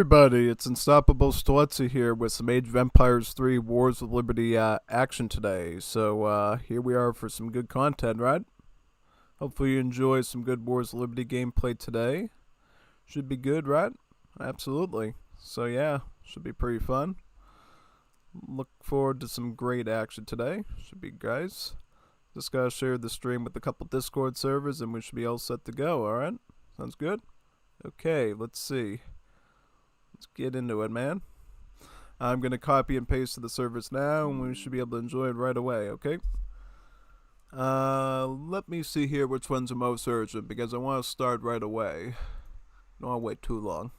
Everybody, it's Unstoppable Stoletzi here with some Age of Empires 3 Wars of Liberty action today. So here we are for some good content, right? Hopefully you enjoy some good Wars of Liberty gameplay today. Should be good, right? Absolutely. So yeah, should be pretty fun. Look forward to some great action today. Should be guys. Just gotta share the stream with a couple Discord servers and we should be all set to go, alright? Sounds good? Okay, let's see. Let's get into it, man. I'm going to copy and paste to the servers now, and we should be able to enjoy it right away, okay? Let me see here which ones are most urgent, because I want to start right away. Don't want to wait too long.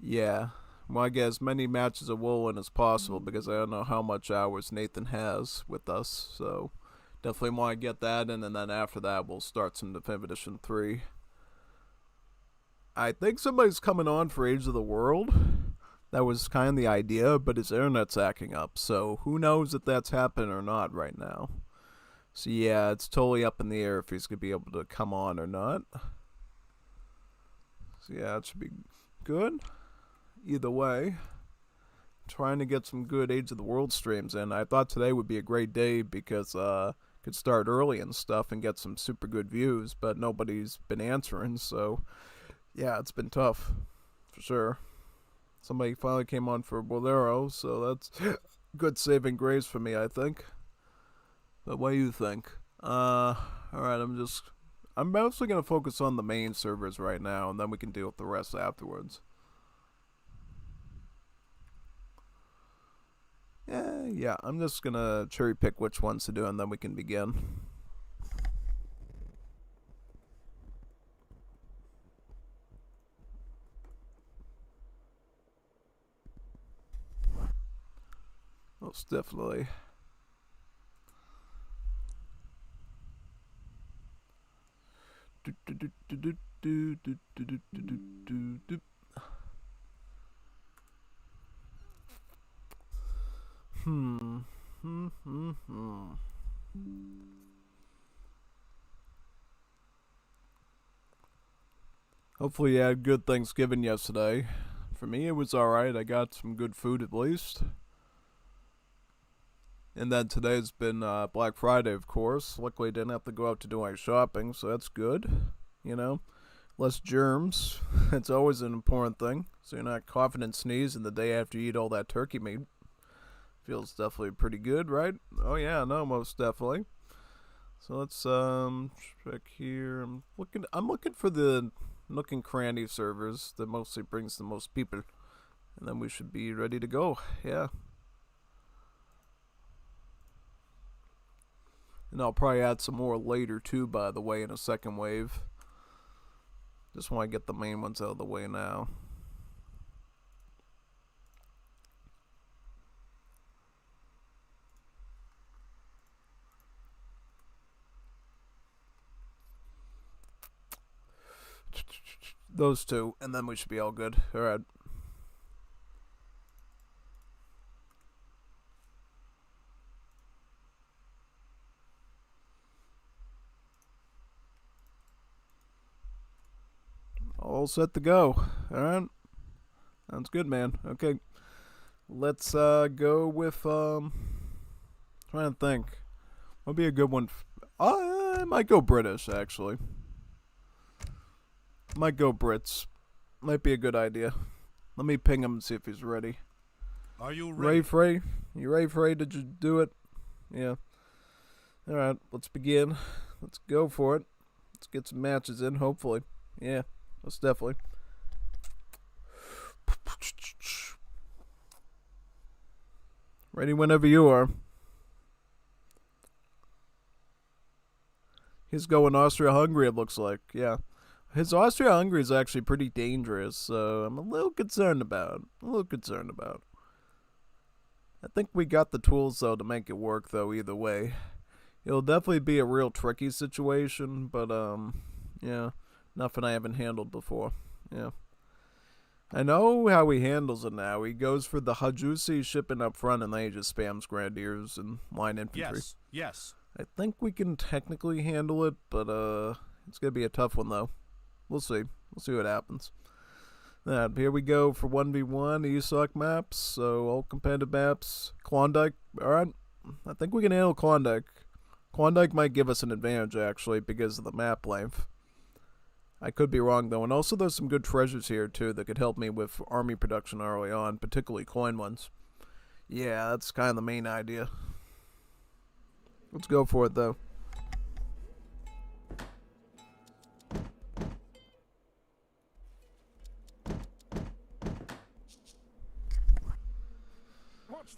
Yeah. I want to get as many matches of Woolen as possible, because I don't know how much hours Nathan has with us, so definitely want to get that in, and then after that we'll start some Definitive Edition 3. I think somebody's coming on for Age of the World. That was kind of the idea, but his internet's acting up, so who knows if that's happening or not right now. So yeah, it's totally up in the air if he's going to be able to come on or not. So yeah, it should be good. Either way, trying to get some good Age of the World streams in. I thought today would be a great day because could start early and stuff and get some super good views, but nobody's been answering, so yeah, it's been tough, for sure. Somebody finally came on for Bolero, so that's good saving grace for me, I think. But what do you think? Alright, I'm mostly going to focus on the main servers right now, and then we can deal with the rest afterwards. Yeah, I'm just going to cherry pick which ones to do, and then we can begin. Most definitely. Hopefully you had a good Thanksgiving yesterday. For me, it was alright. I got some good food at least. And then today's been Black Friday, of course. Luckily, I didn't have to go out to do my shopping, so that's good. You know, less germs. It's always an important thing. So you're not coughing and sneezing the day after you eat all that turkey meat. Feels definitely pretty good, right? Oh yeah, no, most definitely. So let's check here. I'm looking for the Nook and Cranny servers that mostly brings the most people, and then we should be ready to go. Yeah. And I'll probably add some more later too, by the way, in a second wave. Just want to get the main ones out of the way now. Those two, and then we should be all good. Alright. All set to go. Alright. Sounds good, man. Okay. Let's go with trying to think. What'd be a good one? I might go British, actually. Might go Brits. Might be a good idea. Let me ping him and see if he's ready. Are you ready? Frey? You ready, Frey? Did you do it? Yeah. Alright, let's begin. Let's go for it. Let's get some matches in, hopefully. Yeah, most definitely. Ready whenever you are. He's going Austria-Hungary, it looks like. Yeah. His Austria-Hungary is actually pretty dangerous, so I'm a little concerned about. I think we got the tools, though, to make it work, though, either way. It'll definitely be a real tricky situation, but, yeah, nothing I haven't handled before. Yeah. I know how he handles it now. He goes for the Hajusi shipping up front, and then he just spams Grenadiers and line infantry. Yes. I think we can technically handle it, but, it's gonna be a tough one, though. We'll see. We'll see what happens. Here we go for 1v1 ESOC maps. So all competitive maps. Klondike. Alright. I think we can handle Klondike. Klondike might give us an advantage actually because of the map length. I could be wrong though. And also there's some good treasures here too that could help me with army production early on, particularly coin ones. Yeah, that's kind of the main idea. Let's go for it though.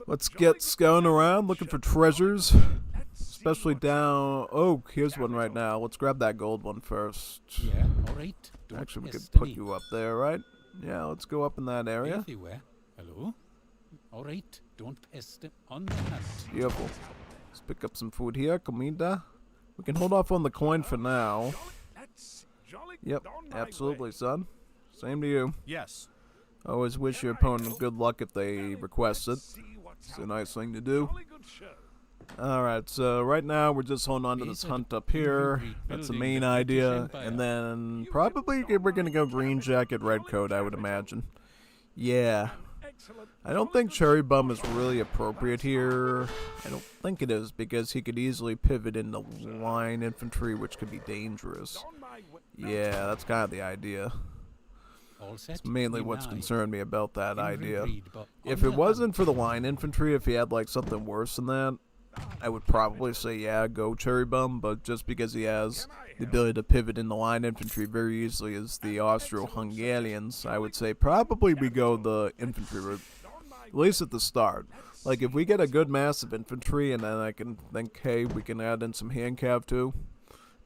Let's get scouting around, looking for treasures. Especially down... Oh, here's one right now. Let's grab that gold one first. Yeah, alright. Actually, we could put you up there, right? Yeah, let's go up in that area. Everywhere. Hello? Alright, don't pest it on the hunt. Beautiful. Let's pick up some food here. Comida. We can hold off on the coin for now. Yep, absolutely, son. Same to you. Yes. Always wish your opponent good luck if they request it. It's a nice thing to do. Alright, so right now we're just holding on to this hunt up here. That's the main idea. And then probably we're going to go green jacket, red coat, I would imagine. Yeah. I don't think Cherry Bum is really appropriate here. I don't think it is because he could easily pivot into line infantry, which could be dangerous. Yeah, that's kind of the idea. It's mainly what's concerned me about that idea. If it wasn't for the line infantry, if he had like something worse than that, I would probably say yeah, go Cherry Bum, but just because he has the ability to pivot in the line infantry very easily as the Austro-Hungarians, I would say probably we go the infantry route, at least at the start. Like if we get a good mass of infantry and then I can think, hey, we can add in some hand cav too,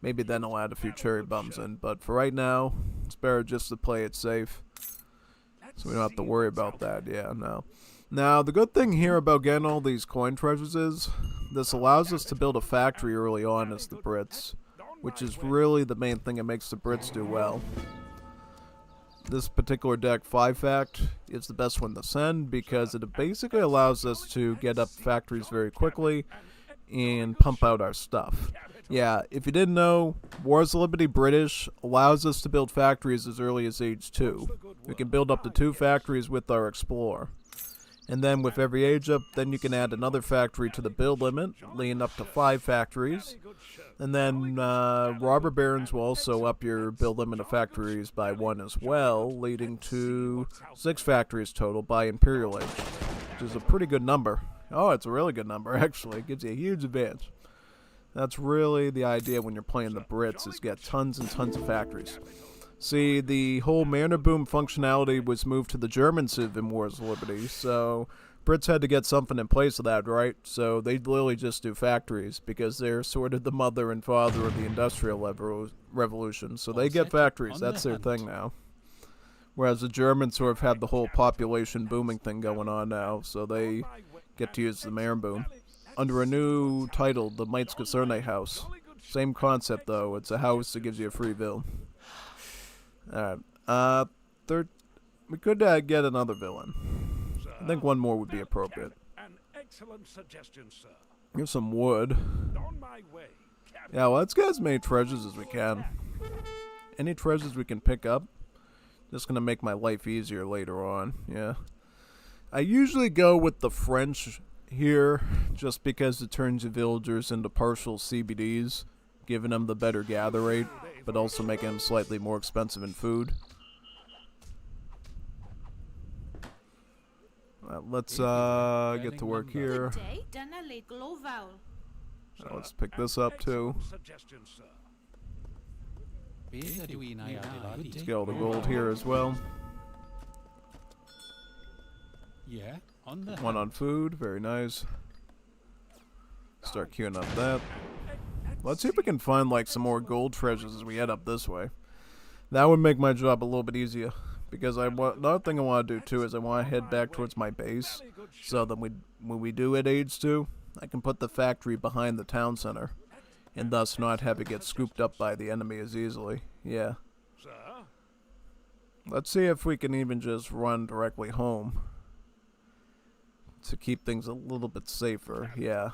maybe then I'll add a few Cherry Bums in, but for right now, it's better just to play it safe, so we don't have to worry about that, yeah, no. Now, the good thing here about getting all these coin treasures is, this allows us to build a factory early on as the Brits, which is really the main thing that makes the Brits do well. This particular deck, 5 Fact, is the best one to send because it basically allows us to get up factories very quickly and pump out our stuff. Yeah, if you didn't know, Wars of Liberty British allows us to build factories as early as age 2. We can build up to 2 factories with our Explorer. And then with every age up, then you can add another factory to the build limit, leading up to 5 factories. And then Robber Barons will also up your build limit of factories by 1 as well, leading to 6 factories total by Imperial Age, which is a pretty good number. Oh, it's a really good number, actually. It gives you a huge advantage. That's really the idea when you're playing the Brits, is get tons and tons of factories. See, the whole Mariner Boom functionality was moved to the German Civ in Wars of Liberty, so Brits had to get something in place of that, right? So they literally just do factories, because they're sort of the mother and father of the Industrial Revolution. So they get factories, that's their thing now. Whereas the Germans sort of have the whole population booming thing going on now, so they get to use the Mariner Boom. Under a new title, the Mainz-Kaserne House. Same concept, though. It's a house that gives you a free villain. Alright, we could get another villain. I think one more would be appropriate. Here's some wood. Yeah, well, let's get as many treasures as we can. Any treasures we can pick up. Just gonna make my life easier later on, yeah. I usually go with the French here, just because it turns the villagers into partial CBDs, giving them the better gather rate, but also making them slightly more expensive in food. Let's get to work here. Let's pick this up too. Let's get all the gold here as well. Yeah, one on food, very nice. Start queuing up that. Let's see if we can find like some more gold treasures as we head up this way. That would make my job a little bit easier. Because another thing I want to do too is I want to head back towards my base. So that when we do hit age 2, I can put the factory behind the town center. And thus not have it get scooped up by the enemy as easily. Yeah. Let's see if we can even just run directly home. To keep things a little bit safer, yeah.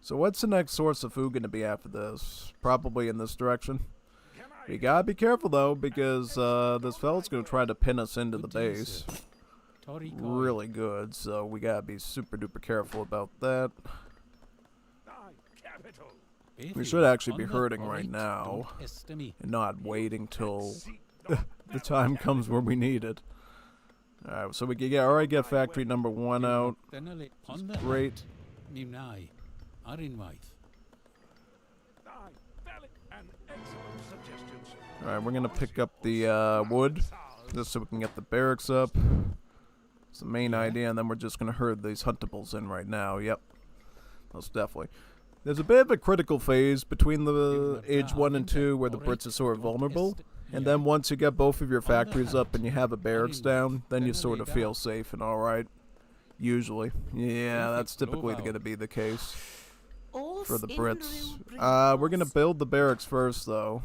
So what's the next source of food going to be after this? Probably in this direction. We gotta be careful though, because this fella's gonna try to pin us into the Good day, base. sir. Tory Coy. Really good, so we gotta be super duper careful about that. We should actually be hurting right now, and not waiting till the time comes where we need it. Alright, so we can already get factory number 1 out. Great. Alright, we're gonna pick up the wood, just so we can get the barracks up. It's the main idea, and then we're just gonna herd these huntables in right now. Yep, most definitely. There's a bit of a critical phase between the age 1 and 2 where the Brits are sort of vulnerable, and then once you get both of your factories up and you have a barracks down, then you sort of feel safe and alright. Usually. Yeah, that's typically going to be the case for the Brits. We're going to build the barracks first, though.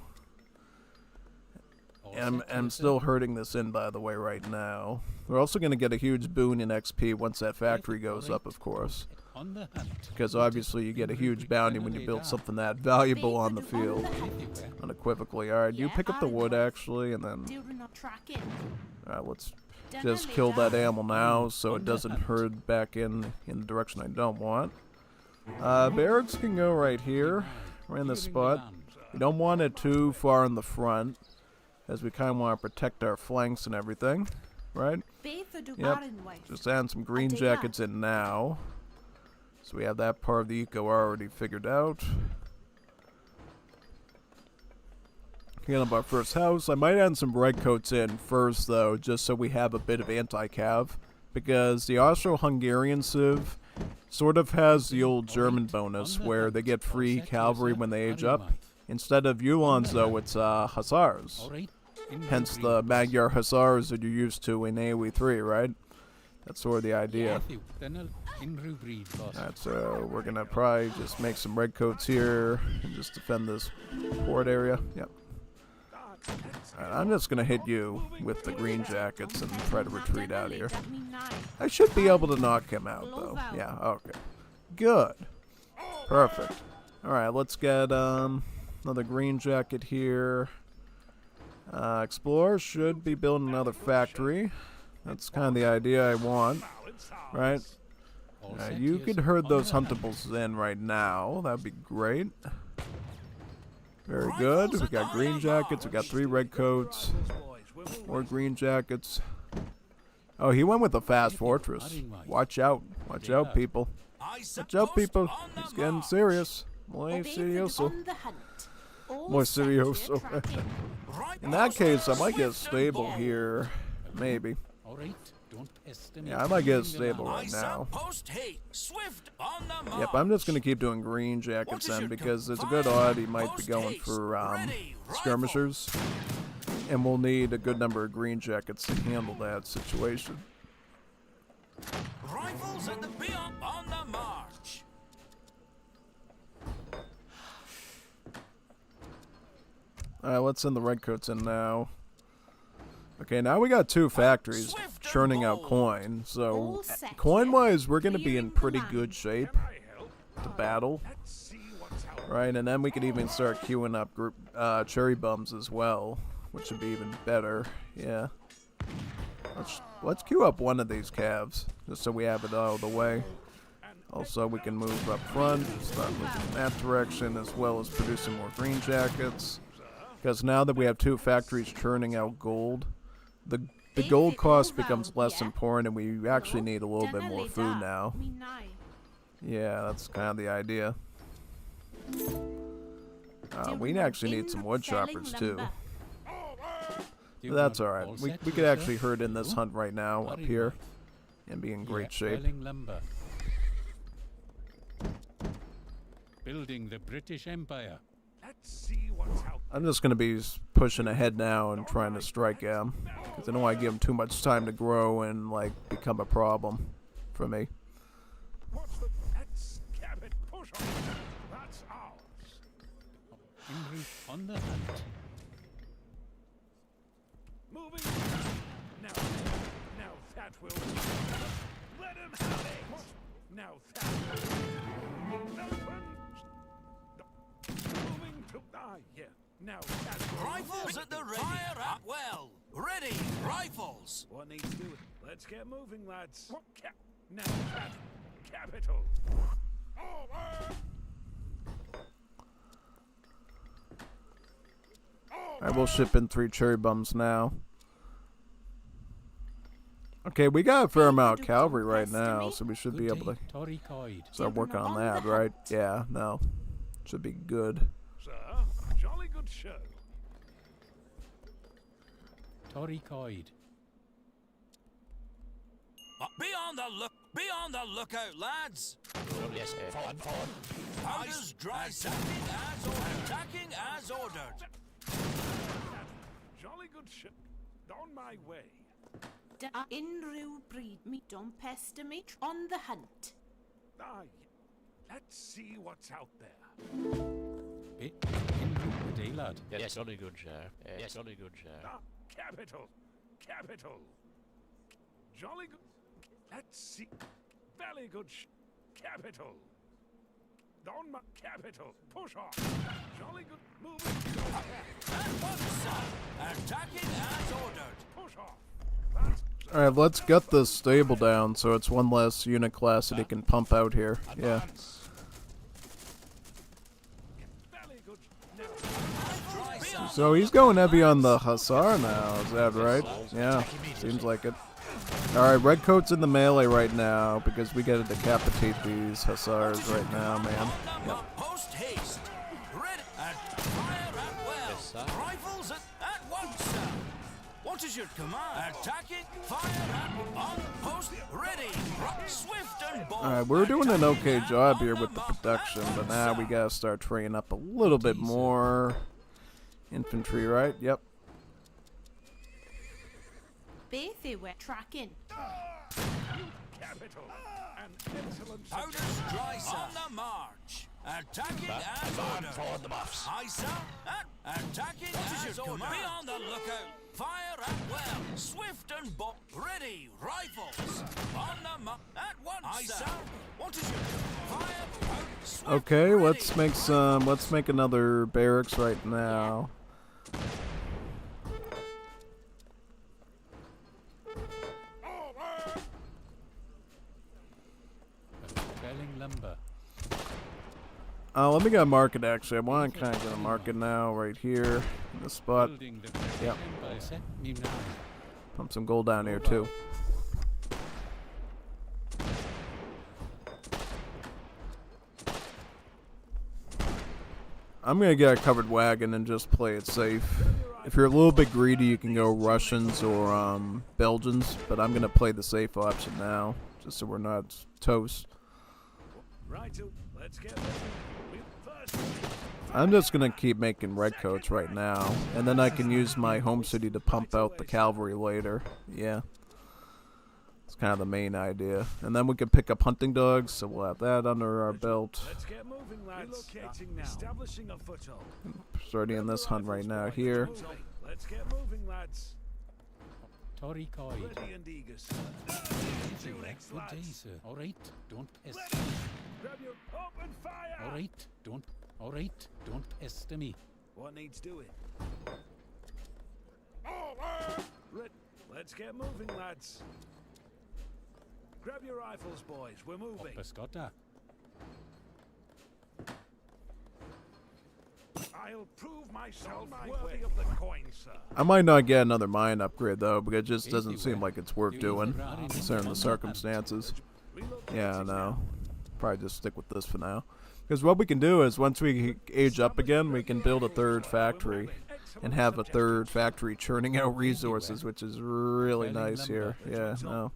And I'm still herding this in, by the way, right now. We're also going to get a huge boon in XP once that factory goes up, of course. Because obviously you get a huge bounty when you build something that valuable on the field. Unequivocally. Alright, you pick up the wood, actually, and then... Alright, let's just kill that animal now so it doesn't herd back in the direction I don't want. Barracks can go right here, right in this spot. We don't want it too far in the front, as we kind of want to protect our flanks and everything, right? Yep, just add some green jackets in now. So we have that part of the eco already figured out. Get up our first house. I might add some redcoats in first, though, just so we have a bit of anti-cav. Because the Austro-Hungarian civ sort of has the old German bonus, where they get free cavalry when they age up. Instead of Uhlans, though, it's Hussars. Hence the Magyar Hussars that you're used to in AoE 3, right? That's sort of the idea. Alright, so we're gonna probably just make some redcoats here and just defend this port area. Yep. Alright, I'm just gonna hit you with the green jackets and try to retreat out here. I should be able to knock him out, though. Yeah, okay. Good. Perfect. Alright, let's get another green jacket here. Explorer should be building another factory. That's kind of the idea I want, right? You could herd those huntables in right now. That'd be great. Very good. We got green jackets. We got 3 red coats. More green jackets. Oh, he went with a fast fortress. Watch out. Watch out, people. Watch out, people. He's getting serious. Muy serioso. Muy serioso. In that case, I might get stable here. Maybe. Yeah, I might get stable right now. Yep, I'm just going to keep doing green jackets then, because there's a good odd he might be going for skirmishers. And we'll need a good number of green jackets to handle that situation. Rifles in the field on the march. Alright, let's send the redcoats in now. Okay, now we got 2 factories churning out coin, so coin-wise, we're going to be in pretty good shape to battle. Right, and then we could even start queuing up cherry bums as well, which would be even better. Yeah. Let's queue up one of these calves, just so we have it out of the way. Also, we can move up front, start moving in that direction, as well as producing more green jackets. Because now that we have 2 factories churning out gold, the gold cost becomes less important, and we actually need a little bit more food now. Yeah, that's kind of the idea. We actually need some wood choppers too. That's alright. We could actually herd in this hunt right now up here and be in great shape. Building the British Empire. I'm just going to be pushing ahead now and trying to strike him, because I don't want to give him too much time to grow and like become a problem for me. On the hunt. Moving now that will let him have it. Now that moving to yeah. Now Satchwell. Rifles at the ready. Fire at well. Ready. Rifles. What needs doing? Let's get moving, lads. Now capital. Alright, we'll ship in 3 cherry bums now. Okay, we got a fair amount of cavalry right now, so we should be able to Tory Coid. start working on that, right? Yeah, no. Should be good. Sir, jolly good show. Tory Coid. Be on the lookout, lads. Yes, forward. Powders dry. Attacking as ordered. Jolly good show. On my way. In Rue breed me, don't pester me. On the hunt. Let's see what's out there. Be in the day, lad. Yes, jolly good share. Yes, jolly good share. Capital. Jolly good. Let's see. Very good. Capital. On my capital. Push off. Jolly good. Moving. And one side. Attacking as ordered. Push off. That's Alright, let's gut this stable down so it's one less unit class that he can pump out here. Yeah. very good. Now, So he's going heavy on the Hussar now, is that right? Yeah, seems like it. Alright, Redcoat's in the melee right now because we gotta decapitate these Hussars right now, man. Yep. Post haste. Ready. Fire at well. Yes, sir. Rifles at once, sir. What is your command? Attacking. Fire at on post. Ready. Swift and bold. Alright, we're doing an okay job here with the production, but now we gotta start training up a little bit more infantry, right? Yep. Bethy we're tracking. capital. An excellent Powders dry, sir. On the march. Attacking as ordered. Forward the buffs. Aye, sir. Attacking as ordered. Be on the lookout. Fire at well. Swift and bold. Ready. Rifles. On the march. At once, aye, sir. What is your fire? Swift, Okay, ready. let's make another barracks right now. Felling lumber. Let me get a market actually. I want to kind of get a market now, right here in this spot. Building the Yep. Empire set me now. Pump some gold down here too. I'm gonna get a covered wagon and just play it safe. If you're a little bit greedy, you can go Russians or Belgians, but I'm gonna play the safe option now, just so we're not toast. right. Let's get moving. First. I'm just gonna keep making redcoats right now, and then I can use my home city to pump out the cavalry later. Yeah. It's kind of the main idea. And then we can pick up hunting dogs, so we'll have that under our belt. Let's get moving, lads. Relocating now. Establishing a foothold. Starting this hunt right now here. Let's get moving, lads. Tory Coid. Ready and eager, sir. Good day, sir. All right, don't pester me. Grab your open fire. All right, don't pester me. What needs doing? Let's get moving, lads. Grab your rifles, boys. We're moving. Pescotta. I'll prove myself worthy of the coin, sir. I might not get another mine upgrade though, because it just doesn't seem like it's worth doing, considering the circumstances. Yeah, no. Probably just stick with this for now. Because what we can do is, once we age up again, we can build a third factory and have a third factory churning out resources, which is really nice here. Yeah, no.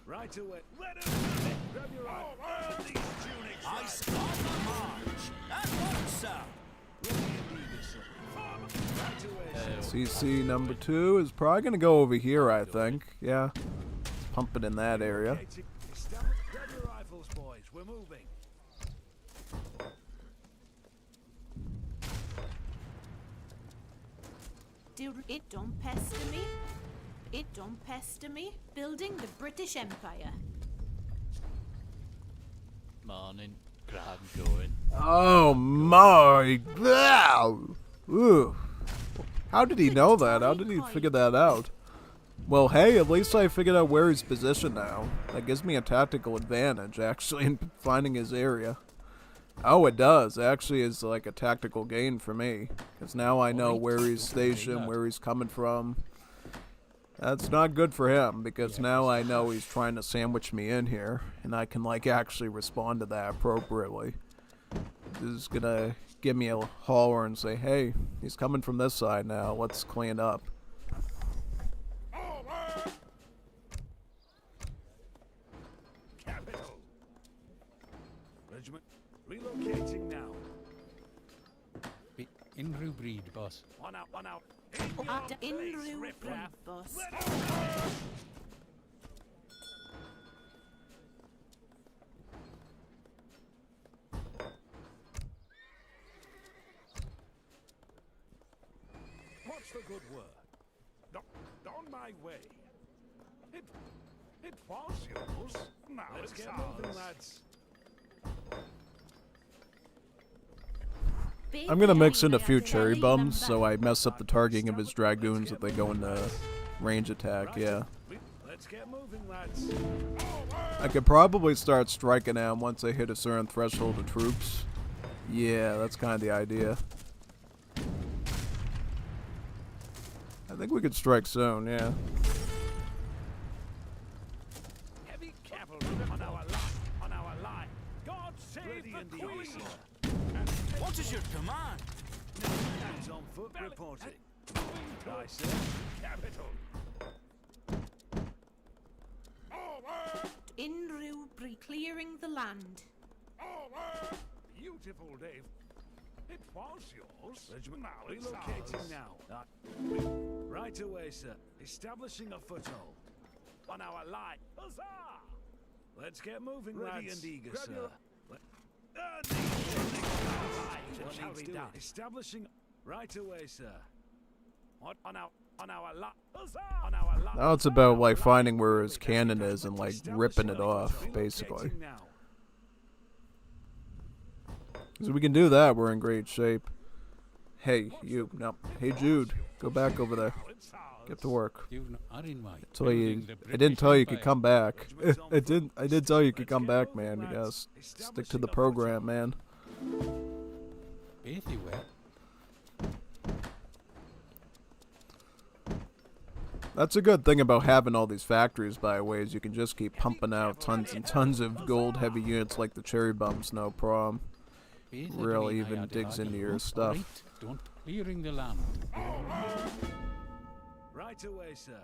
Right away. Let him grab your rifle. These tunics. Ice on the march. At once, sir. Right away. CC number 2 is probably going to go over here, I think. Yeah. Pump it in that area. Grab your rifles, boys. We're moving. It don't pester me. It don't pester me. Building the British Empire. Morning. Grand going. Oh my god! Ooh. How did he know that? How did he figure that out? Well, hey, at least I figured out where he's positioned now. That gives me a tactical advantage, actually, in finding his area. Oh, it does. It actually is like a tactical gain for me. Because now I know where he's stationed, where he's coming from. That's not good for him, because now I know he's trying to sandwich me in here. And I can, like, actually respond to that appropriately. This is gonna give me a holler and say, hey, he's coming from this side now. Let's clean up. Capital. Regiment relocating now. Be in breed, boss. One out, one out. In place, room riffraff. boss. What's the good word? On my way. It was yours. Now let's get moving, lads. I'm gonna mix in a few cherry bums so I mess up the targeting of his dragoons if they go into range attack, yeah. Let's get moving, lads. I could probably start striking at him once I hit a certain threshold of troops. Yeah, that's kind of the idea. I think we could strike soon, yeah. Heavy cavalry on our line. On our line. God save the Queen. What is your command? Hands on foot reporting. Aye, sir. Capital. In Rubri, clearing the land. Beautiful, Dave. It was yours. Regiment now relocating now. Right away, sir. Establishing a foothold. On our line. Huzzah! Let's get moving, ready lads. And eager, grab sir. What shall we do? Establishing right away, sir. What on our line? Huzzah! On our line. Now it's about like finding where his cannon is and like ripping it off, basically. So we can do that, we're in great shape. Hey, you. No. Hey, Jude. Go back over there. Get to work. I didn't tell you you could come back. I did tell you you could come back, man. You gotta stick to the program, man. That's a good thing about having all these factories, by the way, is you can just keep pumping out tons and tons of gold heavy units like the cherry bumps, no problem. Really even digs into your stuff. Don't clearing the land. Right away, sir.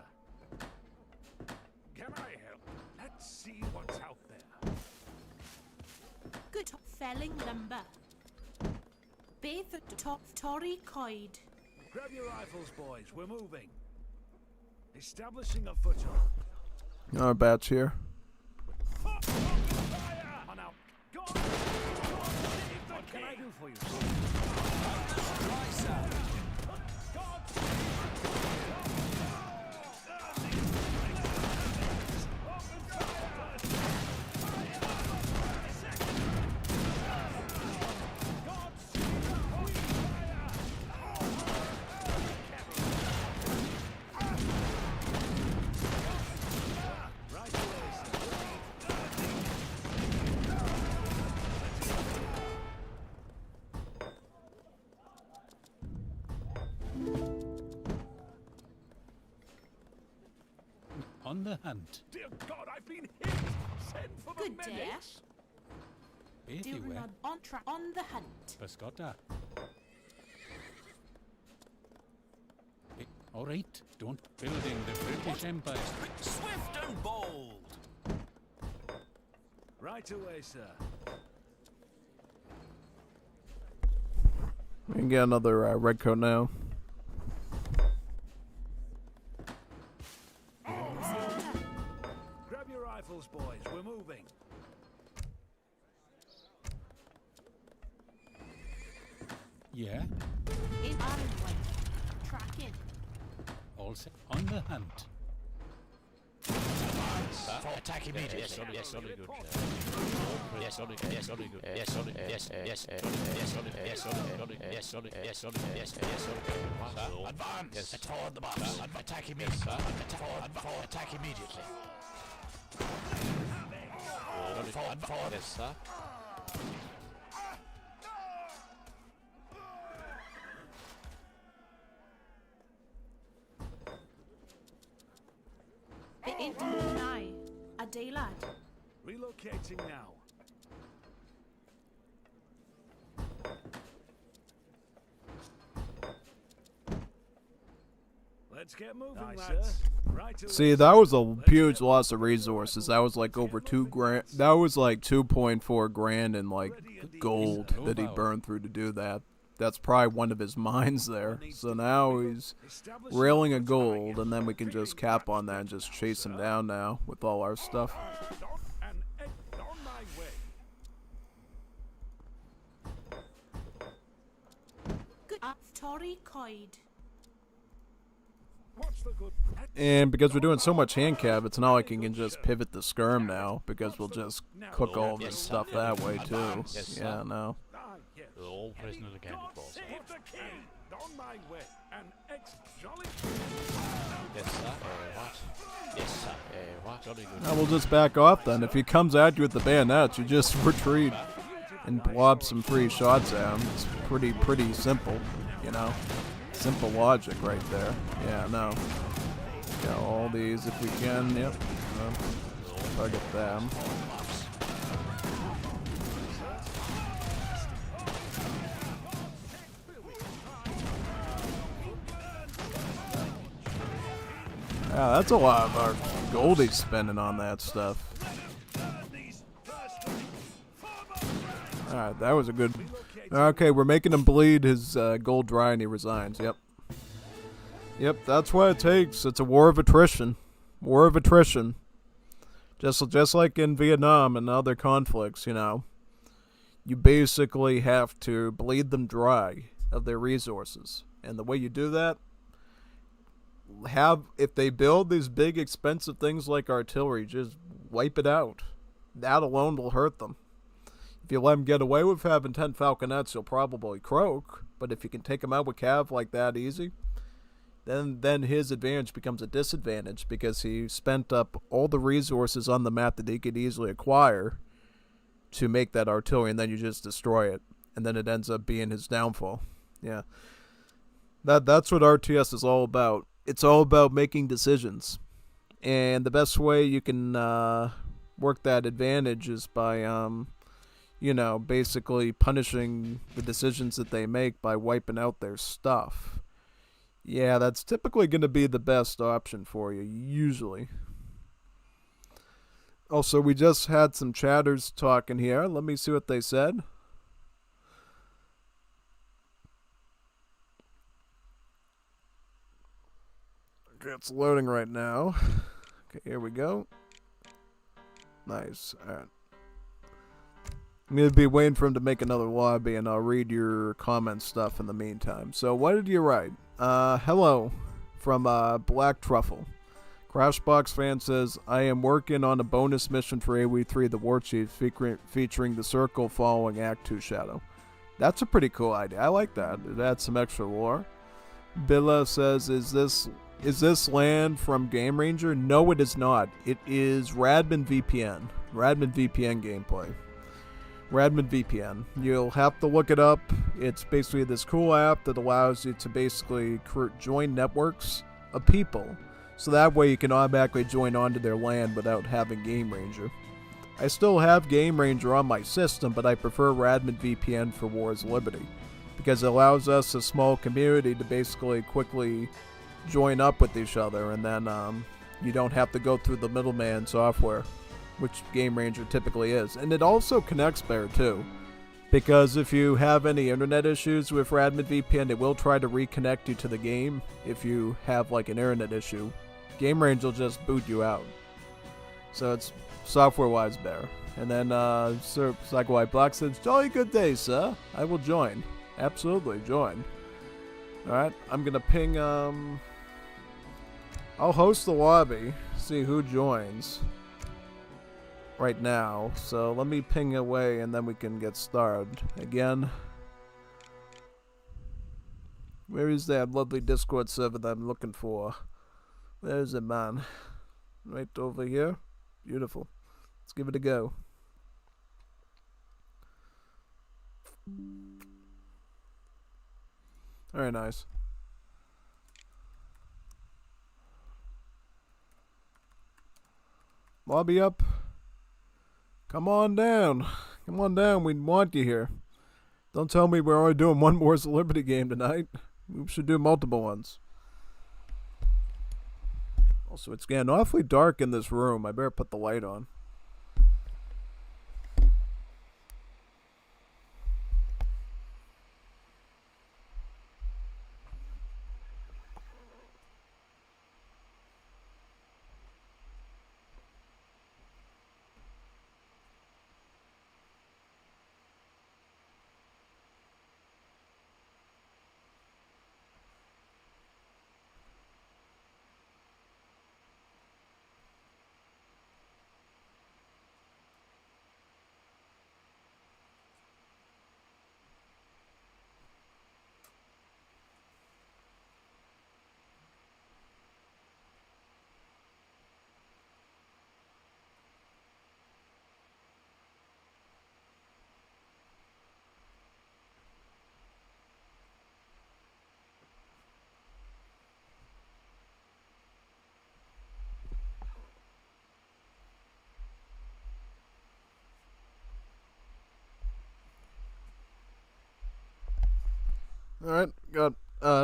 Can I help? Let's see what's out there. Good felling lumber. Bath at the top Tory Coid. Grab your rifles, boys. We're moving. Establishing a foothold. Our batch here. Fire! On out. Go on. What can I do for you? On the hunt. Dear God, I've been hit. Send for the Good day. medics. Do not on track on the hunt. Pescotta. All right, don't building the British Empire. Swift and bold. Right away, sir. We can get another red coat now. Grab your rifles, boys. We're moving. Yeah, In Ironway. Tracking. all set on the hunt. Attack immediately. Yes, jolly good, Sheriff. Yes, jolly good. Yes, jolly good. Yes, jolly. Yes, jolly. Yes, jolly. Yes, jolly. Yes, jolly. Yes, jolly. What? Advance. Yes. Toward the boss. Attack immediately. Attack immediately. Forward. Yes, sir. It nigh. A day lad. Relocating now. Let's get moving, lads. Right away. See, that was a huge loss of resources. That was like over 2 grand. That was like 2.4 grand in like gold that he burned through to do that. That's probably one of his mines there. So now he's railing a gold, and then we can just cap on that and just chase him down now with all our stuff. On my way. Good. Tory Coid. What's the good? And because we're doing so much hand cap, it's not like he can just pivot the skirm now, because we'll just cook all of his stuff that way too. Yeah, no. Yes. We're all prisoners again, of course. Save the king. On my way. An jolly. Yes, sir. What? Yes, sir. What? Jolly good. Now we'll just back off then. If he comes at you with the bayonets, you just retreat and blob some free shots at him. It's pretty simple, you know. Simple logic right there. Yeah, no. Got all these if we can. Yep. Target them. Yeah, that's a lot of our gold he's spending on that stuff. Alright, that was a good... Okay, we're making him bleed his gold dry and he resigns. Yep. Yep, that's what it takes. It's a war of attrition. War of attrition. Just like in Vietnam and other conflicts, you know. You basically have to bleed them dry of their resources. And the way you do that, if they build these big expensive things like artillery, just wipe it out. That alone will hurt them. If you let them get away with having 10 falconets, you'll probably croak. But if you can take them out with cav like that easy, then his advantage becomes a disadvantage because he spent up all the resources on the map that he could easily acquire to make that artillery, and then you just destroy it, and then it ends up being his downfall. Yeah, that's what RTS is all about. It's all about making decisions, and the best way you can work that advantage is by you know, basically punishing the decisions that they make by wiping out their stuff. Yeah, that's typically going to be the best option for you, usually. Also, we just had some chatters talking here. Let me see what they said. Okay, it's loading right now. Okay, here we go. Nice. Alright. I'm going to be waiting for him to make another lobby, and I'll read your comment stuff in the meantime. So, what did you write? Hello from Black Truffle. Crashbox fan says, I am working on a bonus mission for AoE3, the War Chief, featuring the Circle following Act 2 Shadow. That's a pretty cool idea. I like that. It adds some extra lore. Billa says, is this land from Game Ranger? No, it is not. It is Radman VPN. Radman VPN gameplay. Radman VPN. You'll have to look it up. It's basically this cool app that allows you to basically join networks of people. So that way you can automatically join onto their LAN without having Game Ranger. I still have Game Ranger on my system, but I prefer Radman VPN for War's Liberty. Because it allows us, a small community, to basically quickly join up with each other. And then you don't have to go through the middleman software, which Game Ranger typically is. And it also connects better too, because if you have any internet issues with Radman VPN, it will try to reconnect you to the game if you have like an internet issue. Game Ranger will just boot you out. So it's software-wise better. And then Sir Psycho White Black says, jolly good day, sir. I will join. Absolutely, join. Alright, I'm gonna ping, I'll host the lobby, see who joins. right now. So let me ping away and then we can get started. Again, where is that lovely Discord server that I'm looking for? Where is it, man? Right over here? Beautiful. Let's give it a go. Very nice. Lobby up. Come on down. Come on down. We want you here. Don't tell me we're only doing one Wars of Liberty game tonight. We should do multiple ones. Also, it's getting awfully dark in this room. I better put the light on. Alright, got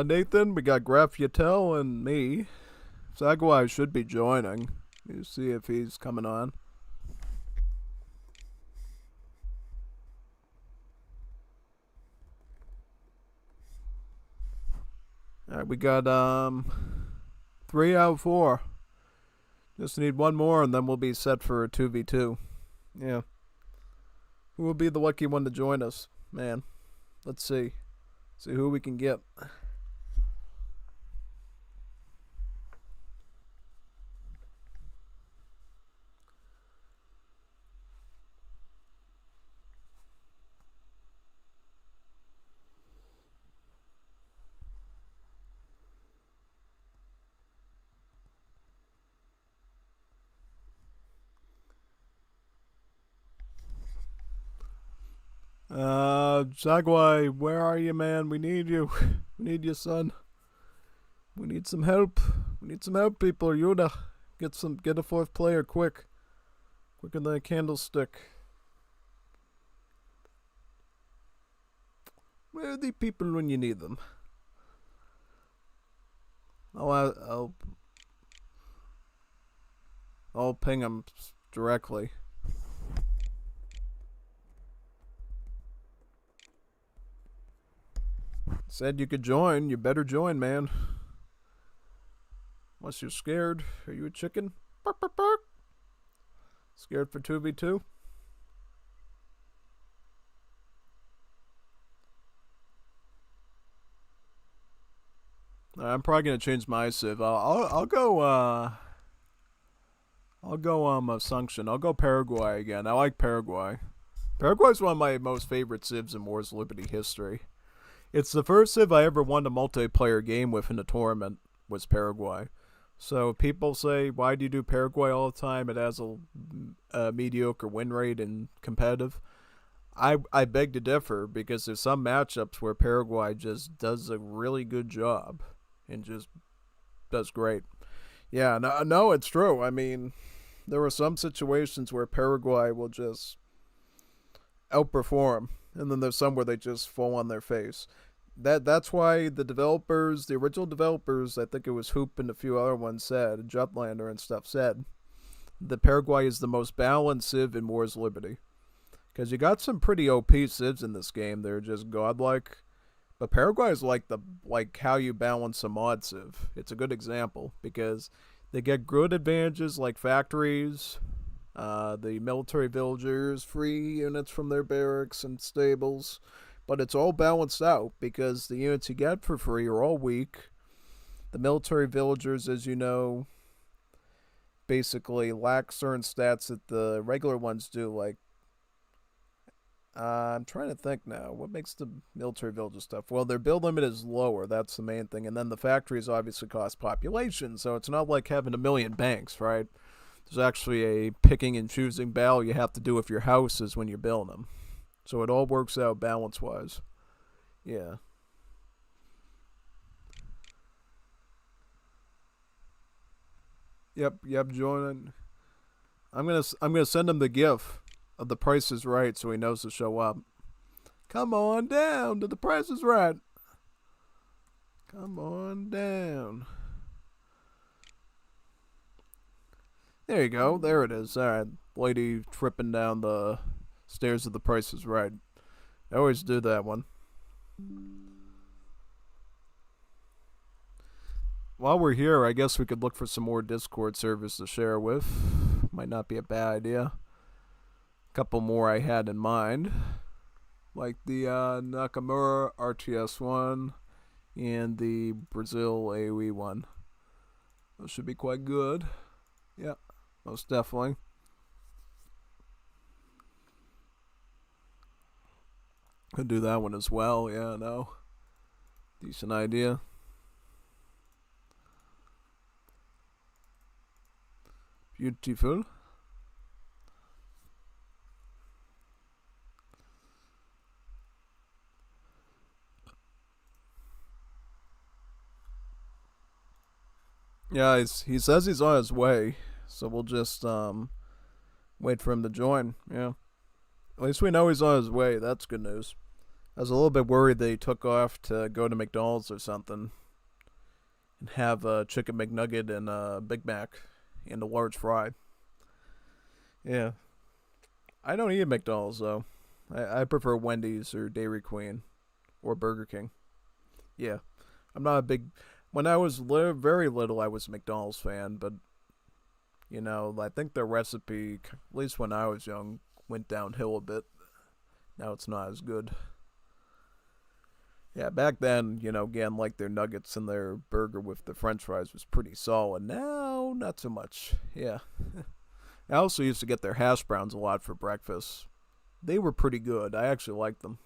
Nathan, we got Graf Yatel, and me. Zagwai should be joining. You see if he's coming on. Alright, we got 3 out of 4. Just need one more and then we'll be set for a 2v2. Yeah. Who will be the lucky one to join us? Man, let's see. See who we can get. Zagwai, where are you, man? We need you. We need you, son. We need some help. We need some help, people. Yuda, get a 4th player quick. Quicker than a candlestick. Where are the people when you need them? I'll ping them directly. Said you could join. You better join, man. Unless you're scared. Are you a chicken? Bark, bark, bark. Scared for 2v2? I'm probably gonna change my civ. I'll go Assumption. I'll go Paraguay again. I like Paraguay. Paraguay's one of my most favorite civs in Wars of Liberty history. It's the first civ I ever won a multiplayer game with in a tournament, was Paraguay. So people say, why do you do Paraguay all the time? It has a mediocre win rate and competitive. I beg to differ, because there's some matchups where Paraguay just does a really good job and just does great. Yeah, no, it's true. I mean, there were some situations where Paraguay will just outperform, and then there's some where they just fall on their face. That's why the original developers, I think it was Hoop and a few other ones said, Jutlander and stuff said, that Paraguay is the most balanced civ in Wars of Liberty. Because you got some pretty OP civs in this game. They're just godlike. But Paraguay is like how you balance a mod civ. It's a good example, because they get good advantages like factories, the military villagers, free units from their barracks and stables. But it's all balanced out, because the units you get for free are all weak. The military villagers, as you know, basically lack certain stats that the regular ones do. Like, I'm trying to think now. What makes the military villages stuff? Well, their build limit is lower. That's the main thing. And then the factories obviously cost population, so it's not like having a million banks, right? There's actually a picking and choosing battle you have to do with your houses when you're building them. So it all works out balance-wise. Yeah. Yep, joining. I'm gonna send him the GIF of The Price is Right so he knows to show up. Come on down to The Price is Right. Come on down. There you go. There it is. All right, lady tripping down the stairs of The Price is Right. I always do that one. While we're here, I guess we could look for some more Discord servers to share with. Might not be a bad idea. A couple more I had in mind, like the Nakamura RTS one and the Brazil AoE one. Those should be quite good. Yeah, most definitely. Could do that one as well. Yeah, no. Decent idea. Beautiful. Yeah, he says he's on his way, so we'll just wait for him to join. Yeah, at least we know he's on his way. That's good news. I was a little bit worried that he took off to go to McDonald's or something and have a chicken McNugget and a Big Mac and a large fry. Yeah, I don't eat at McDonald's though. I prefer Wendy's or Dairy Queen or Burger King. Yeah, I'm not a big. When I was very little, I was a McDonald's fan, but you know, I think the recipe, at least when I was young, went downhill a bit. Now it's not as good. Yeah, back then, you know, again, like their nuggets and their burger with the french fries was pretty solid. Now, not so much. Yeah. I also used to get their hash browns a lot for breakfast. They were pretty good. I actually liked them.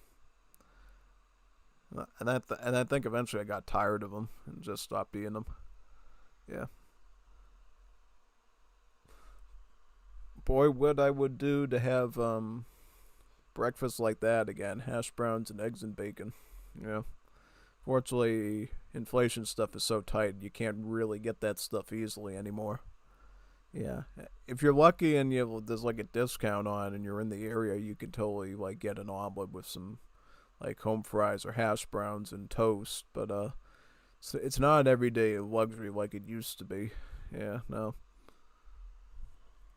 And I think eventually I got tired of them and just stopped eating them. Yeah. Boy, what I would do to have breakfast like that again. Hash browns and eggs and bacon. Yeah. Fortunately, inflation stuff is so tight, you can't really get that stuff easily anymore. Yeah. If you're lucky and there's like a discount on and you're in the area, you could totally like get an omelet with some like home fries or hash browns and toast, but it's not an everyday luxury like it used to be. Yeah, no.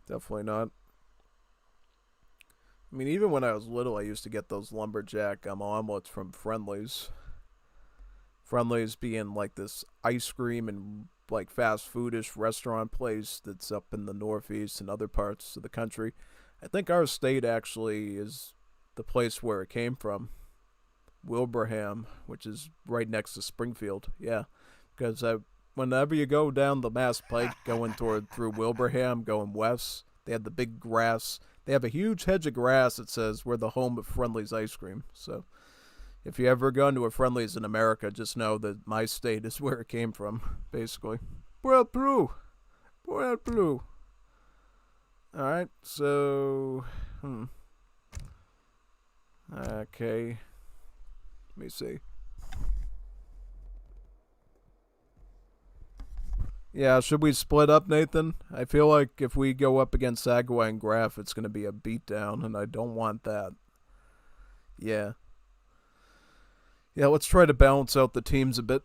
Definitely not. I mean, even when I was little, I used to get those lumberjack omelets from Friendly's. Friendly's being like this ice cream and like fast foodish restaurant place that's up in the Northeast and other parts of the country. I think our state actually is the place where it came from. Wilbraham, which is right next to Springfield. Yeah, because whenever you go down the Mass Pike going through Wilbraham, going west, they have the big grass. They have a huge hedge of grass that says we're the home of Friendly's ice cream. So if you ever gone to a Friendly's in America, just know that my state is where it came from, basically. Well, Peru. Well, Peru. Alright, so okay. Let me see. Yeah, should we split up, Nathan? I feel like if we go up against Sagaway and Graf, it's going to be a beatdown, and I don't want that. Yeah. Yeah, let's try to balance out the teams a bit.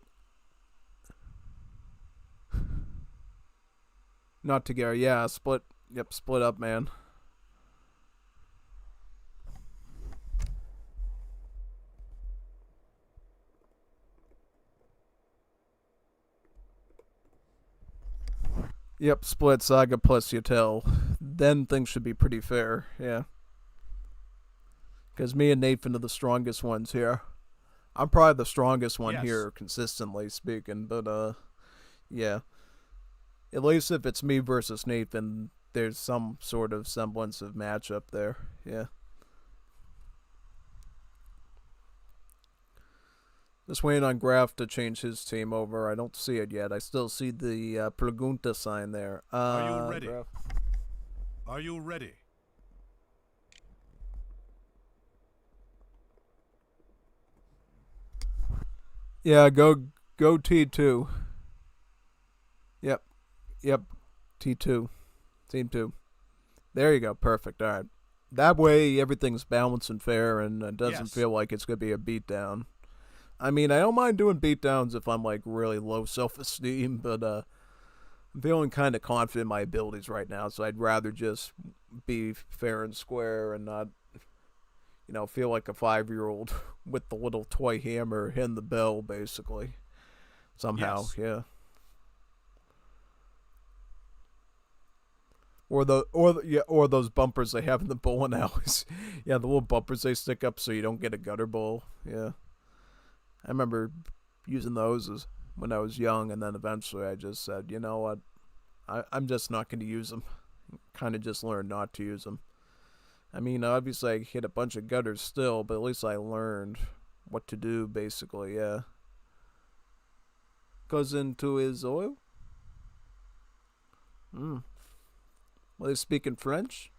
Not together. Yeah, split. Yep, split up, man. Yep, split Saga plus Yatel. Then things should be pretty fair, yeah. Because me and Nathan are the strongest ones here. I'm probably the strongest one here, consistently speaking, but, yeah. At least if it's me versus Nathan, there's some sort of semblance of matchup there. Yeah. Just waiting on Graf to change his team over. I don't see it yet. I still see the Pregunta sign there. Are you ready? Graf. Are you ready? Yeah, go T2. Yep. T2. Team 2. There you go. Perfect. All right. That way everything's balanced and fair and it doesn't Yes. feel like it's going to be a beatdown. I mean, I don't mind doing beatdowns if I'm like really low self-esteem, but I'm feeling kind of confident in my abilities right now, so I'd rather just be fair and square and not, feel like a 5-year-old with the little toy hammer hitting the bell, basically. Somehow, Yes. yeah. Or those bumpers they have in the bowling alleys. Yeah, the little bumpers they stick up so you don't get a gutter bowl. Yeah. I remember using those when I was young, and then eventually I just said, you know what, I'm just not going to use them. Kind of just learned not to use them. I mean, obviously I hit a bunch of gutters still, but at least I learned what to do, basically, yeah. Goes into his oil? Well, they're speaking French?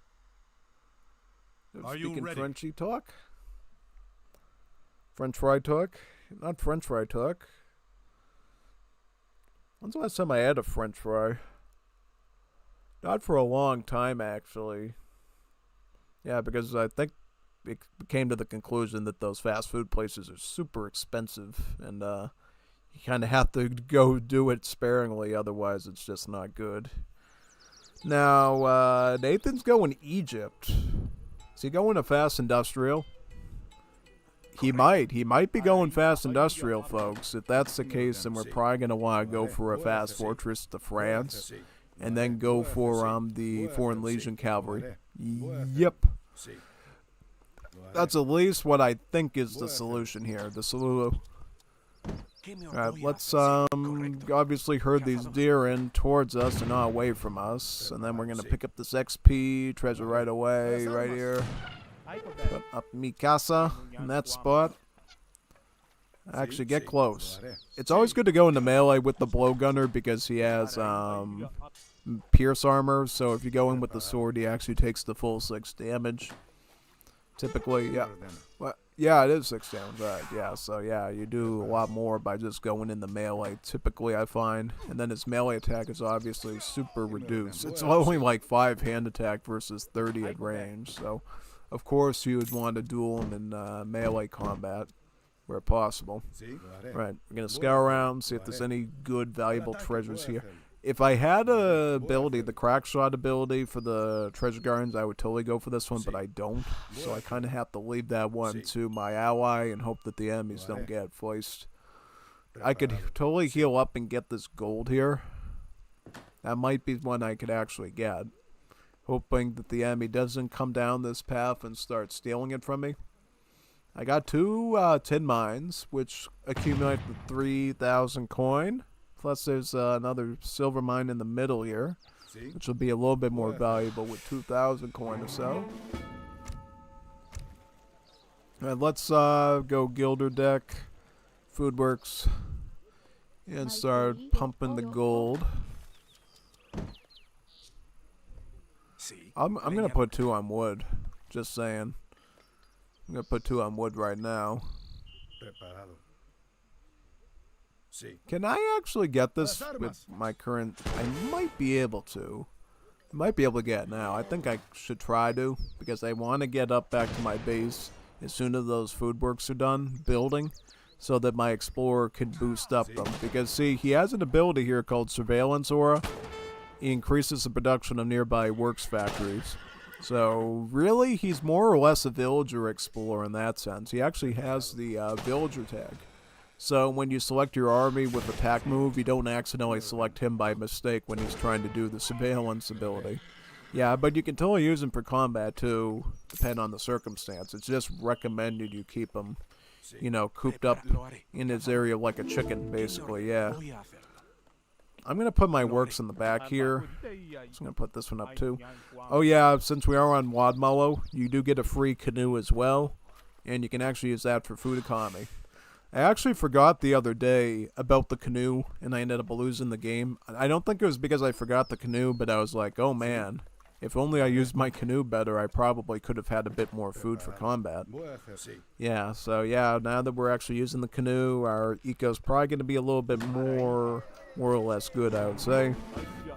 They're Are you speaking ready? Frenchy talk? French fry talk? Not French fry talk. When's the last time I had a French fry? Not for a long time, actually. Yeah, because I think it came to the conclusion that those fast food places are super expensive, and you kind of have to go do it sparingly, otherwise it's just not good. Now, Nathan's going Egypt. Is he going to fast industrial? He might be going fast industrial, folks. If that's the case, then we're probably going to want to go for a fast fortress to France, and then go for the Foreign Legion Cavalry. Yep. That's at least what I think is the solution here. The solution. Alright, let's obviously herd these deer in towards us and not away from us. And then we're gonna pick up this XP treasure right away, right here. Put up Mikasa in that spot. Actually, get close. It's always good to go into melee with the blowgunner because he has pierce armor. So if you go in with the sword, he actually takes the full 6 damage. Typically, yeah. Well, yeah, it is 6 damage, right? Yeah, so yeah, you do a lot more by just going in the melee. Typically, I find, and then his melee attack is obviously super reduced. It's only like 5 hand attack versus 30 at range. So, of course, you would want to duel him in melee combat where possible. Right, we're gonna scour around, see if there's any good, valuable treasures here. If I had a ability, the crack shot ability for the treasure gardens, I would totally go for this one, but I don't. So I kind of have to leave that one to my ally and hope that the enemies don't get foist. I could totally heal up and get this gold here. That might be one I could actually get. Hoping that the enemy doesn't come down this path and start stealing it from me. I got 2 tin mines, which accumulate the 3,000 coin. Plus, there's another silver mine in the middle here, which will be a little bit more valuable with 2,000 coin or so. Alright, let's go Gilder Deck, Foodworks, and start pumping the gold. I'm gonna put 2 on wood, just saying. I'm gonna put 2 on wood right now. Can I actually get this with my current... I might be able to. I might be able to get it now. I think I should try to, because I want to get up back to my base as soon as those food works are done building, so that my explorer can boost up them. Because, see, he has an ability here called Surveillance Aura. He increases the production of nearby works factories. So, really, he's more or less a villager explorer in that sense. He actually has the villager tag. So when you select your army with attack move, you don't accidentally select him by mistake when he's trying to do the surveillance ability. Yeah, but you can totally use him for combat too, depending on the circumstance. It's just recommended you keep him, cooped up in his area like a chicken, basically, yeah. I'm going to put my works in the back here. Just going to put this one up too. Oh yeah, since we are on Wadmullo, you do get a free canoe as well. And you can actually use that for food economy. I actually forgot the other day about the canoe, and I ended up losing the game. I don't think it was because I forgot the canoe, but I was like, oh man, if only I used my canoe better, I probably could have had a bit more food for combat. Yeah, so yeah, now that we're actually using the canoe, our eco's probably going to be a little bit more or less good, I would say.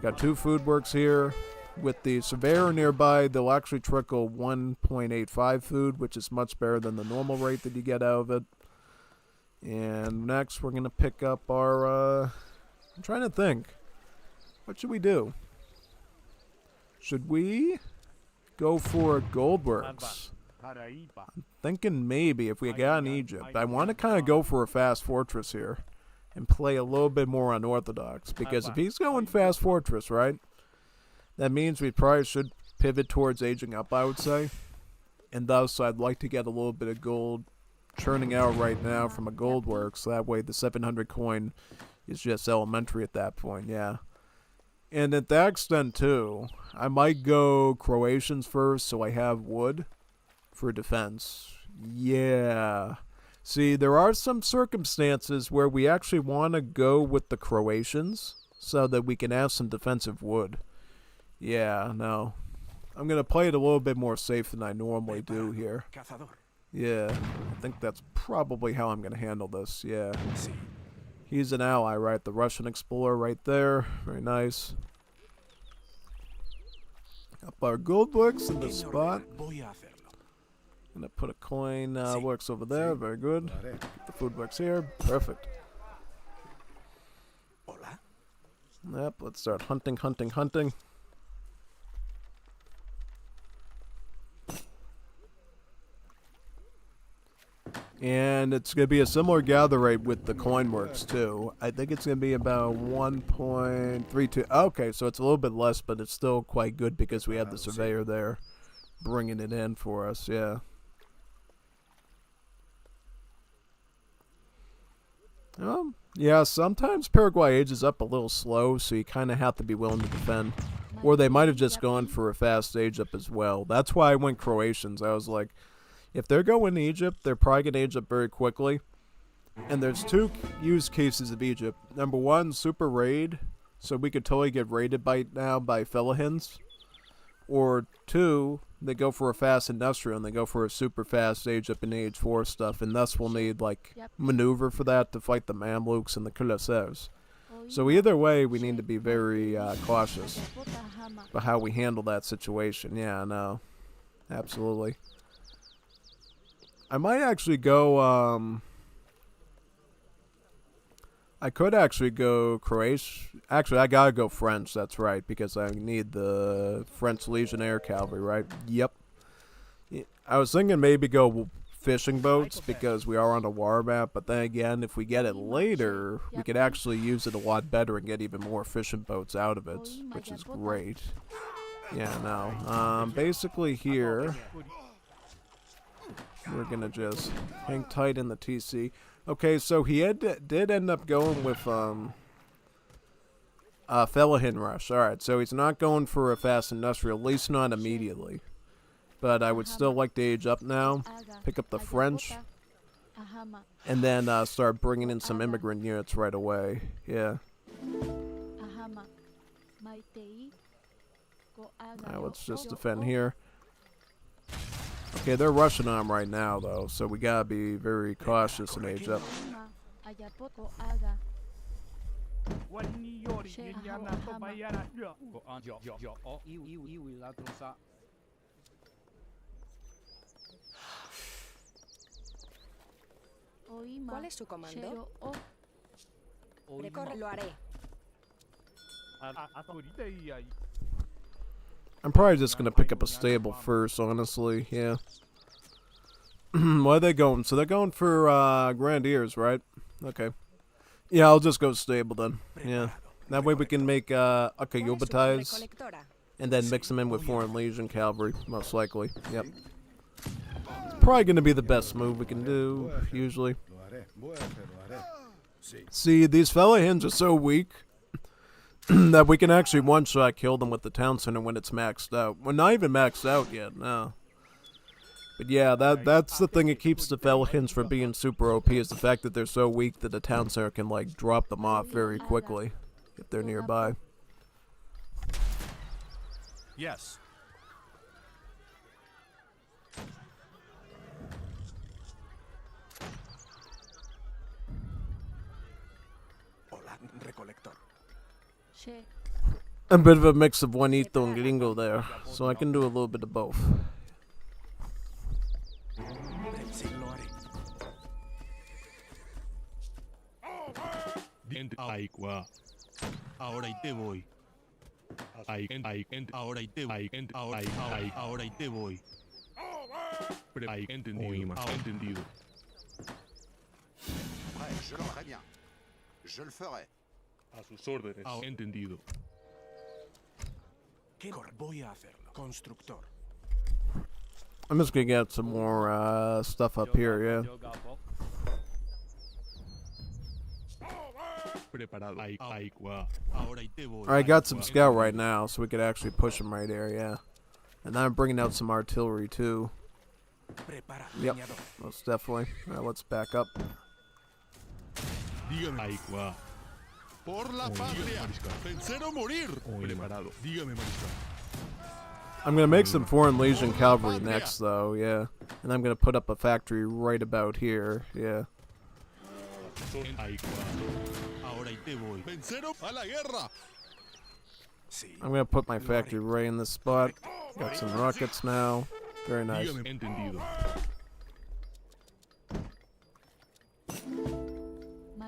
Got 2 food works here. With the surveyor nearby, they'll actually trickle 1.85 food, which is much better than the normal rate that you get out of it. And next, we're going to pick up our, I'm trying to think. What should we do? Should we go for Goldworks? I'm thinking maybe if we got in Egypt. I want to kind of go for a fast fortress here and play a little bit more unorthodox. Because if he's going fast fortress, right, that means we probably should pivot towards aging up, I would say. And thus, I'd like to get a little bit of gold churning out right now from a gold work, so that way the 700 coin is just elementary at that point, yeah. And at that extent too, I might go Croatians first so I have wood for defense. Yeah. See, there are some circumstances where we actually want to go with the Croatians so that we can have some defensive wood. Yeah, no. I'm going to play it a little bit more safe than I normally do here. Yeah, I think that's probably how I'm going to handle this, yeah. He's an ally, right? The Russian explorer right there. Very nice. Up our gold books in the spot. Gonna put a coin works over there. Very good. The food works here. Perfect. Yep, let's start hunting, hunting, hunting. And it's going to be a similar gather rate with the coin works too. I think it's going to be about 1.32. Okay, so it's a little bit less, but it's still quite good because we have the surveyor there bringing it in for us, yeah. Yeah, sometimes Paraguay ages up a little slow, so you kind of have to be willing to defend. Or they might have just gone for a fast age up as well. That's why I went Croatians. I was like, if they're going to Egypt, they're probably going to age up very quickly. And there's 2 use cases of Egypt. Number 1, super raid. So we could totally get raided by now by Felahins. Or 2, they go for a fast industrial and they go for a super fast age up in age 4 stuff. And thus we'll need like maneuver for that to fight the Mamluks and the Khulafs. So either way, we need to be very cautious about how we handle that situation. Yeah, no. Absolutely. I might actually go, I could actually go Croatian. Actually, I gotta go French, that's right, because I need the French Legionnaire Cavalry, right? Yep. I was thinking maybe go fishing boats, because we are on a war map, but then again, if we get it later, we could actually use it a lot better and get even more fishing boats out of it, which is great. Yeah, no. Basically here, we're gonna just hang tight in the TC. Okay, so he did end up going with Felahin Rush. Alright, so he's not going for a fast industrial, at least not immediately. But I would still like to age up now, pick up the French, and then start bringing in some immigrant units right away. Yeah. Now let's just defend here. Okay, they're rushing on right now, though, so we gotta be very cautious and age up. ¿Cuál es su comando? Lo haré. I'm probably just gonna pick up a stable first, honestly, yeah. Why are they going? So they're going for Grenadiers, right? Okay. Yeah, I'll just go stable then. Yeah. That way we can make Akayubatais and then mix them in with Foreign Legion Cavalry, most likely. Yep. It's probably gonna be the best move we can do, usually. See, these Felahins are so weak. that we can actually one-shot kill them with the town center when it's maxed out. Well, not even maxed out yet, no. But yeah, that's the thing that keeps the Felhins from being super OP, is the fact that they're so weak that the town center can, like, drop them off very quickly if they're nearby. Yes. Che. A bit of a mix of Juanito and Gringo there, so I can do a little bit of both. Ahora y te voy. Ahora y te voy. Ahora y te voy. Entendido. Entendido. Je le ferai bien. Je le ferai. A sus órdenes. Entendido. Voy a hacerlo. Constructor. I'm just gonna get some more stuff up here, yeah. Preparado. I got some scout right now, so we could actually push them right there, yeah. And then I'm bringing out some artillery too. Yep, most definitely. Alright, let's back up. Dígame. Por la patria. Vencer o morir. Preparado. Dígame, mariscal. I'm gonna make some Foreign Legion cavalry next, though, yeah. And I'm gonna put up a factory right about here, yeah. I'm gonna put my factory right in this spot. Got some rockets now. Very nice. Entendido.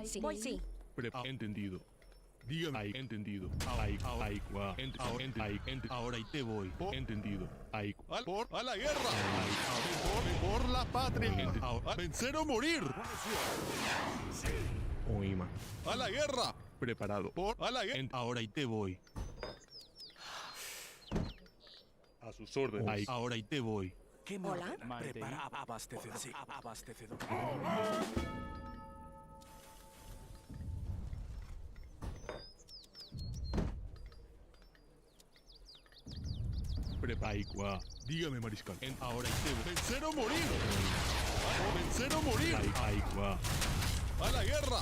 Sí. Entendido. Dígame. Entendido. Ahora y te voy. Entendido. Por a la guerra. Por la patria. Vencer o morir. Oima. A la guerra. Preparado. Por a la guerra. Ahora y te voy. A sus órdenes. Ahora y te voy. Hola. Prepara abastecedor. Sí, abastecedor. Prepara. Dígame, mariscal. Ahora y te voy. Vencer o morir. Vencer o morir. A la guerra.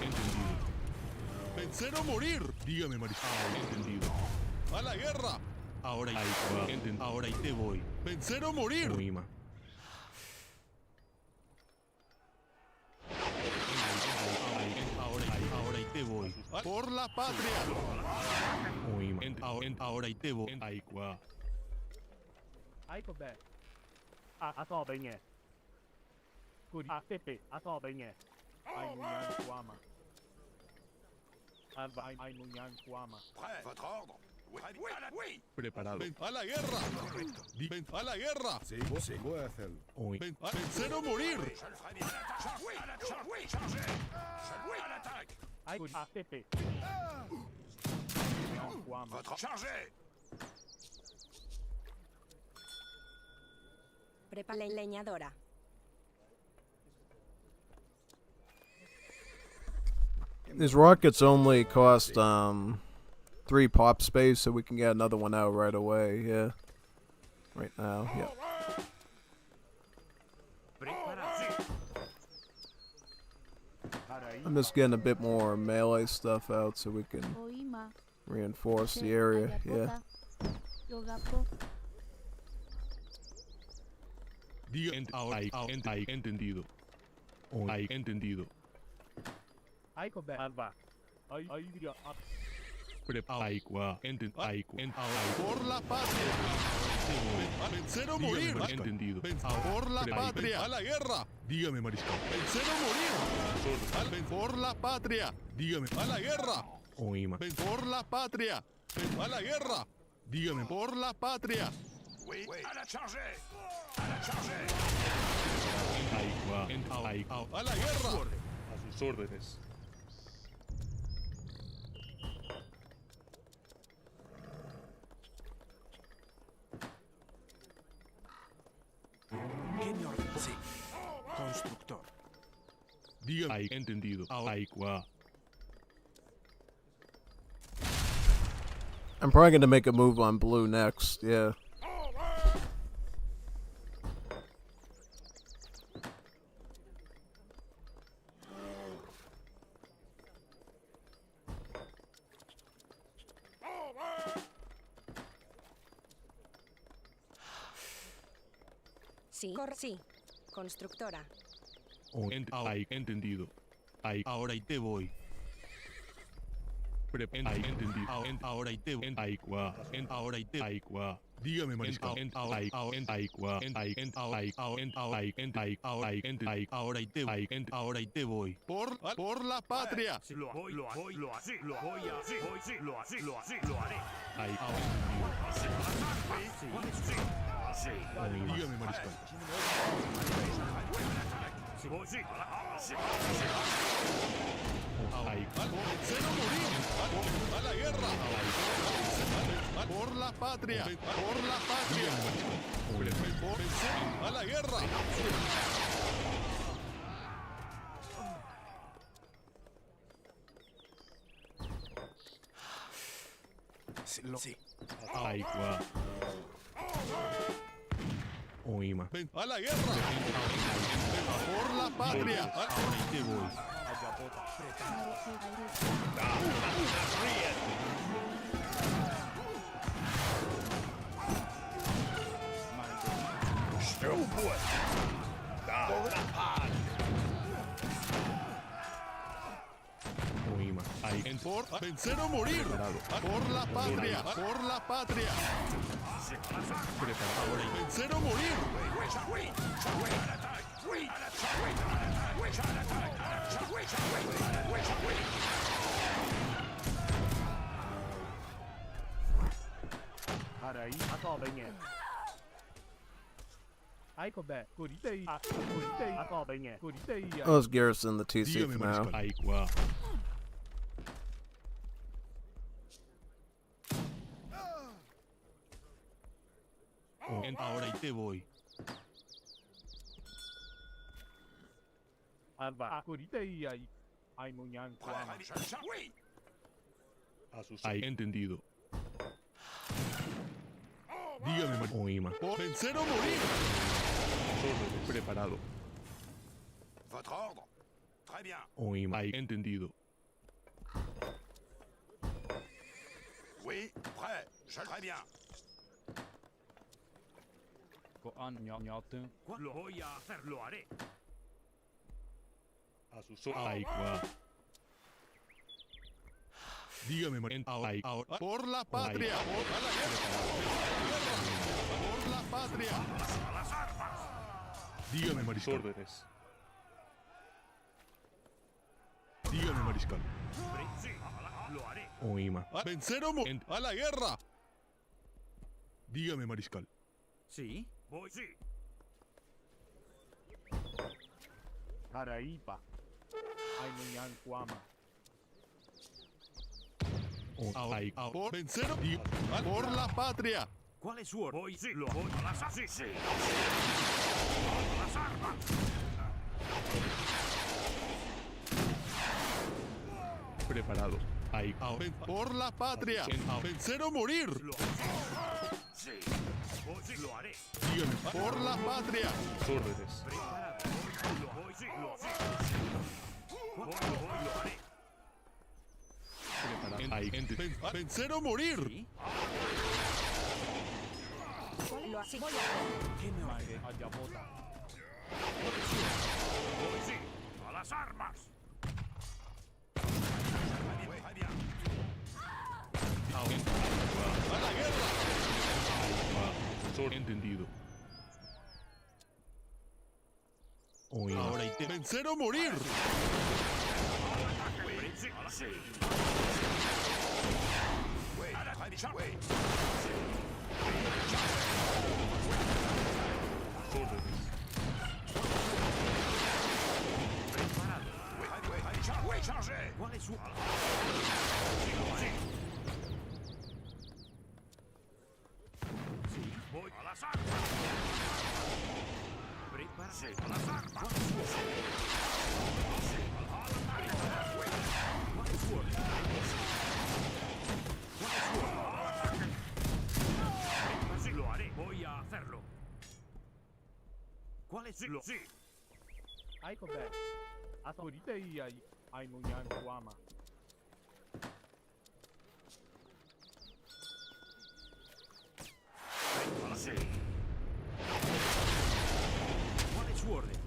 Entendido. Vencer o morir. Dígame, mariscal. Entendido. A la guerra. Ahora y te voy. Vencer o morir. Ahora y te voy. Por la patria. Ahora y te voy. Ai cô bé. À so bên nhé. Good. À tê. À so bên nhé. Ai muốn nhang qua mà. Ai muốn nhang qua mà. Prêt. Votre ordre. Oui. Preparado. A la guerra. A la guerra. Sí, voy a hacerlo. Vencer o morir. Je le ferai bien. Oui. Chargez. Oui. À l'attaque. Ai good. À tê. Qua mà. Votre chargez. Prepara la leñadora. These rockets only cost 3 pop space, so we can get another one out right away, yeah. Right now, yeah. I'm just getting a bit more melee stuff out so we can reinforce the area, yeah. Entendido. Entendido. Ai cô bé. Alva. Ai video. Por la patria. Vencer o morir. Entendido. Por la patria. A la guerra. Dígame, mariscal. Vencer o morir. Por la patria. Dígame. A la guerra. Por la patria. A la guerra. Dígame. Por la patria. Oui. À la chargée. À la chargée. A la guerra. A sus órdenes. Sí. Constructor. Dígame. Entendido. I'm probably gonna make a move on blue next. Yeah. Sí. Sí. Constructora. Entendido. Ahora y te voy. Entendido. Ahora y te voy. Ahora y te voy. Dígame, mariscal. Ahora y te voy. Ahora y te voy. Por la patria. Lo voy a haré. Dígame, mariscal. Vencer o morir. A la guerra. Por la patria. Por la patria. Vencer a la guerra. Sí. Oima. A la guerra. Por la patria. Ahora y te voy. Oima. Por vencer o morir. Por la patria. Por la patria. Ahora y vencer o morir. Alright, that's all they get. I go back. Good day. That's all they get. Good day. Let's garrison the TC Dígame, for now. mariscal. Ahora y te voy. Good day. I'm Munyan Kwama. Entendido. Dígame, Oima. Vencer o morir. Preparado. Votre ordre. Très bien. Oima. Entendido. Oui, prêt. Très bien. Gå an, Njaten. Lo voy a hacer, lo haré. A sus órdenes. Dígame, ahora. Por la patria. Por la guerra. Por la patria. A las armas. Dígame, mariscal. Dígame, mariscal. Sí, lo haré. Oima. Vencer o morir. A la guerra. Dígame, mariscal. Sí. Voy, sí. Caraipa. I'm Munyan Kwama. Por vencer o por la patria. ¿Cuál es su orden? Voy, sí, lo voy a las armas. Sí, sí. A las armas. Preparado. Por la patria. Vencer o morir. Sí. Voy, sí, lo haré. Dígame, por la patria. Órdenes. Preparado. Lo voy, sí, lo haré. Lo haré. Vencer o morir. ¿Sí? Lo así. ¿Qué me haré? Voy, sí. A las armas. Muy bien. A la guerra. Entendido. Ahora y te vencer o morir. Sí. ¿Cuál es su...? Sí, voy a las armas. Prepárase a las armas. ¿Cuál es su orden? hacerlo. ¿Cuál es lo? Sí. Ay, cos'è? Ascolite ai Munyan Kuama. Sí. ¿Cuál es su orden?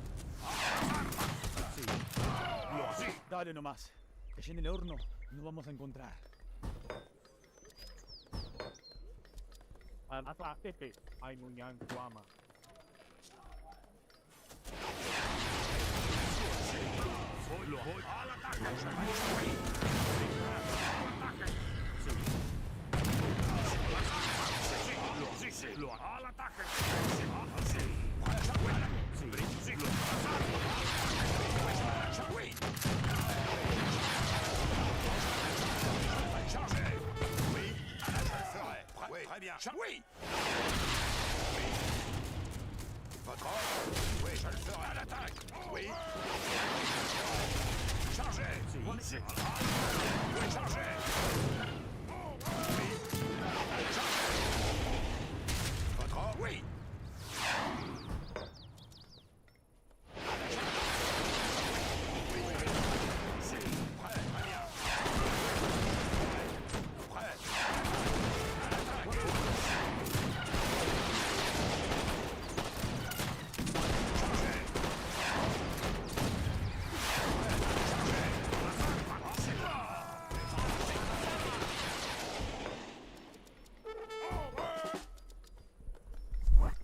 Sí. Lo así. Dale nomás. Que en el horno no vamos a encontrar. Ascolite ai Munyan Kuama. Lo voy al ataque. Sí, sí, lo al ataque. Sí. Sí, lo très bien. Oui. Votre ordre? Oui, je le ferai. À l'attaque. Oui. Chargez. Oui, chargez. Oui. Chargez. Votre ordre? Oui.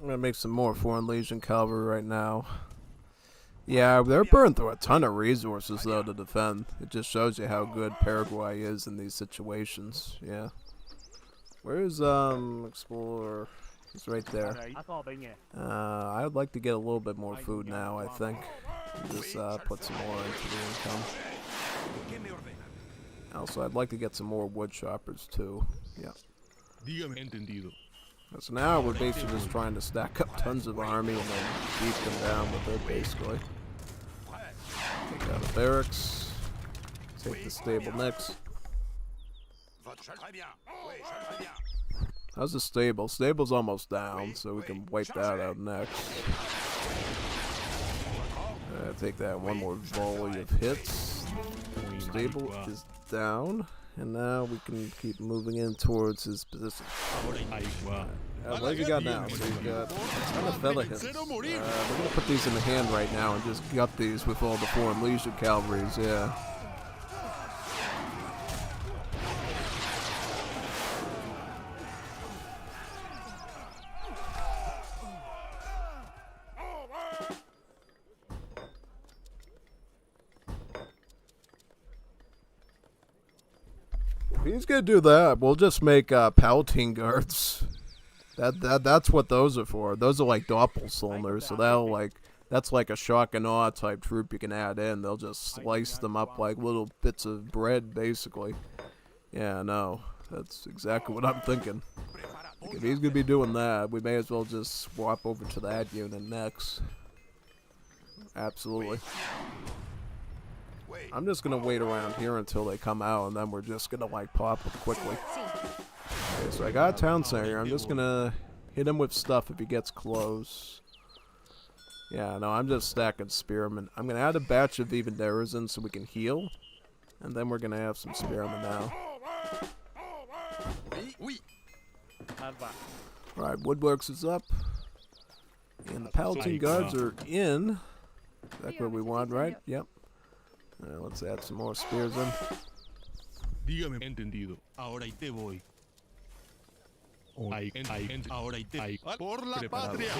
I'm gonna make some more Foreign Legion cavalry right now. Yeah, they're burning through a ton of resources though to defend. It just shows you how good Paraguay is in these situations. Yeah. Where's Explorer? He's right there. I'd like to get a little bit more food now, I think. Just put some more into the income. Also, I'd like to get some more wood choppers too. Yeah. Dígame entendido. So now we're basically just trying to stack up tons of army and then beat them down with it, basically. Take out the barracks. Take the stable next. How's the stable? Stable's almost down, so we can wipe that out next. Take that one more volley of hits. Stable is down. And now we can keep moving in towards his position. What have you got now? So you've got a ton of fella hits. We're going to put these in the hand right now and just gut these with all the Foreign Legion cavalries, yeah. If he's gonna do that, we'll just make Palatine guards. That's what those are for. Those are like doppelsoldiers, so that's like a shock and awe type troop you can add in. They'll just slice them up like little bits of bread, basically. Yeah, no, that's exactly what I'm thinking. Like if he's gonna be doing that, we may as well just swap over to that unit next. Absolutely. I'm just gonna wait around here until they come out, and then we're just gonna like pop them quickly. Okay, so I got a town center here. I'm just gonna hit him with stuff if he gets close. Yeah, no, I'm just stacking spearmen. I'm gonna add a batch of Evanderas in so we can heal, and then we're gonna have some spearmen now. Alright, Woodworks is up. And the Palatine guards are in. That's what we want, right? Yep. Let's add some more spears in. Dígame entendido. Ahora y te voy. Ahora y te por la patria.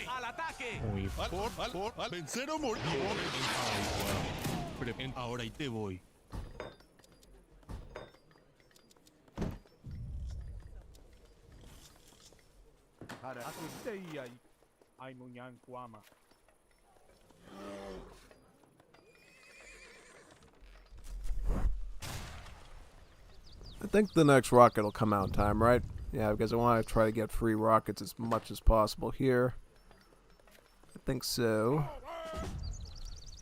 ¡Al ataque! Por vencer o morir. Ahora y te voy. Ai Munyan Kuama. I think the next rocket will come out in time, right? Yeah, because I want to try to get free rockets as much as possible here. I think so.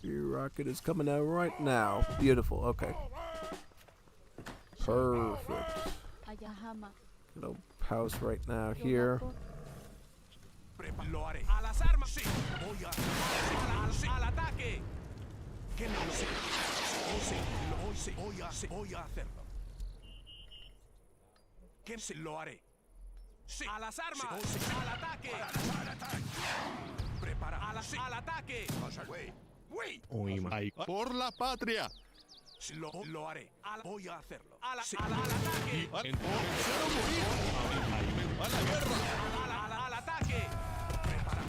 Free rocket is coming out right now. Beautiful, okay. Perfect. Little house right now here. Lo haré. A las armas, sí. Voy a... Al ataque. Que me lo sé. Voy a hacerlo. Que se lo haré. Sí. A las armas. Al ataque. Prepara. Al ataque. Por la patria. Lo haré. Voy a hacerlo. Al ataque. Vencer o morir. A la guerra. Al ataque. Prepara.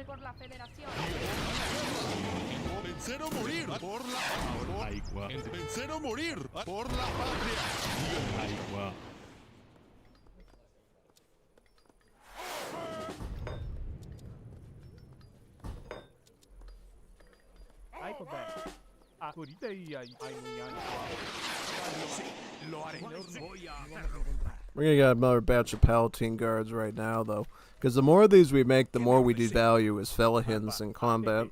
Por la federación. Vencer o morir. Por la... Vencer o morir. Por la patria. Lo haré. We're gonna get another batch of Palatine guards right now, though, because the more of these we make, the more we devalue as Felahins in combat.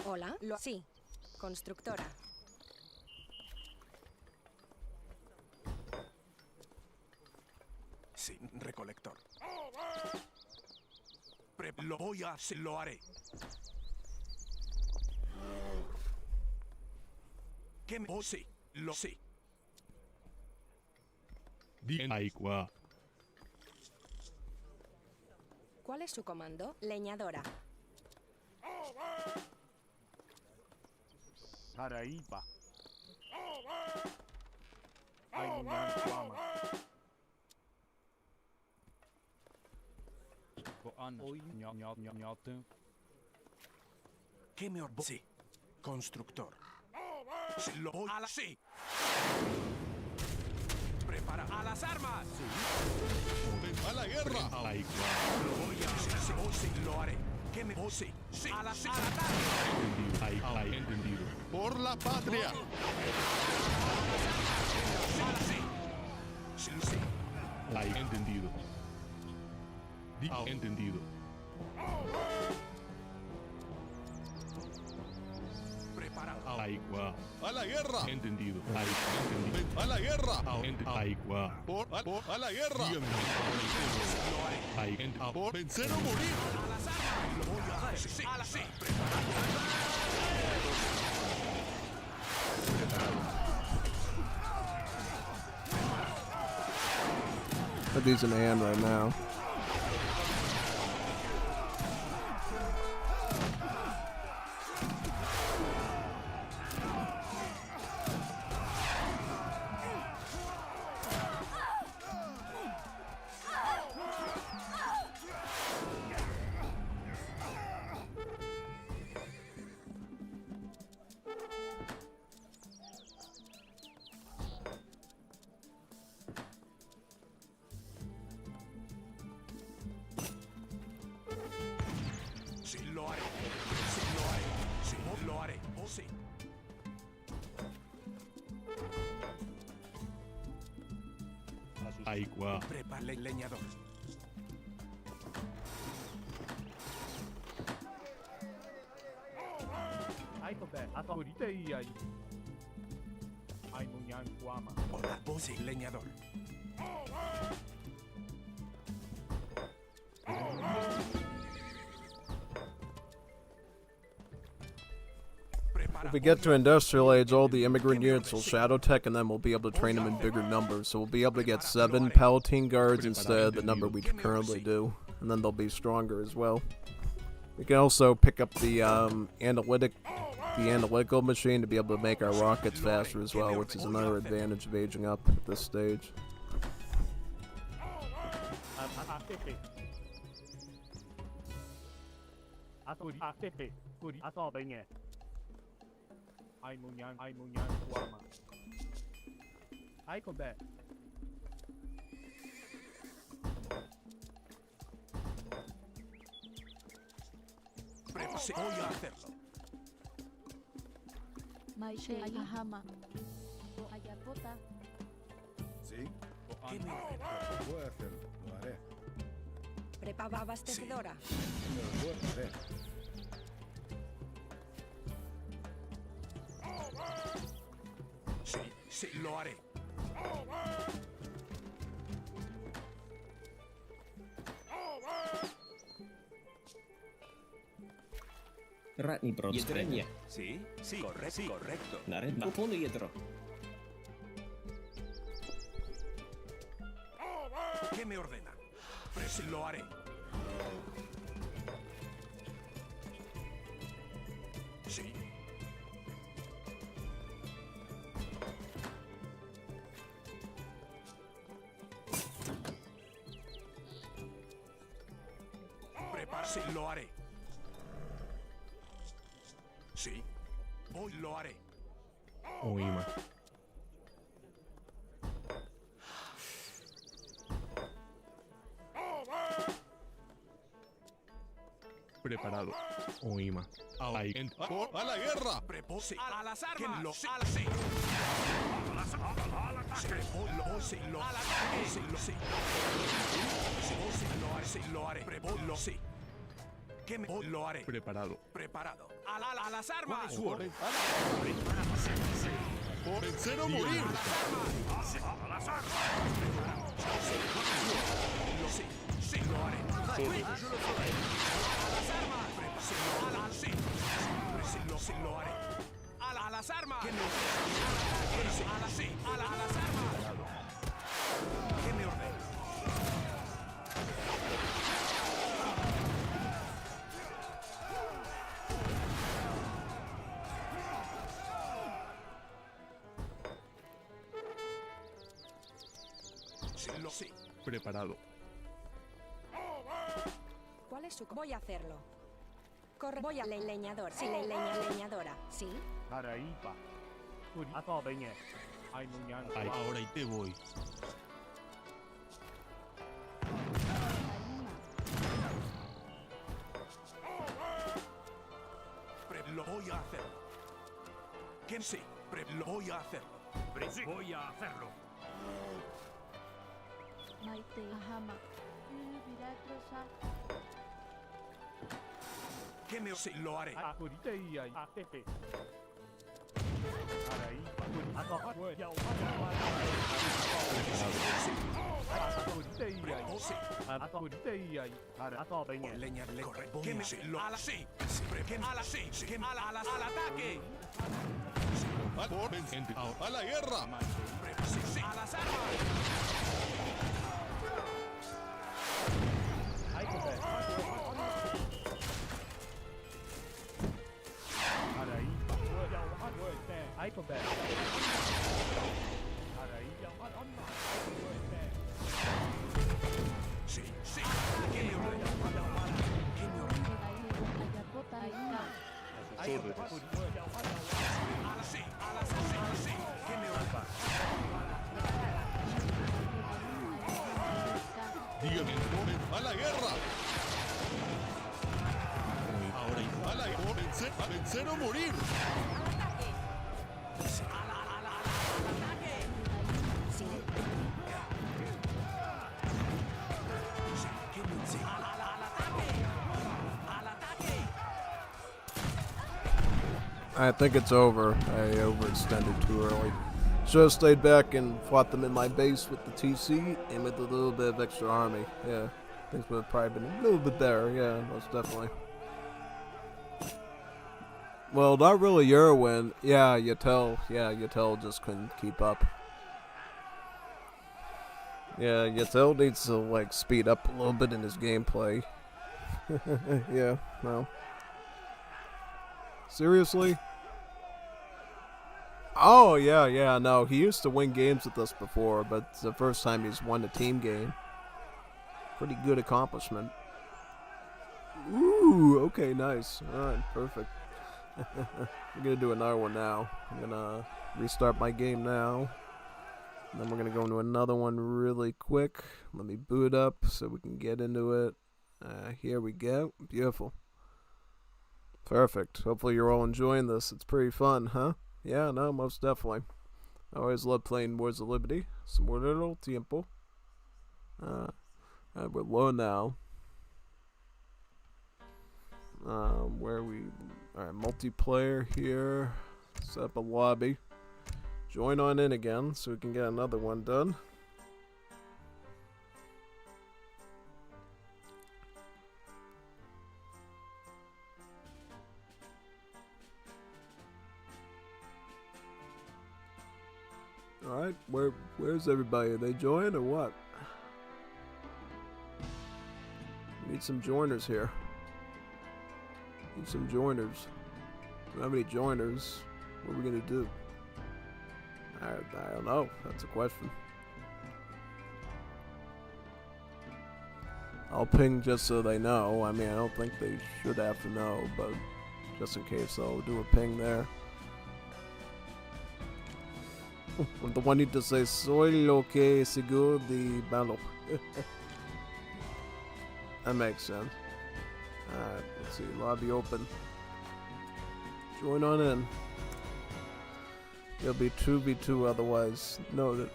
Hola. Sí. Constructora. Sí, recolector. Lo haré. ¿Qué me... Oh, sí, lo sé. ¿Cuál es su comando? Leñadora. Saraiba. Ainunyan Kuama. ¿Qué me orbo? Sí, constructor. Lo voy a... Sí. Prepara. A las armas. Sí. A la guerra. Lo voy a... Sí, lo haré. ¿Qué me... Oh, sí. Sí. Al ataque. Entendido. Por la patria. Sí, sí. Entendido. Entendido. Prepara. A la guerra. Entendido. A la guerra. A la guerra. Por vencer o morir. A las armas. Lo voy a hacer. Sí, sí. Put these in hand right now. Sí, lo haré. Sí, lo haré. Sí, lo haré. Oh, sí. Prepara el leñador. Ainunyan Kuama. Hola, vos sí, leñador. If we get to Industrial Age, all the immigrant units will Shadow Tech, and then we'll be able to train them in bigger numbers. So we'll be able to get 7 Palatine guards instead of the number we currently do. And then they'll be stronger as well. We can also pick up the analytical machine to be able to make our rockets faster as well, which is another advantage of aging up at this stage. Ainunyan Kuama. Ai combat. Sí, voy a hacerlo. Maishe Ayahama. Ayapota. ¿Sí? ¿Qué me Voy a hacerlo. Lo haré. Prepaga abastecedora. Lo haré. Sí, sí, lo haré. Ratni Jedrenie. Sí, sí, correcto. Nared Bapun Jedro. ¿Qué me ordena? Lo haré. Sí. Prepárese, lo haré. Sí. Hoy lo haré. Oima. Preparado. Oima. A la guerra. Prepose a las armas. Sí. Lo haré. Lo haré. Preparado. Preparado. A las armas. Por vencer o morir. A las armas. Sí, lo haré. Yo lo faré. A las armas. Sí, lo haré. A las armas. A las armas. ¿Qué me ordena? Sí. Preparado. ¿Cuál es su...? Voy a hacerlo. Corre. Voy a la leñadora. Sí, leñadora. Sí. Paraíba. Ato Beñe. Ay, Nuñan. Ahora y te voy. Lo voy a hacerlo. ¿Quién sí? Lo voy a hacerlo. Voy a hacerlo. Maite Ahama. ¿Qué me sí, lo haré? Ahorita y ahí. Tepe. Paraíba. Ato. Ahorita y ahí. Ato Beñe. Leña, ¿qué me sí? A la sí. A la sí. Al ataque. A la guerra. A las armas. Sí. ¿Qué me ordena? ¿Qué me ordena? A la sí. ¿Qué me ordena? Dígame, a la guerra. Ahora a la guerra. A vencer o morir. I think it's over. I overextended too early. Should have stayed back and fought them in my base with the TC and with a little bit of extra army. Yeah, things would have probably been a little bit better. Yeah, most definitely. Well, not really Yerwin. Yeah, Yatel just couldn't keep up. Yeah, Yatel needs to, like, speed up a little bit in his gameplay. Yeah, no. Seriously? Oh, yeah, no. He used to win games with us before, but it's the first time he's won a team game. Pretty good accomplishment. Ooh, okay, nice. Alright, perfect. I'm gonna do another one now. I'm gonna restart my game now. And then we're gonna go into another one really quick. Let me boot up so we can get into it. Here we go. Beautiful. Perfect. Hopefully you're all enjoying this. It's pretty fun, huh? Yeah, no, most definitely. I always love playing Wars of Liberty. Some more little tiempo. We're low now. Where we... Alright, multiplayer here. Set up a lobby. Join on in again so we can get another one done. Alright, where's everybody? Are they join or what? Need some joiners here. Need some joiners. Don't have any joiners. What are we gonna do? I don't know. That's a question. I'll ping just so they know. I mean, I don't think they should have to know, but just in case, I'll do a ping there. The one need to say soy lo que seguro de malo. That makes sense. Alright, let's see. Lobby open. Join on in. It'll be 2v2 otherwise. Noted.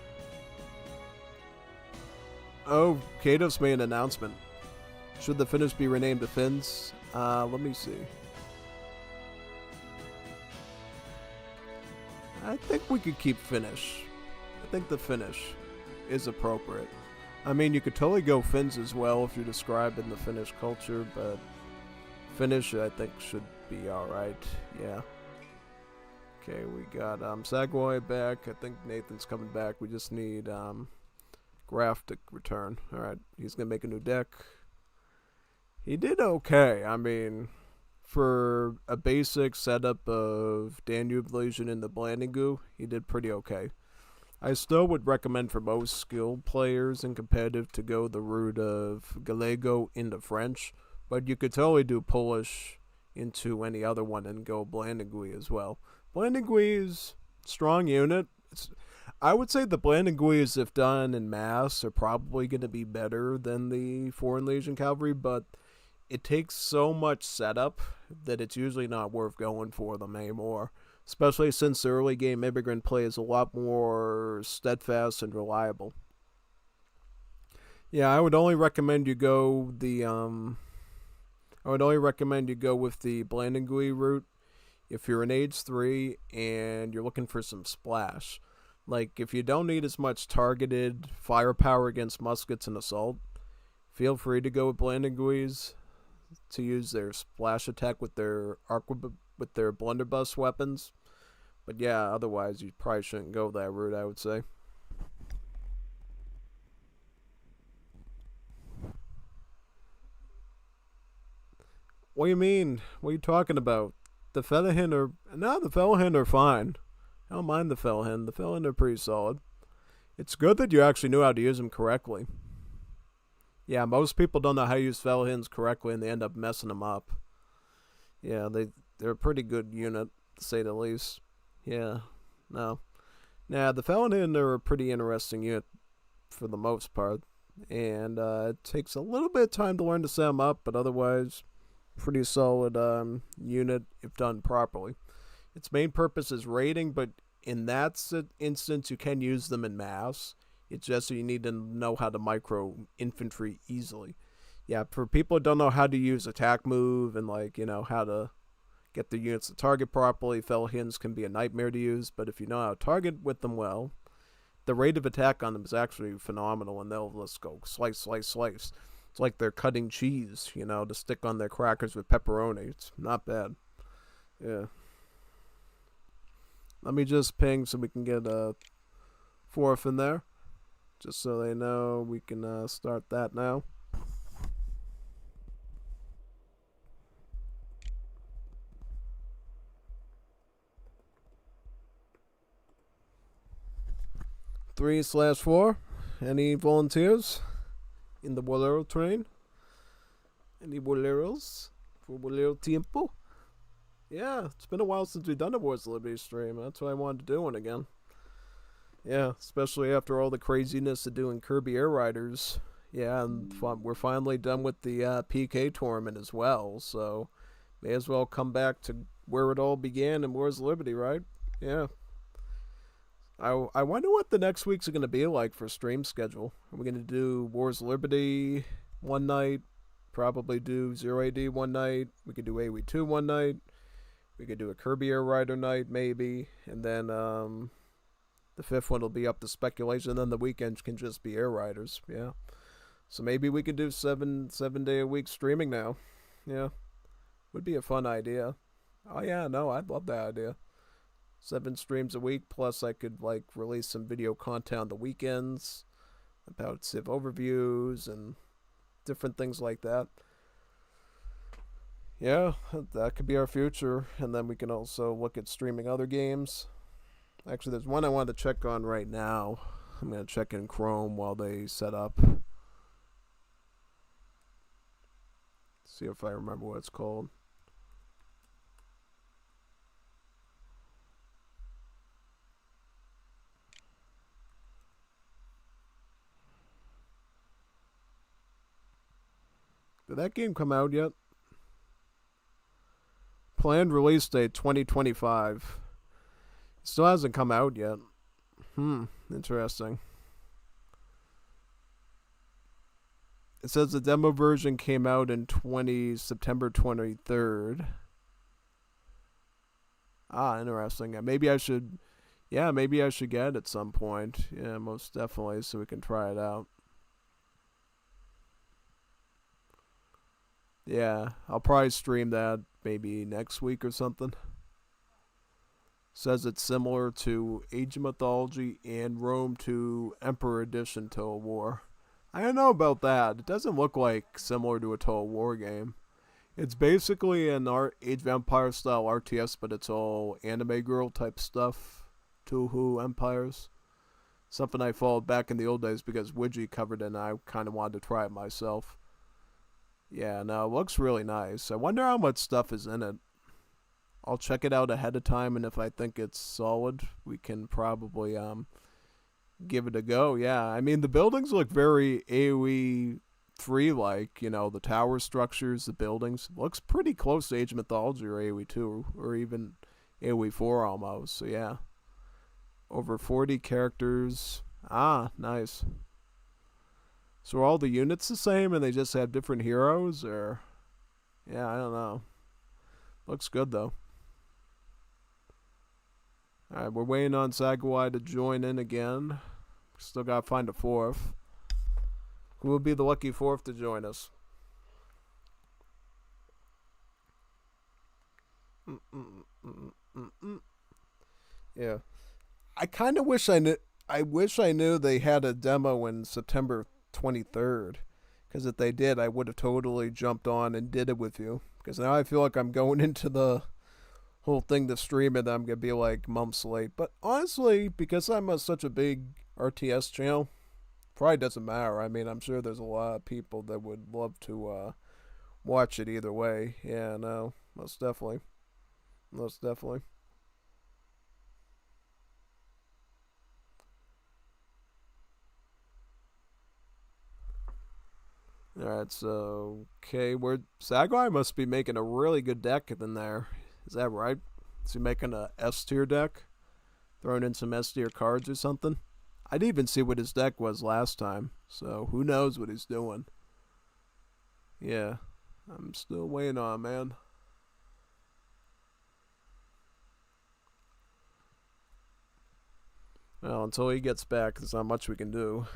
Oh, Katos made an announcement. Should the Finnish be renamed to Finns? Let me see. I think we could keep Finnish. I think the Finnish is appropriate. I mean, you could totally go Finns as well if you're describing the Finnish culture, but Finnish I think should be alright. Yeah. Okay, we got Sagway back. I think Nathan's coming back. We just need Graf to return. Alright, he's gonna make a new deck. He did okay. I mean, for a basic setup of Danube Legion in the Blandingu, he did pretty okay. I still would recommend for most skilled players in competitive to go the route of Gallego into French, but you could totally do Polish into any other one and go Blandingui as well. Blandingui is a strong unit. I would say the Blandinguis, if done in mass, are probably going to be better than the Foreign Legion Cavalry, but it takes so much setup that it's usually not worth going for them anymore. Especially since the early game immigrant play is a lot more steadfast and reliable. Yeah, I would only recommend you go with the Blandingui route if you're an age 3 and you're looking for some splash. Like, if you don't need as much targeted firepower against muskets and assault, feel free to go with Blandinguis to use their splash attack with their blunderbuss weapons. But yeah, otherwise you probably shouldn't go that route, I would say. What do you mean? What are you talking about? The Featherhen are fine. I don't mind the Featherhen. The Featherhen are pretty solid. It's good that you actually knew how to use them correctly. Yeah, most people don't know how to use Featherhens correctly and they end up messing them up. Yeah, they're a pretty good unit, to say the least. Yeah, no. Nah, the Featherhen are a pretty interesting unit for the most part. And it takes a little bit of time to learn to set them up, but otherwise, pretty solid unit if done properly. Its main purpose is raiding, but in that instance, you can use them in mass. It's just so you need to know how to micro infantry easily. Yeah, for people who don't know how to use attack move and how to get the units to target properly, Featherhens can be a nightmare to use, but if you know how to target with them well, the rate of attack on them is actually phenomenal, and they'll just go slice, slice, slice. It's like they're cutting cheese, to stick on their crackers with pepperoni. It's not bad. Yeah. Let me just ping so we can get a 4th in there. Just so they know we can start that now. (3/4). Any volunteers in the bolero train? Any boleros for bolero tiempo? Yeah, it's been a while since we've done a Wars of Liberty stream. That's why I wanted to do one again. Yeah, especially after all the craziness of doing Kirby Air Riders. Yeah, and we're finally done with the PK tournament as well, so may as well come back to where it all began in Wars of Liberty, right? Yeah. I wonder what the next weeks are going to be like for stream schedule. Are we going to do Wars of Liberty one night? Probably do 0 AD one night. We could do AoE 2 one night. We could do a Kirby Air Rider night maybe. And then the fifth one will be up to speculation. And then the weekends can just be Air Riders. Yeah. So maybe we could do 7-day a week streaming now. Yeah. Would be a fun idea. Oh yeah, no, I'd love that idea. 7 streams a week, plus I could like release some video content on the weekends about Civ overviews and different things like that. Yeah, that could be our future, and then we can also look at streaming other games. Actually, there's one I wanted to check on right now. I'm going to check in Chrome while they set up. See if I remember what it's called. Did that game come out yet? Planned release date 2025. It still hasn't come out yet. Interesting. It says the demo version came out in September 23rd. Ah, interesting. Maybe I should get it at some point. Yeah, most definitely, so we can try it out. Yeah, I'll probably stream that maybe next week or something. Says it's similar to Age of Mythology and Rome 2 Emperor Edition Total War. I don't know about that. It doesn't look like similar to a Total War game. It's basically an Age of Empires style RTS, but it's all anime girl type stuff. Touhou Empires. Something I followed back in the old days because Widgie covered it and I kind of wanted to try it myself. Yeah, no, it looks really nice. I wonder how much stuff is in it. I'll check it out ahead of time, and if I think it's solid, we can probably give it a go. Yeah, I mean, the buildings look very AoE 3-like, you know, the tower structures, the buildings. Looks pretty close to Age of Mythology or AoE 2, or even AoE 4 almost, so yeah. Over 40 characters. Ah, nice. So are all the units the same and they just have different heroes, or... Yeah, I don't know. Looks good, though. Alright, we're waiting on Sagawai to join in again. Still gotta find a fourth. Who will be the lucky fourth to join us? Yeah. I kind of wish I knew... I wish I knew they had a demo in September 23rd, because if they did, I would have totally jumped on and did it with you, because now I feel like I'm going into the whole thing to stream it, I'm gonna be like months late. But honestly, because I'm such a big RTS channel, probably doesn't matter. I mean, I'm sure there's a lot of people that would love to watch it either way. Yeah, no, most definitely. Alright, so, okay, Sagwai must be making a really good deck in there. Is that right? Is he making a S tier deck? Throwing in some S tier cards or something? I didn't even see what his deck was last time, so who knows what he's doing. Yeah, I'm still waiting on, man. Well, until he gets back, there's not much we can do.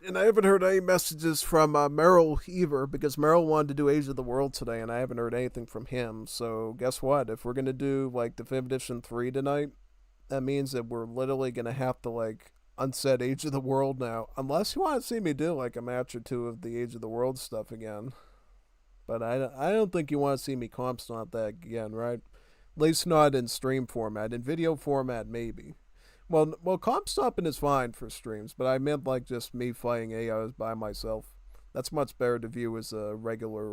And I haven't heard any messages from Merrill either, because Merrill wanted to do Age of the World today, and I haven't heard anything from him. So guess what? If we're going to do like Definitive Edition 3 tonight, that means that we're literally going to have to like unset Age of the World now. Unless you want to see me do like a match or two of the Age of the World stuff again. But I don't think you want to see me comp stomp that again, right? At least not in stream format. In video format, maybe. Well, comp stopping is fine for streams, but I meant like just me fighting AIs by myself. That's much better to view as a regular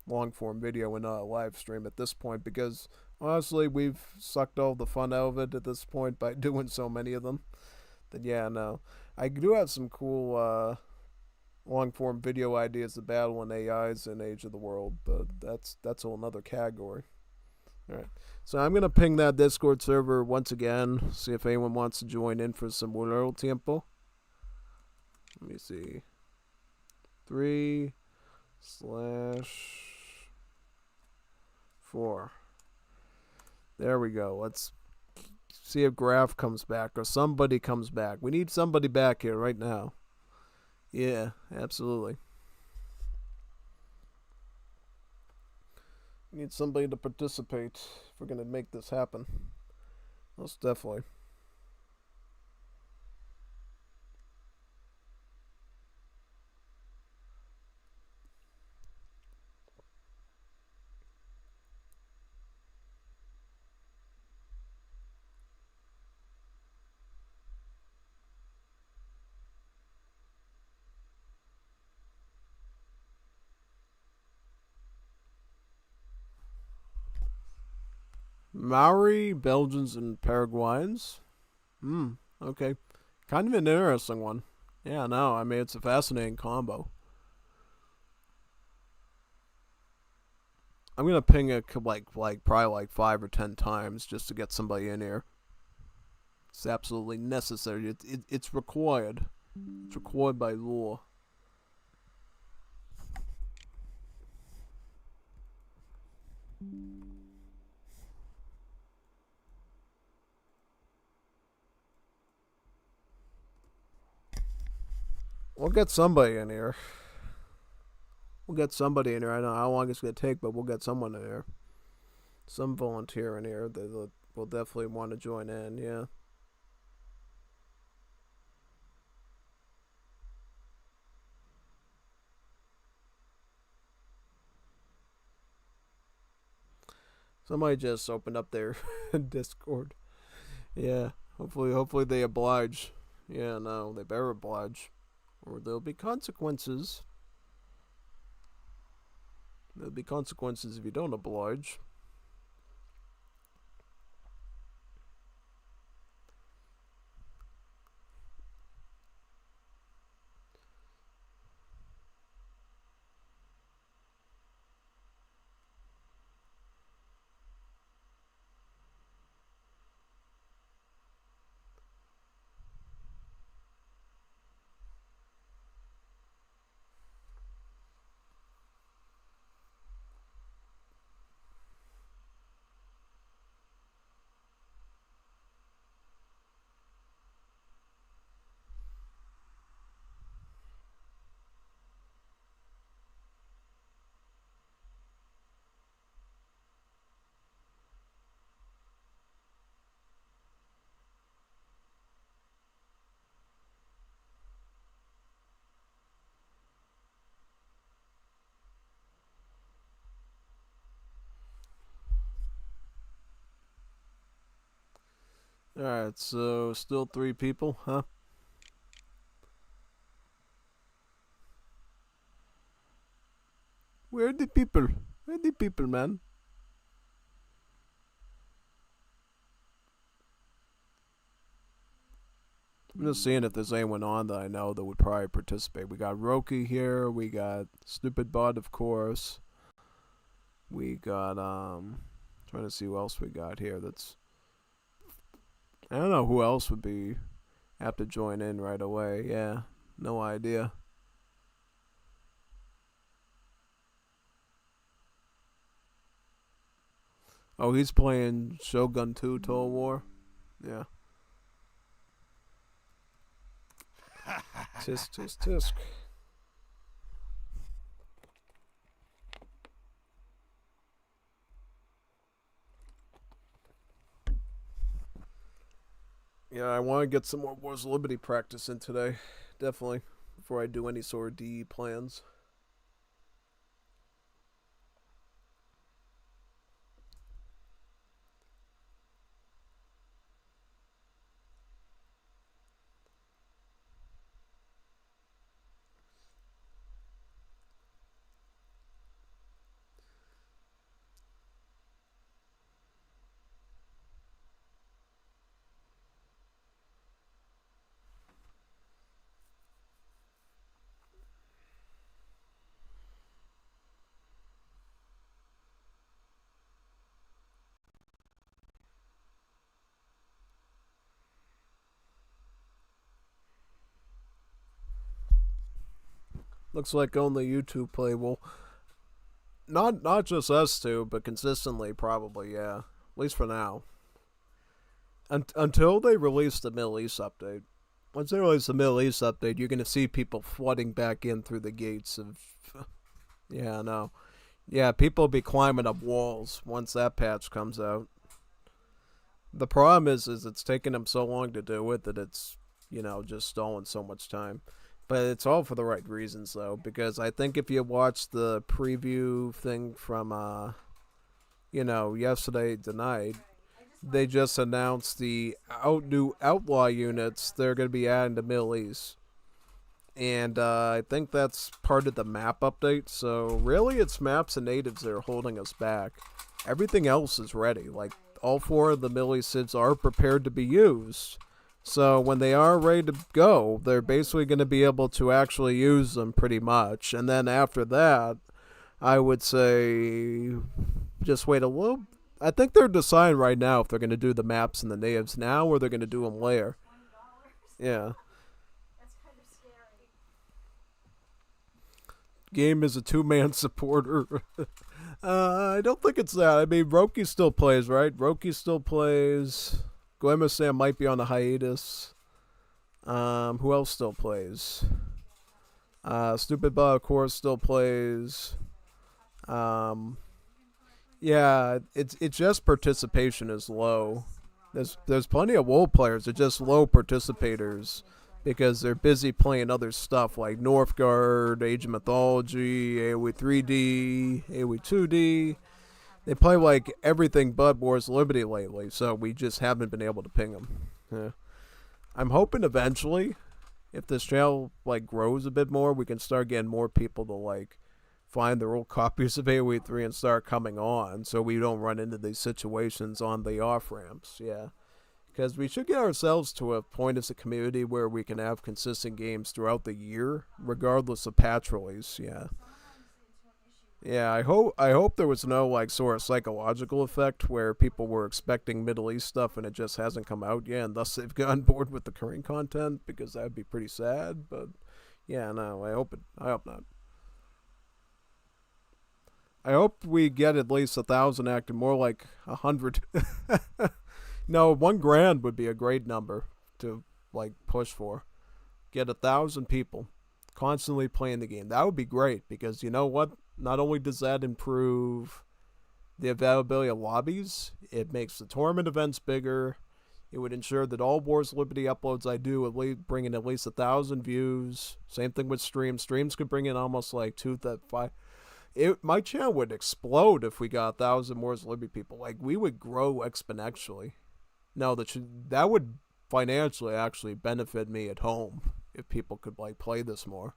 long form video and not a live stream at this point, because honestly we've sucked all the fun out of it at this point by doing so many of them. Then yeah, no, I do have some cool long form video ideas to battle in AIs in Age of the World, but that's a whole nother category. All right. So I'm gonna ping that Discord server once again, see if anyone wants to join in for some World Tiempo. Let me see. 3/4. There we go. Let's see if Graf comes back or somebody comes back. We need somebody back here right now. Yeah, absolutely. We need somebody to participate if we're going to make this happen. Most definitely. Maori, Belgians, and Paraguayans. Okay. Kind of an interesting one. Yeah, no, I mean, it's a fascinating combo. I'm gonna ping it probably like 5 or 10 times just to get somebody in here. It's absolutely necessary. It's required. It's required by law. We'll get somebody in here. We'll get somebody in here. I don't know how long it's going to take, but we'll get someone in here. Some volunteer in here that will definitely want to join in, yeah. Somebody just opened up their Discord. Yeah, hopefully they oblige. Yeah, no, they better oblige. Or there'll be consequences. There'll be consequences if you don't oblige. Alright, so still 3 people, huh? Where are the people? Where are the people, man? I'm just seeing if there's anyone on that I know that would probably participate. We got Roki here. We got Stupid Bud, of course. We got, trying to see who else we got here that's... I don't know who else would be apt to join in right away. Yeah, no idea. Oh, he's playing Shogun 2 Total War? Yeah. Tisk, tisk, tisk. Yeah, I want to get some more Wars of Liberty practice in today. Definitely. Before I do any sort of DE plans. Looks like only YouTube play will. Not just us two, but consistently, probably, yeah. At least for now. Until they release the Middle East update. Once they release the Middle East update, you're going to see people flooding back in through the gates of... Yeah, no. Yeah, people will be climbing up walls once that patch comes out. The problem is it's taking them so long to do it that it's, just stalling so much time. But it's all for the right reasons, though, because I think if you watch the preview thing from, yesterday tonight, they just announced the new outlaw units they're going to be adding to Middle East. And I think that's part of the map update. So really, it's maps and natives that are holding us back. Everything else is ready. Like, all 4 of the Middle East cids are prepared to be used. So when they are ready to go, they're basically going to be able to actually use them pretty much. And then after that, I would say just wait a little. I think they're deciding right now if they're going to do the maps and the natives now or they're going to do them later. Yeah. Game is a 2-man supporter. I don't think it's that. I mean, Roki still plays, right? Roki still plays. Sam might be on a hiatus. Who else still plays? Stupid Bob, of course, still plays. Yeah, it's just participation is low. There's plenty of WoW players. They're just low participators because they're busy playing other stuff like Northgard, Age of Mythology, AoE 3D, AoE 2D. They play like everything but Wars of Liberty lately, so we just haven't been able to ping them. Yeah. I'm hoping eventually, if this channel grows a bit more, we can start getting more people to find their old copies of AoE 3 and start coming on, so we don't run into these situations on the off ramps. Yeah, because we should get ourselves to a point as a community where we can have consistent games throughout the year, regardless of patch release. Yeah. Yeah, I hope there was no sort of psychological effect where people were expecting Middle East stuff and it just hasn't come out yet, and thus they've gotten bored with the current content, because that would be pretty sad. But yeah, no, I hope not. I hope we get at least 1,000 active, more like 100. No, 1 grand would be a great number to push for. Get 1,000 people constantly playing the game. That would be great, because you know what? Not only does that improve the availability of lobbies, it makes the tournament events bigger. It would ensure that all Wars of Liberty uploads I do would bring in at least 1,000 views. Same thing with streams. Streams could bring in almost 2 to 5. My channel would explode if we got 1,000 Wars of Liberty people. We would grow exponentially. No, that would financially actually benefit me at home if people could play this more.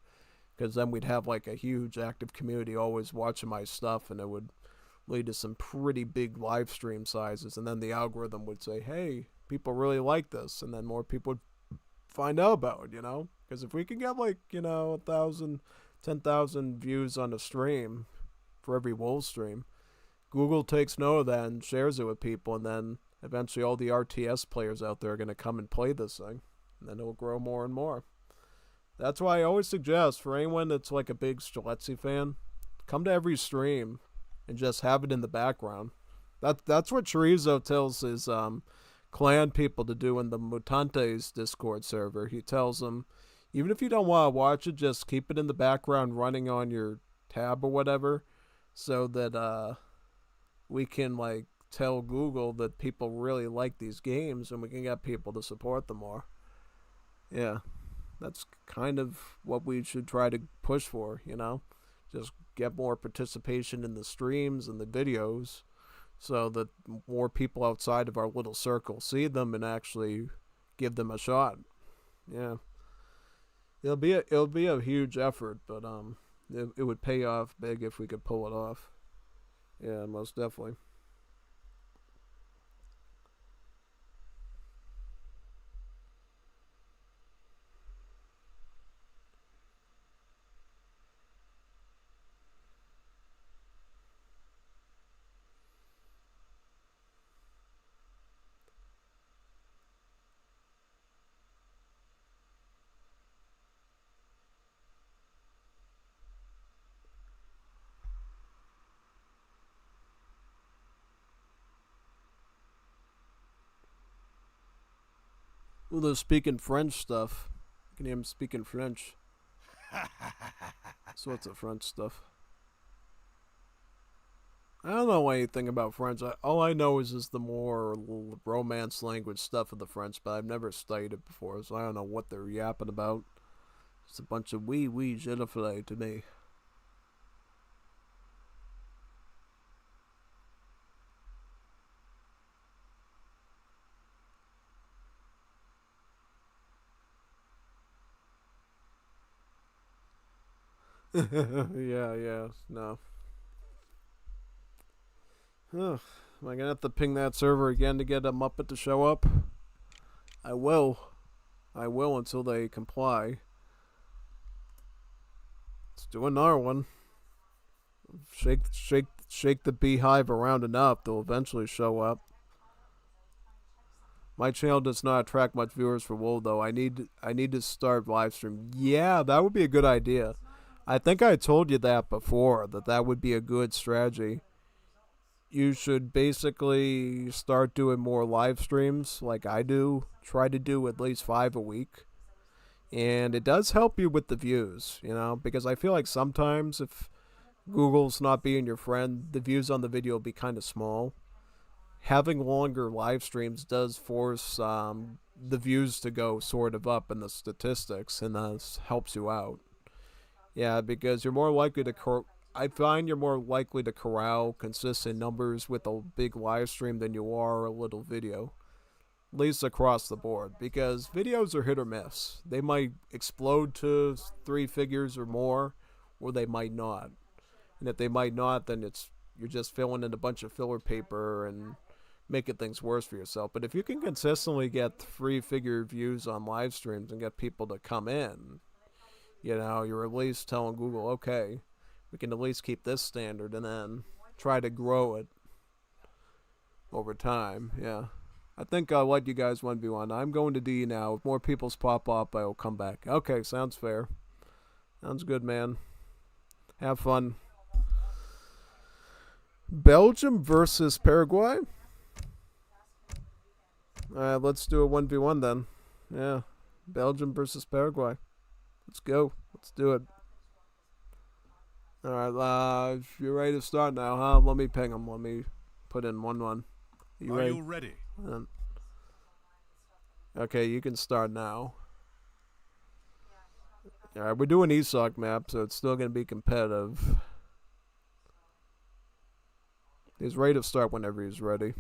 Because then we'd have a huge active community always watching my stuff, and it would lead to some pretty big live stream sizes. And then the algorithm would say, hey, people really like this, and then more people would find out about it, Because if we can get 1,000, 10,000 views on a stream for every WoW stream, Google takes note of that and shares it with people, and then eventually all the RTS players out there are going to come and play this thing, and then it will grow more and more. That's why I always suggest for anyone that's a big Streletsy fan, come to every stream and just have it in the background. That's what Chorizo tells his clan people to do in the Mutantes Discord server. He tells them, even if you don't want to watch it, just keep it in the background running on your tab or whatever, so that we can tell Google that people really like these games and we can get people to support them more. Yeah. That's kind of what we should try to push for, Just get more participation in the streams and the videos so that more people outside of our little circle see them and actually give them a shot. Yeah. It'll be a huge effort, but it would pay off big if we could pull it off. Yeah, most definitely. Ooh, they're speaking French stuff. You can hear them speaking French. Sorts of French stuff. I don't know anything about French. All I know is just the more romance language stuff of the French, but I've never studied it before, so I don't know what they're yapping about. It's a bunch of oui, je le ferai to me. yeah, no. Am I gonna have to ping that server again to get a Muppet to show up? I will. I will until they comply. Let's do another one. Shake the beehive around enough, they'll eventually show up. My channel does not attract much viewers for WoW though. I need to start Livestream. Yeah, that would be a good idea. I think I told you that before, that would be a good strategy. You should basically start doing more live streams like I do. Try to do at least 5 a week. And it does help you with the views, you know, because I feel like sometimes if Google's not being your friend, the views on the video will be kind of small. Having longer live streams does force the views to go sort of up in the statistics, and that helps you out. Yeah, because you're more likely to I find you're more likely to corral consistent numbers with a big live stream than you are a little video. At least across the board, because videos are hit or miss. They might explode to 3 figures or more, or they might not. And if they might not, then you're just filling in a bunch of filler paper and making things worse for yourself. But if you can consistently get 3-figure views on live streams and get people to come in, you know, you're at least telling Google, okay, we can at least keep this standard and then try to grow it over time. Yeah. I think I'll let you guys 1v1. I'm going to D now. If more people's pop up, I will come back. Okay, sounds fair. Sounds good, man. Have fun. Belgium versus Paraguay? Alright, let's do a 1v1 then. Yeah. Belgium versus Paraguay. Let's go. Let's do it. Alright, if you're ready to start now, huh? Let me ping them. Let me put in 1-1. Are you ready? Okay, you can start now. Alright, we're doing ESOC map, so it's still going to be competitive. He's ready to start whenever he's ready.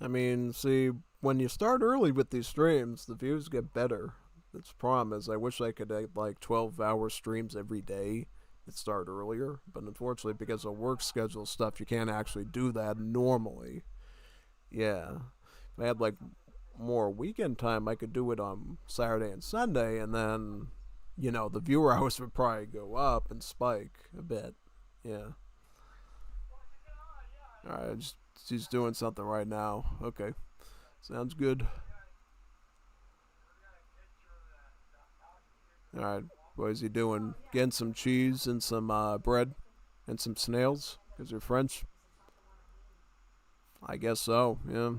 I mean, see, when you start early with these streams, the views get better. That's the problem is I wish I could have like 12-hour streams every day that start earlier, but unfortunately because of work schedule stuff you can't actually do that normally. Yeah, if I had like more weekend time I could do it on Saturday and Sunday, and then, you know, the viewer hours would probably go up and spike a bit. Yeah. Alright, she's doing something right now. Okay, sounds good. Alright, what is he doing? Getting some cheese and some bread and some snails? Because you're French? I guess so, yeah.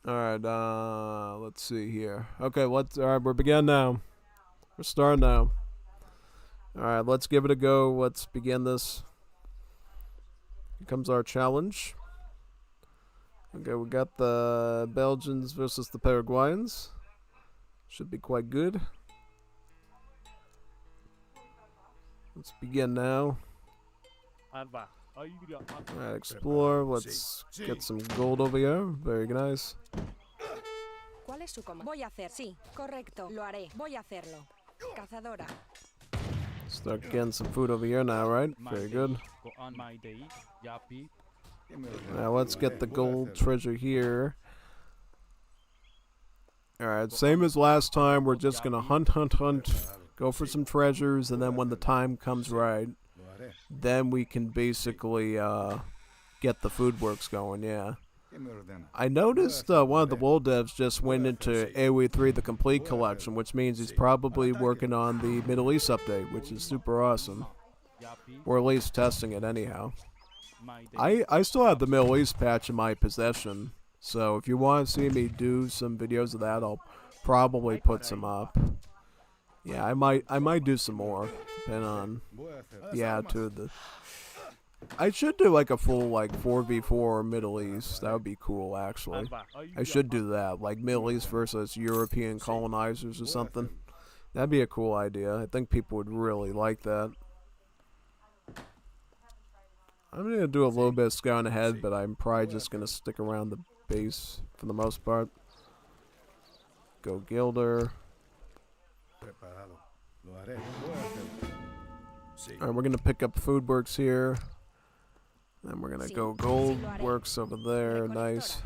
Alright, let's see here. Okay, alright, we're beginning now. We're starting now. Alright, let's give it a go. Let's begin this. Here comes our challenge. Okay, we got the Belgians versus the Paraguayans. Should be quite good. Let's begin now. Alright, explore. Let's get some gold over here. Very nice. ¿Cuál es su comando? Voy a hacer. Sí, correcto. Lo haré. Voy a hacerlo. Cazadora. Start getting some food over here now, right? Very good. Now let's get the gold treasure here. Alright, same as last time. We're just gonna hunt. Go for some treasures, and then when the time comes right, then we can basically get the food works going, yeah. I noticed one of the wool devs just went into AoE3 the complete collection, which means he's probably working on the Middle East update, which is super awesome. Or at least testing it anyhow. I still have the Middle East patch in my possession, so if you want to see me do some videos of that, I'll probably put some up. Yeah, I might do some more, depending on the attitude. I should do like a full like 4v4 Middle East. That would be cool, actually. I should do that, like Middle East versus European colonizers or something. That'd be a cool idea. I think people would really like that. I'm gonna do a little bit of scouting ahead, but I'm probably just gonna stick around the base for the most part. Go Gilder. Alright, we're gonna pick up food works here. Then we're gonna go gold works over there. Nice.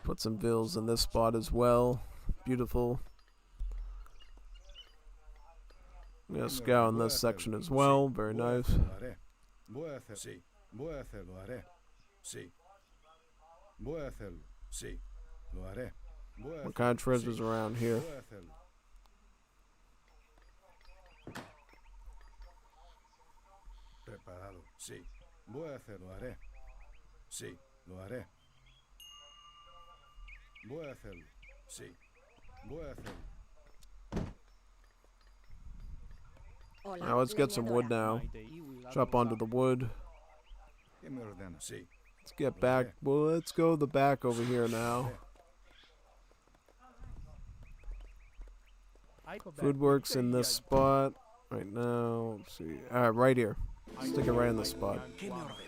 Put some vills in this spot as well. Beautiful. I'm gonna scout in this section as well. Very nice. What kind of treasures around here? Now let's get some wood now. Chop onto the wood. Let's get back. Well, let's go the back over here now. Food works in this spot right now. Let's see. Alright, right here. Stick it right in the spot.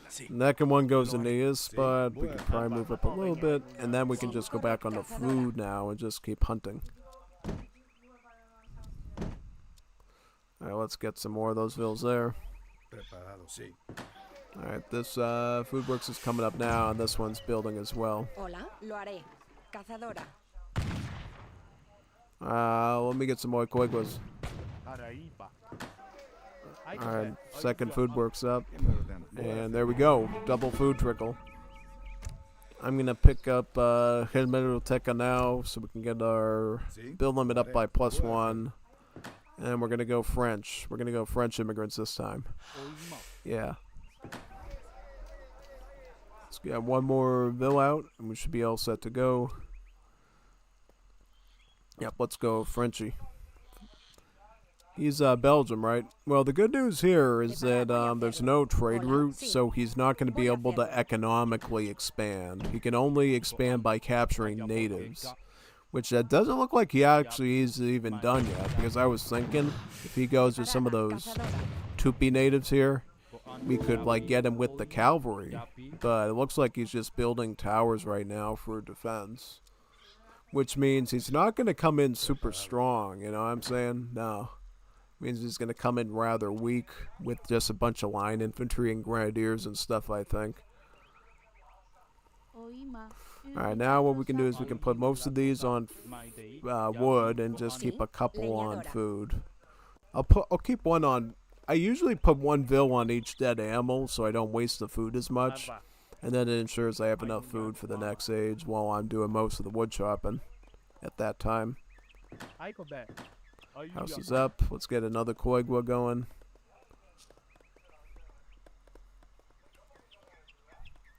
Second one goes in his spot. We can probably move up a little bit, and then we can just go back on the food now and just keep hunting. Alright, let's get some more of those vills there. Alright, this food works is coming up now, and this one's building as well. Let me get some more coiguas. Alright, second food works up. And there we go. Double food trickle. I'm gonna pick up Biblioteca now so we can get our build limit up by +1. And we're gonna go French. We're gonna go French immigrants this time. Yeah. Let's get one more vill out and we should be all set to go. Yep, let's go Frenchy. He's Belgium, right? Well, the good news here is that there's no trade route, so he's not going to be able to economically expand. He can only expand by capturing natives, which doesn't look like he actually is even done yet, because I was thinking if he goes with some of those Tupi natives here, we could like get him with the cavalry, but it looks like he's just building towers right now for defense, which means he's not going to come in super strong, you know what I'm saying? No. Means he's going to come in rather weak with just a bunch of line infantry and grenadiers and stuff, I think. Alright, now what we can do is we can put most of these on wood and just keep a couple on food. I'll keep one on. I usually put one vill on each dead animal so I don't waste the food as much. And then it ensures I have enough food for the next age while I'm doing most of the wood chopping at that time. House is up. Let's get another coigua going.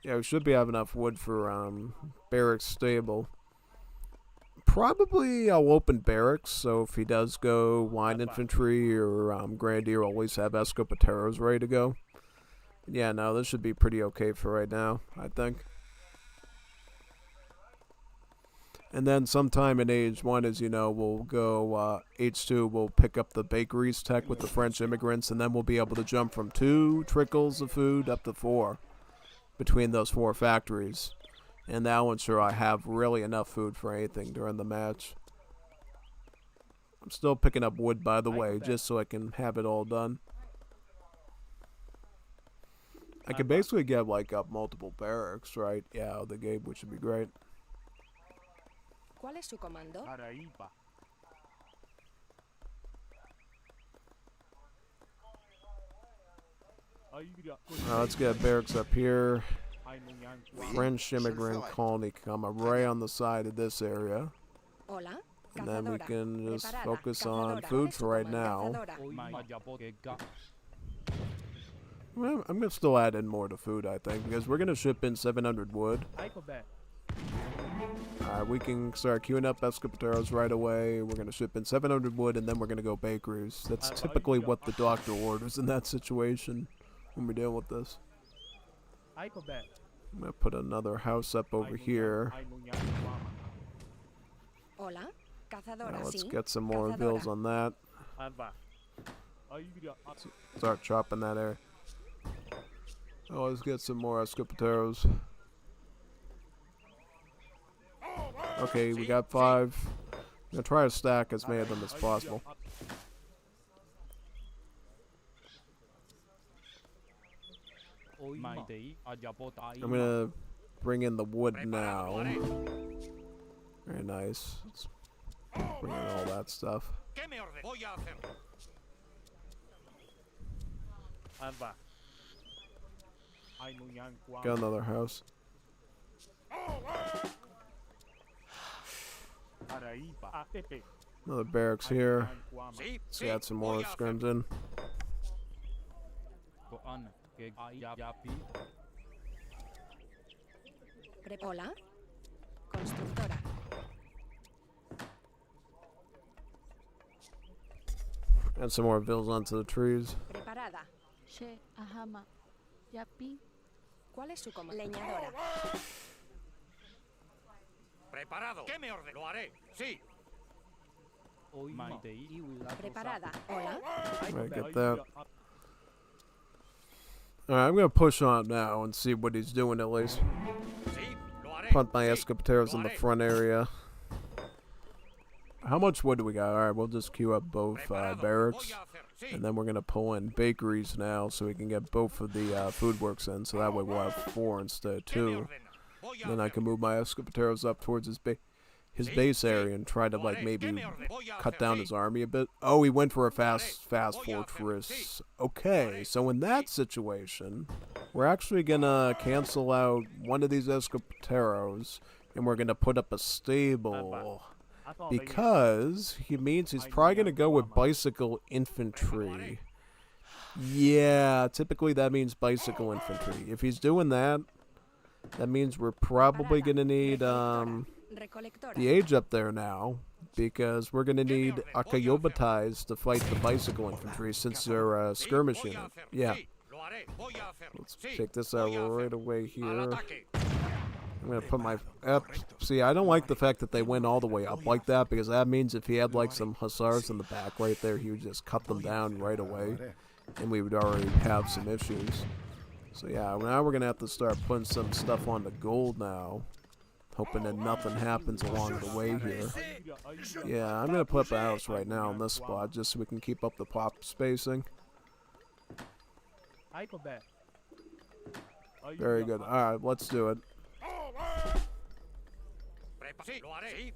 Yeah, we should be having enough wood for barracks stable. Probably I'll open barracks, so if he does go line infantry or grenadier, I'll always have escopeteros ready to go. Yeah, no, this should be pretty okay for right now, I think. And then sometime in age 1, as you know, we'll go H2, we'll pick up the bakeries tech with the French immigrants, and then we'll be able to jump from 2 trickles of food up to 4 between those 4 factories. And that will ensure I have really enough food for anything during the match. I'm still picking up wood, by the way, just so I can have it all done. I can basically get like up multiple barracks, right? Yeah, the game, which would be great. ¿Cuál es su comando? Let's get barracks up here. French immigrant colony comma right on the side of this area. Hola. And then we Cazadora. can just Preparada. focus on Cazadora. food for right now. Cazadora. Well, I'm going to still add in more to food, I think, because we're going to ship in 700 wood. Alright, we can start queuing up escopeteros right away. We're going to ship in 700 wood, and then we're going to go bakeries. That's typically what the doctor orders in that situation when we're dealing with this. I'm going to put another house up over here. Hola. Cazadora. Now let's Sí. get some more Cazadora. bills on that. Start chopping that area. Oh, let's get some more escopeteros. Okay, we got 5. I'm gonna try to stack as many of them as possible. I'm gonna bring in the wood now. Very nice. Let's bring in all that stuff. Got another house. Another barracks here. Let's add some more scrims in. Hola. Constructora. Add some more bills onto the trees. Preparada. She ahama. Yapi. ¿Cuál es su comando? Leñadora. Preparado. ¿Qué me ordena? Lo haré. Sí. Preparada. Hola. Right, get that. Alright, I'm gonna push on now and see what he's doing at least. Punt my escopeteros in the front area. How much wood do we got? Alright, we'll just queue up both barracks. And then we're going to pull in bakeries now so we can get both of the food works in. So that way we'll have 4 instead of 2. Then I can move my escopeteros up towards his base area and try to like maybe cut down his army a bit. Oh, he went for a fast fortress. Okay, so in that situation, we're actually going to cancel out one of these escopeteros and we're going to put up a stable. Because he means he's probably going to go with bicycle infantry. Yeah, typically that means bicycle infantry. If he's doing that, that means we're probably going to need the age up there now. Because we're going to need Akayobatais to fight the bicycle infantry since they're a skirmish unit. Yeah. Let's take this out right away here. I'm going to put my... see, I don't like the fact that they went all the way up like that, because that means if he had like some hussars in the back right there, he would just cut them down right away, and we would already have some issues. So yeah, now we're going to have to start putting some stuff on the gold now, hoping that nothing happens along the way here. Yeah, I'm going to put up a house right now in this spot, just so we can keep up the pop spacing. Very good. Alright, let's do it. Sí, lo haré. Sí.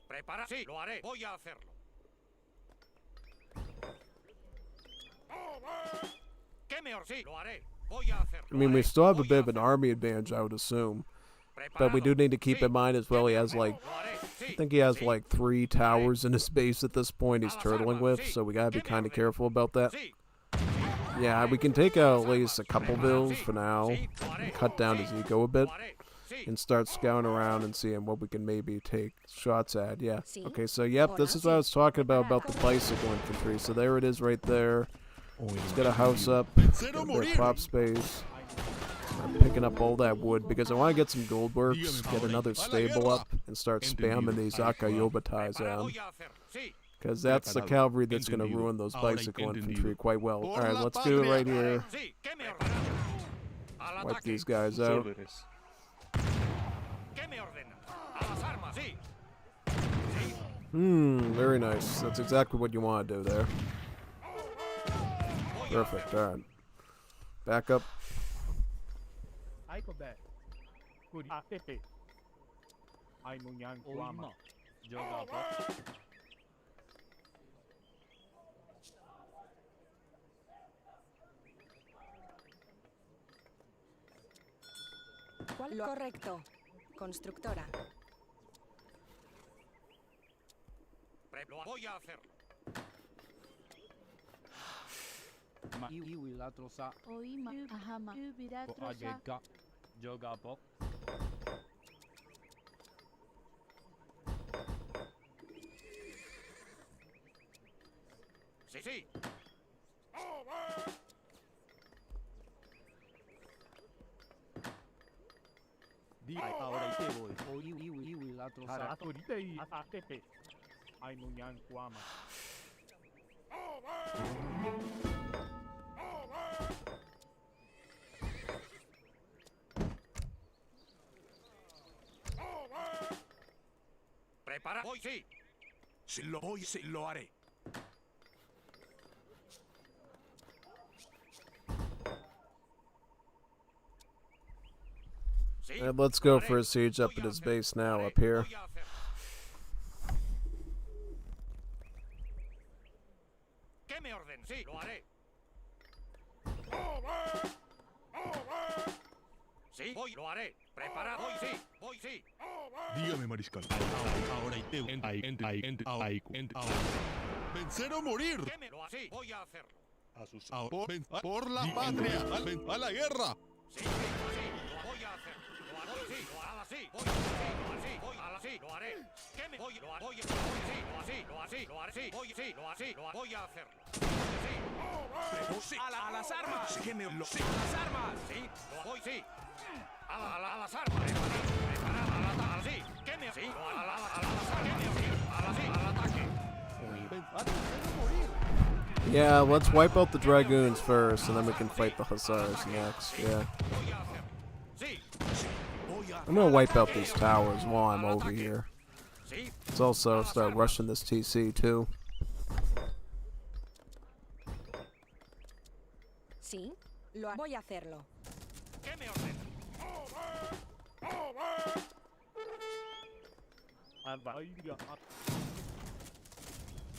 Prepara. Sí, lo haré. Voy a hacerlo. ¿Qué me ordena? Sí, lo haré. I mean, we still have a bit of an army advantage, I would assume. But we do need to keep in mind as well, he has like, I think he has like 3 towers in his base at this point he's turtling with, so we gotta be kind of careful about that. Yeah, we can take out at least a couple bills for now, and cut down his eco a bit, and start scouting around and seeing what we can maybe take shots at, yeah. Okay, so yep, this is what I was talking about the bicycle infantry, so there it is right there. Let's get a house up, get a bit of pop space. I'm picking up all that wood because I want to get some gold works, get another stable up, and start spamming these Akayobatais out. Because that's the cavalry that's going to ruin those bicycle infantry quite well. Alright, let's do it right here. Wipe these guys out. Very nice. That's exactly what you want to do there. Perfect, alright. Back up. Aiko be. Kuri Tepe. Ay Munyan Kuama. Joga po. ¿Cuál? Correcto. Constructora. Lo voy a hacer. Iwi latrosa. Oima ahama. Ubira trosa. Agega. Joga po. Sí, sí. Di ahora ite voy. Iwi latrosa. Para ahorita y Tepe. Ay Munyan Kuama. Prepara. Voy, sí. Si lo voy, sí, lo haré. Sí. And let's go for a siege up at his base now, up here. ¿Qué me orden? Sí, lo haré. Sí, voy, lo haré. Preparado. Voy, sí, voy, sí. Dígame, mariscal. Ahora vencer o morir. ¿Qué me lo hace? Sí, voy a hacerlo. Por la patria. A la guerra. Sí, sí, lo voy a hacer. Lo haré, sí, lo haré así. Voy, sí, voy así, lo haré. ¿Qué me voy? Lo haré, voy, sí, lo así, lo así, lo haré, sí, voy, sí, lo así, lo voy a hacerlo. Sí. A las armas. ¿Qué me lo? Sí, a las armas. Sí, lo voy, sí. A las armas. Preparada, al sí. ¿Qué me? Sí, a las armas. ¿Qué me? Al ataque. Yeah, let's wipe out the Dragoons first, and then we can fight the Hussars next. Yeah. I'm gonna wipe out these towers while I'm over here. Let's also start rushing this TC too. Sí, voy a hacerlo. ¿Qué me ordena?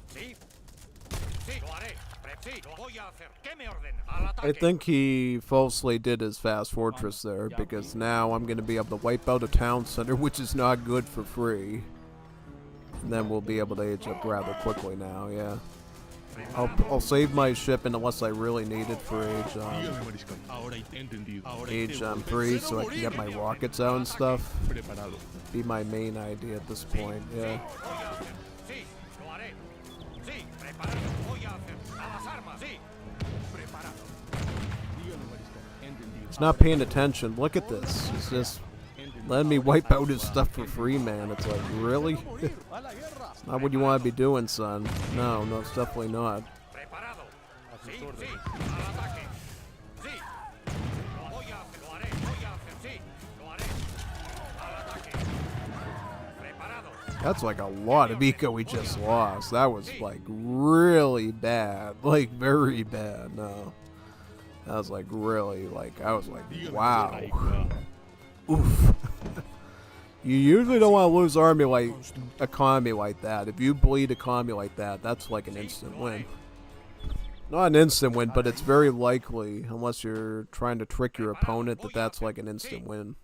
Sí. Sí, lo haré. Sí, lo voy a hacer. ¿Qué me ordena? Al ataque. I think he falsely did his fast fortress there, because now I'm going to be able to wipe out a town center, which is not good for free. And then we'll be able to age up rather quickly now, yeah. I'll save my ship unless I really need it for age 3, so I can get my rockets out and stuff. Be my main idea at this point, yeah. He's not paying attention. Look at this. He's just letting me wipe out his stuff for free, man. It's like, really? It's not what you want to be doing, son. No, it's definitely not. That's like a lot of eco we just lost. That was like really bad. Like very bad. No. That was like really like, I was like, wow. Oof. You usually don't want to lose economy like that. If you bleed economy like that, that's like an instant win. Not an instant win, but it's very likely, unless you're trying to trick your opponent, that that's like an instant win.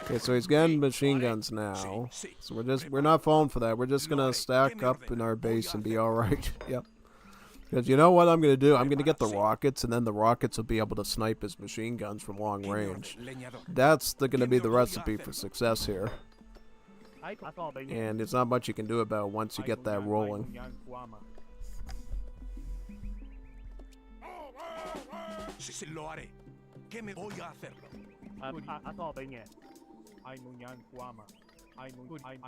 Okay, so he's getting machine guns now. So we're not falling for that. We're just gonna stack up in our base and be alright. Yep. Because you know what I'm gonna do? I'm gonna get the rockets, and then the rockets will be able to snipe his machine guns from long range. That's gonna be the recipe for success here. And there's not much you can do about it once you get that rolling. Ay Munyan Kuama. Ay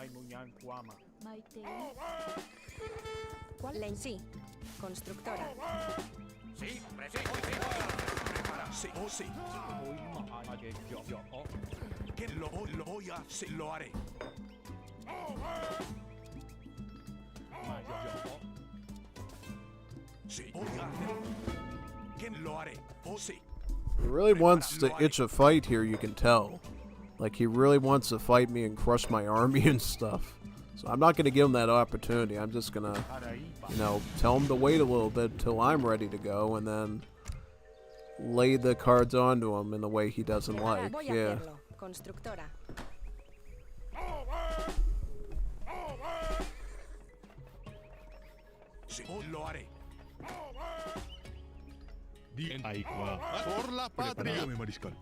Munyan Kuama. Maite. ¿Cuál? Sí. Constructora. Sí, sí, sí. Que lo voy a, sí, lo haré. Sí, voy a hacerlo. Que lo haré. Oh, sí. He really wants to itch a fight here, you can tell. Like, he really wants to fight me and crush my army and stuff. So I'm not going to give him that opportunity. I'm just going to, you know, tell him to wait a little bit till I'm ready to go, and then lay the cards onto him in the way he doesn't like. Voy a Yeah. hacerlo. Constructora. Sí, lo haré. Por la patria. Dígame, mariscal.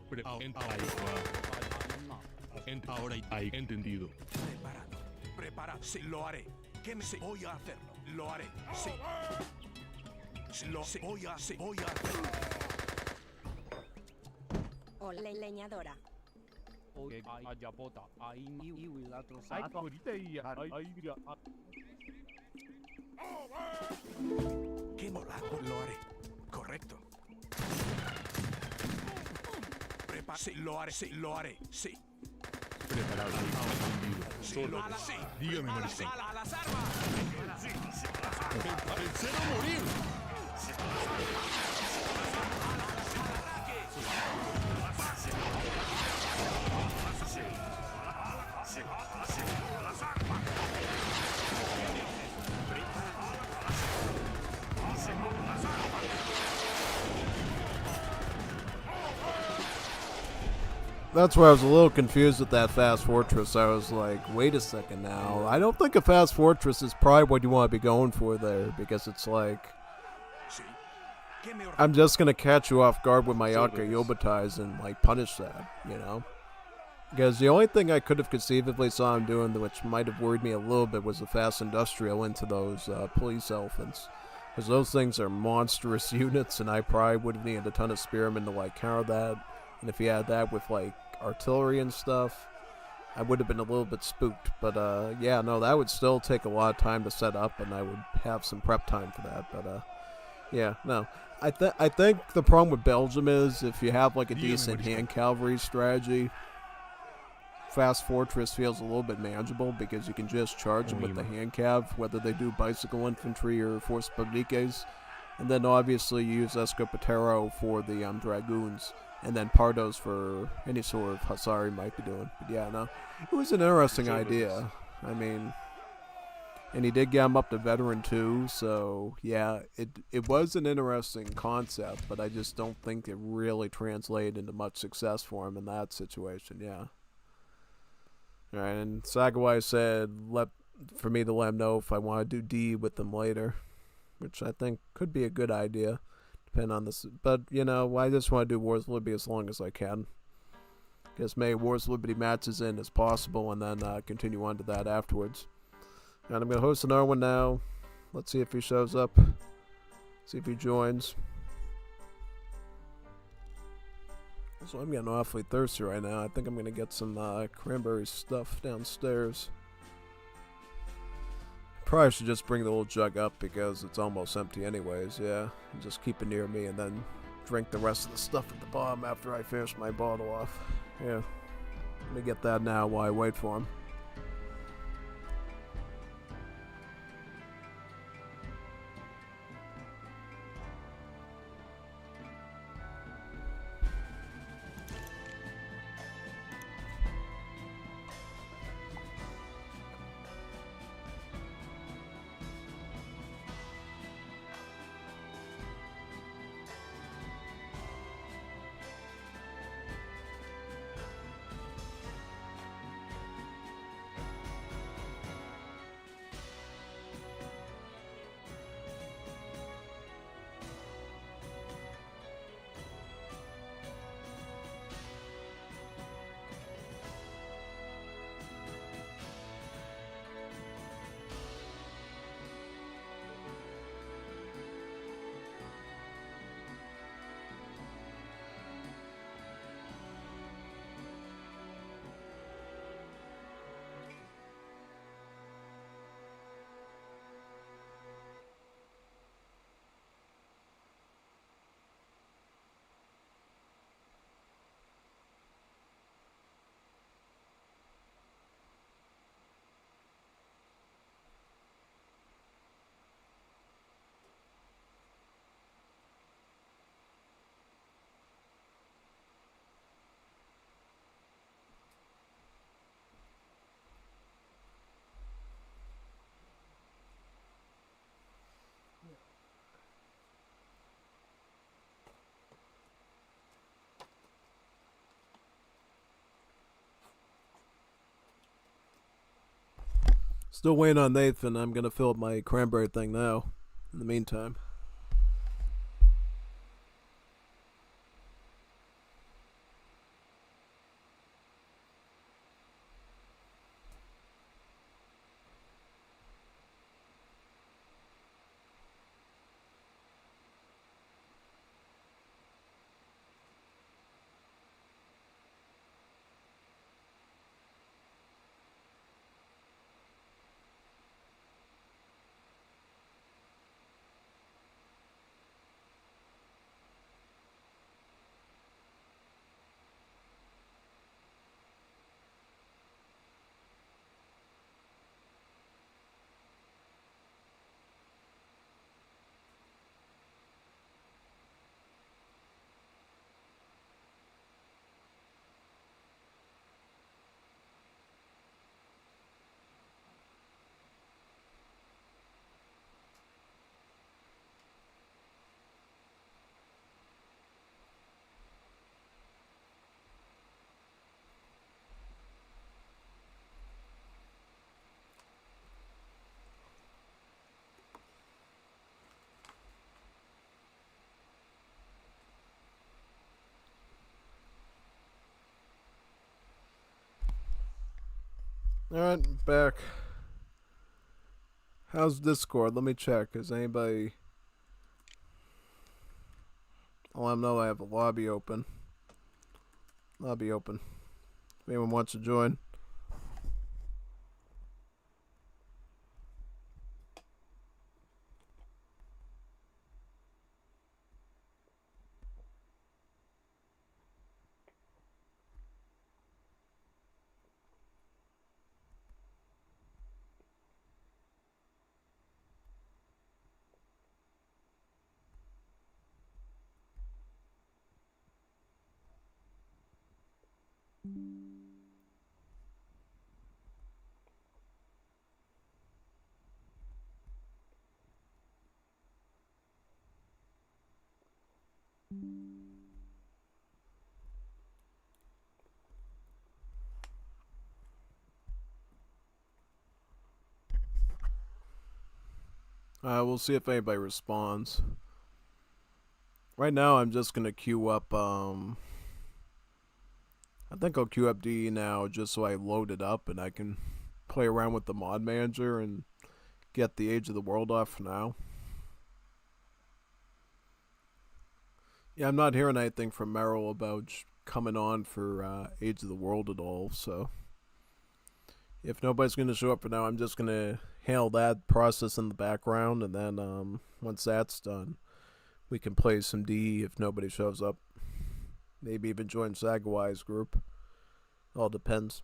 Ahora hay entendido. Preparado. Preparado. Sí, lo haré. ¿Qué me sí, voy a hacerlo? Lo haré. Sí. Sí, voy a hacerlo. Hola, leñadora. ¿Qué mola? Lo haré. Correcto. Sí, lo haré. Sí, lo haré. Sí. Preparado. Solo. Sí. Dígame, mariscal. A las armas. ¡Vencer o morir! That's where I was a little confused with that fast fortress. I was like, wait a second now. I don't think a fast fortress is probably what you want to be going for there, because it's like, I'm just going to catch you off guard with my Yaka Yobatais and like punish that, you know? Because the only thing I could have conceivably saw him doing, which might have worried me a little bit, was a fast industrial into those police elephants. Because those things are monstrous units, and I probably would have needed a ton of spearmen to like counter that. And if he had that with like artillery and stuff, I would have been a little bit spooked. But yeah, no, that would still take a lot of time to set up, and I would have some prep time for that. But yeah, no. I think the problem with Belgium is if you have like a decent hand cavalry strategy, Fast Fortress feels a little bit manageable because you can just charge them with the hand cav, whether they do bicycle infantry or force publiques. And then obviously you use Escopetero for the dragoons, and then Pardos for any sort of hussar you might be doing. But yeah, no, it was an interesting idea. I mean, and he did get him up to veteran too, so yeah, it was an interesting concept, but I just don't think it really translated into much success for him in that situation, yeah. Alright, and Sagawai said for me to let him know if I want to do D with them later, which I think could be a good idea, depending on this. But, you know, I just want to do Wars of Liberty as long as I can. Get many Wars of Liberty matches in as possible, and then continue on to that afterwards. And I'm going to host another one now. Let's see if he shows up. See if he joins. So I'm getting awfully thirsty right now. I think I'm going to get some cranberry stuff downstairs. Probably should just bring the old jug up because it's almost empty anyways, yeah. And just keep it near me and then drink the rest of the stuff at the bottom after I finish my bottle off. Yeah. Let me get that now while I wait for him. Still waiting on Nathan. I'm gonna fill up my cranberry thing now. In the meantime. Alright, back. How's Discord? Let me check. Is anybody... Oh, I know I have a lobby open. Lobby open. If anyone wants to join. We'll see if anybody responds. Right now, I'm just gonna queue up, I think I'll queue up DE now just so I load it up and I can play around with the mod manager and get the Age of the World off for now. Yeah, I'm not hearing anything from Merrill about coming on for Age of the World at all, so if nobody's going to show up for now, I'm just going to handle that process in the background, and then once that's done, we can play some DE if nobody shows up. Maybe even join Sagawai's group. All depends.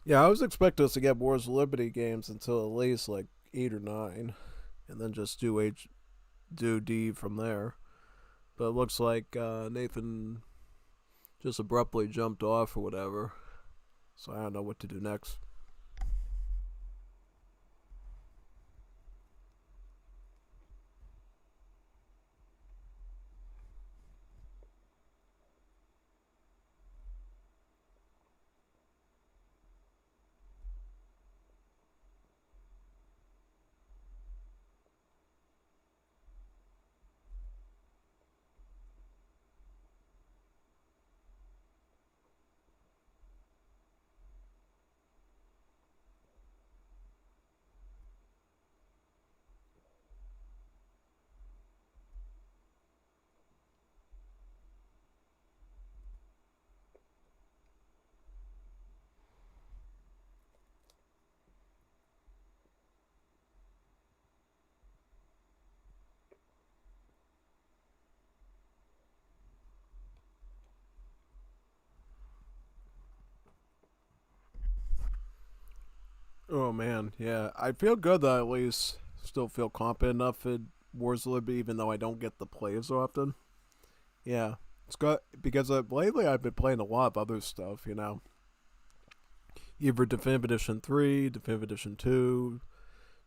Yeah, I was expecting us to get Wars of Liberty games until at least like 8 or 9, and then just do D from there. But it looks like Nathan just abruptly jumped off or whatever, so I don't know what to do next. Oh man, yeah. I feel good that I at least still feel competent enough in Wars of Liberty, even though I don't get to play as often. Yeah, it's got because lately I've been playing a lot of other stuff, you know. Either Definitive Edition 3, Definitive Edition 2,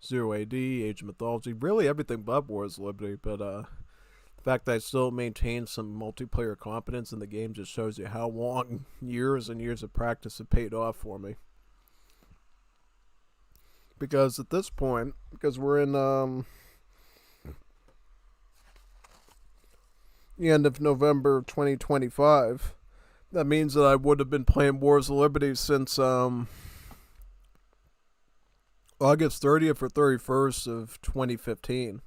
Zero AD, Age of Mythology, really everything but Wars of Liberty, but the fact that I still maintain some multiplayer competence in the game just shows you how long years and years of practice have paid off for me. because at this point, because we're in the end of November 2025, that means that I would have been playing Wars of Liberty since August 30th or 31st of 2015.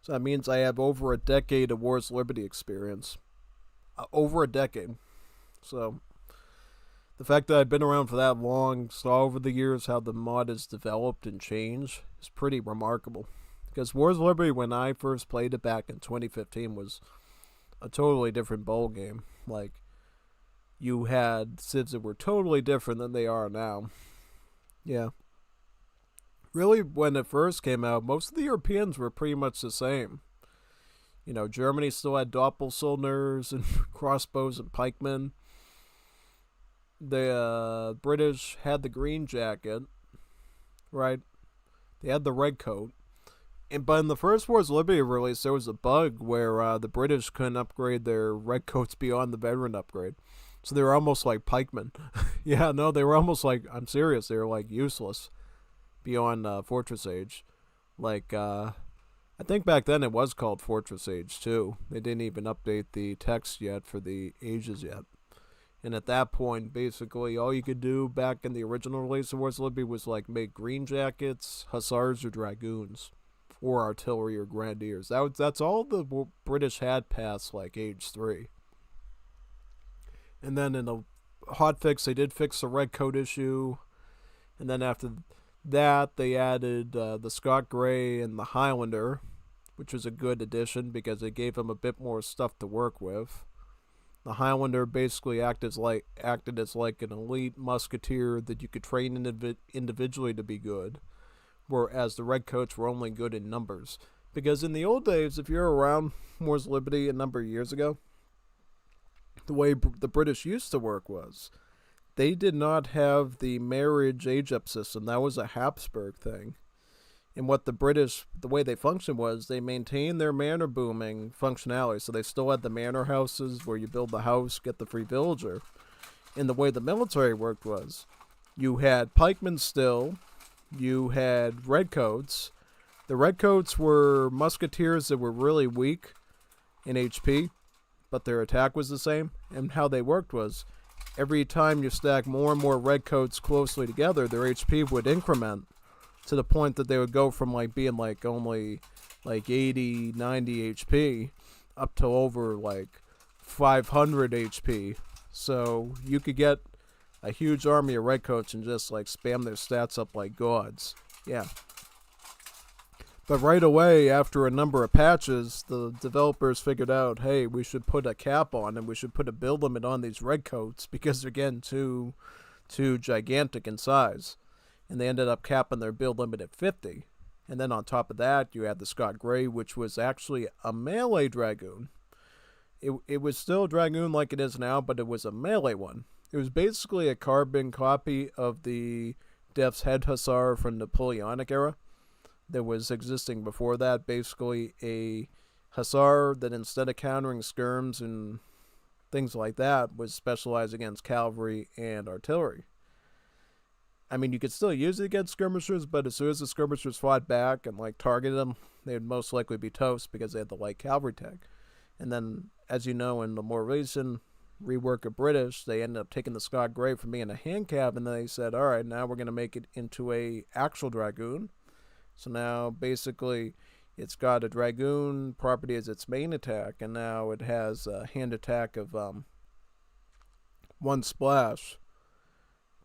So that means I have over a decade of Wars of Liberty experience. Over a decade. So the fact that I've been around for that long, saw over the years how the mod has developed and changed, is pretty remarkable. Because Wars of Liberty, when I first played it back in 2015, was a totally different ball game. Like, you had civs that were totally different than they are now. Yeah. Really, when it first came out, most of the Europeans were pretty much the same. You know, Germany still had Doppelsolners and crossbows and pikemen. The British had the green jacket, right? They had the red coat. But in the first Wars of Liberty release, there was a bug where the British couldn't upgrade their red coats beyond the veteran upgrade. So they were almost like pikemen. Yeah, no, they were almost like, I'm serious, they were like useless beyond Fortress Age. Like, I think back then it was called Fortress Age 2. They didn't even update the text yet for the ages yet. And at that point, basically, all you could do back in the original release of Wars of Liberty was like make green jackets, hussars, or dragoons, or artillery or grenadiers. That's all the British had past like Age 3. And then in the hotfix, they did fix the red coat issue. And then after that, they added the Scott Gray and the Highlander, which was a good addition because it gave them a bit more stuff to work with. The Highlander basically acted as like an elite musketeer that you could train individually to be good, whereas the redcoats were only good in numbers. Because in the old days, if you're around Wars of Liberty a number of years ago, the way the British used to work was they did not have the marriage age-up system. That was a Habsburg thing. And what the British, the way they functioned was they maintained their manor booming functionality. So they still had the manor houses where you build the house, get the free villager. And the way the military worked was you had pikemen still, you had redcoats. The redcoats were musketeers that were really weak in HP, but their attack was the same. And how they worked was every time you stack more and more redcoats closely together, their HP would increment to the point that they would go from like being like only like 80, 90 HP up to over like 500 HP. So you could get a huge army of redcoats and just like spam their stats up like gods. Yeah. But right away, after a number of patches, the developers figured out, hey, we should put a cap on and we should put a build limit on these redcoats because they're getting too gigantic in size. And they ended up capping their build limit at 50. And then on top of that, you had the Scott Gray, which was actually a melee dragoon. It was still a dragoon like it is now, but it was a melee one. It was basically a carbon copy of the Death's Head Hussar from the Napoleonic era that was existing before that. Basically a Hussar that instead of countering skirms and things like that was specialized against cavalry and artillery. I mean, you could still use it against skirmishers, but as soon as the skirmishers fought back and like targeted them, they would most likely be toast because they had the light cavalry tag. And then, as you know, in the more recent rework of British, they ended up taking the Scott Gray from being a hand cab, and they said, all right, now we're going to make it into a actual dragoon. So now, basically, it's got a dragoon property as its main attack, and now it has a hand attack of one splash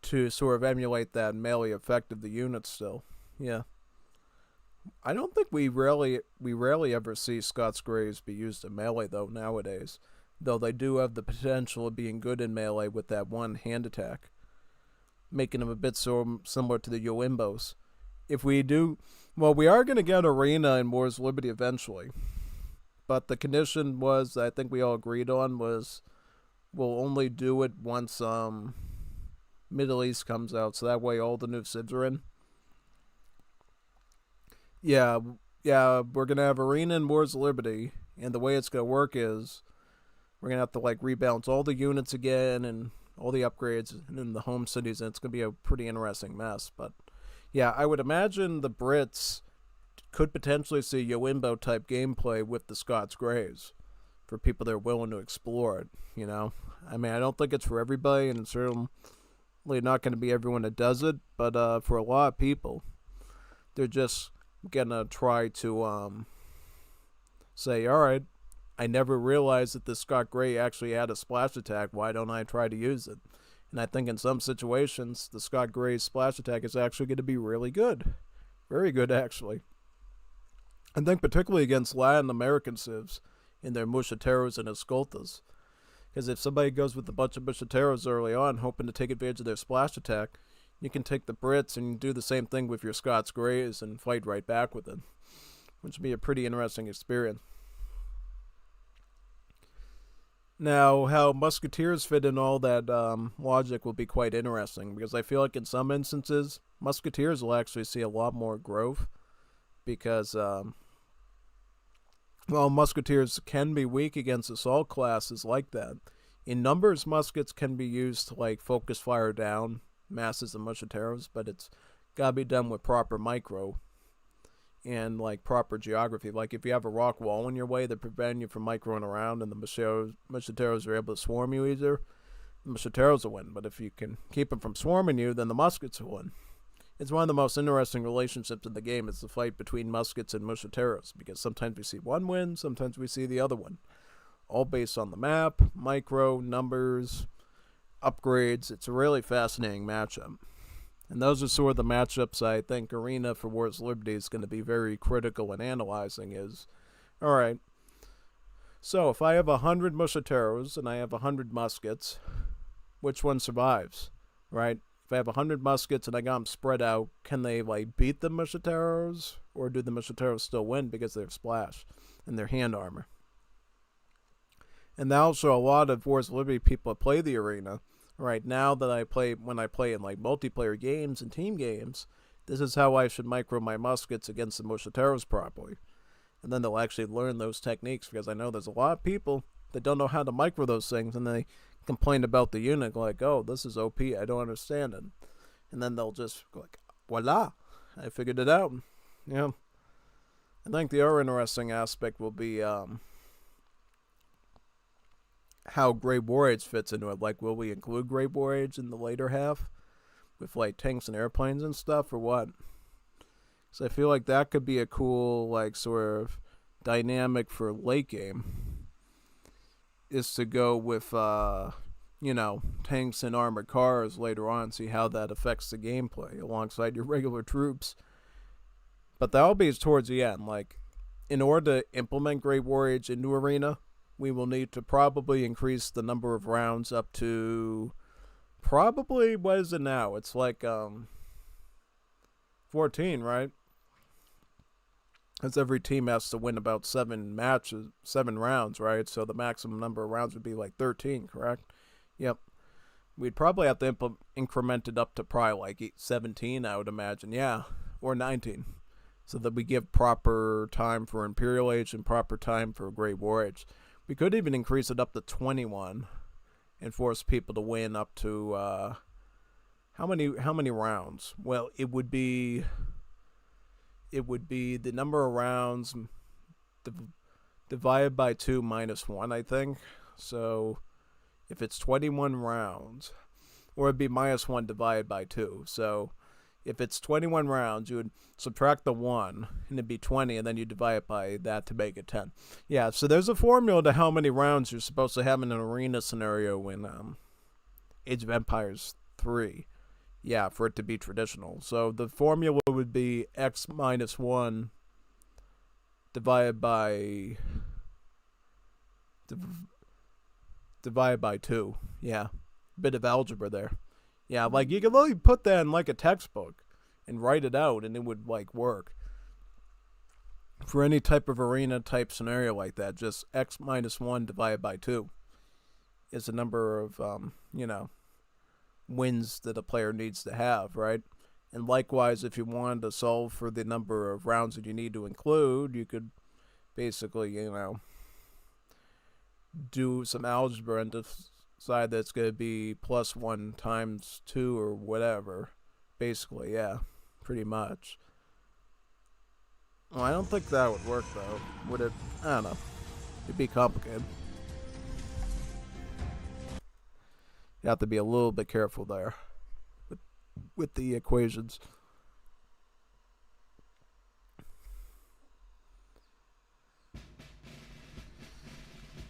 to sort of emulate that melee effect of the unit still. Yeah. I don't think we rarely ever see Scots Greys be used in melee though nowadays. Though they do have the potential of being good in melee with that one hand attack, making them a bit so similar to the Yoimbos. If we do, well, we are going to get Arena in Wars of Liberty eventually. But the condition was, I think we all agreed on, was we'll only do it once Middle East comes out, so that way all the new civs are in. Yeah, we're going to have Arena and Wars of Liberty, and the way it's going to work is we're going to have to like rebalance all the units again and all the upgrades in the home cities, and it's going to be a pretty interesting mess. But Yeah, I would imagine the Brits could potentially see Yoimbo type gameplay with the Scots Greys for people that are willing to explore it, you know? I mean, I don't think it's for everybody, and it's certainly not going to be everyone that does it, but for a lot of people, they're just going to try to say, alright, I never realized that the Scott Grey actually had a splash attack, why don't I try to use it? And I think in some situations, the Scott Grey's splash attack is actually going to be really good. Very good, actually. I think particularly against Latin American civs in their Mushateros and Escoltas. Because if somebody goes with a bunch of Mushateros early on, hoping to take advantage of their splash attack, you can take the Brits and do the same thing with your Scots Greys and fight right back with it. Which would be a pretty interesting experience. Now, how Musketeers fit in all that logic will be quite interesting, because I feel like in some instances, Musketeers will actually see a lot more growth, because, well, Musketeers can be weak against assault classes like that. In numbers, muskets can be used to, like, focus fire down masses of Musketeers, but it's gotta be done with proper micro and like proper geography. Like if you have a rock wall in your way that prevents you from microing around and the Musketeros are able to swarm you easier, the Musketeros will win. But if you can keep them from swarming you, then the muskets will win. It's one of the most interesting relationships in the game. It's the fight between muskets and Musketeros, because sometimes we see one win, sometimes we see the other one. All based on the map, micro, numbers, upgrades. It's a really fascinating matchup. And those are sort of the matchups I think Arena for Wars of Liberty is going to be very critical in analyzing is, alright, so if I have 100 Musketeros and I have 100 muskets, which one survives, right? If I have 100 muskets and I got them spread out, can they like beat the Musketeros? Or do the Musketeros still win because they have splash and their hand armor? And also a lot of Wars of Liberty people that play the Arena, right, now that when I play in like multiplayer games and team games, this is how I should micro my muskets against the Musketeros properly. And then they'll actually learn those techniques, because I know there's a lot of people that don't know how to micro those things, and they complain about the unit like, oh, this is OP, I don't understand it. And then they'll just go like, voila, I figured it out. Yeah. I think the other interesting aspect will be how Grey Warriors fits into it. Like, will we include Grey Warriors in the later half with like tanks and airplanes and stuff, or what? So I feel like that could be a cool like sort of dynamic for late game, is to go with you know, tanks and armored cars later on, see how that affects the gameplay alongside your regular troops. But that'll be towards the end. Like, in order to implement Grey Warriors into Arena, we will need to probably increase the number of rounds up to probably, what is it now? It's like 14, right? Because every team has to win about 7 rounds, right? So the maximum number of rounds would be like 13, correct? Yep. We'd probably have to increment it up to probably like 17, I would imagine. Yeah, or 19. So that we give proper time for Imperial Age and proper time for Grey Warriors. We could even increase it up to 21 and force people to win up to how many rounds? Well, it would be the number of rounds divided by 2 minus 1, I think. So if it's 21 rounds, or it'd be minus 1 divided by 2. So if it's 21 rounds, you would subtract the 1, and it'd be 20, and then you divide it by that to make it 10. Yeah, so there's a formula to how many rounds you're supposed to have in an arena scenario in Age of Empires 3. Yeah, for it to be traditional. So the formula would be x minus 1 divided by 2. Yeah, bit of algebra there. Yeah, like you could literally put that in like a textbook and write it out, and it would like work for any type of arena type scenario like that. Just x minus 1 divided by 2 is the number of you know, wins that a player needs to have, right? And likewise, if you wanted to solve for the number of rounds that you need to include, you could basically, you know, do some algebra and decide that it's going to be plus 1 times 2 or whatever. Basically, yeah. pretty much. Well, I don't think that would work, though. Would it? I don't know. It'd be complicated. You have to be a little bit careful there with the equations.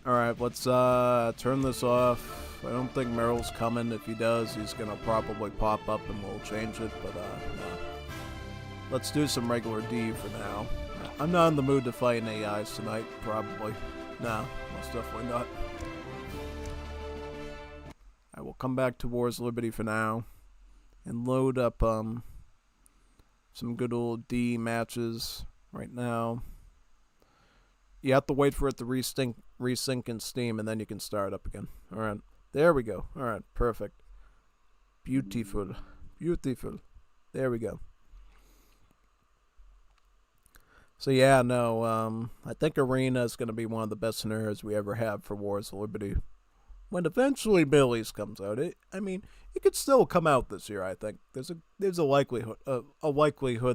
Alright, let's turn this off. I don't think Meryl's coming. If he does, he's gonna probably pop up and we'll change it, but no. Let's do some regular D for now. I'm not in the mood to fight an AIs tonight, probably. No, most definitely not. I will come back to Wars of Liberty for now and load up some good old D matches right now. You have to wait for it to resync in Steam, and then you can start up again. Alright, there we go. Alright, perfect. Beautiful. Beautiful. There we go. So yeah, no, I think Arena is going to be one of the best scenarios we ever have for Wars of Liberty. When eventually Billy's comes out, it could still come out this year. I think there's a likelihood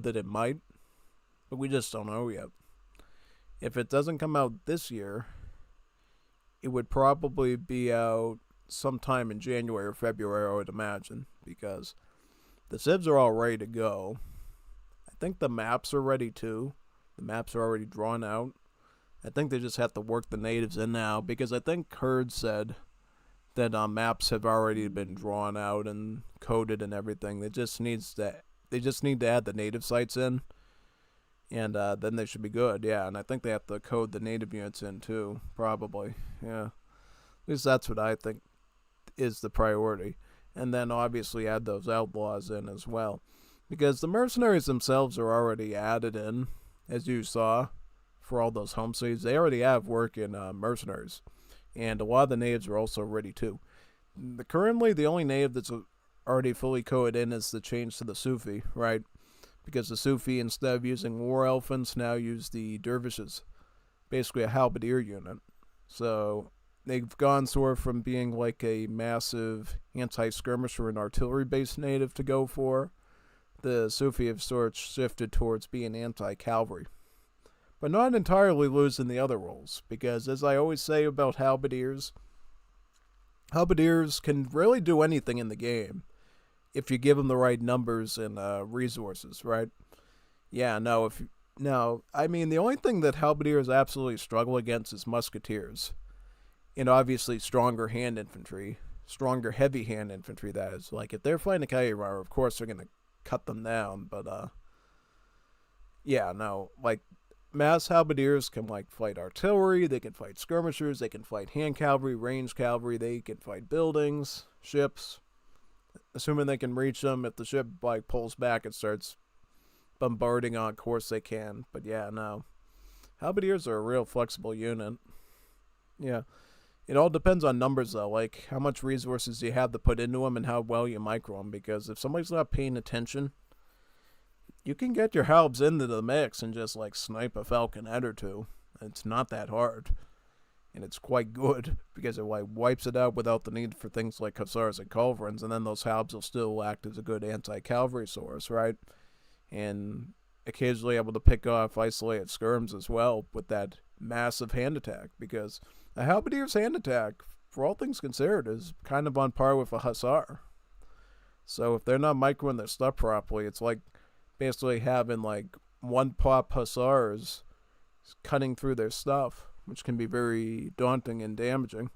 that it might, but we just don't know yet. If it doesn't come out this year, it would probably be out sometime in January or February, I would imagine, because the civs are all ready to go. I think the maps are ready too. The maps are already drawn out. I think they just have to work the natives in now, because I think Herd said that maps have already been drawn out and coded and everything. They just need to add the native sites in, and then they should be good. Yeah, and I think they have to code the native units in too, probably. Yeah, at least that's what I think is the priority. And then obviously add those outlaws in as well, because the mercenaries themselves are already added in, as you saw, for all those home cities. They already have work in mercenaries. And a lot of the natives are also ready too. Currently, the only native that's already fully coded in is the change to the Sufi, right? Because the Sufi, instead of using war elephants, now use the dervishes. Basically a halberdier unit. So they've gone sort of from being like a massive anti-skirmisher and artillery-based native to go for. The Sufi have sort of shifted towards being anti-cavalry. But not entirely losing the other roles, because as I always say about halberdiers can really do anything in the game if you give them the right numbers and resources, right? Yeah, no, I mean, the only thing that halberdiers absolutely struggle against is musketeers. And obviously stronger hand infantry, stronger heavy hand infantry, that is. Like, if they're fighting a Kairar, of course they're going to cut them down, but yeah, no, like, mass halberdiers can like fight artillery, they can fight skirmishers, they can fight hand cavalry, range cavalry, they can fight buildings, ships, assuming they can reach them. If the ship like pulls back and starts bombarding on course, they can. But yeah, no, halberdiers are a real flexible unit. Yeah, it all depends on numbers though, like how much resources you have to put into them and how well you micro them, because if somebody's not paying attention, you can get your halbs into the mix and just like snipe a falconet or two. It's not that hard. And it's quite good, because it like wipes it out without the need for things like hussars and culverins, and then those halbs will still act as a good anti-cavalry source, right? And occasionally able to pick off isolated skirms as well with that massive hand attack, because a halberdier's hand attack, for all things considered, is kind of on par with a hussar. So if they're not microing their stuff properly, it's like basically having like one pop hussars cutting through their stuff, which can be very daunting and damaging.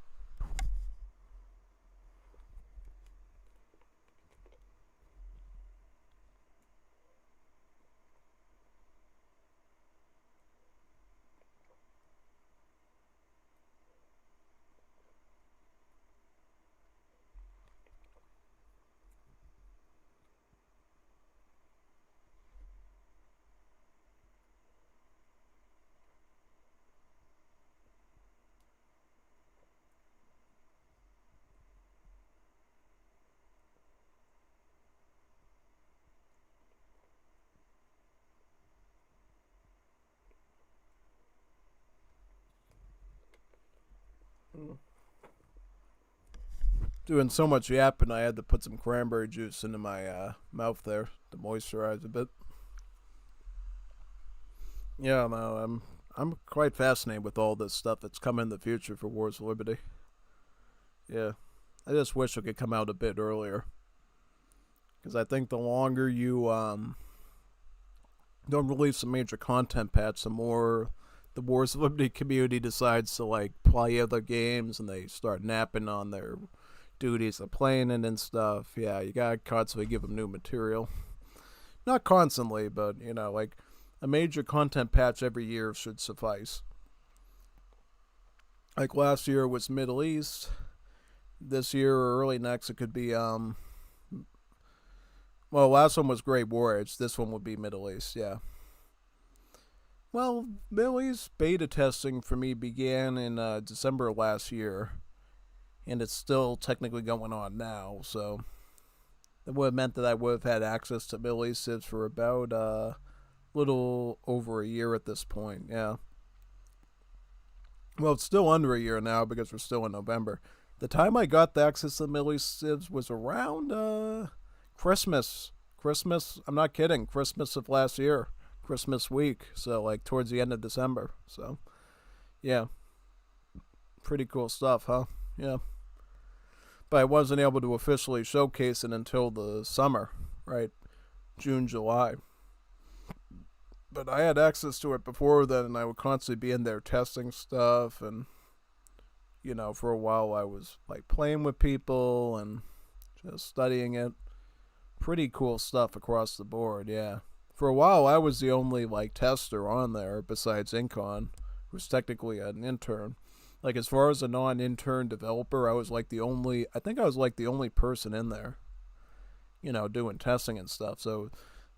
Doing so much yapping, I had to put some cranberry juice into my mouth there to moisturize a bit. Yeah, no, I'm quite fascinated with all this stuff that's coming in the future for Wars of Liberty. Yeah, I just wish it could come out a bit earlier, because I think the longer you don't release a major content patch, the more the Wars of Liberty community decides to like play other games and they start napping on their duties of playing it and stuff. Yeah, you gotta constantly give them new material. Not constantly, but you know, like a major content patch every year should suffice. Like last year was Middle East. This year or early next it could be well, last one was Great War Age. This one would be Middle East, yeah. Well, Middle East beta testing for me began in December of last year, and it's still technically going on now, so that would have meant that I would have had access to Middle East civs for about a little over a year at this point, yeah. Well, it's still under a year now because we're still in November. The time I got the access to the Middle East civs was around Christmas. Christmas, I'm not kidding, Christmas of last year. Christmas week, so like towards the end of December, so yeah. Pretty cool stuff, huh? Yeah. But I wasn't able to officially showcase it until the summer, right? June, July. But I had access to it before then, and I would constantly be in there testing stuff, and, you know, for a while I was, like, playing with people and just studying it. Pretty cool stuff across the board, yeah. For a while, I was the only, like, tester on there, besides Incon, who's technically an intern. Like, as far as a non-intern developer, I was like the only person in there, you know, doing testing and stuff. So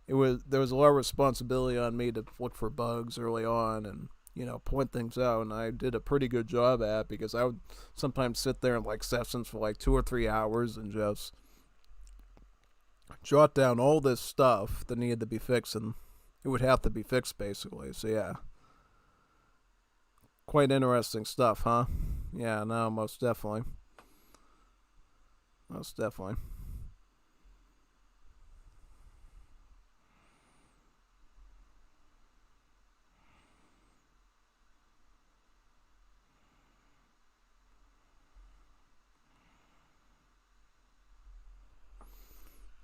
there was a lot of responsibility on me to look for bugs early on and, you know, point things out. And I did a pretty good job at it, because I would sometimes sit there in like sessions for like 2 or 3 hours and just jot down all this stuff that needed to be fixed, and it would have to be fixed basically. So yeah. Quite interesting stuff, huh? Yeah, no, most definitely. Most definitely.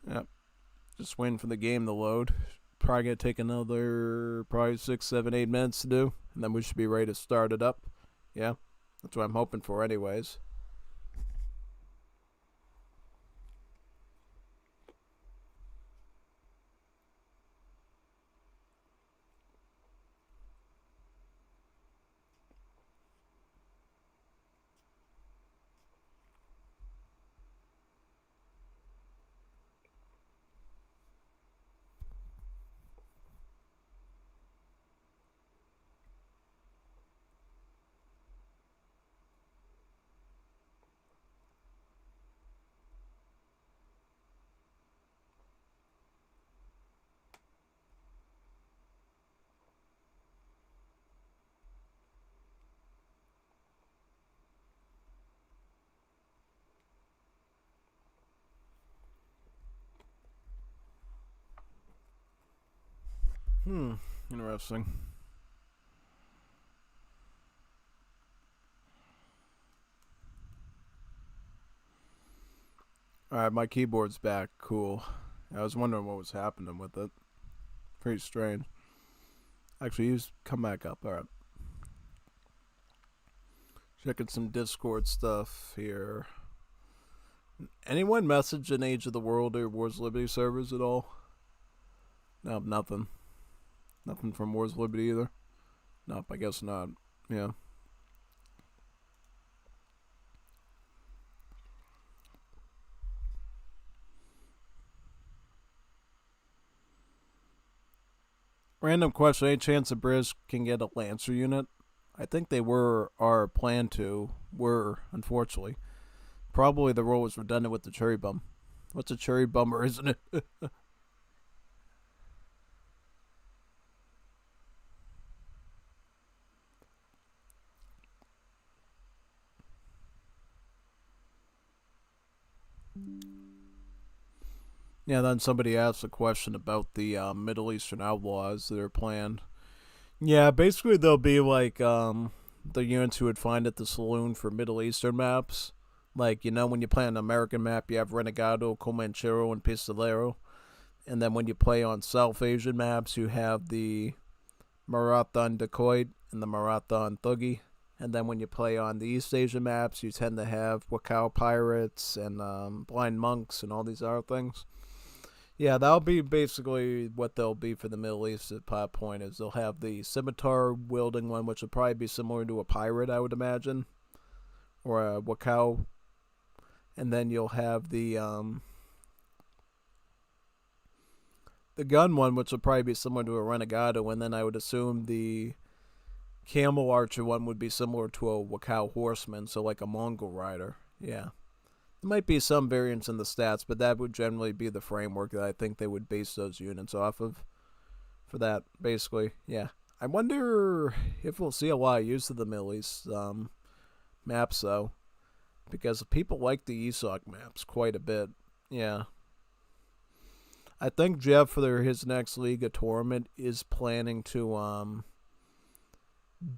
Yep. Just waiting for the game to load. Probably going to take another 6, 7, 8 minutes to do, and then we should be ready to start it up. Yeah, that's what I'm hoping for anyways. Interesting. Alright, my keyboard's back. Cool. I was wondering what was happening with it. Pretty strange. Actually, you come back up. Alright. Checking some Discord stuff here. Anyone message in Age of the World or Wars of Liberty servers at all? Nope, nothing. Nothing from Wars of Liberty either? Nope, I guess not. Yeah. Random question, any chance the British can get a Lancer unit? I think they are planned to, unfortunately. Probably the role was redundant with the cherry bum. What's a cherry bummer, isn't it? Yeah, then somebody asked a question about the Middle Eastern outlaws that are planned. Yeah, basically they'll be like the units you would find at the saloon for Middle Eastern maps. Like, you know, when you play on an American map, you have Renegado, Comanchero, and Pistolero. And then when you play on South Asian maps, you have the Marathon Dacoit and the Marathon Thuggee. And then when you play on the East Asian maps, you tend to have Wakao Pirates and Blind Monks and all these other things. Yeah, that'll be basically what they'll be for the Middle East at that point. Is they'll have the scimitar wielding one, which will probably be similar to a pirate, I would imagine, or a Wakao. And then you'll have the gun one, which will probably be similar to a Renegado, and then I would assume the camel archer one would be similar to a Wakao horseman, so like a Mongol rider. Yeah. There might be some variance in the stats, but that would generally be the framework that I think they would base those units off of for that, basically. Yeah. I wonder if we'll see a lot of use of the Middle East maps, though, because people like the ESOC maps quite a bit. Yeah. I think Jeff, for his next Liga tournament, is planning to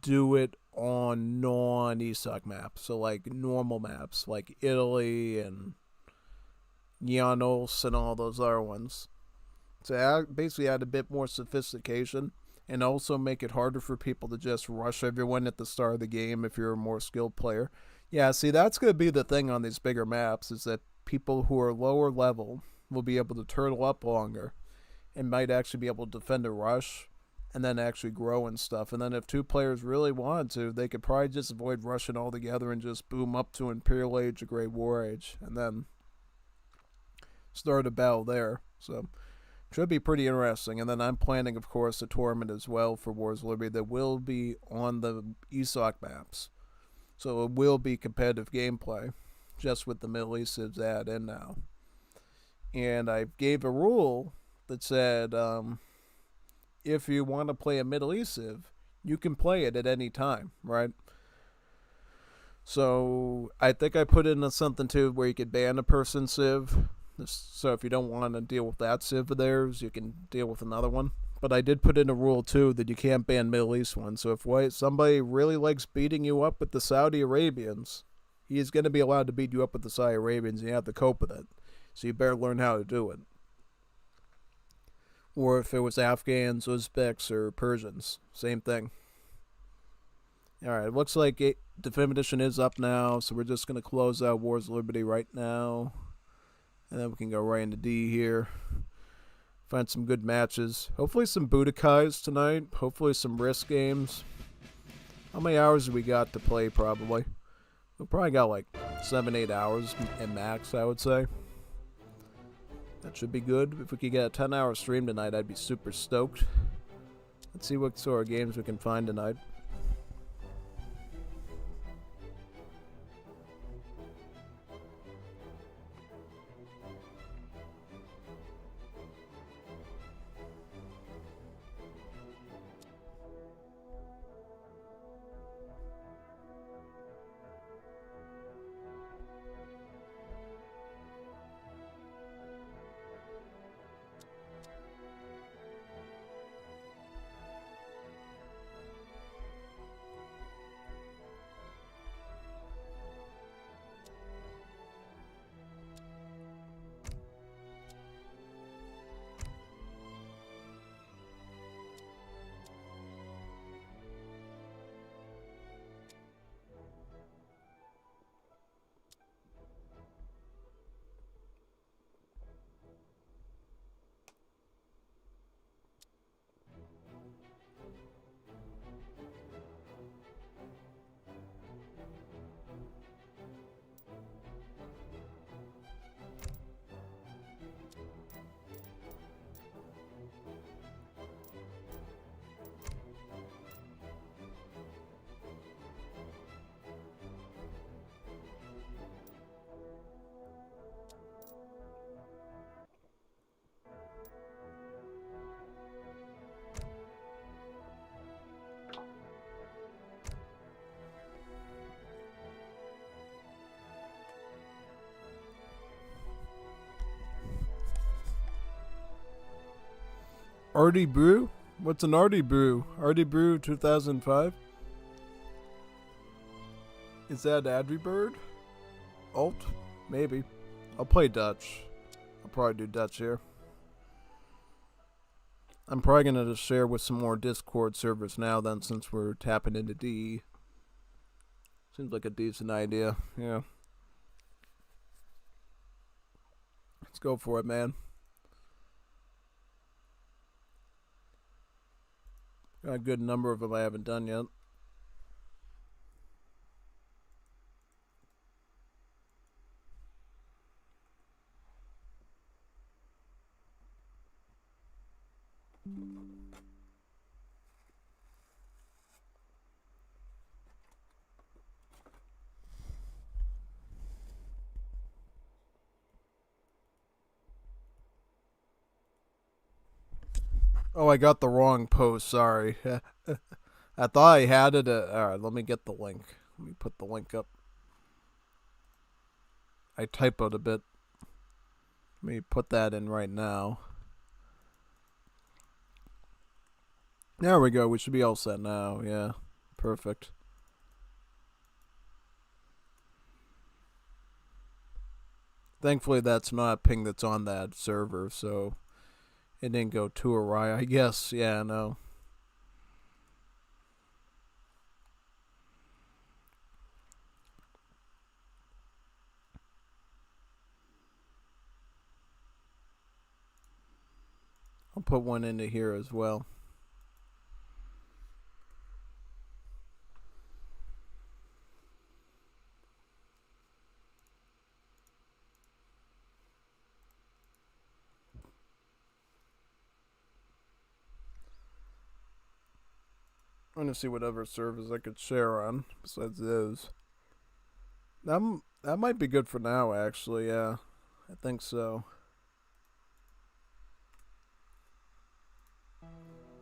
do it on non-ESOC maps. So, like, normal maps, like Italy and Llanos and all those other ones. So, basically add a bit more sophistication and also make it harder for people to just rush everyone at the start of the game if you're a more skilled player. Yeah, see, that's going to be the thing on these bigger maps, is that people who are lower level will be able to turtle up longer and might actually be able to defend a rush and then actually grow and stuff. And then if two players really wanted to, they could probably just avoid rushing altogether and just boom up to Imperial Age or Great War Age and then start a battle there. So should be pretty interesting. And then I'm planning, of course, a tournament as well for Wars of Liberty that will be on the ESOC maps. So it will be competitive gameplay, just with the Middle East is add in now. And I gave a rule that said, if you want to play a Middle East Civ, you can play it at any time, right? So I think I put in something too where you could ban a person Civ. So if you don't want to deal with that Civ of theirs, you can deal with another one. But I did put in a rule too that you can't ban Middle East ones. So if somebody really likes beating you up with the Saudi Arabians, he's going to be allowed to beat you up with the Saudi Arabians, and you have to cope with it. So you better learn how to do it. Or if it was Afghans, Uzbeks, or Persians, same thing. Alright, it looks like Definitive Edition is up now, so we're just going to close out Wars of Liberty right now. And then we can go right into D here. Find some good matches. Hopefully some Budokais tonight. Hopefully some Risk games. How many hours have we got to play, probably? We probably got like 7-8 hours at max, I would say. That should be good. If we could get a 10-hour stream tonight, I'd be super stoked. Let's see what sort of games we can find tonight. Artie Brew? What's an Artie Brew? Artie Brew 2005? Is that Adry Bird? Alt? Maybe. I'll play Dutch. I'll probably do Dutch here. I'm probably going to just share with some more Discord servers now then, since we're tapping into D. Seems like a decent idea. Yeah. Let's go for it, man. Got a good number of them I haven't done yet. Oh, I got the wrong post. Sorry. I thought I had it. Alright, let me get the link. Let me put the link up. I typoed a bit. Let me put that in right now. There we go. We should be all set now. Yeah. Perfect. Thankfully, that's not a ping that's on that server, so it didn't go too awry, I guess. Yeah, no. I'll put one into here as well. I'm gonna see what other servers I could share on besides those. That might be good for now, actually. Yeah, I think so.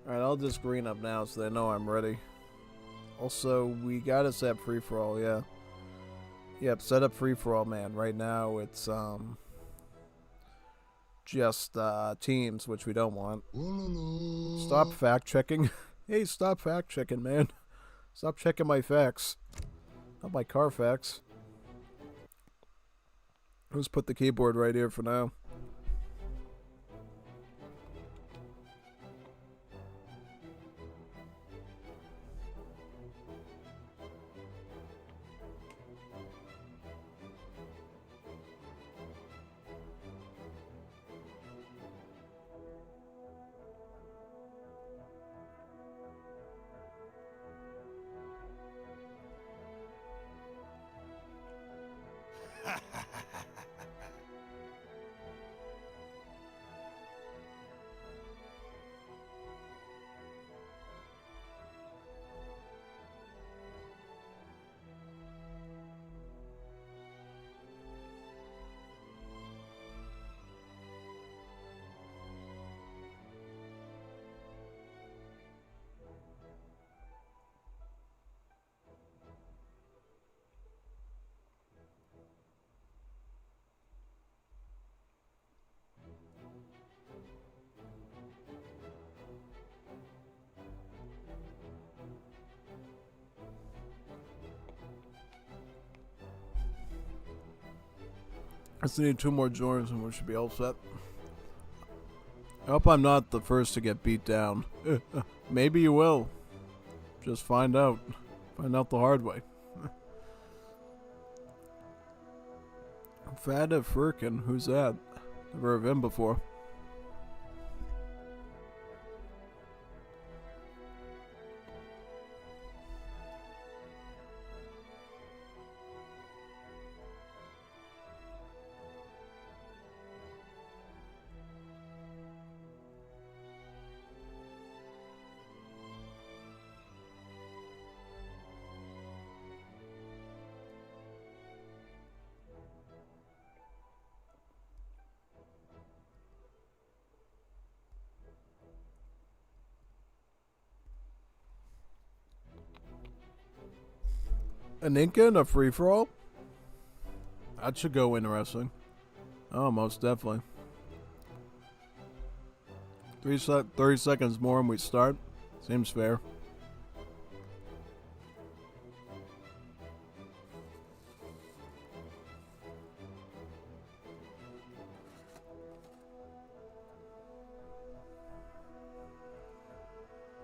Alright, I'll just green up now so they know I'm ready. Also, we gotta set free-for-all, yeah. Yep, set up free-for-all, man. Right now, it's, just, teams, which we don't want. Stop fact-checking. Hey, stop fact-checking, man. Stop checking my facts. Not my car facts. Let's put the keyboard right here for now. I just need 2 more joins and we should be all set. I hope I'm not the first to get beat down. Maybe you will. Just find out. Find out the hard way. Fada Firkin, who's that? Never heard of him before. An Inca and a free-for-all? That should go interesting. Oh, most definitely. 30 seconds more and we start. Seems fair.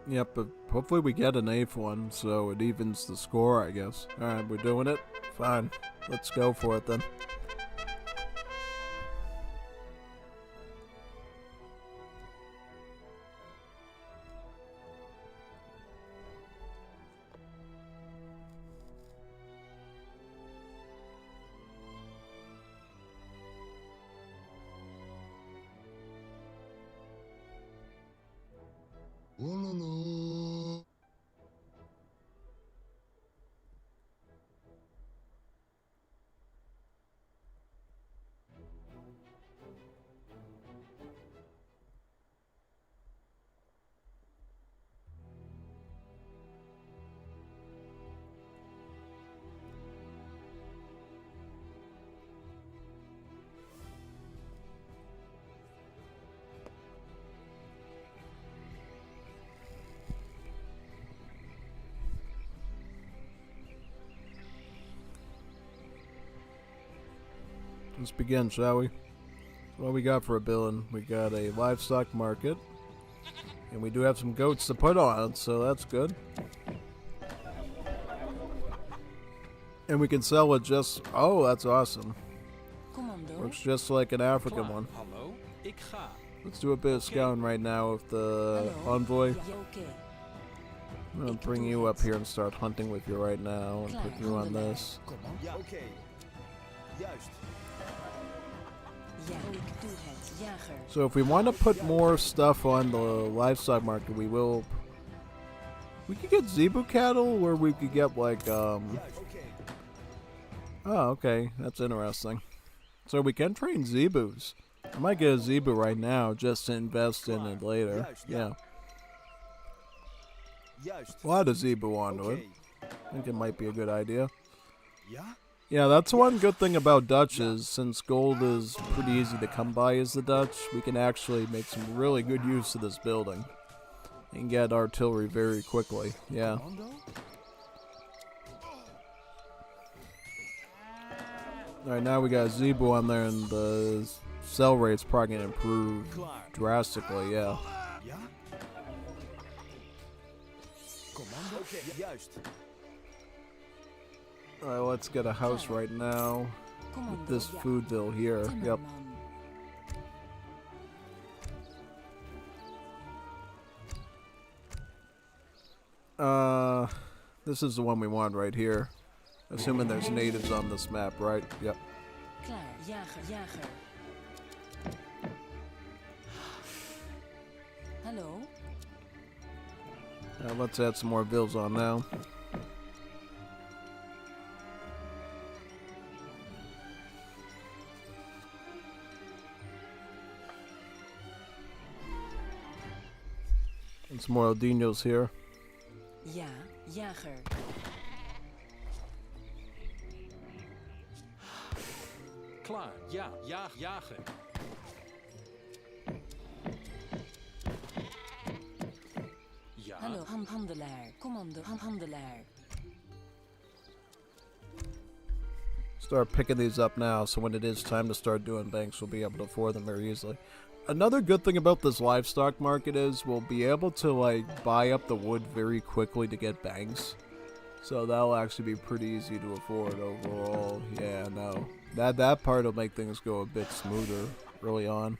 Yep, but hopefully we get an 8th one, so it evens the score, I guess. Alright, we're doing it? Fine. Let's go for it then. Let's begin, shall we? What we got for a billing? We got a livestock market. And we do have some goats to put on, so that's good. And we can sell it just... Oh, that's awesome. Works just like an African one. Let's do a bit of scouting right now with the envoy. I'm gonna bring you up here and start hunting with you right now and put you on this. So if we want to put more stuff on the livestock market, we will. We could get zebu cattle, or we could get like Oh, okay, that's interesting. So we can train zebus. I might get a zebu right now just to invest in it later. Yeah. We'll add a zebu onto it. I think it might be a good idea. Yeah, that's one good thing about Dutch is, since gold is pretty easy to come by as the Dutch, we can actually make some really good use of this building. And get artillery very quickly, yeah. Alright, now we got Zebu on there and the sell rate's probably going to improve drastically, yeah. Alright, let's get a house right now with this foodville here. Yep. This is the one we want right here. Assuming there's natives on this map, right? Yep. Hello. Let's add some more villas on now. And some more Aldinos here. Ja, jager. Klaar, ja, jager. Ja. Hallo, handelaar. Commando, handelaar. Start picking these up now, so when it is time to start doing banks, we'll be able to afford them very easily. Another good thing about this livestock market is we'll be able to like buy up the wood very quickly to get banks. So that'll actually be pretty easy to afford overall. Yeah, no. That part will make things go a bit smoother early on.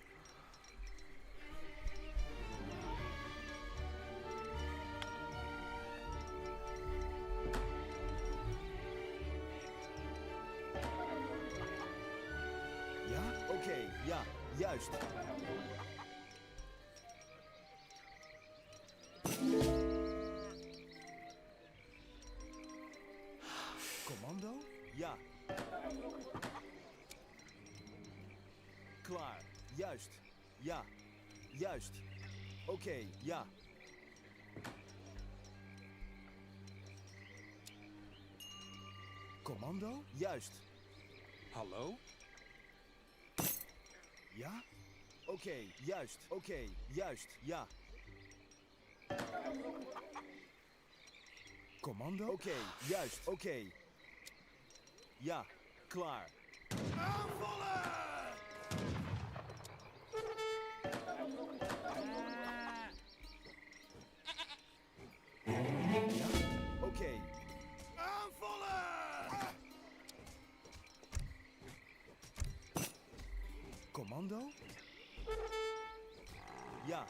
Ja? Oké, ja, juist. Commando? Ja. Klaar, juist. Ja, juist. Oké, ja. Commando? Juist. Hallo? Ja? Oké, juist. Oké, juist. Ja. Commando? Oké, juist. Oké. Ja, klaar. Aanvallen! Ja, oké. Aanvallen! Commando? Ja.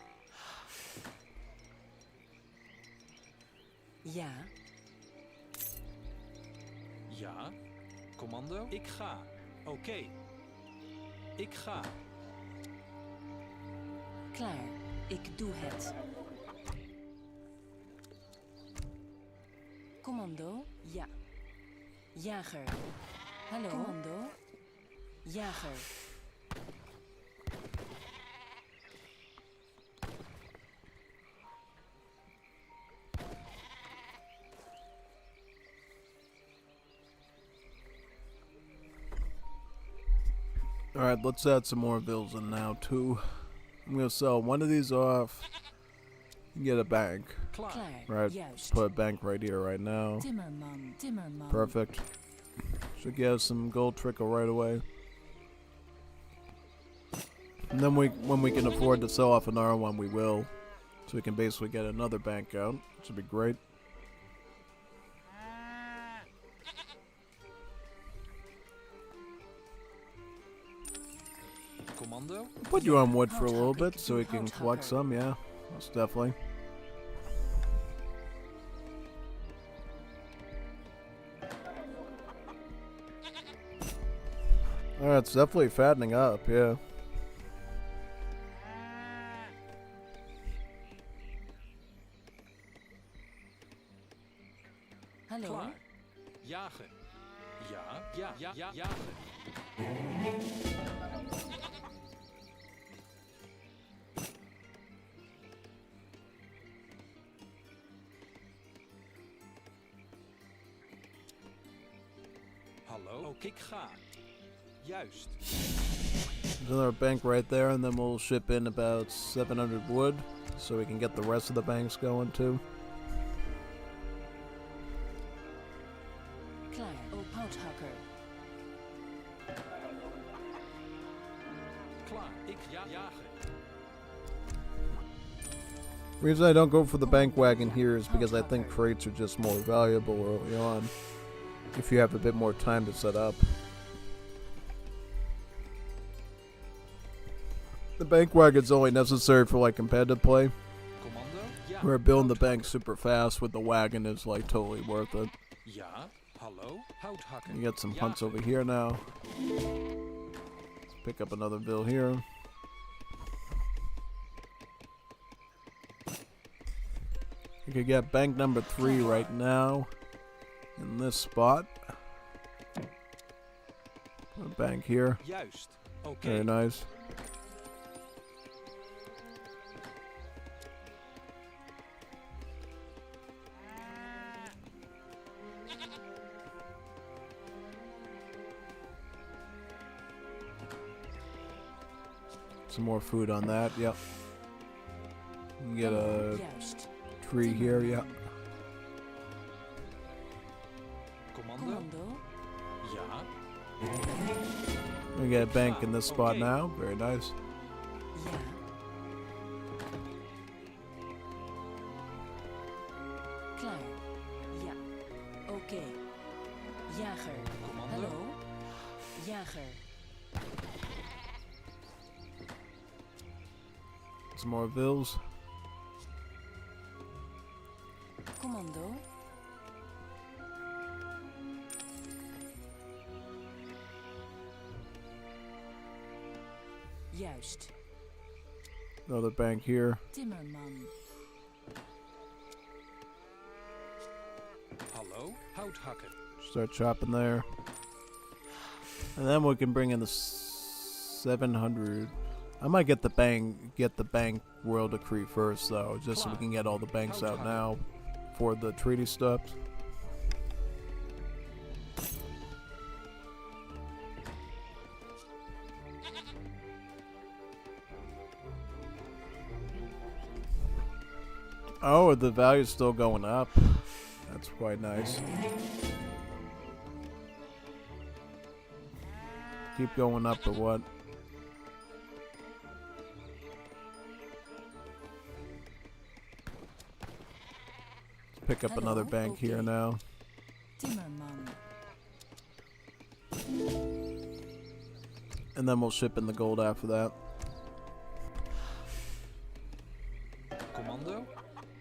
Ja. Ja. Commando? Ik ga. Oké. Ik ga. Klaar. Ik doe het. Commando? Ja. Jager. Hallo? Commando? Jager. Alright, let's add some more bills in now, too. I'm gonna sell one of these off and get a bank. Right, put a bank right here, right now. Perfect. Should get us some gold trickle right away. And then when we can afford to sell off another one, we will. So we can basically get another bank out, which would be great. Commando? Put you on wood for a little bit so we can collect some, yeah. Most definitely. Alright, it's definitely fattening up, yeah. Hallo? Klaar. Jagen. Ja, jagen. Hallo? Ook ik ga. Juist. There's another bank right there, and then we'll ship in about 700 wood so we can get the rest of the banks going too. Klaar. Op houthakker. Klaar. Ik jagen. The reason I don't go for the bank wagon here is because I think crates are just more valuable early on if you have a bit more time to set up. The bank wagon's only necessary for like competitive play. Where building the bank super fast with the wagon is like totally worth it. Ja, hallo, houthakken. You get some hunts over here now. Let's pick up another bill here. You could get bank number 3 right now in this spot. A bank here. Juist. Okay. Very nice. Some more food on that, yep. You can get a tree here, yep. Commando? Ja. We get a bank in this spot now, very nice. Klaar. Ja. Oké. Jager. Hallo? Jager. Some more bills. Commando. Juist. Another bank here. Timmerman. Hallo, houthakken. Start chopping there. And then we can bring in the 700. I might get the bank royal decree first though, just so we can get all the banks out now for the treaty steps. Oh, the value's still going up. That's quite nice. Keep going up or what? Pick up another bank here now. And then we'll ship in the gold after that. Commando,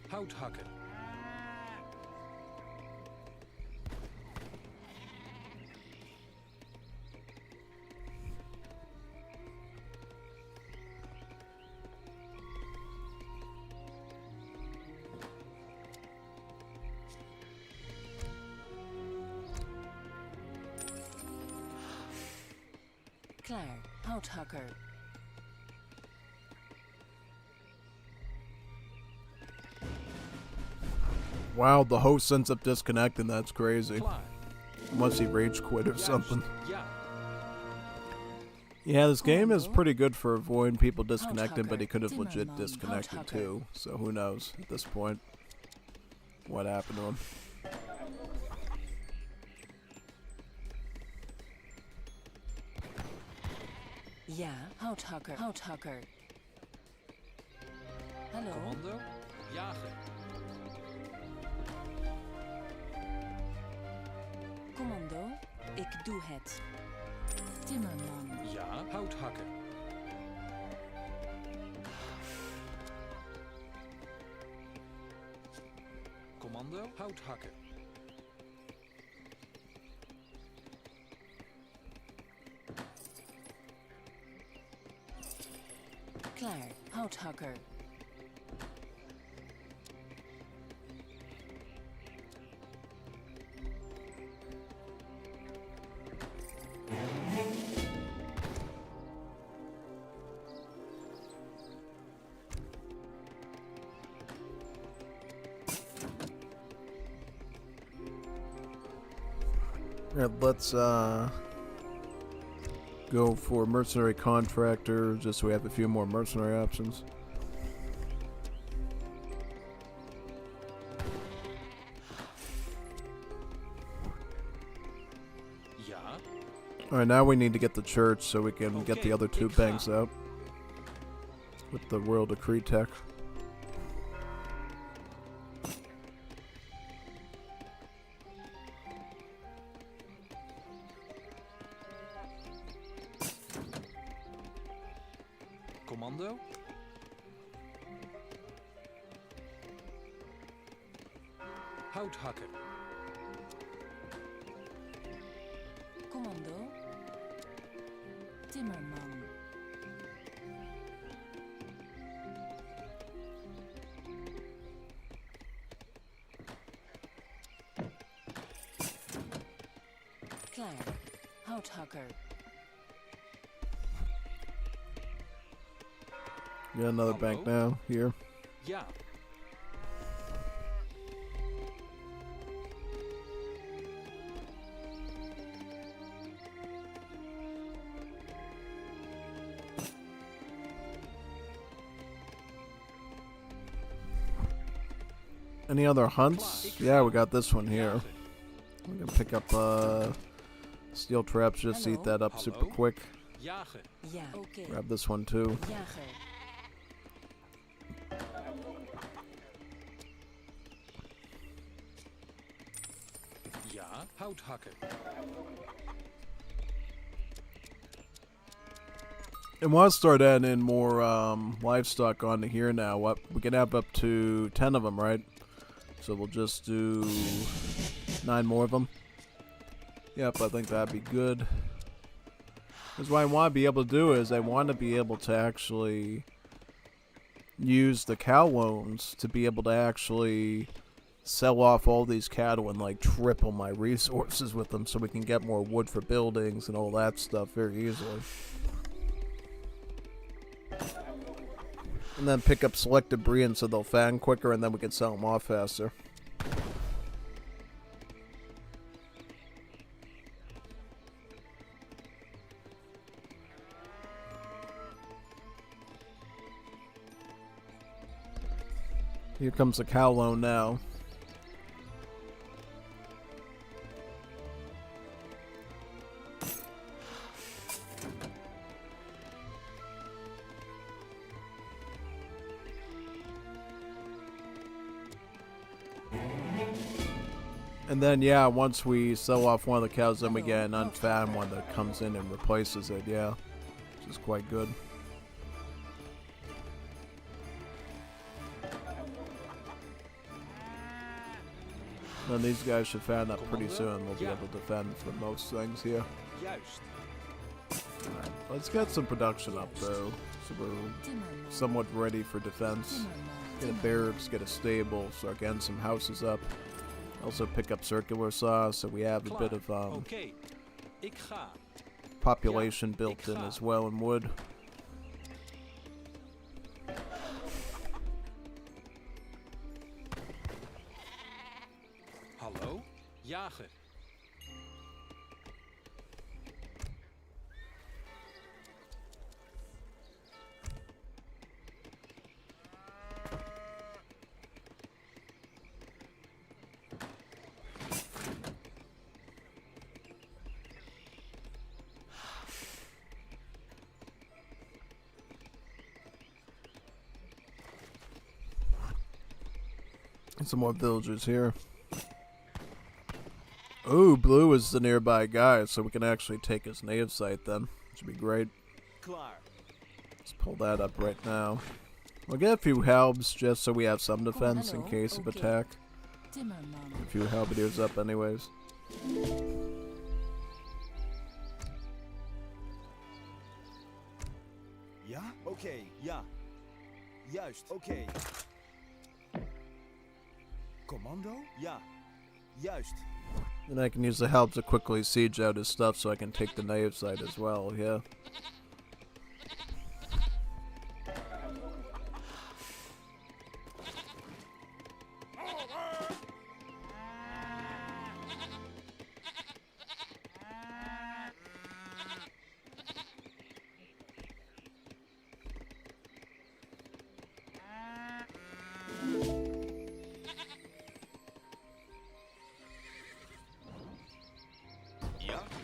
hout hakken. Klaar, houthakker. Wow, the host ends up disconnecting. That's crazy. Klaar. Unless he rage quit or something. Ja. Yeah, this game is pretty good for avoiding people disconnecting, but he could have legit disconnected too. So who knows at this point what happened to him. Ja, houthakker. Houthakker. Hallo. Commando, jagen. Commando, ik doe het. Timmerman. Ja, hout hakken. Commando, hout hakken. Klaar, houthakker. Yeah, let's go for mercenary contractor, just so we have a few more mercenary options. Ja. Alright, now we need to get the church so we can get the other two banks out with the royal decree tech. Commando. Hout hakken. Commando. Timmerman. Klaar, houthakker. Get another bank now, here. Ja. Any other hunts? Yeah, we got this one here. We're gonna pick up steel traps, just eat that up super quick. Jagen. Ja, oké. Grab this one too. Jager. Ja, hout hakken. And we'll start adding in more livestock onto here now. What we can have up to 10 of them, right? So we'll just do 9 more of them. Yep, I think that'd be good. Because what I want to be able to do is I want to be able to actually use the cow loans to be able to actually sell off all these cattle and like triple my resources with them so we can get more wood for buildings and all that stuff very easily. And then pick up selected breeds so they'll fatten quicker and then we can sell them off faster. Here comes the cow loan now. And then, yeah, once we sell off one of the cows, then we get an unfattened one that comes in and replaces it, yeah. Which is quite good. Then these guys should fatten up pretty soon. We'll be able to defend for most things here. Alright, let's get some production up, though. So we're somewhat ready for defense. Get a barracks, get a stable, start getting some houses up. Also pick up circular saw, so we have a bit of population built in as well in wood. Hallo? Jager. And some more villagers here. Ooh, blue is the nearby guy, so we can actually take his native site then. Should be great. Let's pull that up right now. We'll get a few halbs just so we have some defense in case of attack. A few halberdiers up anyways. Ja? Oké, ja. Juist, oké. Commando? Ja. Juist. And I can use the help to quickly siege out his stuff so I can take the native site as well, yeah.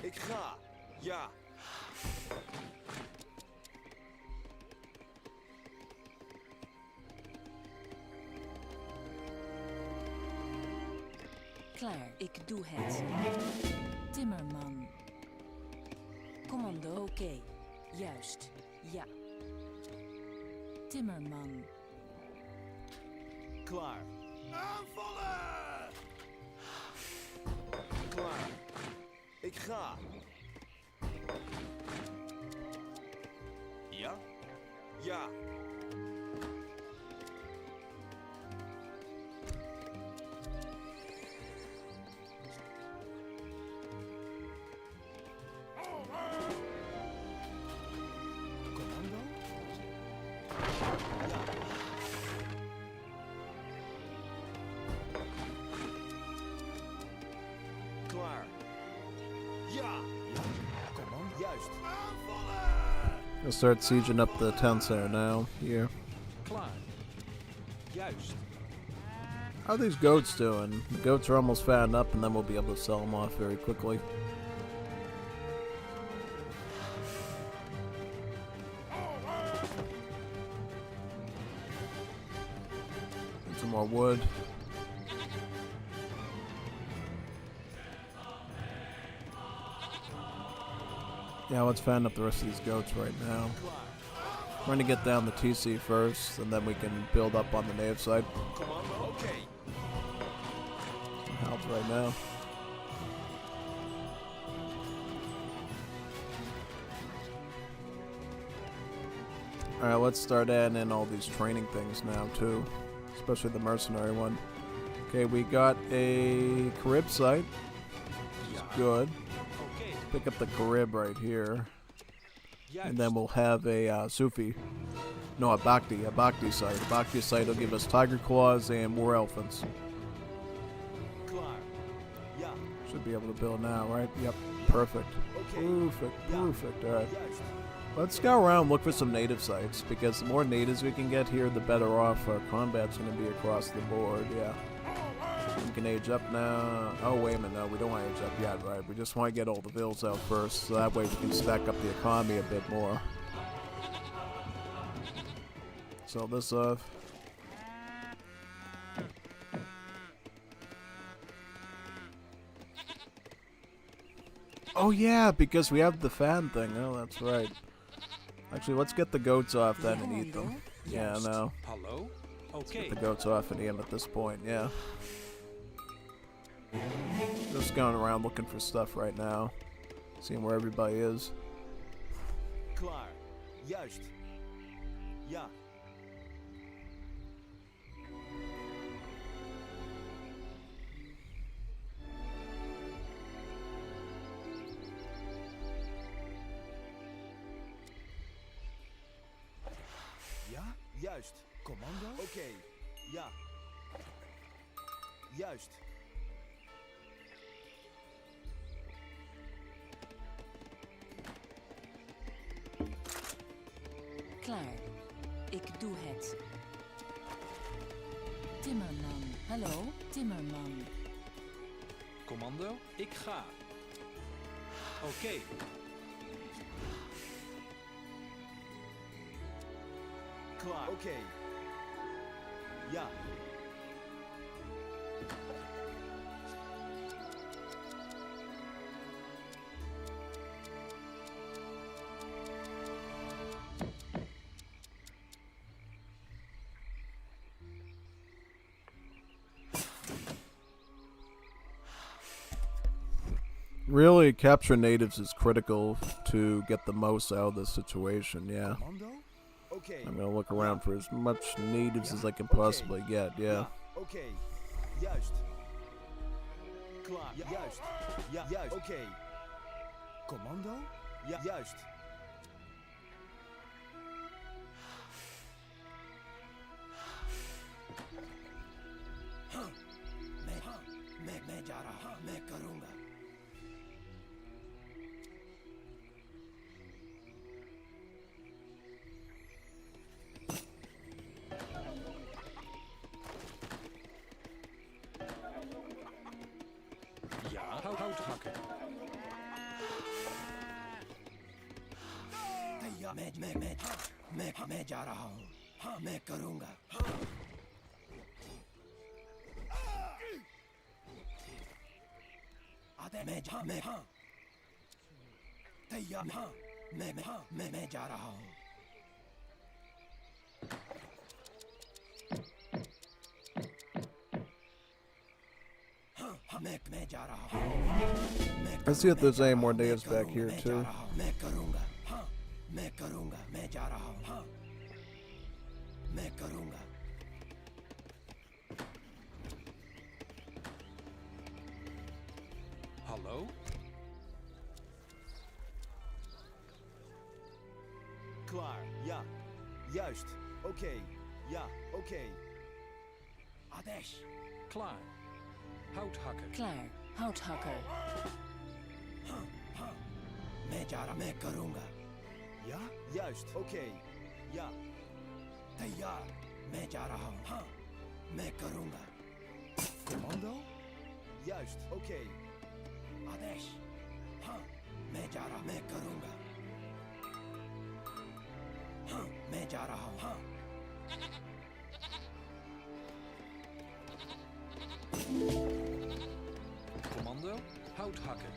Ik ga. Ja. Klaar, ik doe het. Timmerman. Commando, oké. Juist, ja. Timmerman. Klaar. Aanvallen! Klaar. Ik ga. Ja? Ja. Commando? Ja. Klaar. Ja. Ja. Command. Juist. Aanvallen! I'll start sieging up the town center now, here. Klaar. Juist. How are these goats doing? The goats are almost fattened up and then we'll be able to sell them off very quickly. And some more wood. Yeah, let's fatten up the rest of these goats right now. We're going to get down the TC first, and then we can build up on the native side. Some help right now. Alright, let's start adding in all these training things now, too. Especially the mercenary one. Okay, we got a Carib site. Which is good. Pick up the Carib right here. And then we'll have a Sufi. No, a Bhakti site. A Bhakti site will give us tiger claws and war elephants. Should be able to build now, right? Yep. Perfect. Perfect. Perfect. Alright. Let's go around and look for some native sites, because the more natives we can get here, the better off our combat's going to be across the board, yeah. We can age up now. Oh, wait a minute, no, we don't want to age up yet, right? We just want to get all the vills out first, so that way we can stack up the economy a bit more. Sell this off. Oh yeah, because we have the fan thing. Oh, that's right. Actually, let's get the goats off then and eat them. Yeah, no. Hello? Let's Okay. get the goats off and eat them at this point, yeah. Just going around looking for stuff right now. Seeing where everybody is. Klaar. Juist. Ja. Ja, juist. Commando? Oké. Ja. Juist. Klaar. Ik doe het. Timmerman. Hallo, Timmerman. Commando, ik ga. Oké. Klaar. Oké. Ja. Really, capture natives is critical to get the most out of this situation, yeah. Okay. I'm gonna look around for as much natives as I can possibly get, yeah. Oké. Juist. Klaar. Ja, juist. Ja, juist. Oké. Commando? Ja, juist. मैं जा रहा हूं मैं करूंगा Ja, hout hakken. मैं जा रहा हूं हाँ मैं करूंगा मैं हाँ तैयार हाँ मैं जा रहा हूँ हाँ मैं जा रहा हूँ Let's see if there's any more natives back here too. मैं करूंगा हाँ मैं करूंगा मैं जा रहा हूँ हाँ मैं करूंगा Hallo? Klaar, ja. Juist. Oké. Ja, oké. Adesh. Klaar. Hout hakken. Klaar. Houthakker. मैं करूंगा या juist oké ja तैयार मैं जा रहा हूँ हाँ मैं करूंगा commando juist oké आदेश हाँ मैं जा रहा मैं करूंगा हाँ मैं जा रहा हूँ हाँ Commando, hout hakken.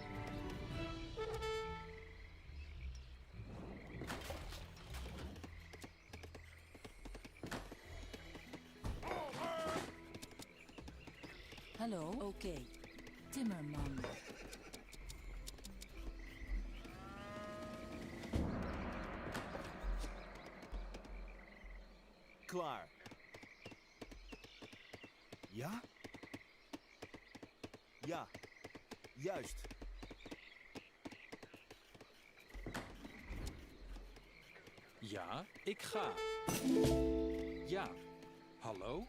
Hallo, oké. Timmerman. Klaar. Ja? Ja. Juist. Ja, ik ga. Ja. Hallo?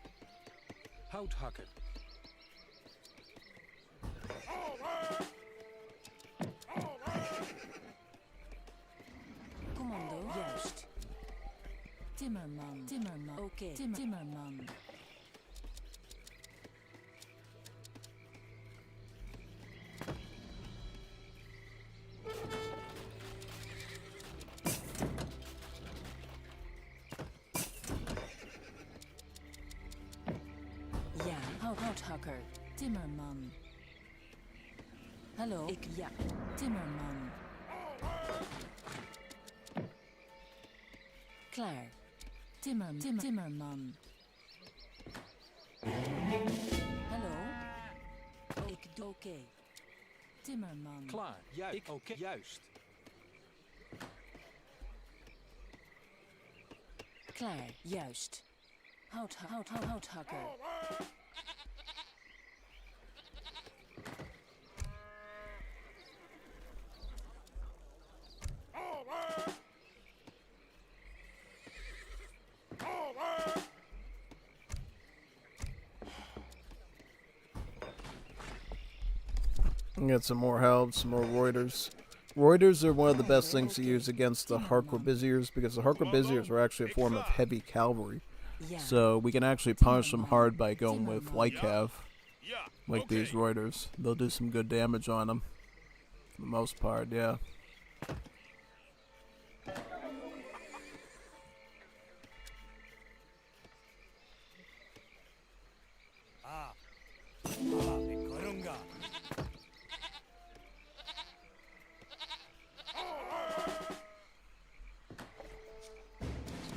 Hout hakken. Commando. Juist. Timmerman. Timmerman. Oké. Timmerman. Ja, houthakker. Timmerman. Hallo, ja. Timmerman. Klaar. Timmerman. Hallo? Ik doe oké. Timmerman. Klaar. Juist. Oké. Juist. Klaar, juist. Houthakker. Get some more help, some more Reuters. Reuters are one of the best things to use against the Harquabiziers because the Harquabiziers are actually a form of heavy cavalry. So we can actually punish them hard by going with light cav, like these Reuters. They'll do some good damage on them, for the most part, yeah.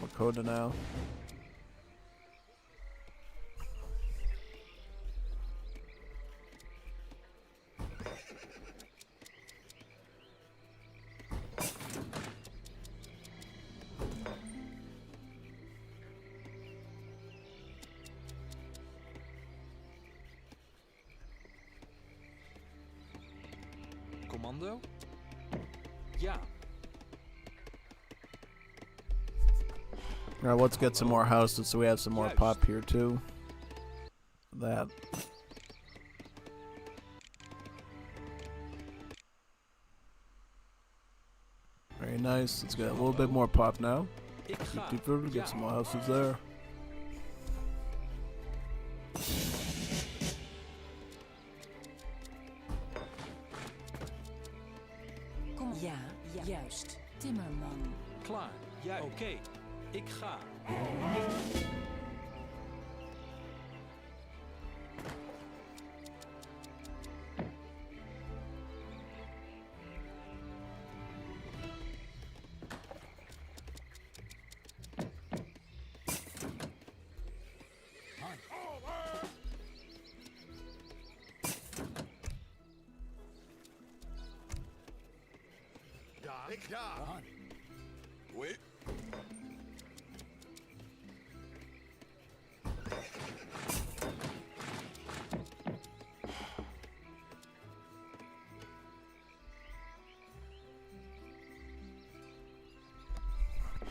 Lakota now. Commando? Ja. Alright, let's get some more houses so we have some more pop here too. That. Very nice. Let's get a little bit more pop now. Get some more houses there. Ja, juist. Timmerman. Klaar. Ja, oké. Ik ga. Ja. Oui.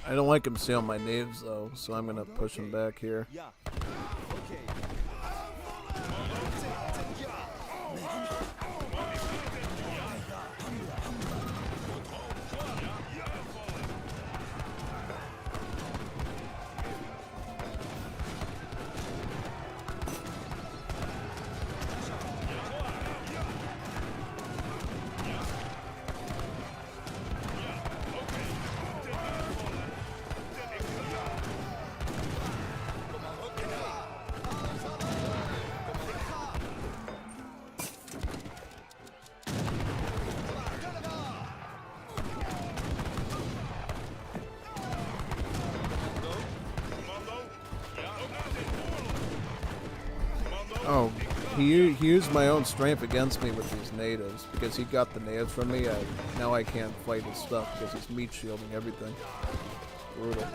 I don't like him stealing my naves though, so I'm gonna push him back here. Oh, he used my own strength against me with these natives because he got the natives from me. Now I can't fight his stuff because he's meat shielding everything. Brutal.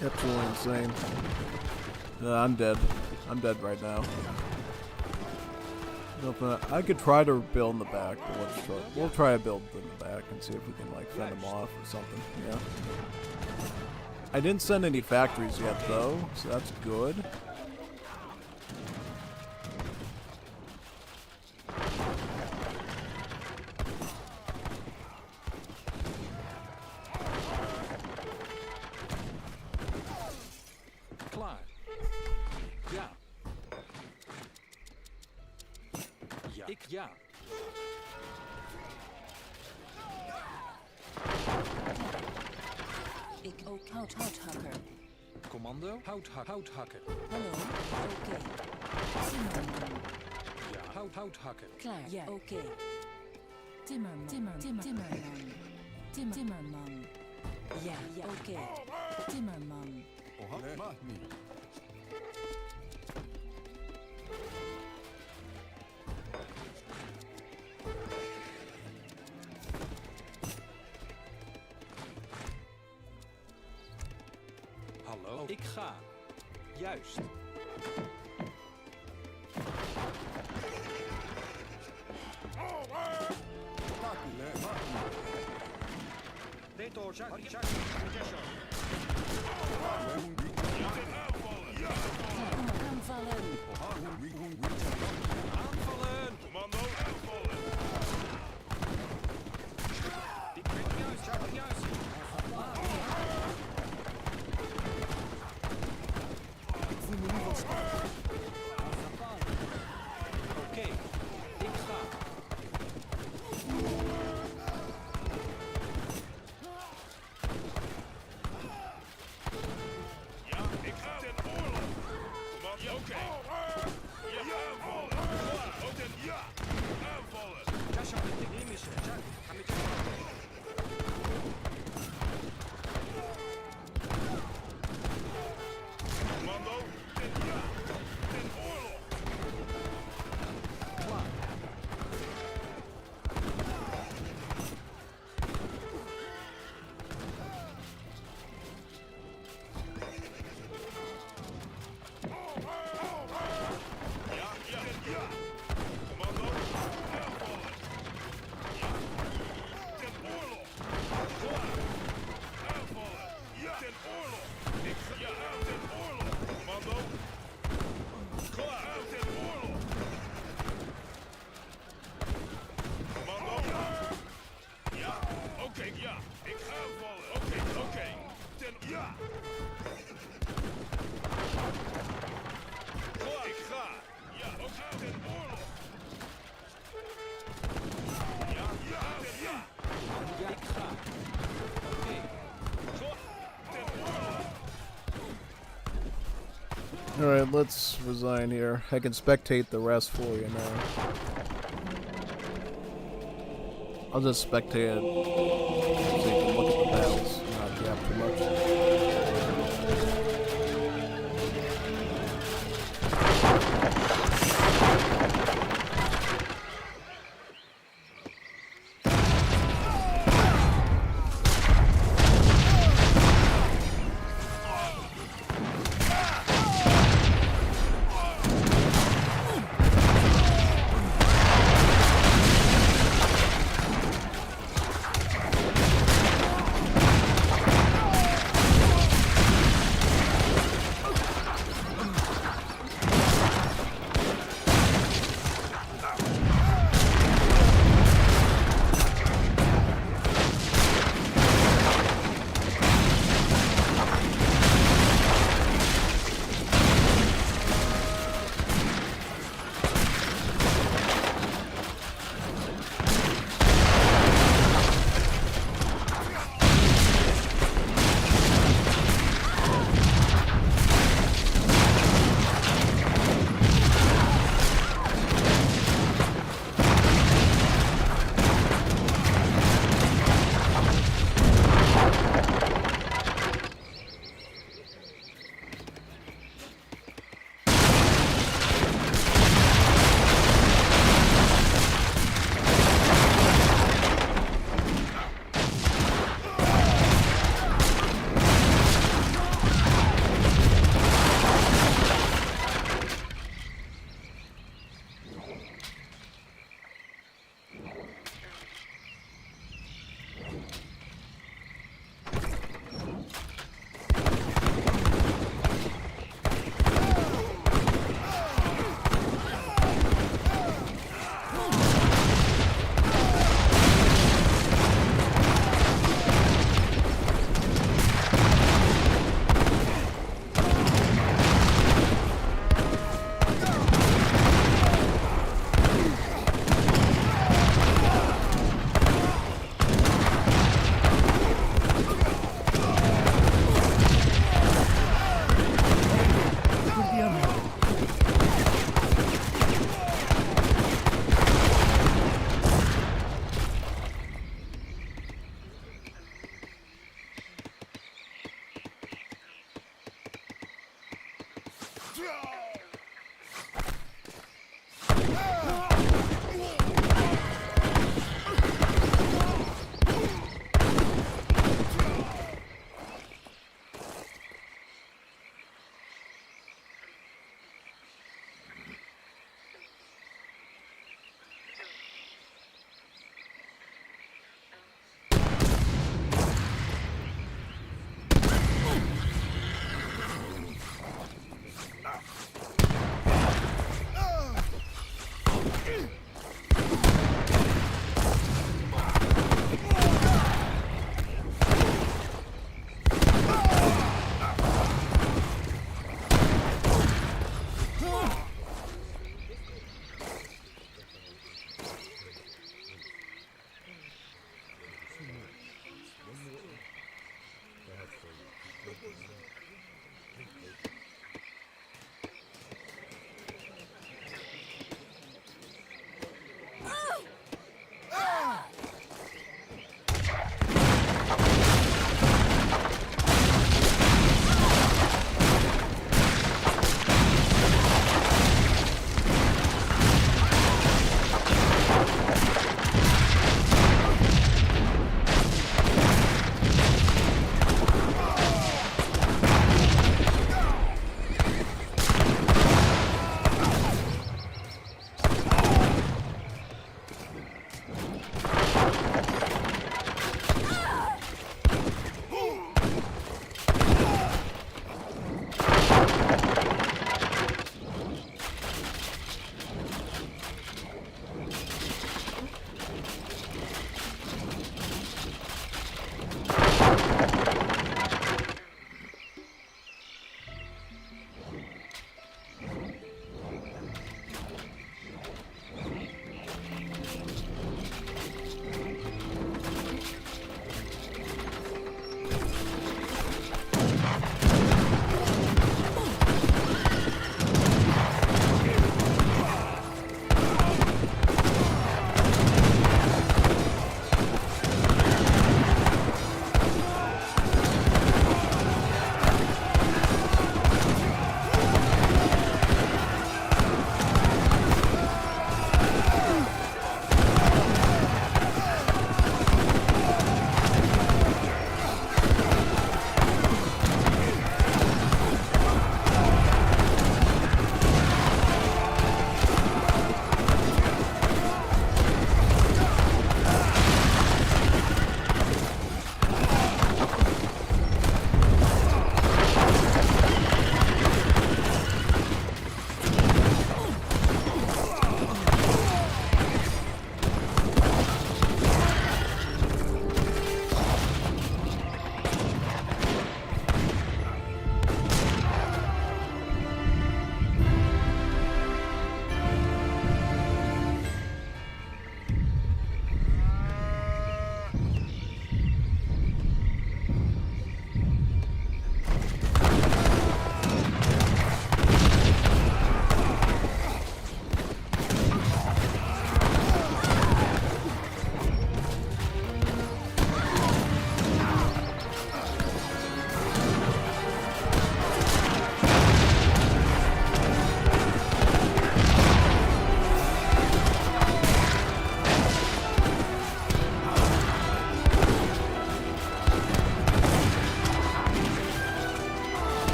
Absolutely insane. I'm dead. I'm dead right now. I could try to build in the back, but we'll try to build in the back and see if we can like fend him off or something. Yeah. I didn't send any factories yet though, so that's good. Ja. Ik ook houthakker. Commando, houthakker. Hallo, oké. Timmerman. Ja, houthakker. Klaar, ja, oké. Timmerman. Timmerman. Ja, ja, oké. Timmerman. Hallo, ik ga. Juist. Aanvallen! Commando, aanvallen! Juist. Ik voel me nu wel sterk. Oké, ik ga. Ja, ik ga ten oorlog. Commando, oké. Ja, aanvallen. Klaar. Ook ten ja. Aanvallen. Commando, ten ja. Ten oorlog. Ja. Commando, aanvallen. Ja. Ten oorlog. Klaar. Aanvallen. Ja. Ten oorlog. Ik ga ja aan ten oorlog. Commando. Klaar. Aan ten oorlog. Commando. Ja. Oké, ja. Ik ga aanvallen. Oké. Ten ja. Klaar. Ik ga. Ja, oké. Ten oorlog. Ja. Ja, ik ga. Oké. Ten oorlog. Alright, let's resign here. I can spectate the rest for you now. I'll just spectate it so you can look at the battles, not gap too much.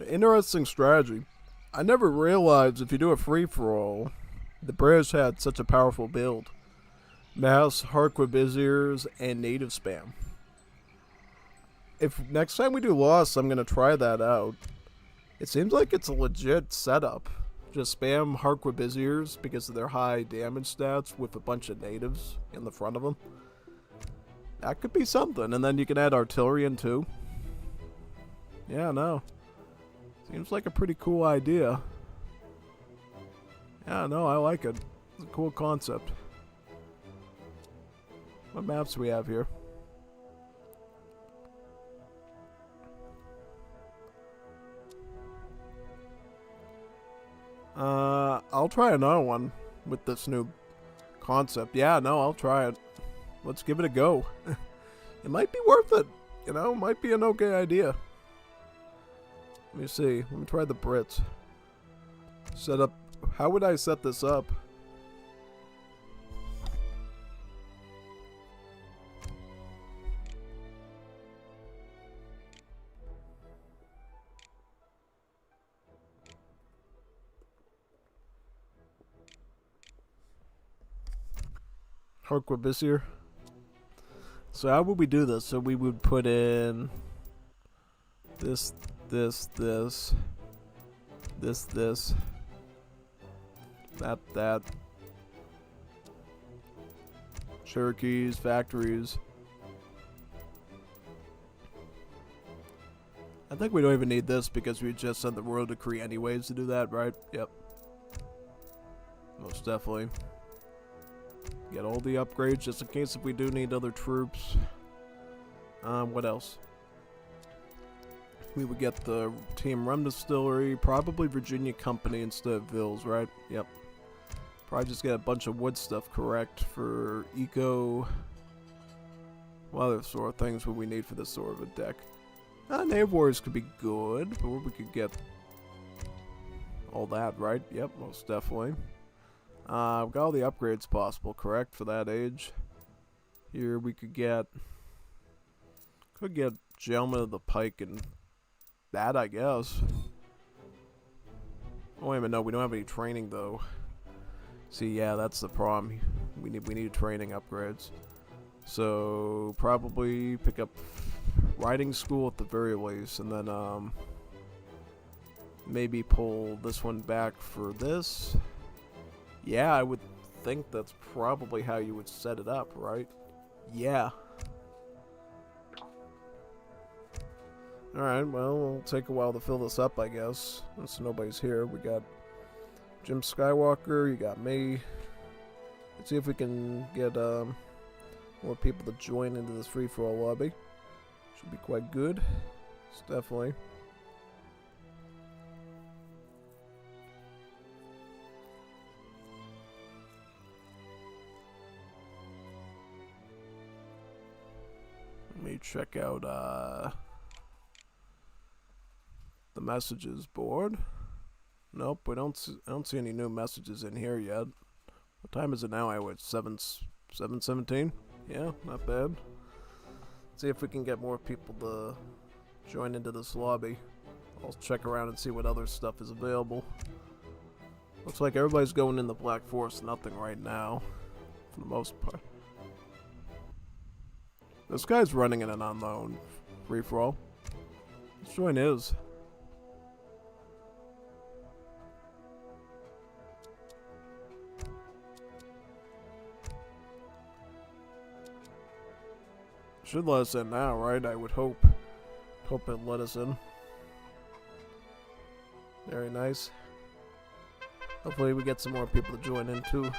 interesting strategy. I never realized if you do a free-for-all, the British had such a powerful build. Mass, Harquaviziers, and native spam. If next time we do Lost, I'm going to try that out. It seems like it's a legit setup. Just spam Harquaviziers because of their high damage stats with a bunch of natives in the front of them. That could be something. And then you can add artillery in too. Yeah, no. Seems like a pretty cool idea. Yeah, no, I like it. It's a cool concept. What maps do we have here? I'll try another one with this new concept. Yeah, no, I'll try it. Let's give it a go. It might be worth it. You know, might be an okay idea. Let me see. Let me try the Brits. Set up. How would I set this up? Harquavizier. So how would we do this? So we would put in this, that, Cherokees, factories. I think we don't even need this because we just sent the royal decree anyways to do that, right? Yep. Most definitely. Get all the upgrades just in case if we do need other troops. What else? We would get the Team Rum Distillery, probably Virginia Company instead of Vills, right? Yep. Probably just get a bunch of wood stuff correct for eco. What other sort of things would we need for this sort of a deck? Native Warriors could be good, but we could get all that, right? Yep, most definitely. We've got all the upgrades possible, correct, for that age. Here we could get Gentleman of the Pike and that, I guess. Oh, wait a minute, no, we don't have any training though. See, yeah, that's the problem. We need training upgrades. So probably pick up riding school at the very least, and then maybe pull this one back for this. Yeah, I would think that's probably how you would set it up, right? Yeah. Alright, well, it'll take a while to fill this up, I guess. Since nobody's here. We got Jim Skywalker, you got me. Let's see if we can get more people to join into this free-for-all lobby. Should be quite good. It's definitely. Let me check out the messages board. Nope, I don't see any new messages in here yet. What time is it now? I was 7:17. Yeah, not bad. Let's see if we can get more people to join into this lobby. I'll check around and see what other stuff is available. Looks like everybody's going in the Black Forest. Nothing right now, for the most part. This guy's running in an unknown free-for-all. Let's join his. Should let us in now, right? I would hope. Hope it let us in. Very nice. Hopefully we get some more people to join in too.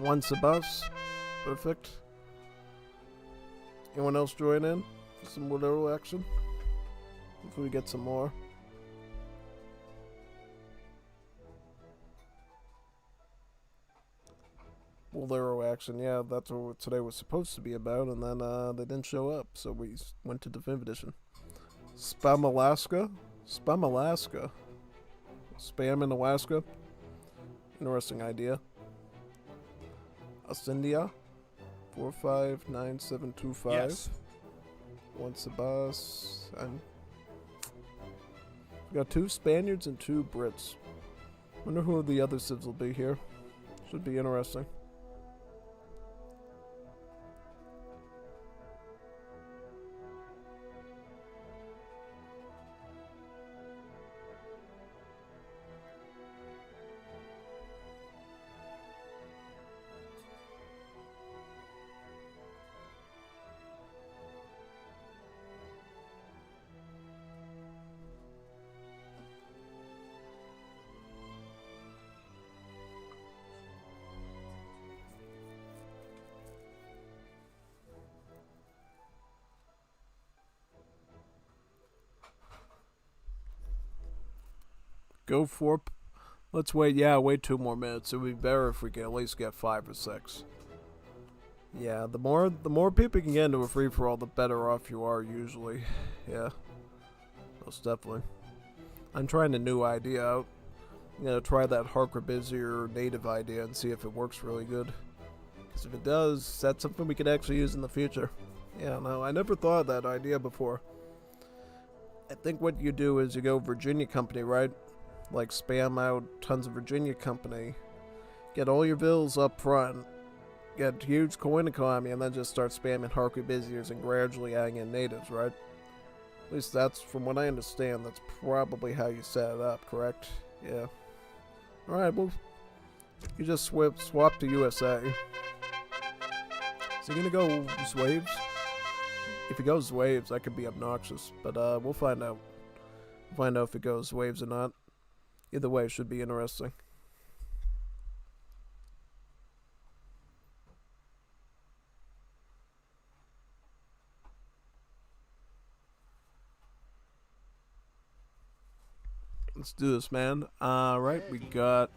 Once a bus. Perfect. Anyone else join in for some Woodrow action? Hopefully we get some more. Woodrow action, yeah, that's what today was supposed to be about, and then they didn't show up, so we went to Definitive Edition. Spam Alaska? Spam Alaska? Spam in Alaska? Interesting idea. Ascendia? 459725. Yes. Once a bus. And We got 2 Spaniards and 2 Brits. Wonder who the other civs will be here. Should be interesting. Go for. Let's wait. Yeah, wait 2 more minutes. It would be better if we can at least get 5 or 6. Yeah, the more people can get into a free for all, the better off you are usually. Yeah, most definitely. I'm trying a new idea out. I'm gonna try that Harker Busier native idea and see if it works really good. Because if it does, that's something we could actually use in the future. Yeah, no, I never thought of that idea before. I think what you do is you go Virginia Company, right? Like spam out tons of Virginia Company, get all your bills up front, get huge coin economy, and then just start spamming Harker Busiers and gradually adding in natives, right? At least that's, from what I understand, that's probably how you set it up, correct? Yeah. Alright, well, you just swap to USA. Is he gonna go Zwaves? If he goes Zwaves, that could be obnoxious, but we'll find out. We'll find out if it goes Zwaves or not. Either way, it should be interesting. Let's do this, man. Right, we got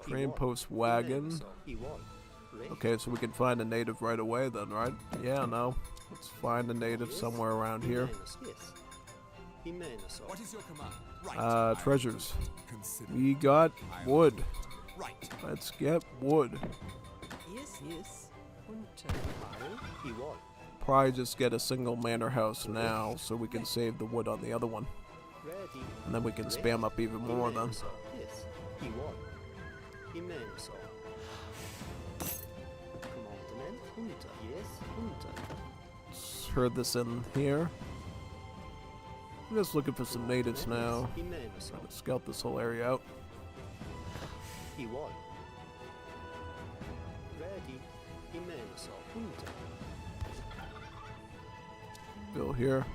train post wagon. Okay, so we can find a native right away then, right? Yeah, no. Let's find a native somewhere around here. What is your command? Treasures. We got wood. Let's get wood. Yes. Probably just get a single manor house now so we can save the wood on the other one. And then we can spam up even more then. Just heard this in here. I'm just looking for some natives now. Trying to scout this whole area out. Bill here.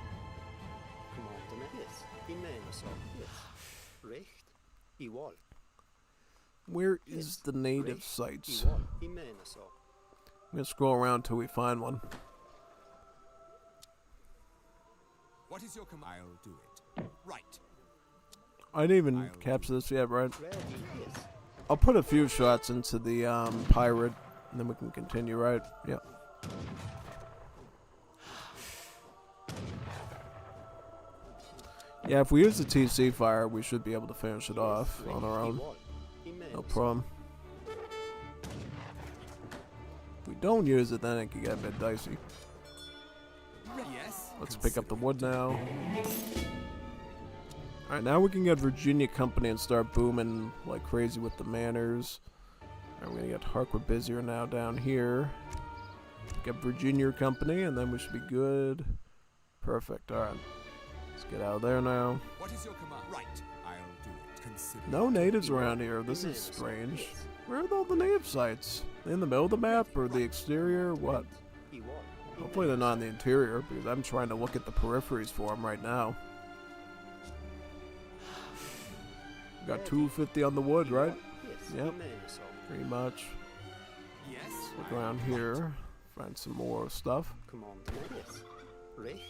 Where is the native sites? I'm gonna scroll around till we find one. What is your command? I'll do it. Right. I didn't even capture this yet, right? I'll put a few shots into the pirate, and then we can continue, right? Yep. Yeah, if we use the TC fire, we should be able to finish it off on our own. No problem. If we don't use it, then it can get a bit dicey. Let's pick up the wood now. Alright, now we can get Virginia Company and start booming like crazy with the manors. Alright, we're gonna get Harker Busier now down here. Get Virginia Company, and then we should be good. Perfect, alright. Let's get out of there now. What is your command? Right. I'll do it. Consider No natives around here. This is strange. Where are all the native sites? In the middle of the map or the exterior? What? Hopefully they're not in the interior, because I'm trying to look at the peripheries for them right now. We got 250 on the wood, right? Yep. Pretty much. Let's look around here. Find some more stuff. Ready.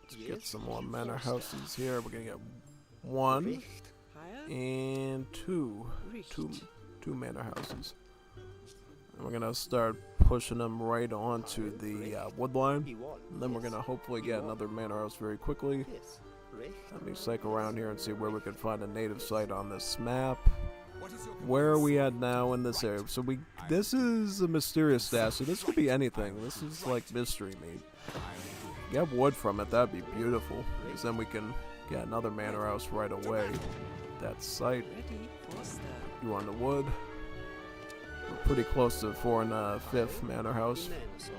Let's get some more manor houses here. We're gonna get 1 and 2 manor houses. And we're gonna start pushing them right onto the wood line. And then we're gonna hopefully get another manor house very quickly. Let me cycle around here and see where we can find a native site on this map. where are we at now in this area? So this is a mysterious stash, so this could be anything. This is like mystery meat. Get wood from it, that'd be beautiful. Because then we can get another manor house right away. That site. You on the wood. We're pretty close to the 4th and 5th manor house.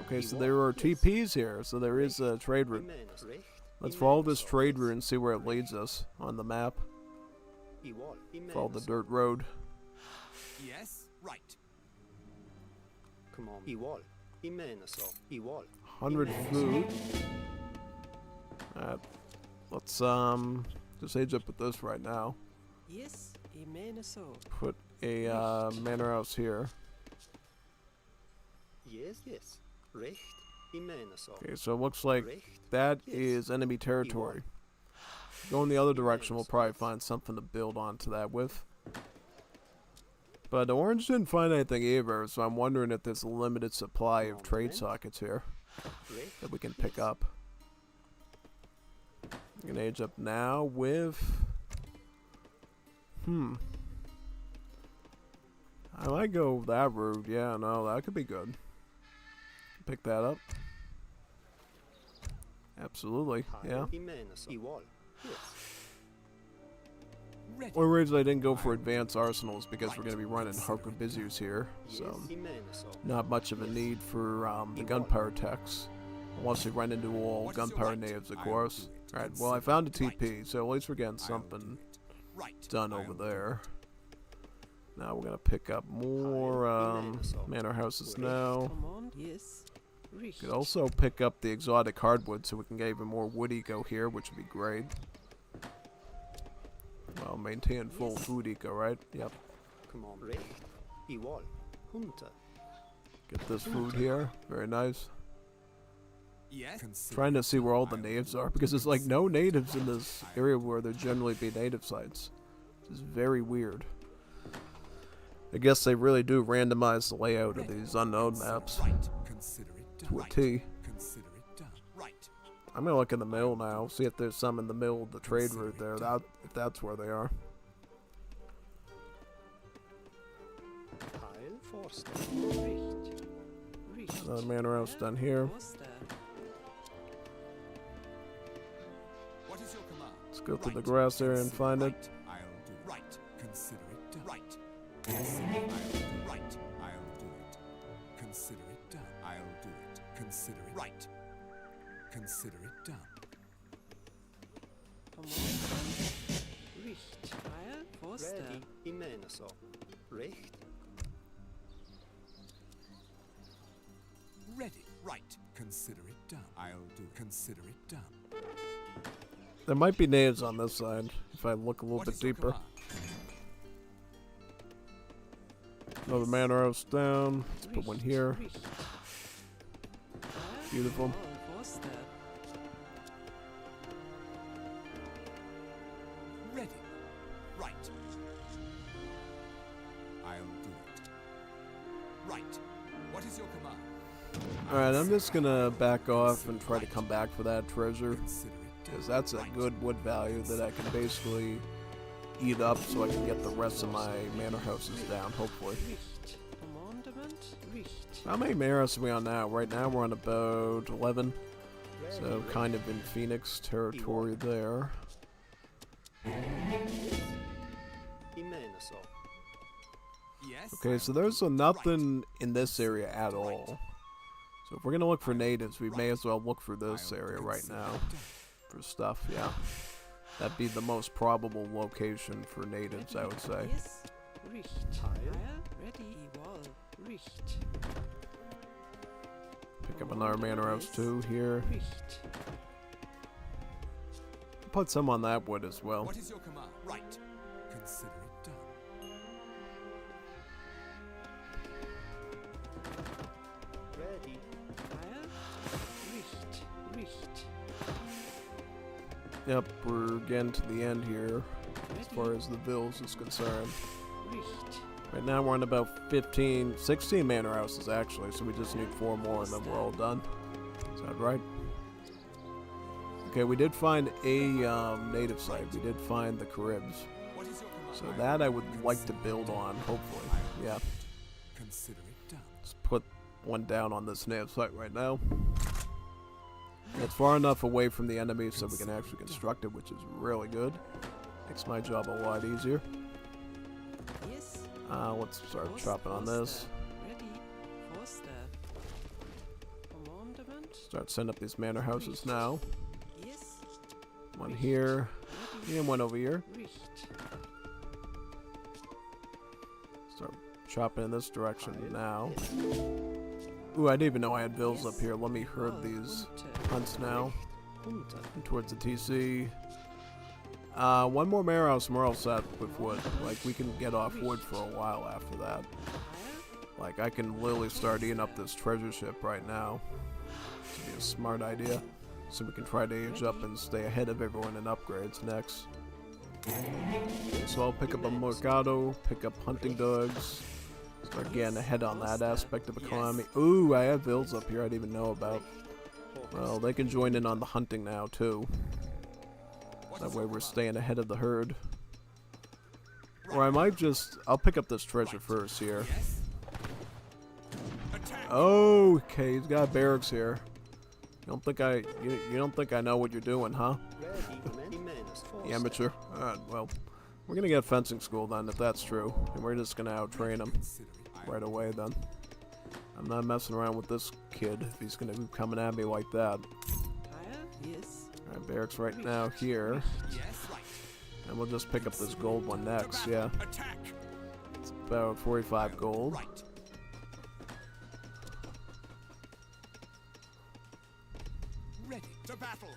Okay, so there are TPs here, so there is a trade route. Let's follow this trade route and see where it leads us on the map. Follow the dirt road. Yes, right. Come on. 100 food. Let's just age up with this right now. Yes, Put a manor house here. Yes. Recht. Okay, so it looks like that is enemy territory. Going the other direction, we'll probably find something to build onto that with. But Orange didn't find anything either, so I'm wondering if there's a limited supply of trade sockets here that we can pick up. I'm gonna age up now with... I might go that route. Yeah, no, that could be good. Pick that up. Absolutely, yeah. One reason I didn't go for advanced arsenals because we're going to be running Harquebusiers here, so not much of a need for the gunpowder techs, unless we run into all gunpowder natives, of course. Alright, well I found a TP, so at least we're getting something done over there. Now we're going to pick up more manor houses now. Could also pick up the exotic hardwood so we can get even more wood eco here, which would be great. Well, maintain full food eco, right? Yep. Get this food here. Very nice. Trying to see where all the natives are, because there's like no natives in this area where there generally be native sites. This is very weird. I guess they really do randomize the layout of these unknown maps to a T. I'm gonna look in the middle now, see if there's some in the middle of the trade route there, if that's where they are. Another manor house done here. Let's go through the grass area and find it. Consider it done. Right. I'll do it. Consider it done. I'll do it. Consider it right. Consider it done. Ready. Right. Consider it done. I'll do. Consider it done. There might be natives on this side if I look a little bit deeper. Another manor house down. Let's put one here. Beautiful. Ready. Right. I'll do it. Right. What is your command? Alright, I'm just gonna back off and try to come back for that treasure. Because that's a good wood value that I can basically eat up so I can get the rest of my manor houses down, hopefully. How many manor houses are we on now? Right now we're on about 11. So kind of in Phoenix territory there. Okay, so there's nothing in this area at all. So if we're gonna look for natives, we may as well look for this area right now. For stuff, yeah. That'd be the most probable location for natives, I would say. Pick up another manor house too here. Put some on that wood as well. What is your command? Right. Consider it done. Ready. Yep, we're getting to the end here as far as the bills is concerned. Right now we're on about 16 manor houses actually, so we just need 4 more and then we're all done. Is that right? Okay, we did find a native site. We did find the Caribs. So that I would like to build on, hopefully. Yeah. Consider it done. Let's put one down on this nav site right now. It's far enough away from the enemy so we can actually construct it, which is really good. Makes my job a lot easier. Yes. Let's start chopping on this. Ready. Foster. Commandment. Start setting up these manor houses now. Yes. One here, and one over here. Start chopping in this direction now. Ooh, I didn't even know I had bills up here. Let me herd these hunts now. And towards the TC. One more manor house and we're all set with wood. Like, we can get off wood for a while after that. Like, I can literally start eating up this treasure ship right now. This would be a smart idea. So we can try to age up and stay ahead of everyone in upgrades next. So I'll pick up a Mercado, pick up hunting dogs. Start getting ahead on that aspect of economy. Ooh, I have bills up here I didn't even know about. Well, they can join in on the hunting now too. That way we're staying ahead of the herd. Or I might just... I'll pick up this treasure first here. Okay, he's got barracks here. You don't think you don't think I know what you're doing, huh? The amateur. Alright, well, we're gonna get fencing school then, if that's true. And we're just gonna out-train him right away then. I'm not messing around with this kid if he's gonna be coming at me like that. Yes. Alright, barracks right now here. And we'll just pick up this gold one next, yeah. It's about 45 gold. Ready to battle.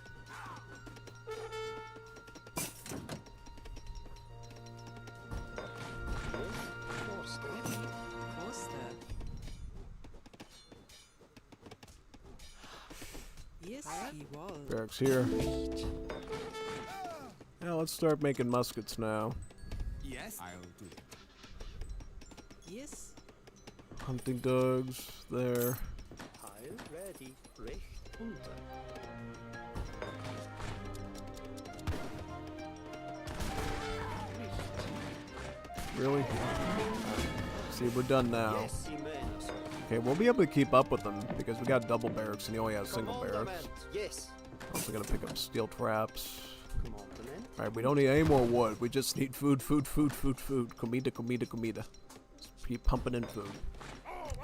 Yes, he was. Barracks here. Now let's start making muskets now. Yes, I'll do it. Yes. Hunting dogs there. Ready. Recht. Unter. Really? See, we're done now. Okay, we'll be able to keep up with them because we got double barracks and he only has single barracks. Yes. Also gonna pick up steel traps. Alright, we don't need any more wood. We just need food. Comida. Just keep pumping in food.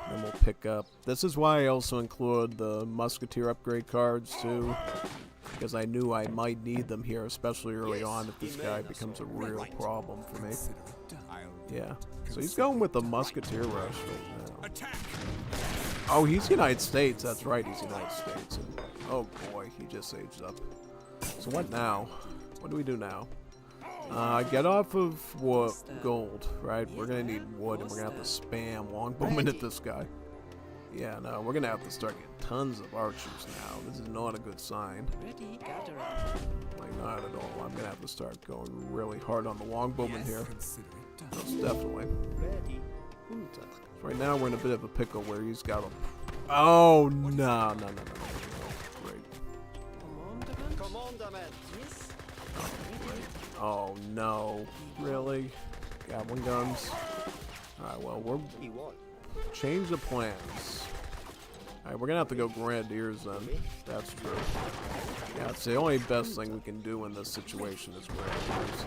Then we'll pick up... This is why I also include the musketeer upgrade cards too. Because I knew I might need them here, especially early on if this guy becomes a real problem for me. Yeah. So he's going with the musketeer rush right now. Oh, he's United States. That's right, he's United States. And, oh boy, he just aged up. So what now? What do we do now? Get off of gold, right? We're gonna need wood and we're gonna have to spam longbowmen at this guy. Yeah, no, we're gonna have to start getting tons of archers now. This is not a good sign. Like, not at all. I'm gonna have to start going really hard on the longbowmen here. Most definitely. So right now we're in a bit of a pickle where he's got a... Oh, no. Great. Oh, no. Really? Gatling guns? Alright, well, we're... Change the plans. Alright, we're gonna have to go Grenadiers then. That's true. Yeah, it's the only best thing we can do in this situation is Grenadiers.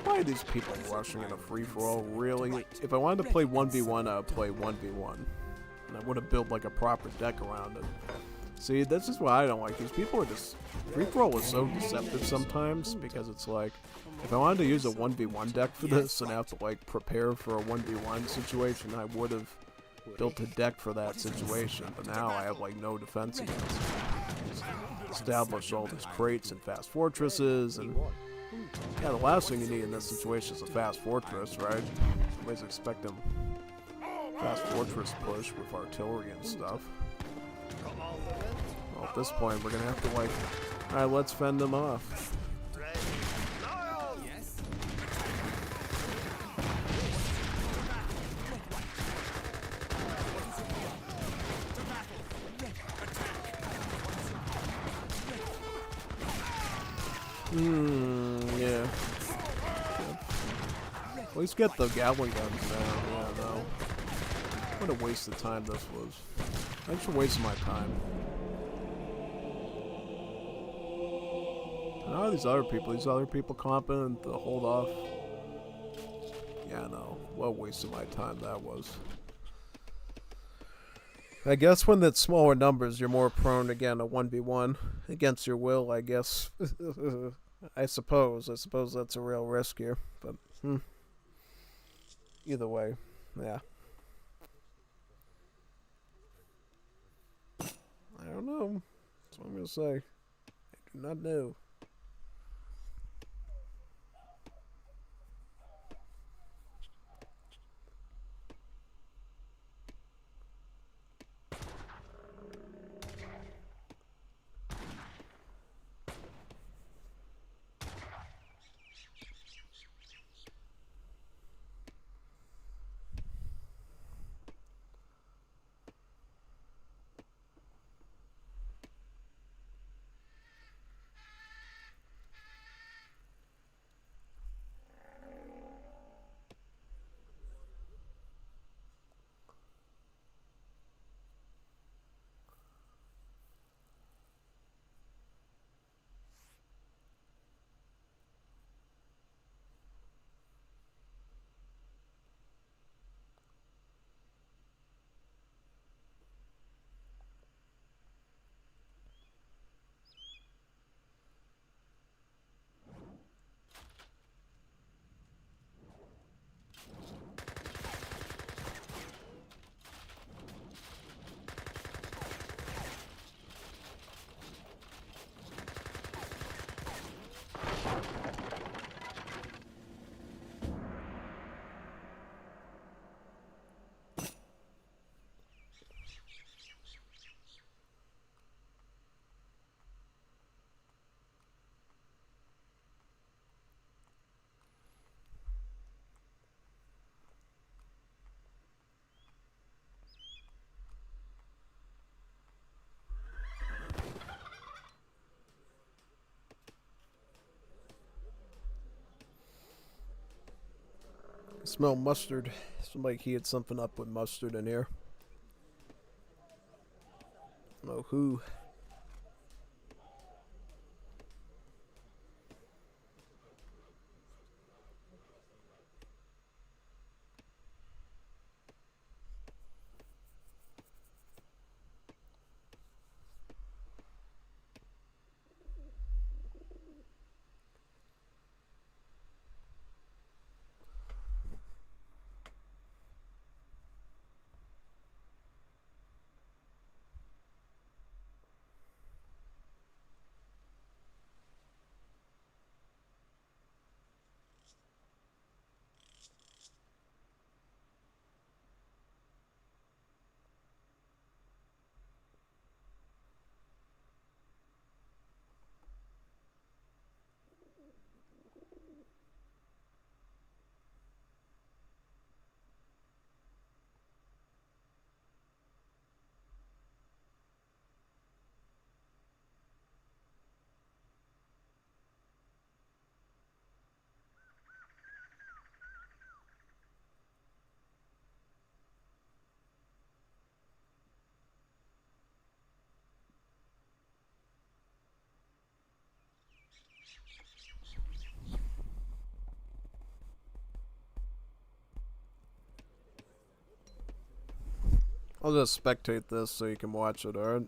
Why are these people rushing in a free-for-all? Really? If I wanted to play 1v1, I would play 1v1. And I would have built like a proper deck around it. See, this is what I don't like. These people are just... Free-for-all is so deceptive sometimes because it's like... If I wanted to use a 1v1 deck for this and have to like prepare for a 1v1 situation, I would have built a deck for that situation, but now I have like no defense against it. Establish all these crates and fast fortresses, and yeah, the last thing you need in this situation is a fast fortress, right? Nobody's expecting fast fortress push with artillery and stuff. Well, at this point, we're gonna have to like, alright, let's fend them off. Yeah. At least get the Gatling guns down. Yeah, no. What a waste of time this was. Thanks for wasting my time. And how are these other people? These other people competent to hold off? Yeah, no. What a waste of my time that was. I guess when it's smaller numbers, you're more prone, again, to 1v1 against your will, I guess. I suppose that's a real risk here. But, either way, yeah. I don't know. That's what I'm going to say. I do not know. I smell mustard. Seems like he had something up with mustard in here. I don't know who. I'll just spectate this so you can watch it, alright?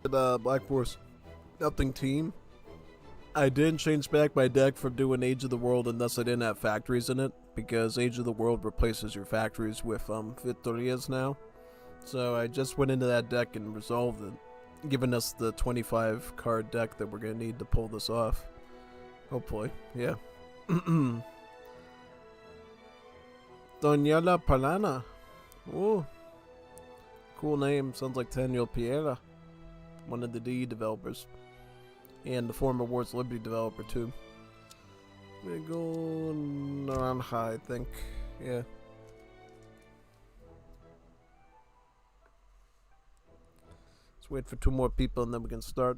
Black Force, nothing team. I didn't change back my deck from doing Age of the World unless I didn't have factories in it, because Age of the World replaces your factories with Victorias now. So I just went into that deck and resolved it, giving us the 25 card deck that we're gonna need to pull this off. Hopefully, yeah. Doña Palana. Ooh. Cool name. Sounds like Daniel Piera, one of the DE developers. And the former Wars Liberty developer, too. We go Naranja, I think. Yeah. Let's wait for 2 more people and then we can start.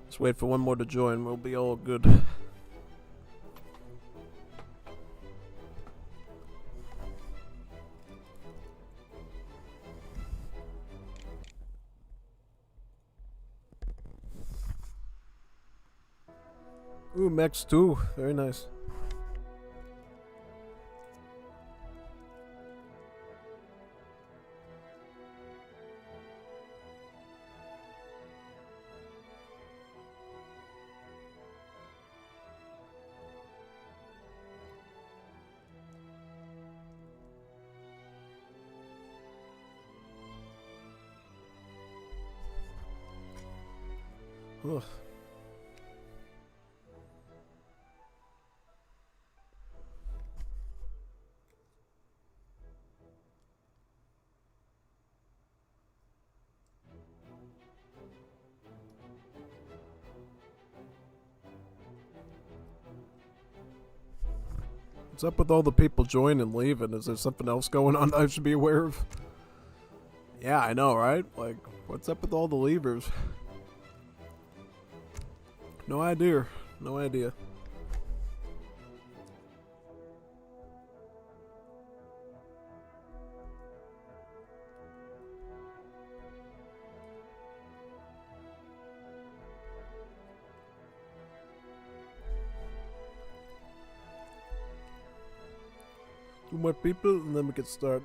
Let's wait for 1 more to join. We'll be all good. Ooh, Max 2. Very nice. Ugh. What's up with all the people joining and leaving? Is there something else going on that I should be aware of? Yeah, I know, right? Like, what's up with all the leavers? No idea. No idea. Two more people and then we can start.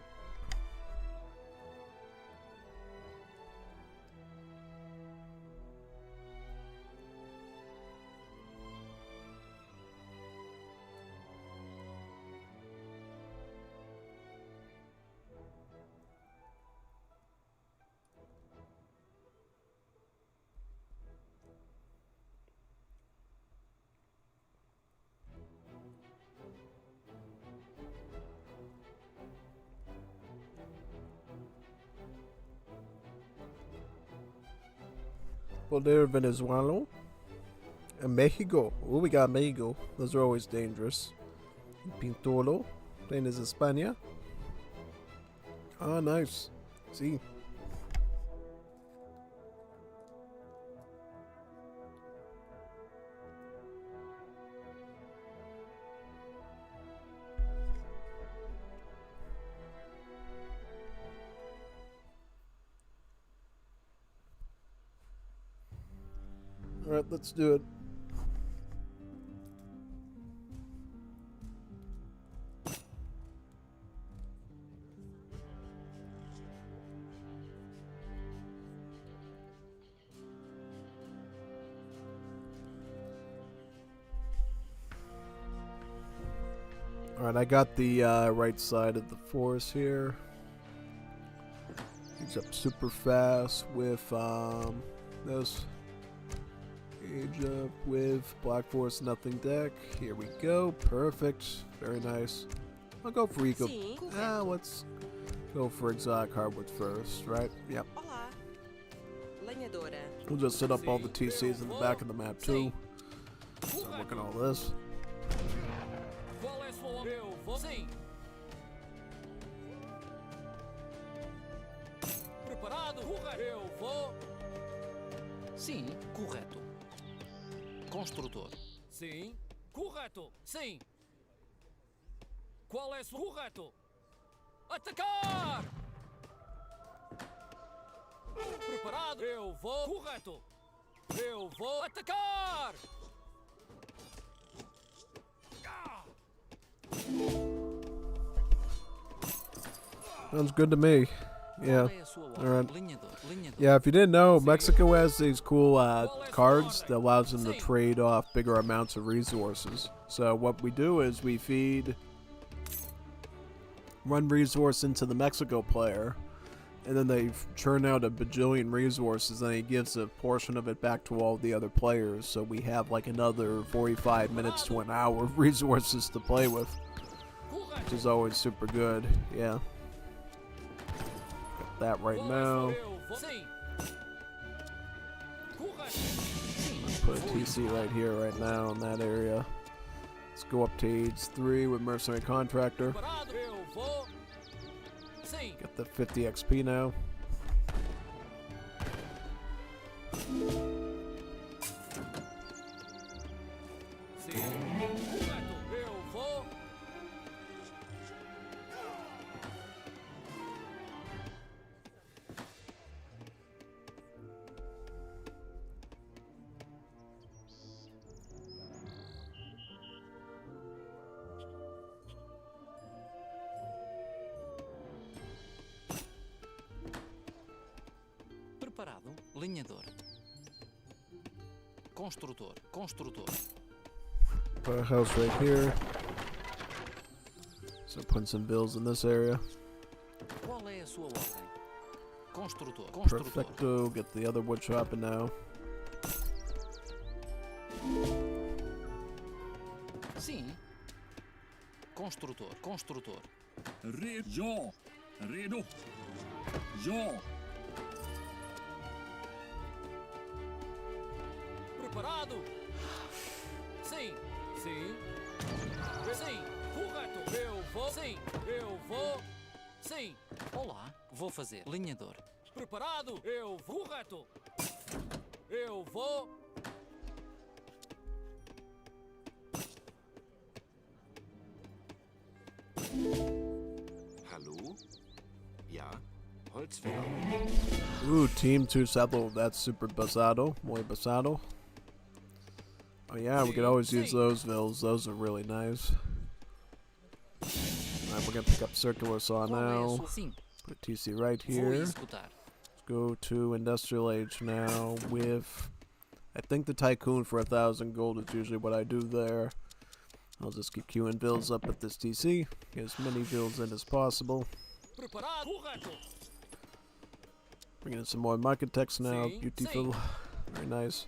Well, there, Venezuela and Mexico. Oh, we got Mexico. Those are always dangerous. Pintolo. Playing as España. Ah, nice. See. Alright, let's do it. Alright, I got the right side of the forest here. He's up super fast with this. Age up with Black Forest Nothing deck. Here we go. Perfect. Very nice. I'll go for Eco. Let's go for Exotic Hardwood first, right? Yep. Olá. Lenhadora. We'll just set up all the TCs in the back of the map too. So I'm working all this. Preparado? Eu vou. Sim, correto. Construtor. Sim, correto. Sim. Qual é o correto? Atacar! Preparado? Eu vou. Correto. Eu vou atacar! Sounds good to me. Yeah. Alright. Yeah, if you didn't know, Mexico has these cool cards that allows them to trade off bigger amounts of resources. So what we do is we feed one resource into the Mexico player, and then they churn out a bajillion resources, and he gives a portion of it back to all the other players. So we have like another 45 minutes to an hour of resources to play with, which is always super good. Yeah. Got that right now. Put a TC right here, right now, in that area. Let's go up to age 3 with Mercenary Contractor. Get the 50 XP now. Preparado? Lenhador. Construtor. Construtor. Put a house right here. So putting some bills in this area. Qual é a sua ordem? Construtor. Construtor. Perfecto. Get the other wood chopping now. Sim. Construtor. Construtor. Redo. Redo. Jo. Preparado? Sim. Sim. Sim. Correto. Eu vou. Sim. Eu vou. Sim. Olá. Vou fazer. Lenhador. Preparado? Eu vou. Correto. Eu vou. Hallo? Ja? Holzfäller. Ooh, Team 2 Saddle. That's super basado. Muy basado. Oh yeah, we could always use those vills. Those are really nice. Alright, we're gonna pick up Circular Saw now. Put a TC right here. Let's go to Industrial Age now with, I think, the Tycoon for 1,000 gold is usually what I do there. I'll just keep queuing bills up at this TC. Get as many bills in as possible. Bringing in some more market text now. Beautiful. Very nice.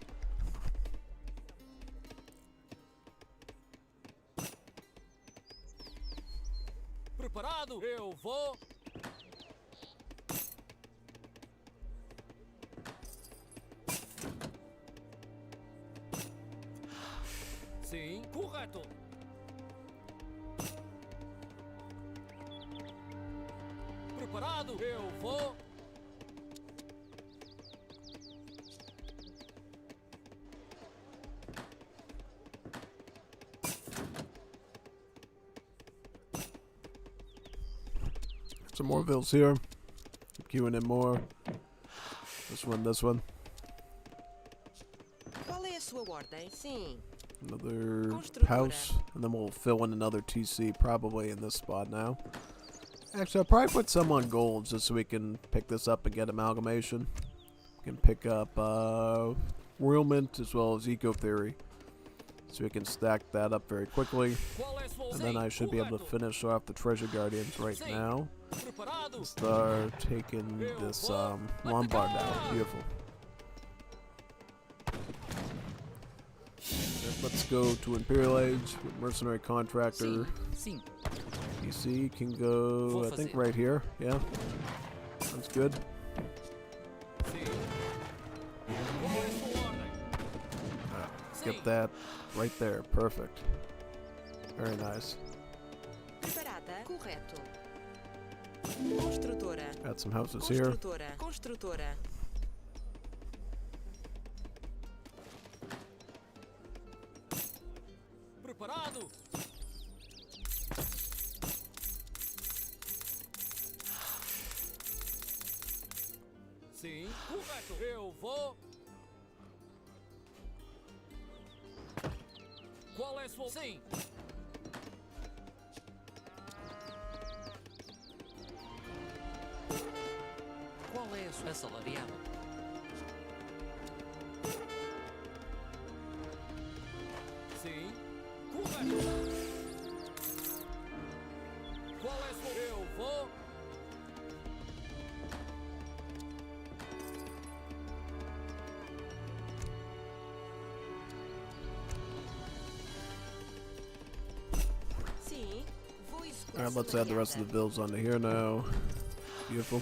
Preparado? Eu vou. Sim, correto. Preparado? Eu vou. Some more vills here. Keep queuing in more. This one, this one. Qual é a sua ordem? Sim. Another house, and then we'll fill in another TC probably in this spot now. Actually, I'll probably put some on gold just so we can pick this up and get amalgamation. We can pick up Royal Mint as well as Eco Theory. So we can stack that up very quickly. And then I should be able to finish off the treasure guardians right now. And start taking this Lombard out. Beautiful. Let's go to Imperial Age with Mercenary Contractor. PC can go, I think, right here. Yeah. Sounds good. Get that right there. Perfect. Very nice. Preparada. Correto. Construtora. Add some houses here. Construtora. Construtora. Preparado. Sim, correto. Eu vou. Qual é a sua... Sim. Qual é a sua assalariada? Sim. Correto. Qual é a sua... Eu vou... Sim. Vou escolher. Alright, let's add the rest of the builds onto here now. Beautiful.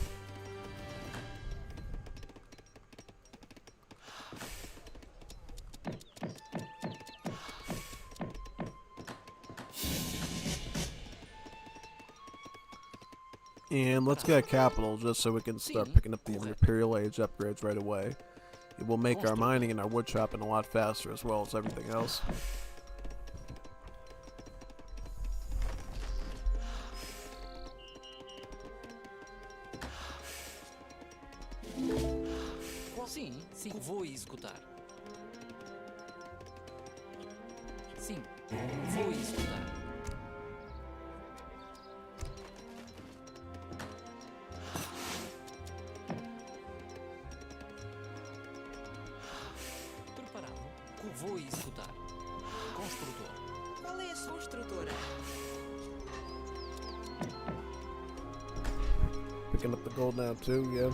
And let's get a capital just so we can start picking up the Imperial Age upgrades right away. It will make our mining and our wood chopping a lot faster as well as everything else. Sim, sim, vou executar. Sim, vou executar. Preparado. Vou executar. Construtor. Qual é a sua construtora? Picking up the gold now too, yeah.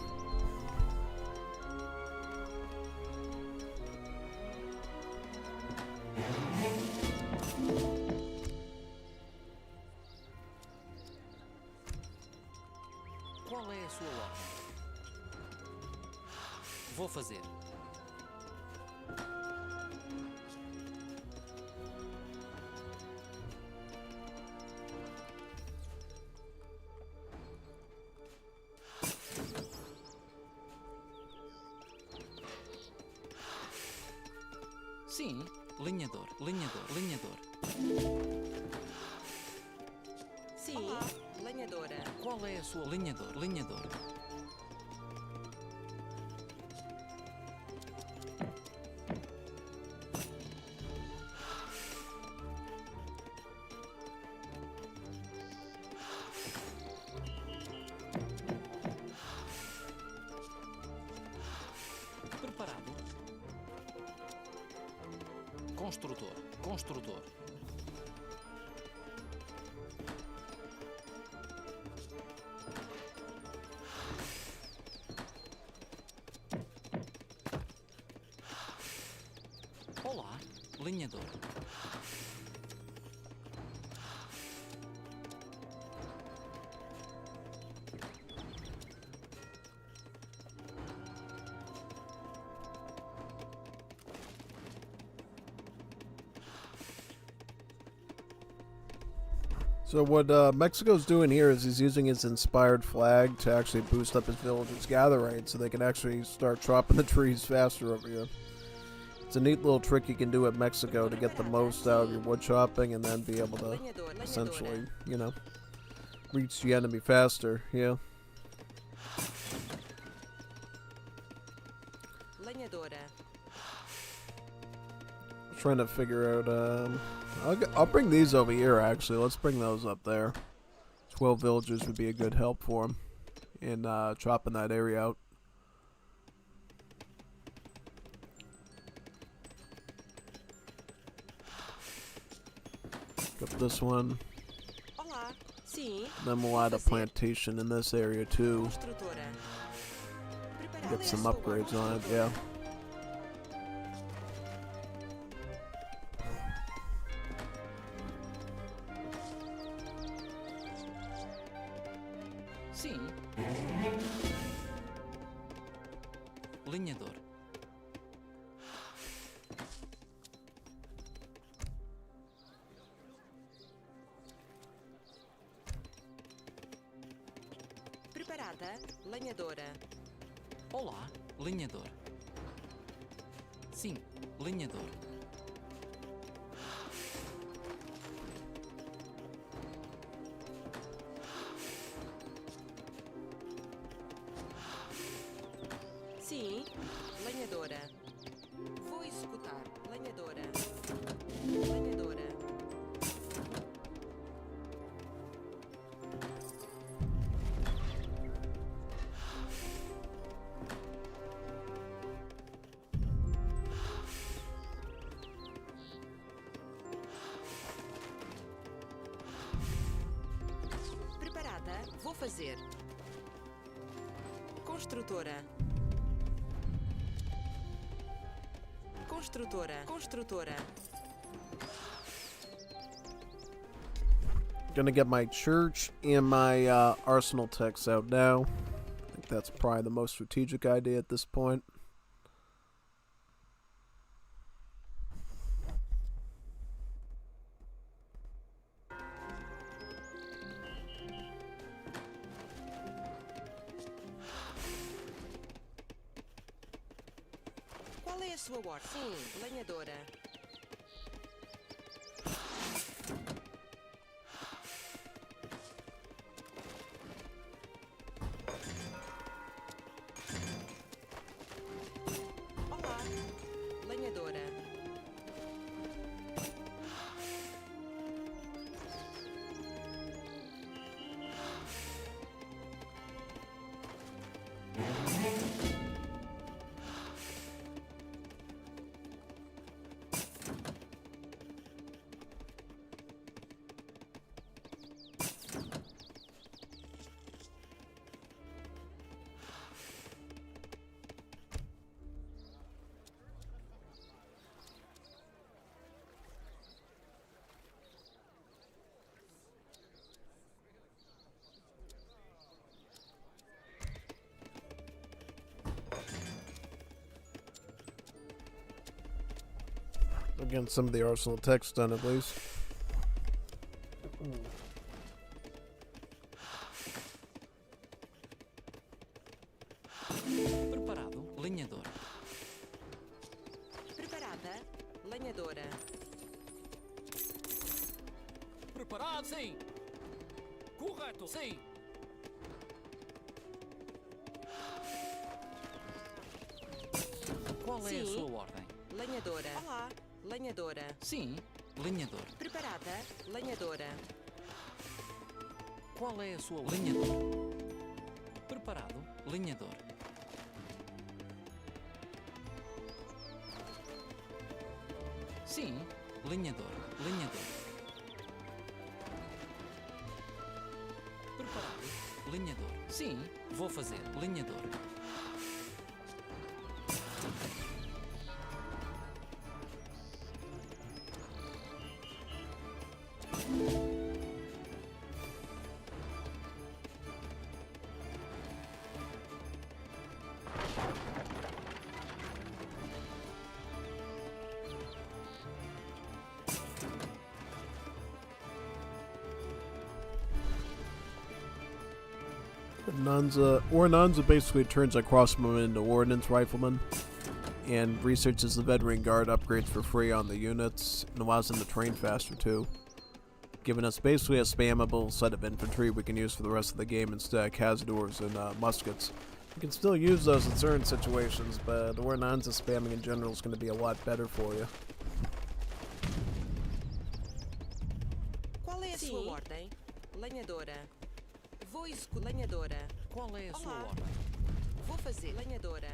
Qual é a sua loja? Vou fazer. Sim, lenhador, lenhador, lenhador. Sim. Lenhadora. Qual é a sua lenhador, lenhador? Preparado. Construtor, construtor. Olá, lenhador. So what Mexico's doing here is he's using his inspired flag to actually boost up his villagers' gather rate so they can actually start chopping the trees faster over here. It's a neat little trick you can do at Mexico to get the most out of your wood chopping and then be able to essentially, you know, reach the enemy faster, yeah. Lenhadora. Trying to figure out, I'll bring these over here actually. Let's bring those up there. 12 villagers would be a good help for him in chopping that area out. Pick up this one. Olá. Sim. Then we'll add a plantation in this area too. Construtora. Get some upgrades on it, yeah. Sim. Lenhador. Preparada. Lenhadora. Olá, lenhador. Sim, lenhador. Sim. Lenhadora. Vou executar. Lenhadora. Lenhadora. Preparada. Vou fazer. Construtora. Construtora. Construtora. Gonna get my church and my arsenal techs out now. I think that's probably the most strategic idea at this point. Qual é a sua ordem? Sim, lenhadora. Olá, lenhadora. Again, some of the arsenal tech's done at least. Preparado, lenhador. Preparada, lenhadora. Preparado, sim. Correto, sim. Qual é a Sim. sua ordem? Lenhadora. Olá, lenhadora. Sim, lenhador. Preparada, lenhadora. Qual é a sua lenhador? Preparado, lenhador. Sim, lenhador, lenhador. Preparado, lenhador. Sim, vou fazer, lenhador. Ornanza basically turns a crossbowman into ordnance rifleman, and researches the veteran guard upgrades for free on the units, and allows them to train faster too, giving us basically a spammable set of infantry we can use for the rest of the game instead of cazadors and muskets. You can still use those in certain situations, but Ornanza spamming in general is going to be a lot better for you. Qual é a sua ordem? Lenhadora. Vou executar lenhadora. Qual é a sua Olá. ordem? Vou fazer lenhadora.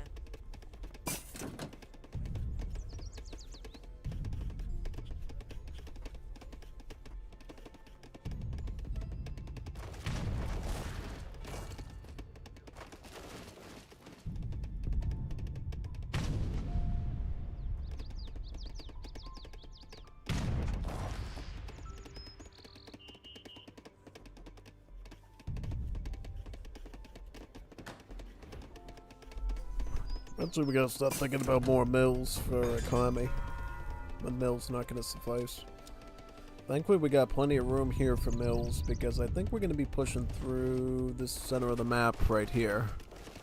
Eventually we gotta start thinking about more mills for economy. The mill's not gonna suffice. Thankfully we got plenty of room here for mills because I think we're gonna be pushing through the center of the map right here.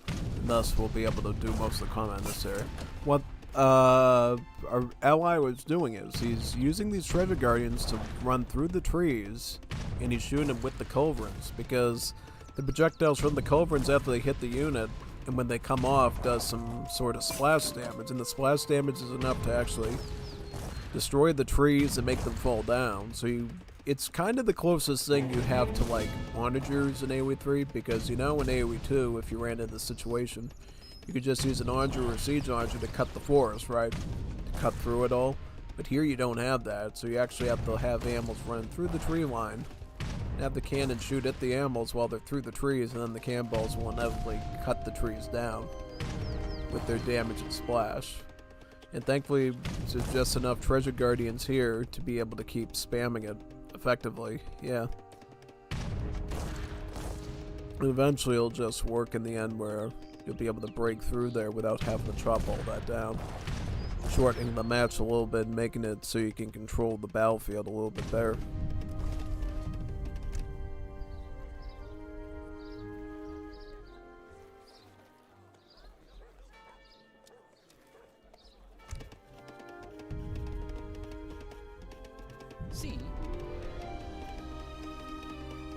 And thus we'll be able to do most of the combat in this area. What our ally was doing is he's using these treasure guardians to run through the trees and he's shooting them with the culverins because the projectiles from the culverins after they hit the unit and when they come off does some sort of splash damage, and the splash damage is enough to actually destroy the trees and make them fall down. So it's kind of the closest thing you have to like onagers in AoE 3, because in AoE 2, if you ran into the situation, you could just use an onager or a siege onager to cut the forest, right? To cut through it all. But here you don't have that, so you actually have to have animals running through the tree line, have the cannon shoot at the animals while they're through the trees, and then the cannonballs will inevitably cut the trees down with their damage and splash. And thankfully, there's just enough treasure guardians here to be able to keep spamming it effectively. Yeah. And eventually it'll just work in the end where you'll be able to break through there without having to chop all that down. Shortening the match a little bit, making it so you can control the battlefield a little bit better. Sim.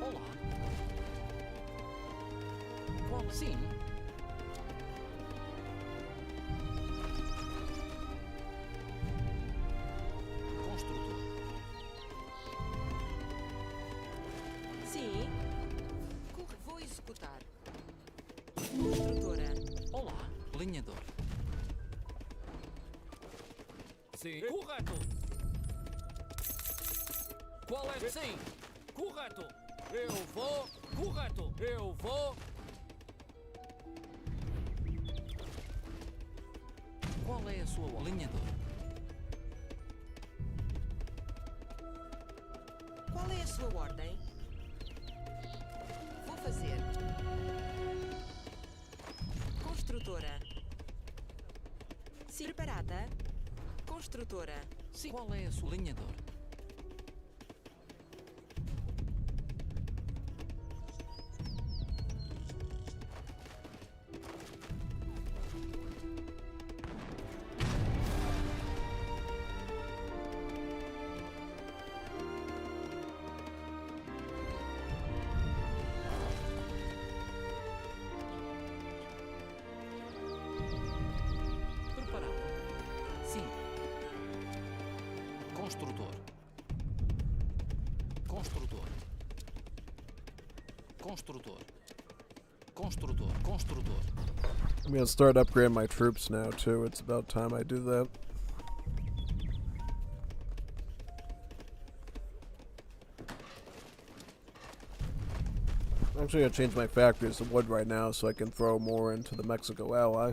Olá. Qual? Sim. Construtor. Sim. Vou executar. Construtora. Olá. Lenhador. Sim. Correto. Qual é? Sim. Correto. Eu vou. Correto. Eu vou. Qual é a sua lenhador? Qual é a sua ordem? Vou fazer. Construtora. Sim. Preparada. Construtora. Sim. Qual é a sua lenhador? Construtor. Construtor. Construtor. Construtor. Construtor. I'm gonna start upgrading my troops now too. It's about time I do that. Actually, I changed my factories to wood right now so I can throw more into the Mexico ally.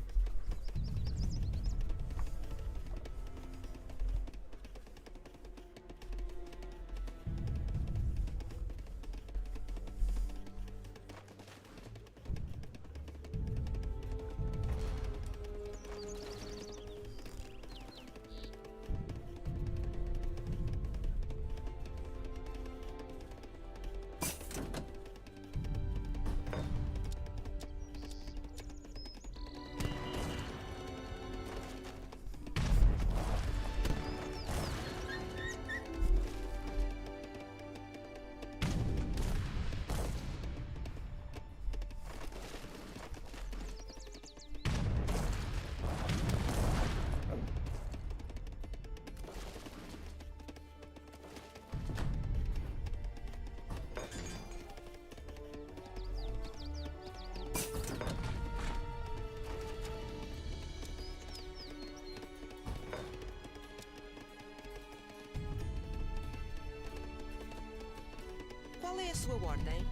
Qual é a sua ordem?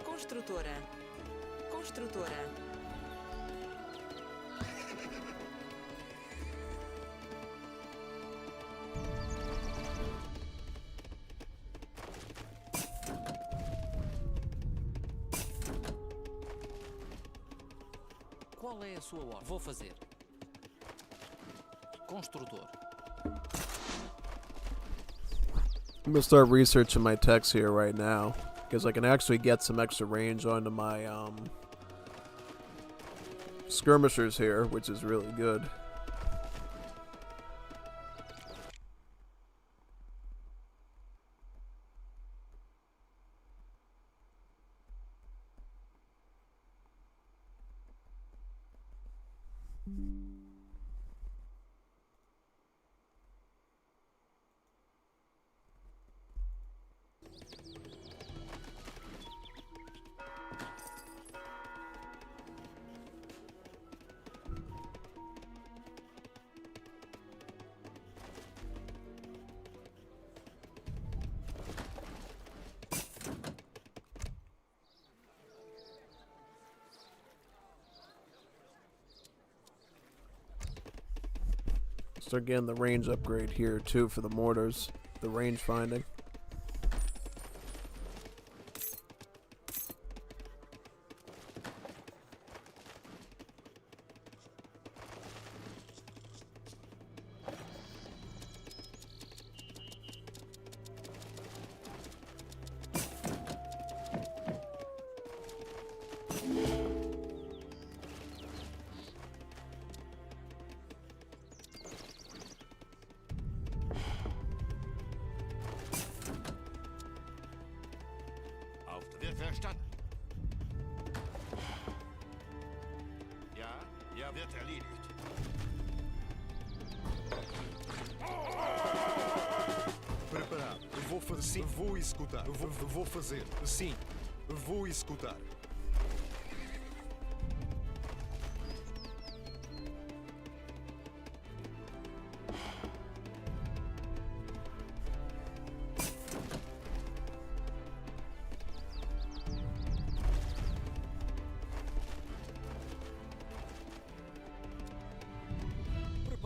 Construtora. Construtora. Qual é a sua ordem? Vou fazer. Construtor. I'm gonna start researching my techs here right now, because I can actually get some extra range onto my skirmishers here, which is really good. Start getting the range upgrade here too for the mortars, the range finding. Wird verstanden. Ja, ja, wird erledigt. Preparado. Eu vou fazer. Sim. Eu vou executar. Eu vou fazer. Sim. Eu vou executar.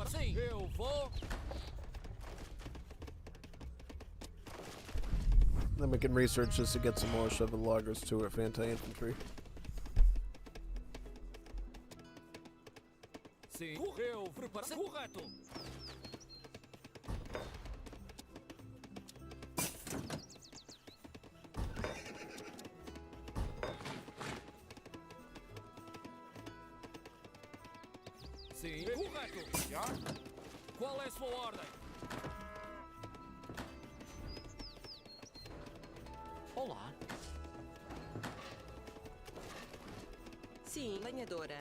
Sim, eu vou. Then we can research just to get some more shovel loggers too, if anti-infantry. Sim, eu preparo. Correto. Sim, correto. Já? Qual é a sua ordem? Olá. Sim, lenhadora.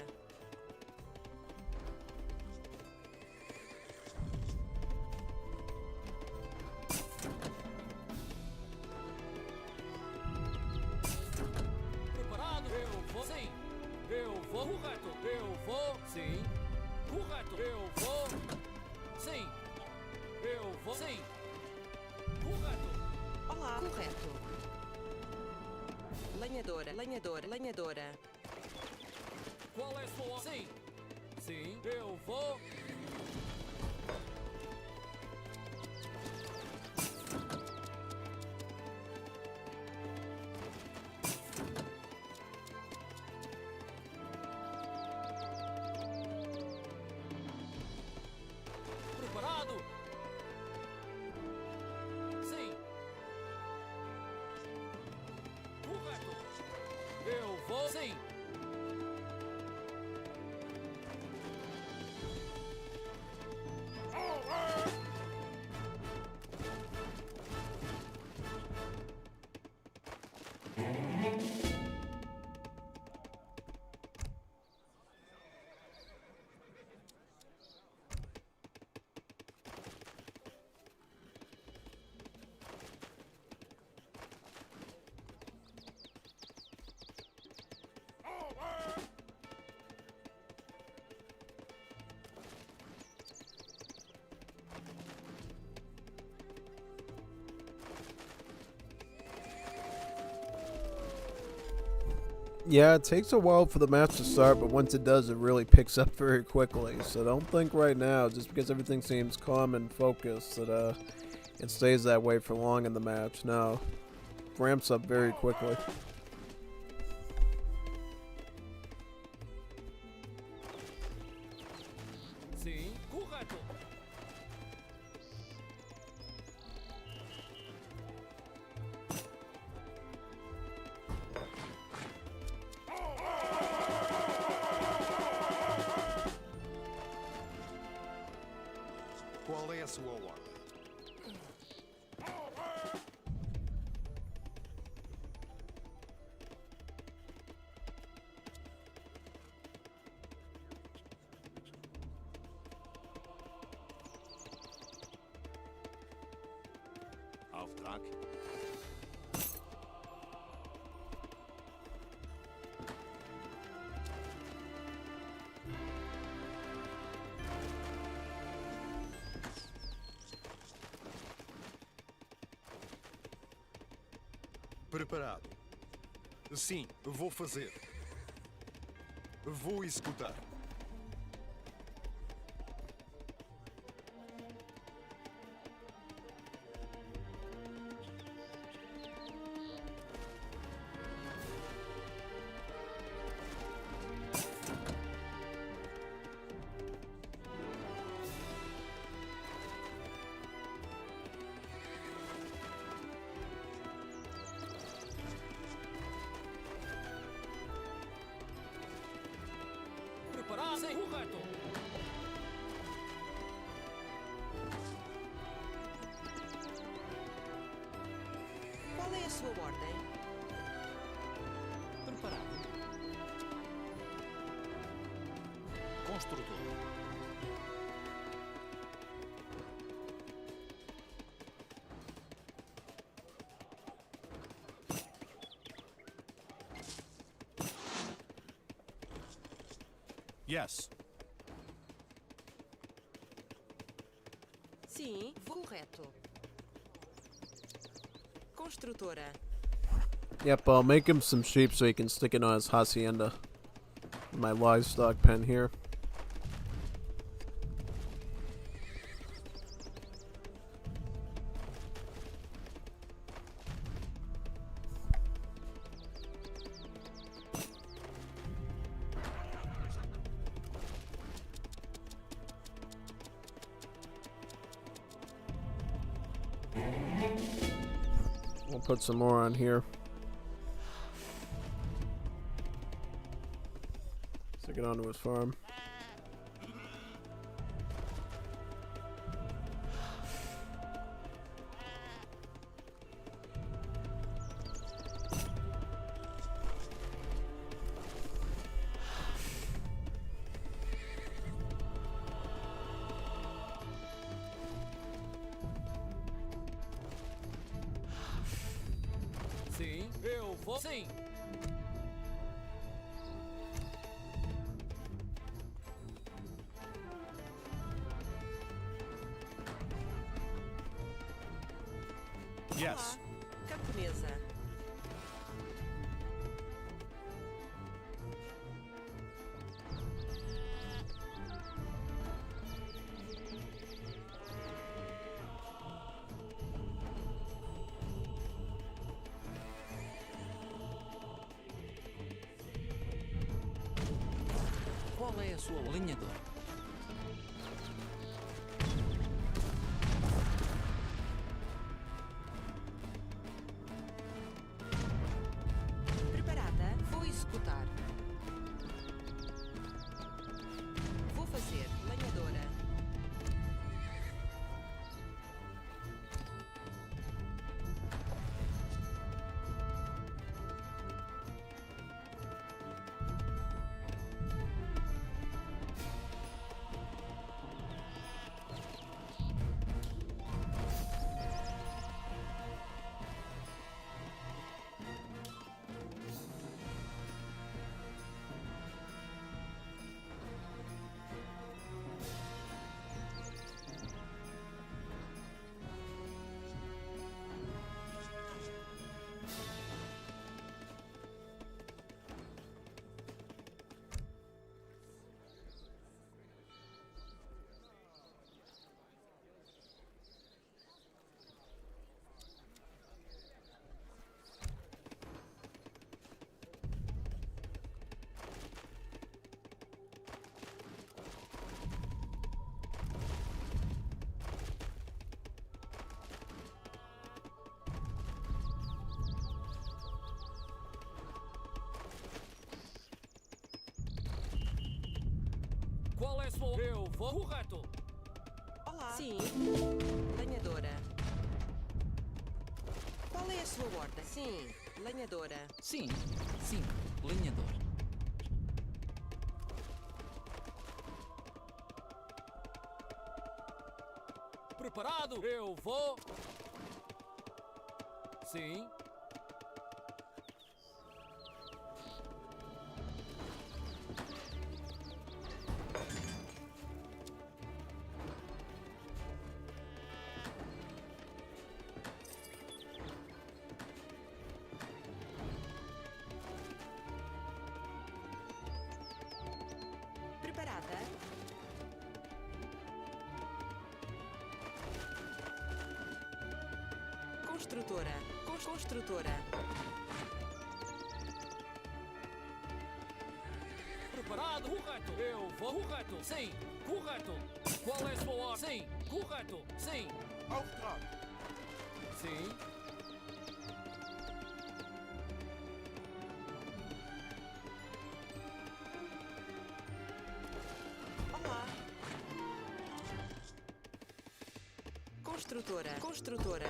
Preparado? Eu vou. Sim. Eu vou. Correto. Eu vou. Sim. Correto. Eu vou. Sim. Eu vou. Sim. Correto. Olá. Correto. Lenhadora, lenhadora, lenhadora. Qual é a sua ordem? Sim. Sim. Eu vou. Preparado? Sim. Correto. Eu vou. Sim. Yeah, it takes a while for the match to start, but once it does, it really picks up very quickly. So don't think right now, just because everything seems calm and focused, that it stays that way for long in the match. No, it ramps up very quickly. Correto. Qual é a sua ordem? Auftrag. Preparado. Sim, vou fazer. Vou executar. Preparado. Sim. Correto. Qual é a sua ordem? Preparado. Construtor. Yes. Sim, correto. Construtora. Yep, I'll make him some sheep so he can stick it on his hacienda. My livestock pen here. We'll put some more on here. Stick it onto his farm. Sim, eu vou. Sim. Yes. Camponesa. Qual é a sua lenhador? Preparada, vou executar. Vou fazer lenhadora. Qual é a sua... Eu vou... Correto. Olá. Sim. Lenhadora. Qual é a sua ordem? Sim. Lenhadora. Sim. 5. Lenhador. Preparado? Eu vou... Sim. Preparada? Construtora. Construtora. Preparado? Correto. Eu vou... Correto. Sim. Correto. Qual é a sua ordem? Sim. Correto. Sim. Auftrag. Sim. Olá. Construtora. Construtora.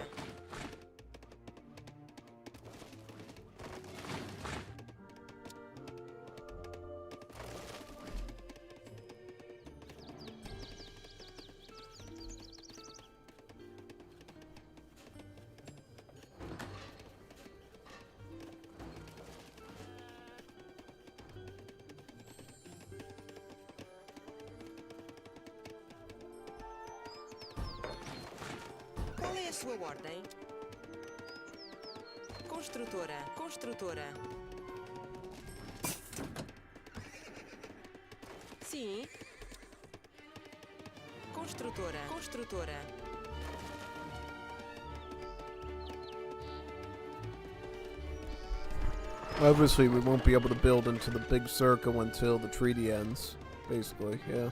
Qual é a sua ordem? Construtora. Construtora. Sim. Construtora. Construtora. Obviously, we won't be able to build into the big circle until the treaty ends. Basically, yeah.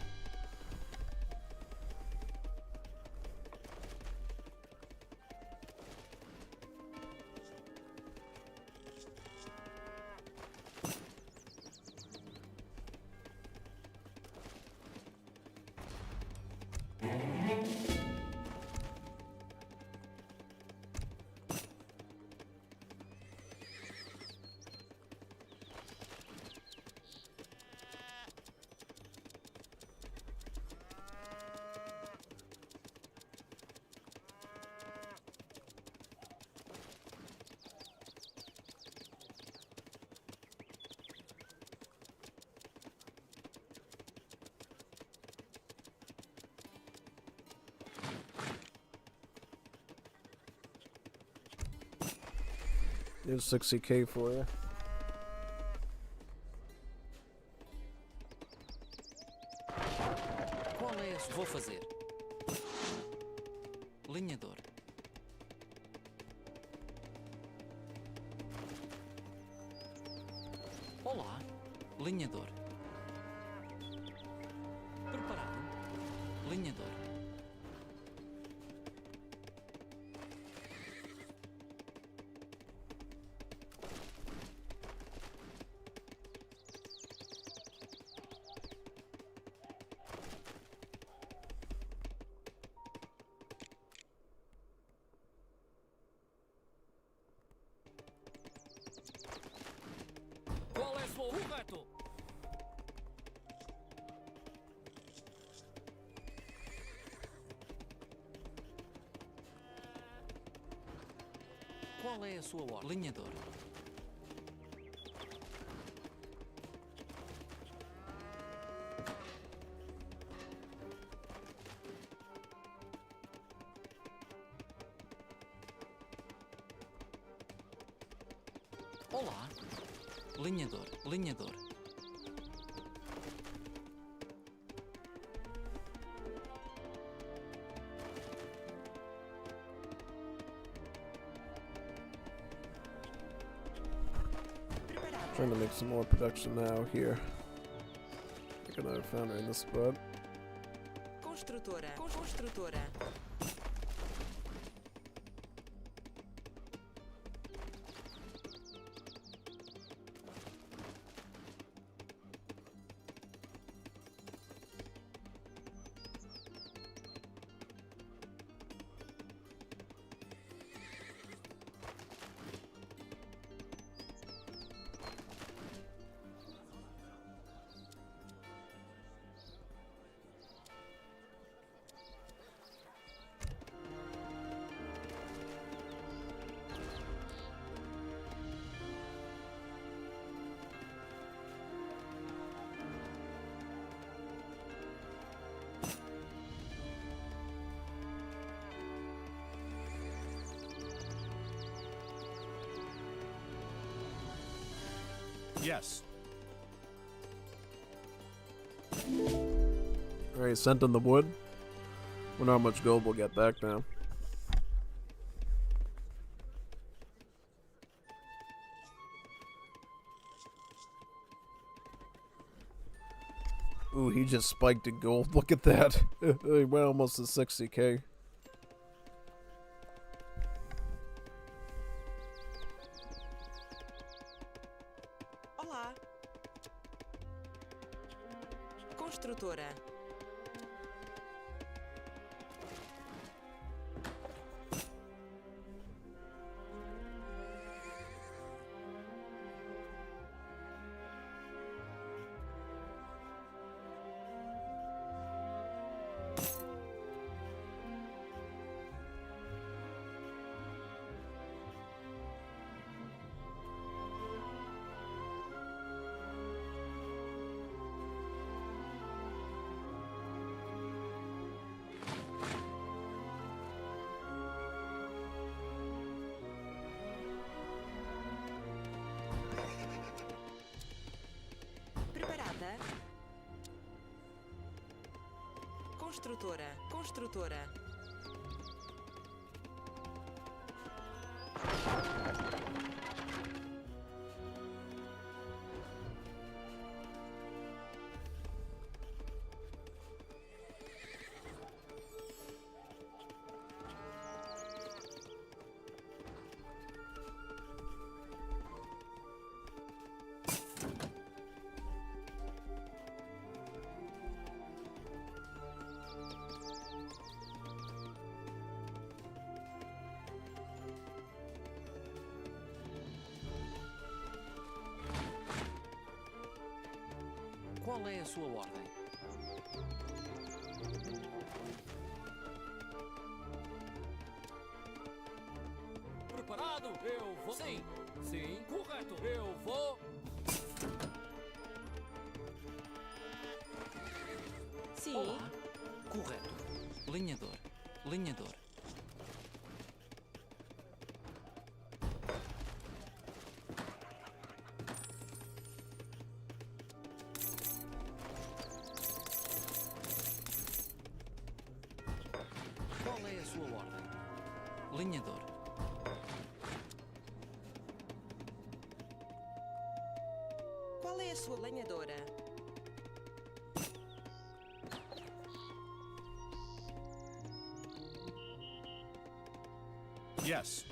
Here's 60k for you. Qual é a... Vou fazer. Lenhador. Olá. Lenhador. Preparado. Lenhador. Qual é a sua... Correto. Qual é a sua ordem? Lenhador. Olá. Lenhador. Lenhador. Trying to make some more production now here. I think another foundry in this spot. Construtora. Construtora. Yes. Alright, sent in the wood. Wonder how much gold we'll get back now. Ooh, he just spiked in gold. Look at that. He went almost to 60k. Olá. Construtora. Preparada? Construtora. Construtora. Qual é a sua ordem? Preparado? Eu vou. Sim. Sim. Correto. Eu vou. Sim. Olá. Correto. Lenhador. Lenhador. Qual é a sua ordem? Lenhador. Qual é a sua lenhadora? Yes.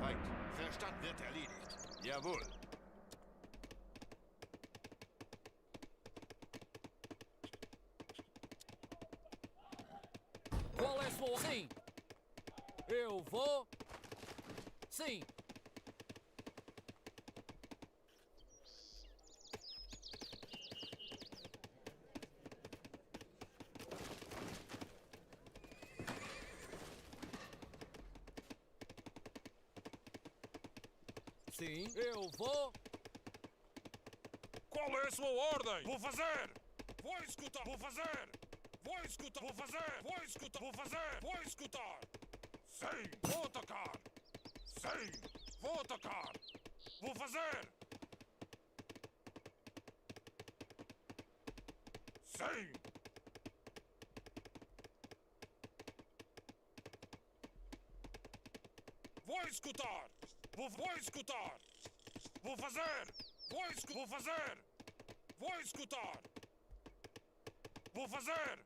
Bereit. Verstand wird erledigt. Jawohl. Qual é a sua ordem? Sim. Eu vou. Sim. Sim, eu vou. Qual é a sua ordem? Vou fazer! Vou escutar! Vou fazer! Vou escutar! Vou fazer! Vou escutar! Vou fazer! Vou escutar! Sim! Vou atacar! Sim! Vou atacar! Vou fazer! Sim! Vou escutar! Vou escutar! Vou fazer! Vou fazer! Vou escutar! Vou fazer!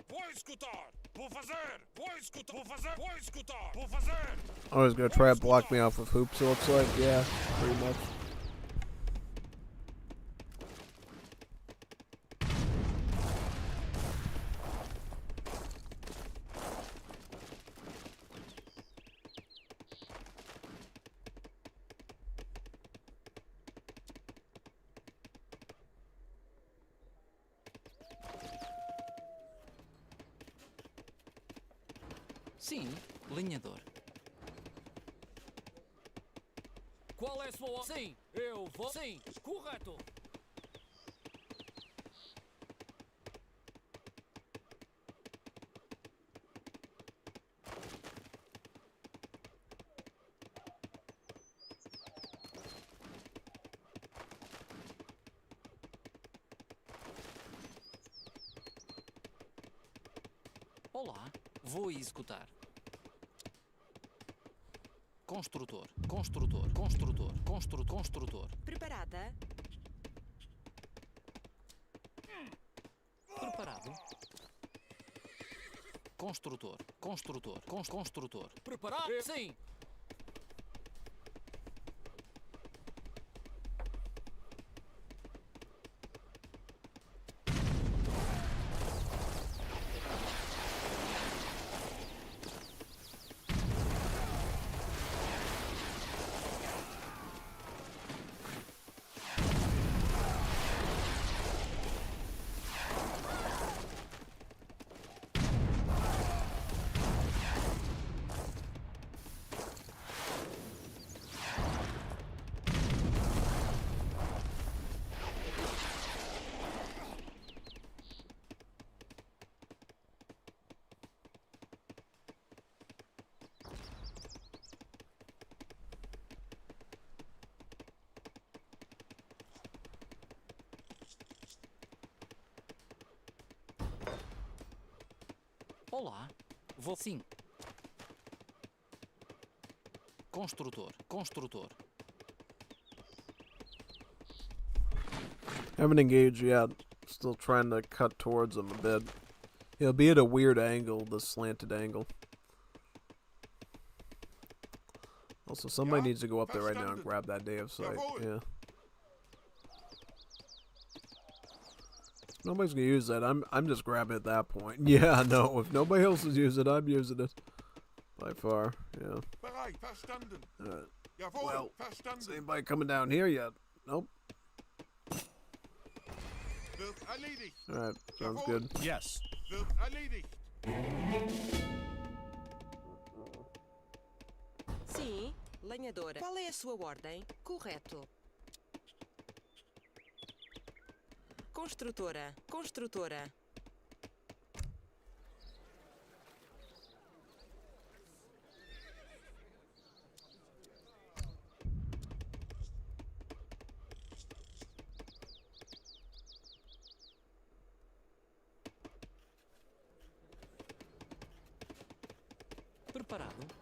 Vou escutar! Vou fazer! Vou escutar! Vou fazer! Vou escutar! Vou fazer! Oh, he's gonna try to block me off with hoops, it looks like. Yeah, pretty much. Sim, lenhador. Qual é a sua... Sim, eu vou... Sim, correto. Olá, vou executar. Construtor, construtor, construtor, construtor. Preparada? Preparado. Construtor, construtor, construtor. Preparado? Sim. Olá, vou... Sim. Construtor, construtor. Haven't engaged yet. Still trying to cut towards him a bit. He'll be at a weird angle, the slanted angle. Also, somebody needs to go up there right now and grab that day of sight. Yeah. Nobody's gonna use that. I'm just grabbing at that point. Yeah, no. If nobody else is using it, I'm using it. By far, yeah. Alright. Well, is anybody coming down here yet? Nope. Alright, sounds good. Yes. Sim, lenhadora. Qual é a sua ordem? Correto. Construtora, construtora. Preparado.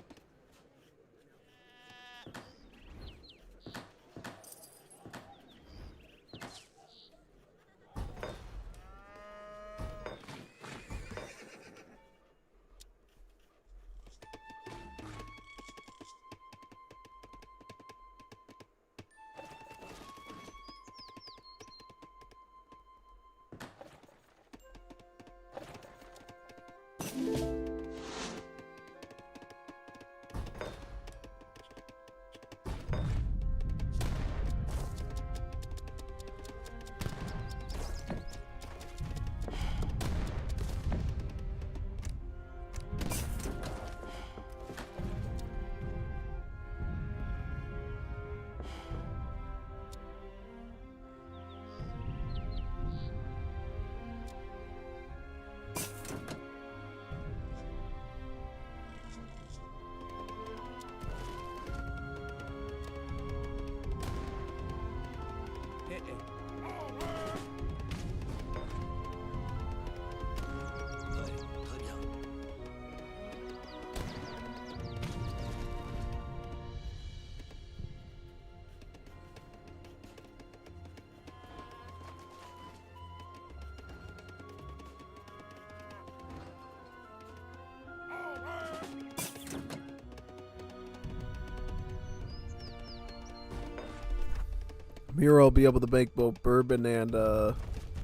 Here I'll be able to make both bourbon and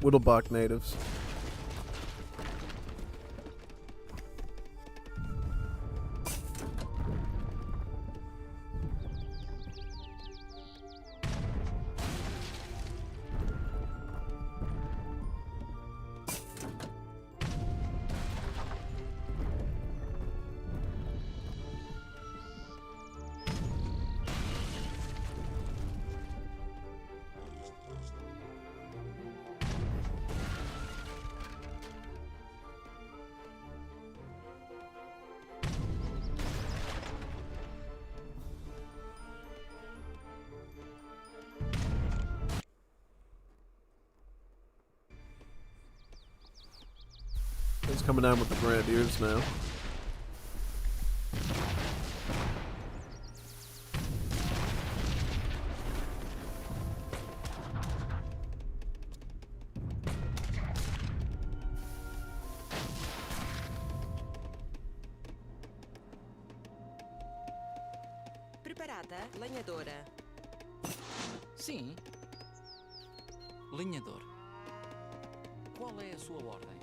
Whittlebach natives. He's coming down with the Grenadiers now. Preparada, lenhadora. Sim. Lenhador. Qual é a sua ordem?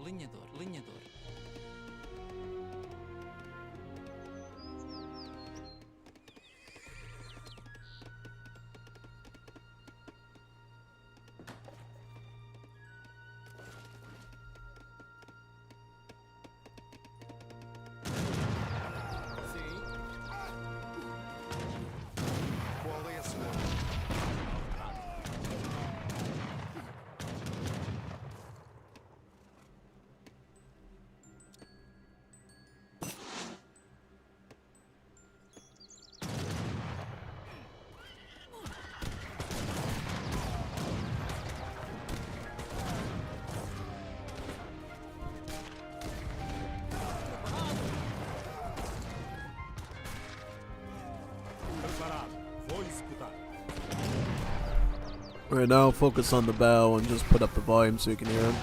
Lenhador, lenhador. Qual é a sua? Preparado. Vou escutar. Right now, focus on the bow and just put up the volume so you can hear him.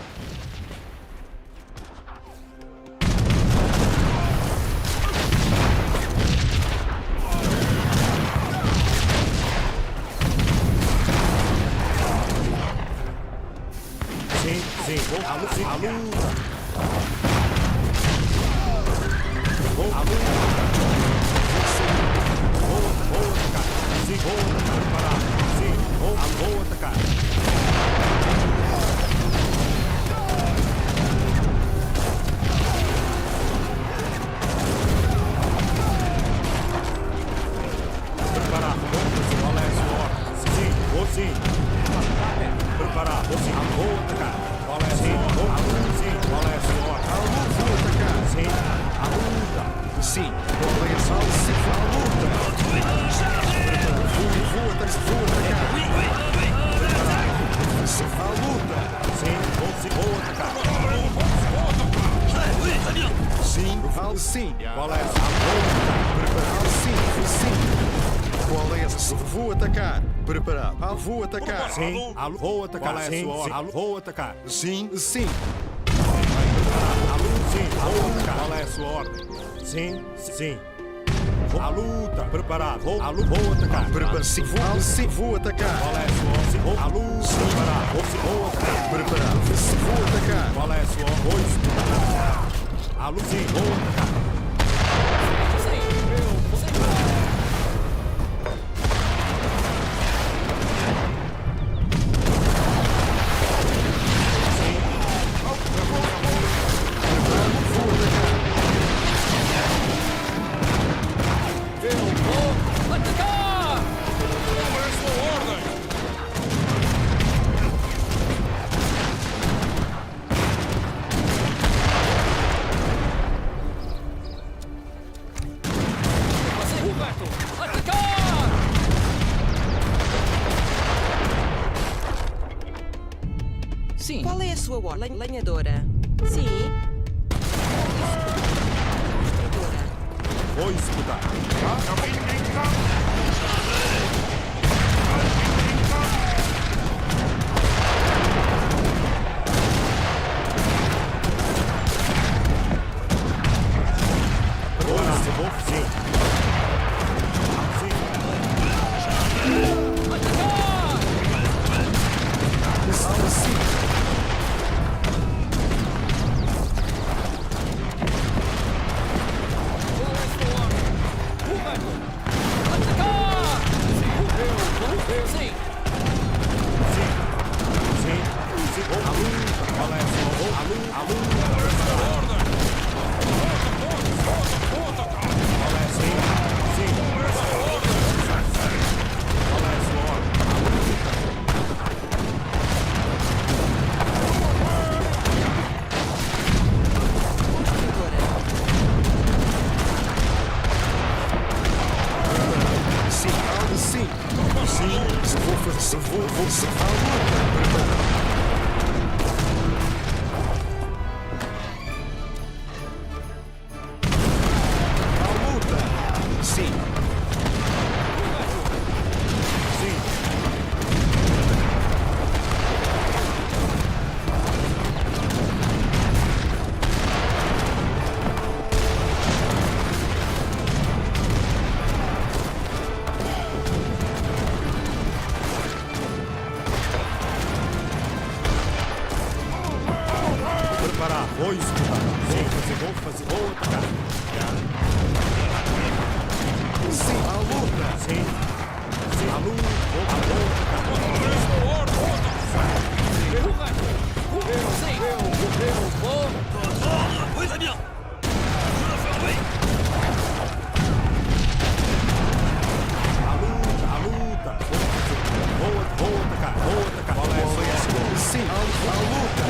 Sim, sim. Vou à luta. Vou à luta. Vou atacar. Sim, vou preparar. Sim, vou atacar. Preparar. Qual é a sua ordem? Sim, vou sim. Preparar. Vou sim. Vou atacar. Qual é a sua ordem? Sim, qual é a sua ordem? Vou atacar. Sim, à luta. Sim. Qual é a sua ordem? Sim, à luta. Vou atacar. Sim, à luta. Sim, vou atacar. Sim, sim. Qual é a sua ordem? Preparado, sim. Qual é a sua? Vou atacar. Preparado. Vou atacar. Sim, vou atacar. Qual é a Sim, sua ordem? vou atacar. Sim, sim. Sim, vou atacar. Qual é a sua ordem? Sim, sim. A luta, preparado. Vou atacar. Preparado. Sim, vou atacar. Qual é a sua ordem? A luta, preparado. Vou atacar. Preparado. Sim, vou atacar. Qual é a sua ordem? A luta, sim, vou atacar. Sim. Qual é a sua ordem? Lenhadora. Sim. Vou escutar. Vou sim. Sim, a luta. Sim. Sim, a luta. Oui, très bien. Je le fais, oui. A luta. Vou atacar. Qual é a sua? Sim, a luta.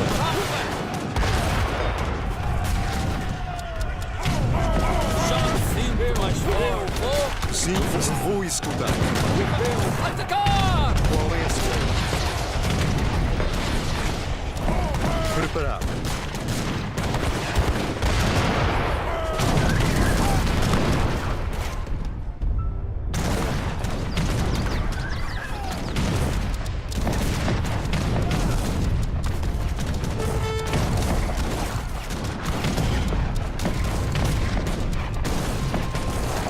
Sim, vou escutar. Atacar! Qual é a sua? Preparado.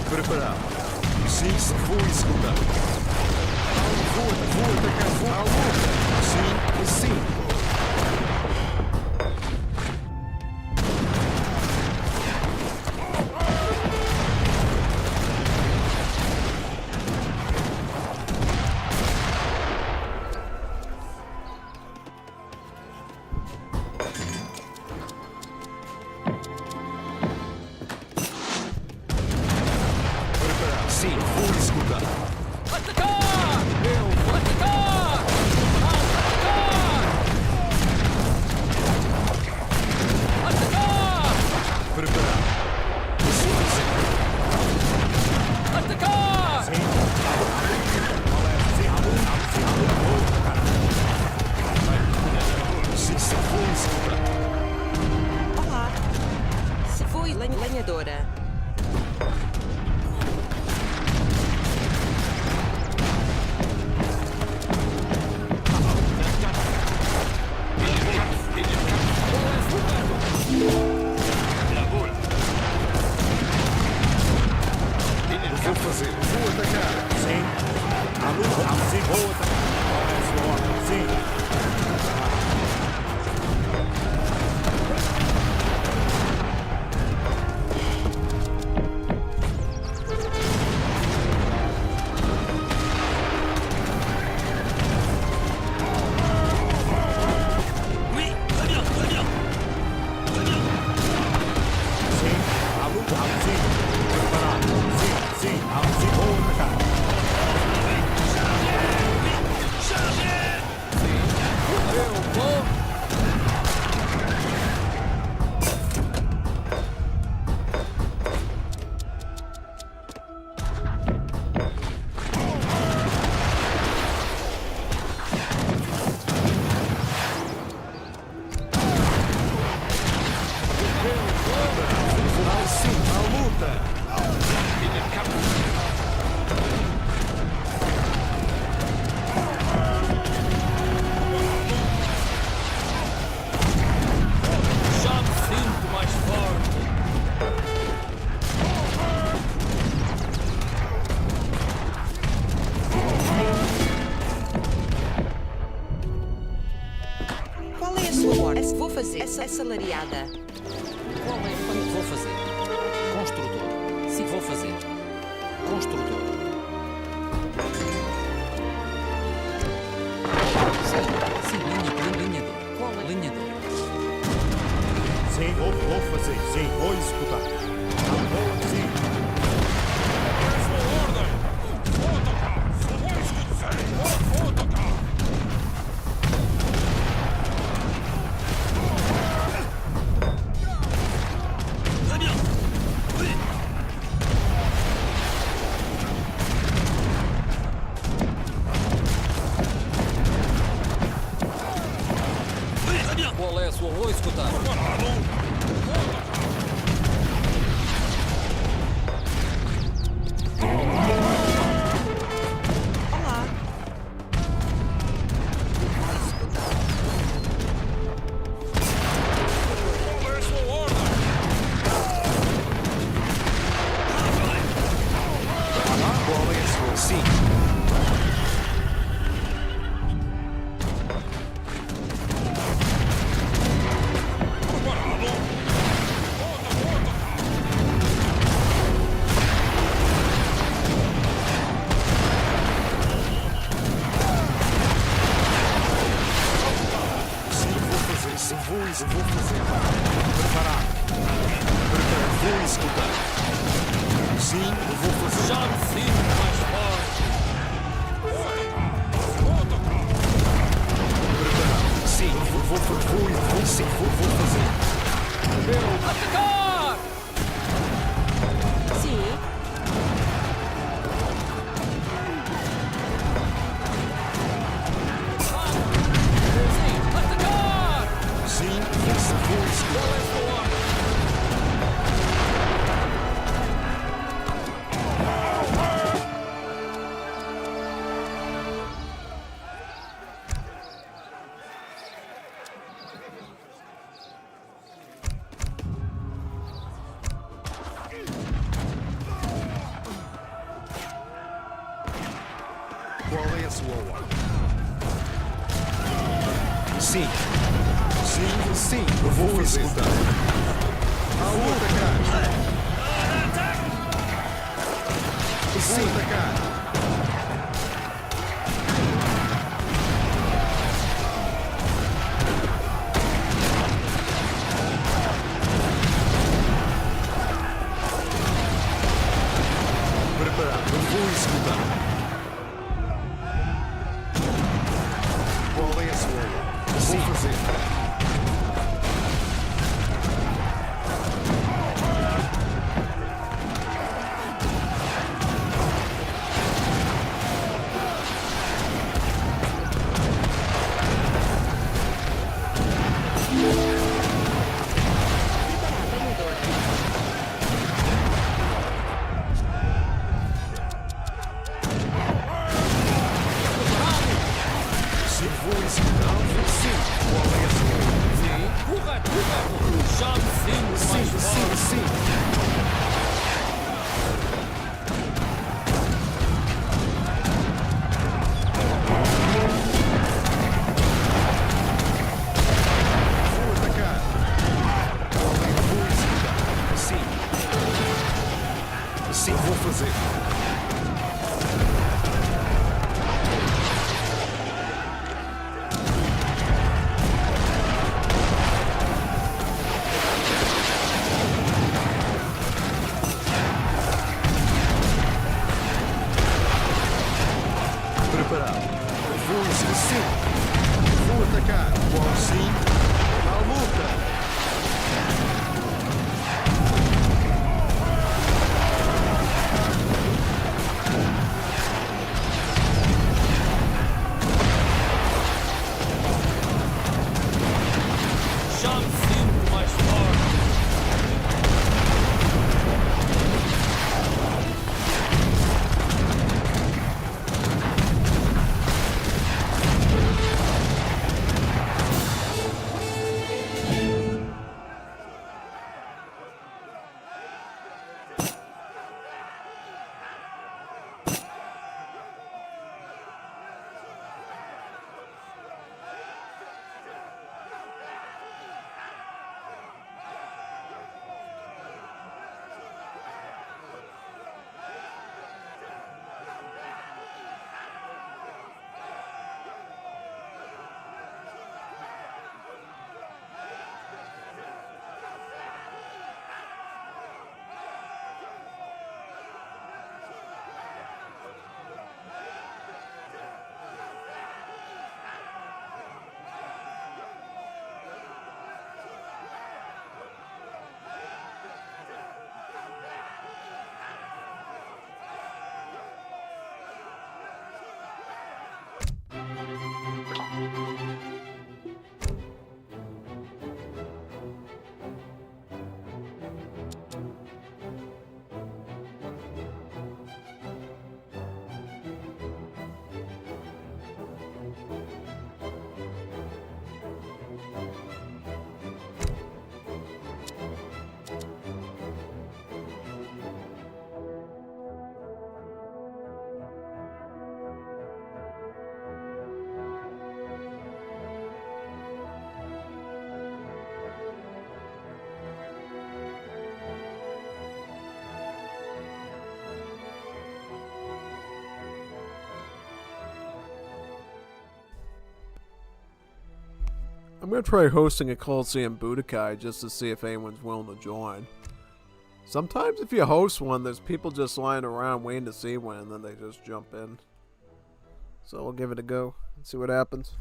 Preparado. Sim, vou escutar. Vou atacar. A luta. Sim. Sim, vou escutar. Atacar! Eu vou atacar! Atacar! Atacar! Preparado. Sim. Atacar! Sim. Sim, vou escutar. Olá. Se foi lenhadora. Vou fazer. Vou atacar. Sim. A luta. Sim, vou atacar. Qual é a sua ordem? Sim. Oui, très bien, très bien. Très bien. Sim. A luta. Sim. Preparado. Sim. Sim, vou atacar. Eu vou. Sim, a luta. Já me sinto mais forte. Qual é a sua ordem? Vou fazer essa lariada. Qual é quando vou fazer? Construtor. Se vou fazer. Construtor. Sim, lenhador. Qual é lenhador? Sim, vou fazer. Sim, vou escutar. Sim. Sua ordem. Vou atacar. Vou escutar. Vou atacar. Très bien. Oui. Oui, très bien. Qual é a sua? Vou escutar. Preparado. Vou atacar. vou escutar. Sim, vou fazer. Já me sinto mais forte. Preparado. Sim, vou sim, vou fazer. Atacar! Sim. Sim, vou escutar. Qual é a sua ordem? Sim. Sim, eu vou escutar. Vou atacar. Sim. Vou atacar. Preparado, eu vou escutar. Qual é a sua ordem? Sim. Vou fazer. Sim, vou fazer. Preparado. Vou sim. Vou atacar. Qual sim? À luta. I'm going to try hosting a Coliseum Budokai just to see if anyone's willing to join. Sometimes if you host one, there's people just lying around waiting to see one, and then they just jump in. So we'll give it a go and see what happens.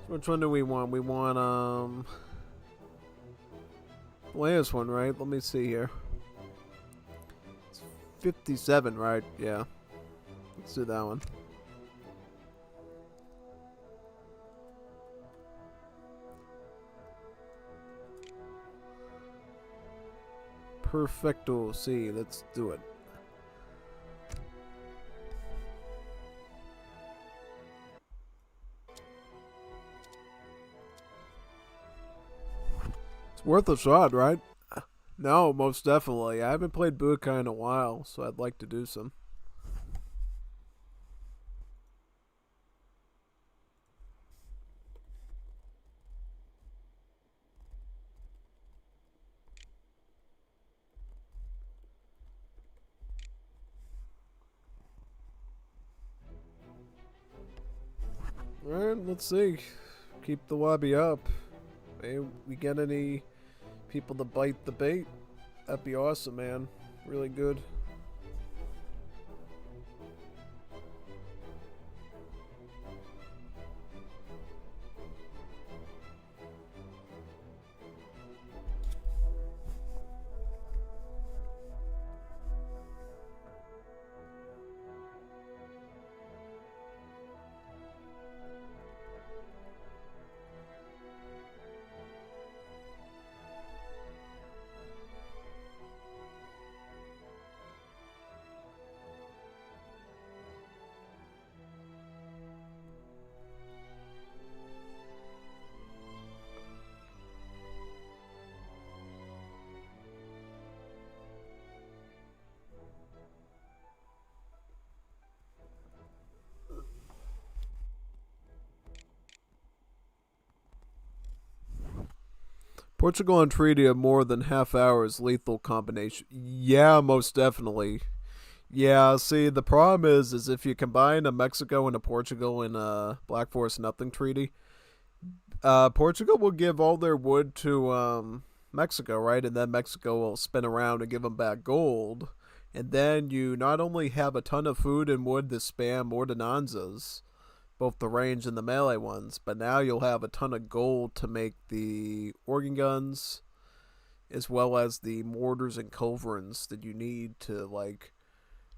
So which one do we want? We want, the latest one, right? Let me see here. It's 57, right? Yeah. Let's do that one. Perfecto. See, let's do it. It's worth a shot, right? No, most definitely. I haven't played Budokai in a while, so I'd like to do some. Alright, let's see. Keep the lobby up. Hey, we get any people to bite the bait? That'd be awesome, man. Really good. Portugal and treaty of more than half hours lethal combination. Yeah, most definitely. Yeah, see, the problem is if you combine a Mexico and a Portugal in a Black Forest Nothing treaty, Portugal will give all their wood to Mexico, right? And then Mexico will spin around and give them back gold. And then you not only have a ton of food and wood to spam ordinanzas, both the range and the melee ones, but now you'll have a ton of gold to make the organ guns, as well as the mortars and culverins that you need to, like,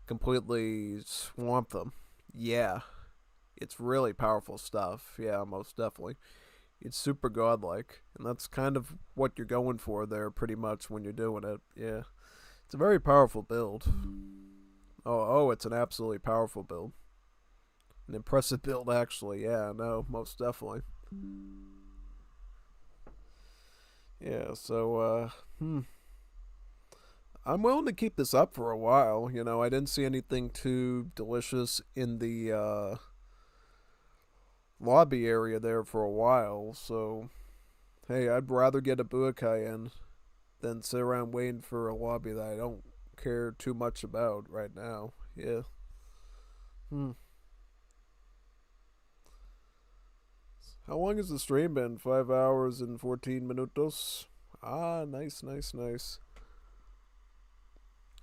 completely swamp them. Yeah. It's really powerful stuff. Yeah, most definitely. It's super godlike, and that's kind of what you're going for there, pretty much, when you're doing it. Yeah. It's a very powerful build. Oh, it's an absolutely powerful build. An impressive build, actually. Yeah, no, most definitely. Yeah, so, I'm willing to keep this up for a while. You know, I didn't see anything too delicious in the, lobby area there for a while, so, hey, I'd rather get a Budokai in than sit around waiting for a lobby that I don't care too much about right now. Yeah. How long has the stream been? 5 hours and 14 minutos. Ah, nice. Let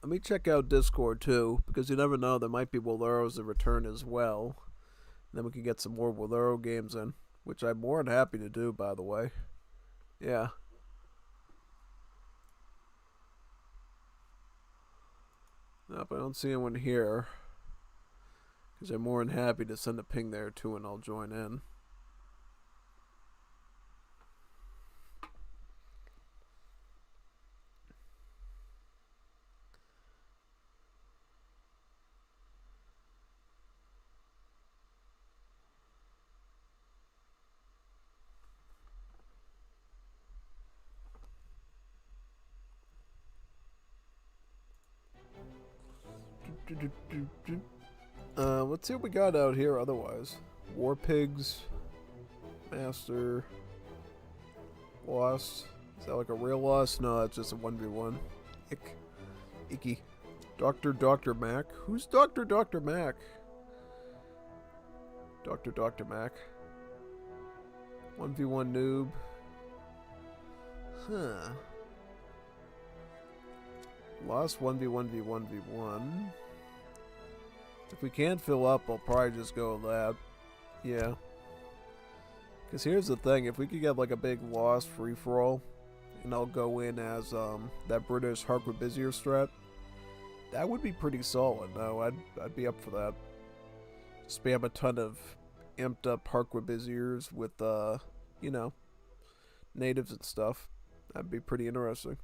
me check out Discord too, because you never know, there might be Woleros that return as well. Then we can get some more Wolero games in, which I'm more than happy to do, by the way. Yeah. Nope, I don't see anyone here, because I'm more than happy to send a ping there too, and I'll join in. Let's see what we got out here otherwise. War Pigs, Master, Lost. Is that like a real loss? No, it's just a 1v1. Ick. Icky. Dr. Mac? Who's Dr. Mac? Dr. Mac. 1v1 noob. Huh. Lost 1v1v1v1. If we can't fill up, I'll probably just go with that. Yeah. Because here's the thing, if we could get like a big loss free-for-all, and I'll go in as that British Harquavizier strat, that would be pretty solid. No, I'd be up for that. Spam a ton of amped up Harquaviziers with you know, natives and stuff. That'd be pretty interesting.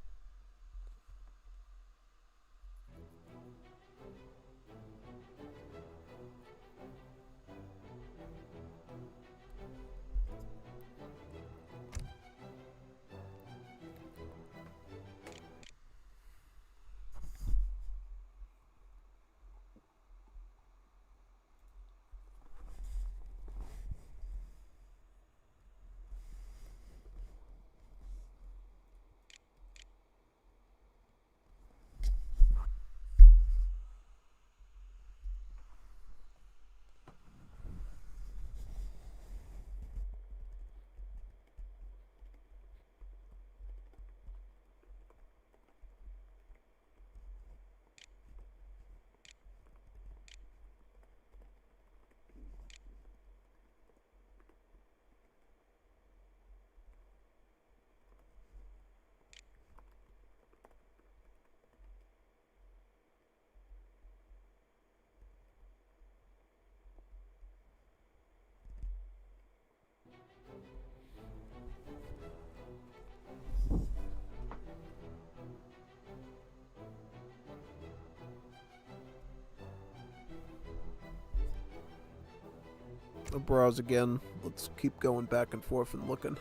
I'll browse again. Let's keep going back and forth and looking.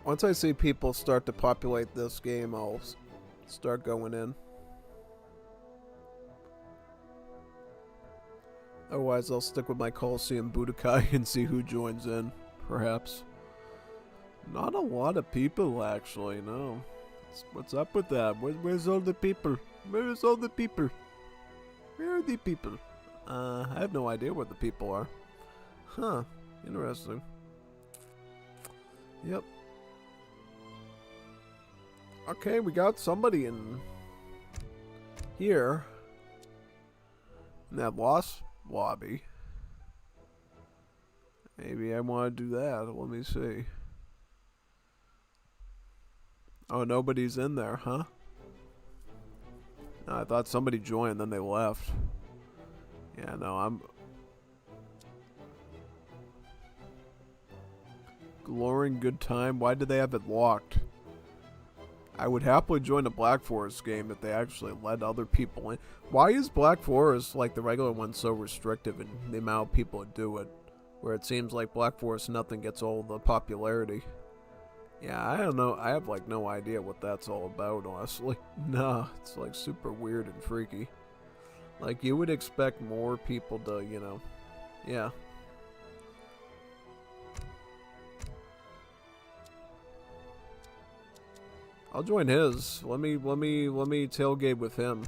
Once I see people start to populate this game, I'll start going in. Otherwise, I'll stick with my Coliseum Budokai and see who joins in, perhaps. Not a lot of people, actually, no. What's up with that? Where's all the people? Where's all the people? Where are the people? I have no idea where the people are. Huh. Interesting. Yep. Okay, we got somebody in here. In that lost lobby. Maybe I want to do that. Let me see. Oh, nobody's in there, huh? No, I thought somebody joined, then they left. Yeah, no, I'm... Glorying good time? Why did they have it locked? I would happily join a Black Forest game if they actually let other people in. Why is Black Forest, like the regular one, so restrictive in the amount of people that do it? Where it seems like Black Forest nothing gets all the popularity. Yeah, I don't know. I have like no idea what that's all about, honestly. Nah, it's like super weird and freaky. Like, you would expect more people to, you know, yeah. I'll join his. Let me tailgate with him.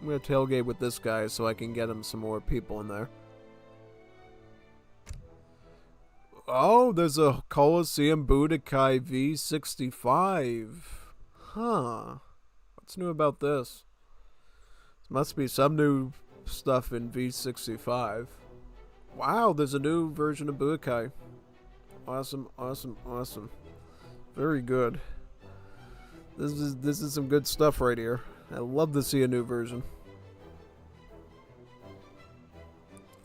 I'm gonna tailgate with this guy so I can get him some more people in there. Oh, there's a Coliseum Budokai V65. Huh. What's new about this? There must be some new stuff in V65. Wow, there's a new version of Budokai. Awesome, awesome, awesome. Very good. This is some good stuff right here. I love to see a new version.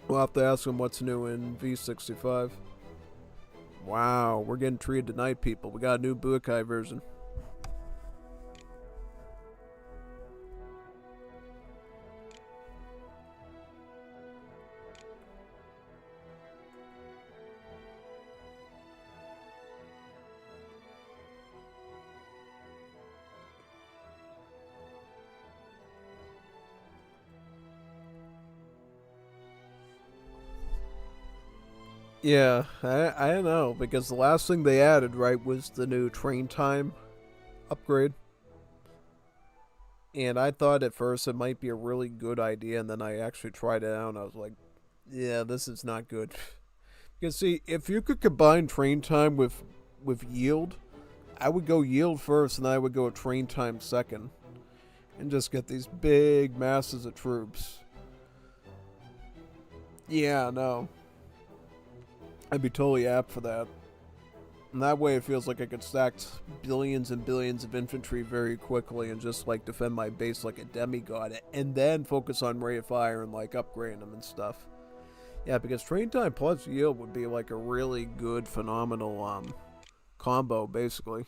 We'll have to ask him what's new in V65. Wow, we're getting treated tonight, people. We got a new Budokai version. Yeah, I don't know, because the last thing they added, right, was the new train time upgrade. And I thought at first it might be a really good idea, and then I actually tried it out, and I was like, yeah, this is not good. Because, see, if you could combine train time with yield, I would go yield first, and I would go train time second. And just get these big masses of troops. Yeah, no. I'd be totally apt for that. And that way it feels like I could stack billions and billions of infantry very quickly and just like defend my base like a demigod and then focus on rate of fire and like upgrading them and stuff. Yeah, because train time plus yield would be like a really good phenomenal combo basically.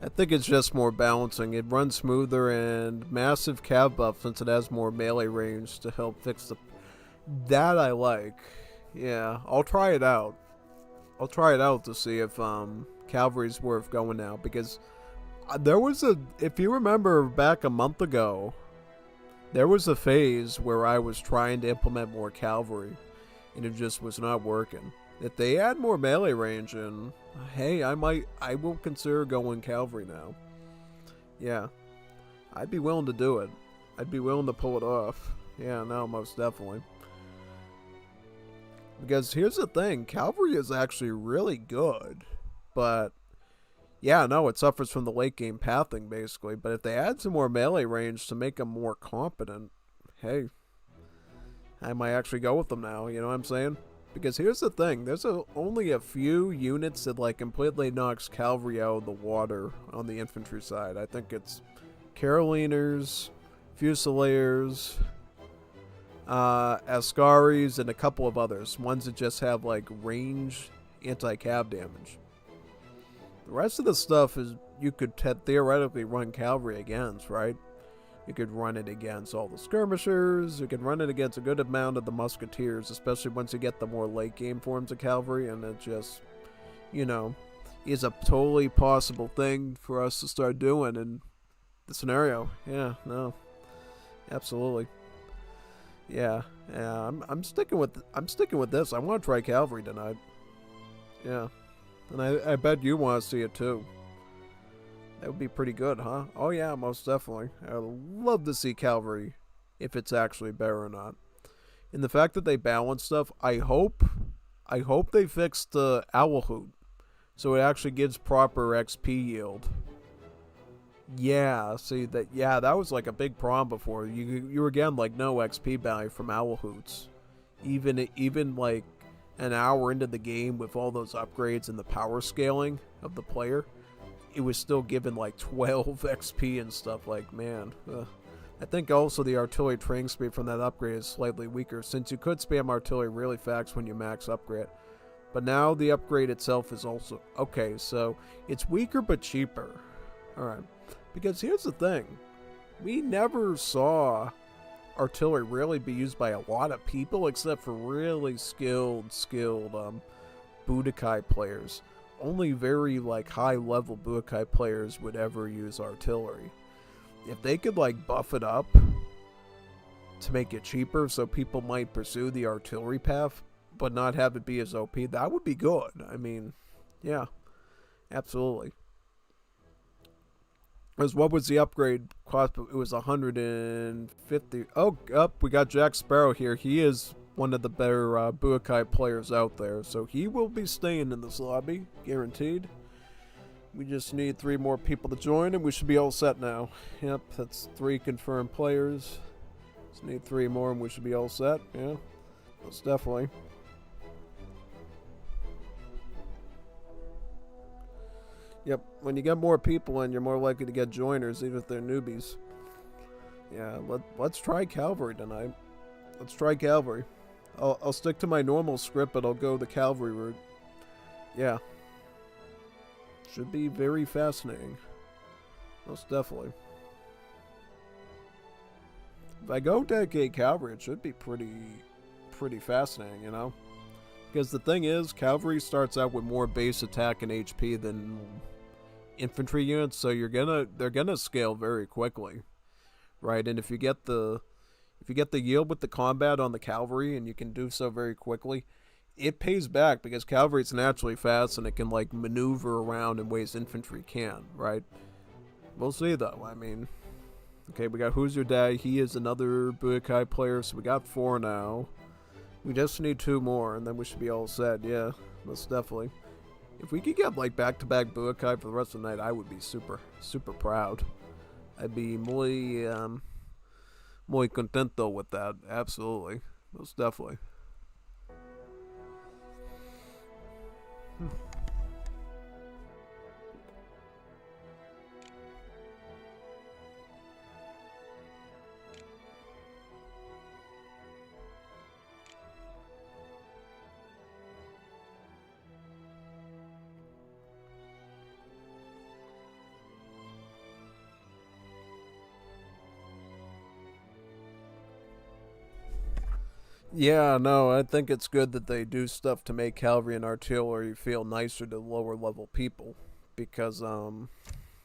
I think it's just more balancing. It runs smoother and massive cav buff since it has more melee range to help fix the... That I like. Yeah, I'll try it out. I'll try it out to see if cavalry's worth going now, because there was a... If you remember back a month ago, there was a phase where I was trying to implement more cavalry, and it just was not working. If they add more melee range in, hey, I will consider going cavalry now. Yeah. I'd be willing to do it. I'd be willing to pull it off. Yeah, no, most definitely. Because here's the thing, cavalry is actually really good. But, yeah, no, it suffers from the late game pathing, basically. But if they add some more melee range to make them more competent, hey, I might actually go with them now, you know what I'm saying? Because here's the thing, there's only a few units that like completely knocks cavalry out of the water on the infantry side. I think it's Caroliners, Fusiliers, Ascaris, and a couple of others. Ones that just have like range anti-cav damage. The rest of the stuff is you could theoretically run cavalry against, right? You could run it against all the skirmishers. You could run it against a good amount of the musketeers, especially once you get the more late game forms of cavalry. And it just, you know, is a totally possible thing for us to start doing in the scenario. Yeah, no, absolutely. Yeah, I'm sticking with this. I want to try cavalry tonight. Yeah, and I bet you want to see it too. That would be pretty good, huh? Oh yeah, most definitely. I'd love to see cavalry, if it's actually better or not. And the fact that they balance stuff, I hope they fix the owl hoot, so it actually gives proper XP yield. Yeah, see that? Yeah, that was like a big problem before. You were getting like no XP value from owl hoots, even like an hour into the game with all those upgrades and the power scaling of the player. It was still given like 12 XP and stuff. Like, man, I think also the artillery training speed from that upgrade is slightly weaker, since you could spam artillery really fast when you max upgrade. But now the upgrade itself is also okay, so it's weaker but cheaper. Alright, because here's the thing, we never saw artillery really be used by a lot of people except for really skilled Budokai players. Only very like high level Budokai players would ever use artillery. If they could like buff it up to make it cheaper so people might pursue the artillery path but not have it be as OP, that would be good. I mean, yeah, absolutely. Because what was the upgrade cost? It was 150. Oh, we got Jack Sparrow here. He is one of the better Budokai players out there, so he will be staying in this lobby, guaranteed. We just need 3 more people to join, and we should be all set now. Yep, that's 3 confirmed players. Just need 3 more and we should be all set. Yeah, most definitely. Yep, when you get more people in, you're more likely to get joiners, even if they're newbies. Yeah, let's try cavalry tonight. Let's try cavalry. I'll stick to my normal script, but I'll go the cavalry route. Yeah. Should be very fascinating. Most definitely. If I go dedicate cavalry, it should be pretty fascinating, you know? Because the thing is, cavalry starts out with more base attack and HP than infantry units, so they're gonna scale very quickly, right? And if you get the yield with the combat on the cavalry, and you can do so very quickly, it pays back because cavalry is naturally fast and it can like maneuver around in ways infantry can't, right? We'll see though. I mean, okay, we got Who's Your Dad? He is another Budokai player, so we got 4 now. We just need 2 more, and then we should be all set. Yeah, most definitely. If we could get like back-to-back Budokai for the rest of the night, I would be super proud. I'd be muy contento with that. Absolutely, most definitely. Yeah, no, I think it's good that they do stuff to make cavalry and artillery feel nicer to lower level people. Because,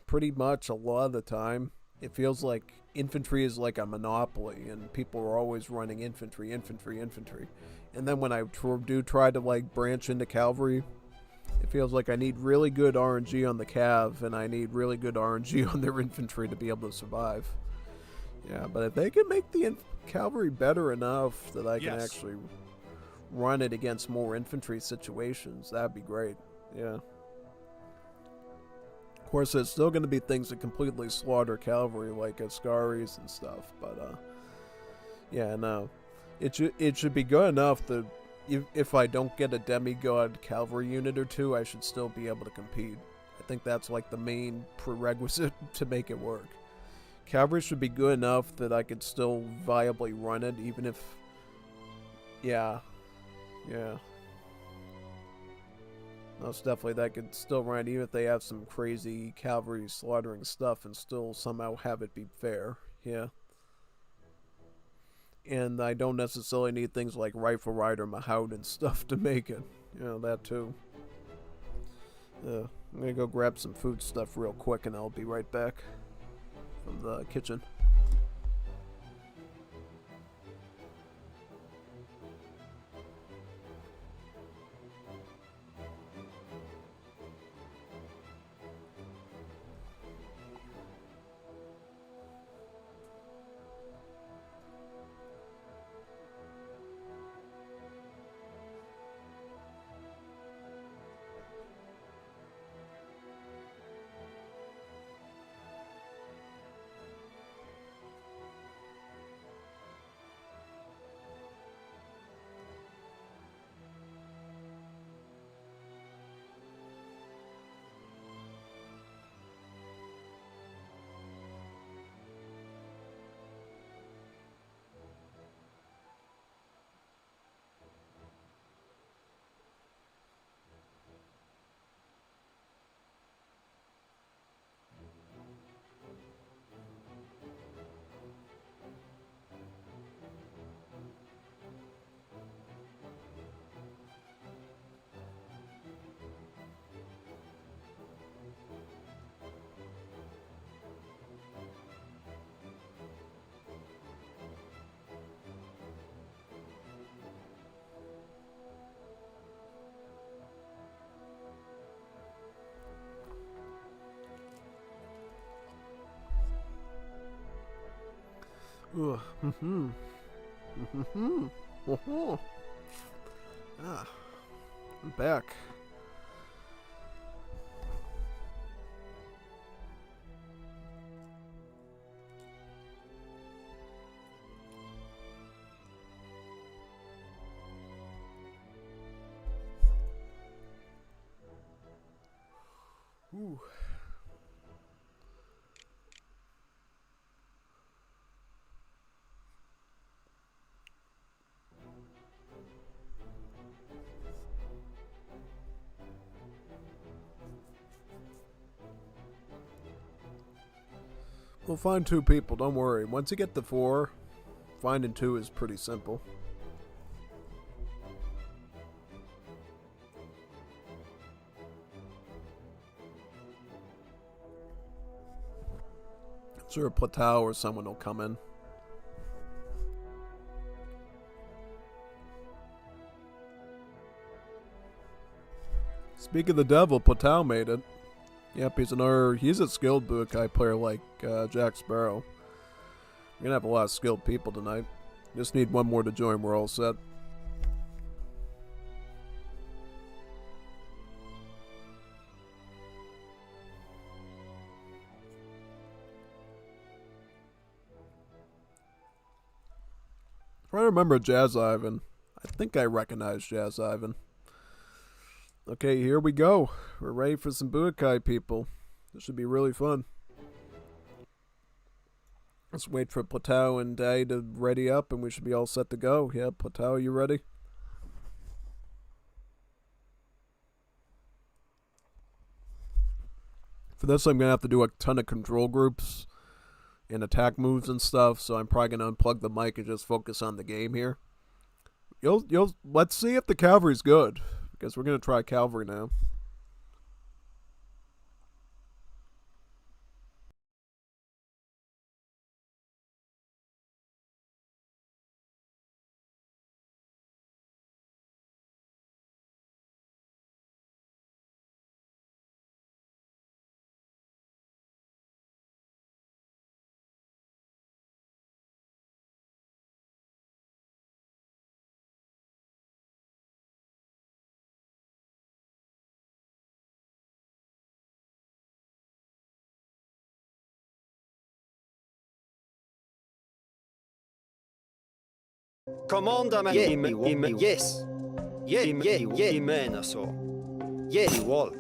pretty much a lot of the time, it feels like infantry is like a monopoly, and people are always running infantry. And then when I do try to, like, branch into cavalry, it feels like I need really good RNG on the cav, and I need really good RNG on their infantry to be able to survive. Yeah, but if they can make the cavalry better enough that I can actually run it against more infantry situations, that'd be great. Yeah. Of course, there's still going to be things that completely slaughter cavalry, like Ascaris and stuff, but, yeah, no. It should be good enough that if I don't get a demigod cavalry unit or 2, I should still be able to compete. I think that's, like, the main prerequisite to make it work. Cavalry should be good enough that I could still viably run it, even if... Yeah. Most definitely that could still run, even if they have some crazy cavalry slaughtering stuff, and still somehow have it be fair. Yeah. And I don't necessarily need things like Rifle Rider, Mahout, and stuff to make it. You know, that too. I'm gonna go grab some food stuff real quick, and I'll be right back from the kitchen. I'm back. Whew. We'll find 2 people, don't worry. Once you get to 4, finding 2 is pretty simple. I'm sure Plateau or someone will come in. Speak of the devil, Plateau made it. Yep, he's a skilled Budokai player like Jack Sparrow. We're gonna have a lot of skilled people tonight. Just need one more to join, we're all set. I remember Jazz Ivan. I think I recognize Jazz Ivan. Okay, here we go. We're ready for some Budokai, people. This should be really fun. Let's wait for Plateau and Day to ready up, and we should be all set to go. Yeah, Plateau, you ready? For this, I'm going to have to do a ton of control groups and attack moves and stuff, so I'm probably going to unplug the mic and just focus on the game here. Let's see if the cavalry's good, because we're going to try cavalry now. Commander yes. So. Yes, wall.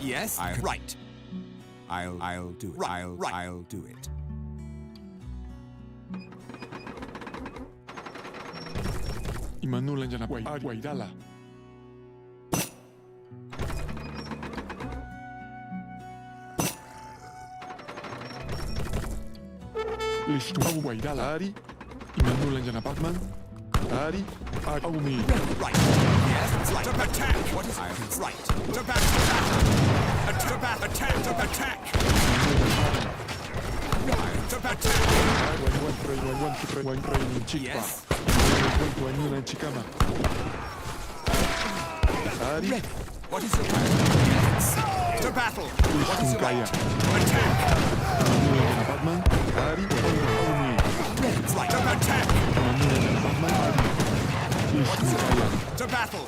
Yes, right. I'll do it. I'll do it. Imanulan dyan na Guaidala. Listo Guaidala. Ari. Imanulan dyan na Batman. Ari. Aumi. Right. Yes, right. Attack. What is right? Attack. Attack. Yes. What is your plan? Yes. To battle. What is your plan? Attack. Batman. Ari. Aumi. Right. To attack. What is your plan? To battle.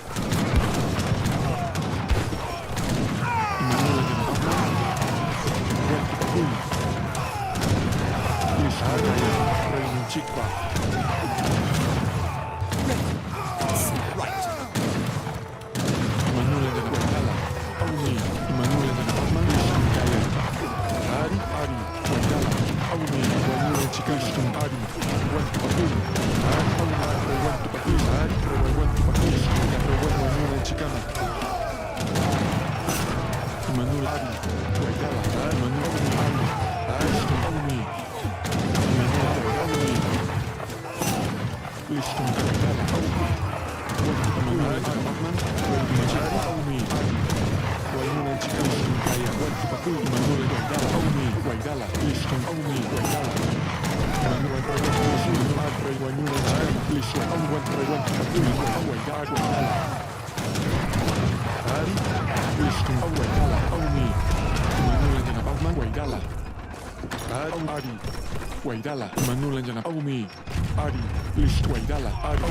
Waidala, Manulan Jana Aumi, Adi, List Waidala, Adi,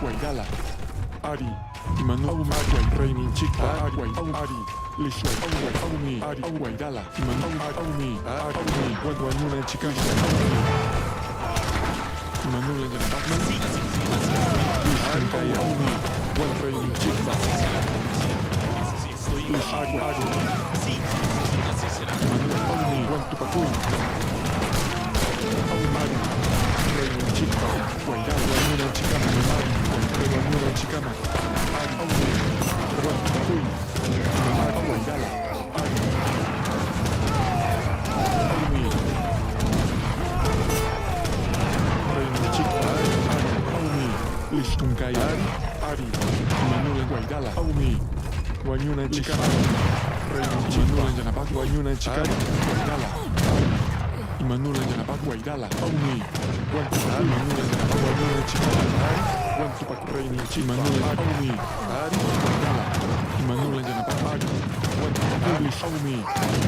Waidala, Adi, Manu Aumadi, Raining Chica, Adi, List Aumi, Adi, Waidala, Manu Aumi, Adi, Wanulan Chica, Manulan Jana Batman, List Kaya Aumi, One Raining Chica, List Adi, Manu Aumi, One Tupakun. Aumari, Reino Chica, Guaidala, Guaidala, Chicama, Mamari, Guaidala, Chicama, Ari, Aumi, Ruan, Kui, Mamari, Guaidala, Ari, Aumi, Reino Chica, Ari, Aumi, Listunkai, Ari, Manula, Guaidala, Aumi, Guanyuna, Chicama, Reino Chica, Janapak, Guanyuna, Chicama, Guaidala, Manulan Janapak Waidala, Aumi, Wantupak Manulan Janapak Waidala Chikama, Wantupak Reini Chimanulan Aumi, Ari Waidala, Manulan Janapak Ari, Wantupak English Aumi, Ari,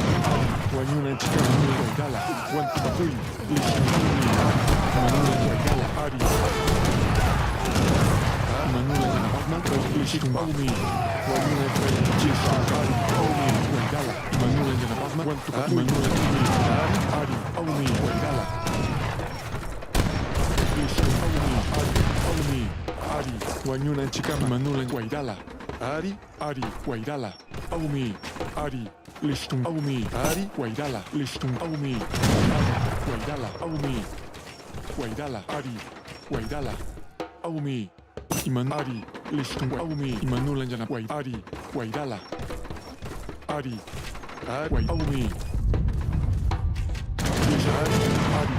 Wanyulan Chikama Waidala, Wantupak English Aumi, Manulan Waidala, Ari, Manulan Janapak English Aumi, Wanyulan Reini Chimanulan Aumi, Waidala, Manulan Janapak Wantupak Manulan Ari, Aumi, Waidala. Aumi, Ari, Wanyunan Chikama, Manulan Waidala. Ari, Waidala. Aumi, Ari, Listung, Aumi, Ari, Waidala, Listung, Aumi, Waidala, Aumi, Waidala, Ari, Waidala, Aumi, Iman Ari, Listung, Aumi, Manulan Janap, Ari, Waidala, Ari, Aumi. Ari,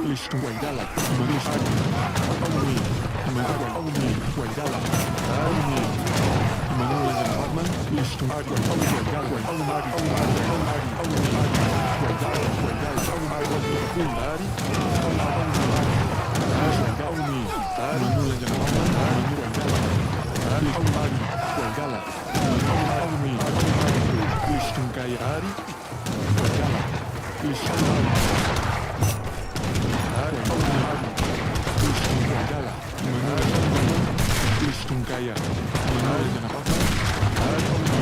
Listung Waidala, Manis Ari, Aumi, Aumi, Waidala, Aumi, Manulan Jana Batman, Listung Ari, Aumi, Waidala, Aumi, Aumi, Waidala, Ari, Aumi, Manulan Jana Batman, Waidala, Aumi, Waidala, Aumi, Listung Kaya Ari, Waidala. Listung Ari, Listung Waidala, Listung Kaya, Manulan Jana Batman, Aumi,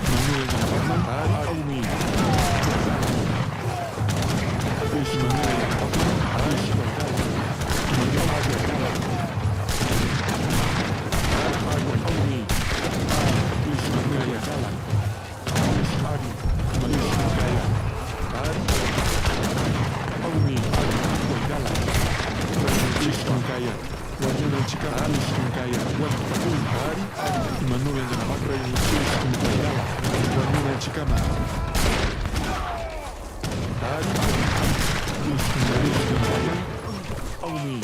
Manulan Jana Batman, Aumi, Listung Manulan Jana Batman, Listung Waidala, Manulan Waidala, Aumi, Listung Waidala, Listung Ari, Listung Kaya. Aumi, Waidala, Listung Kaya, Wanyunan Chikama, Listung Kaya, Wantupak Ari, Manulan Janapak Reini, Listung Waidala, Wanyunan Chikama, Ari, Listung Kaya, Aumi,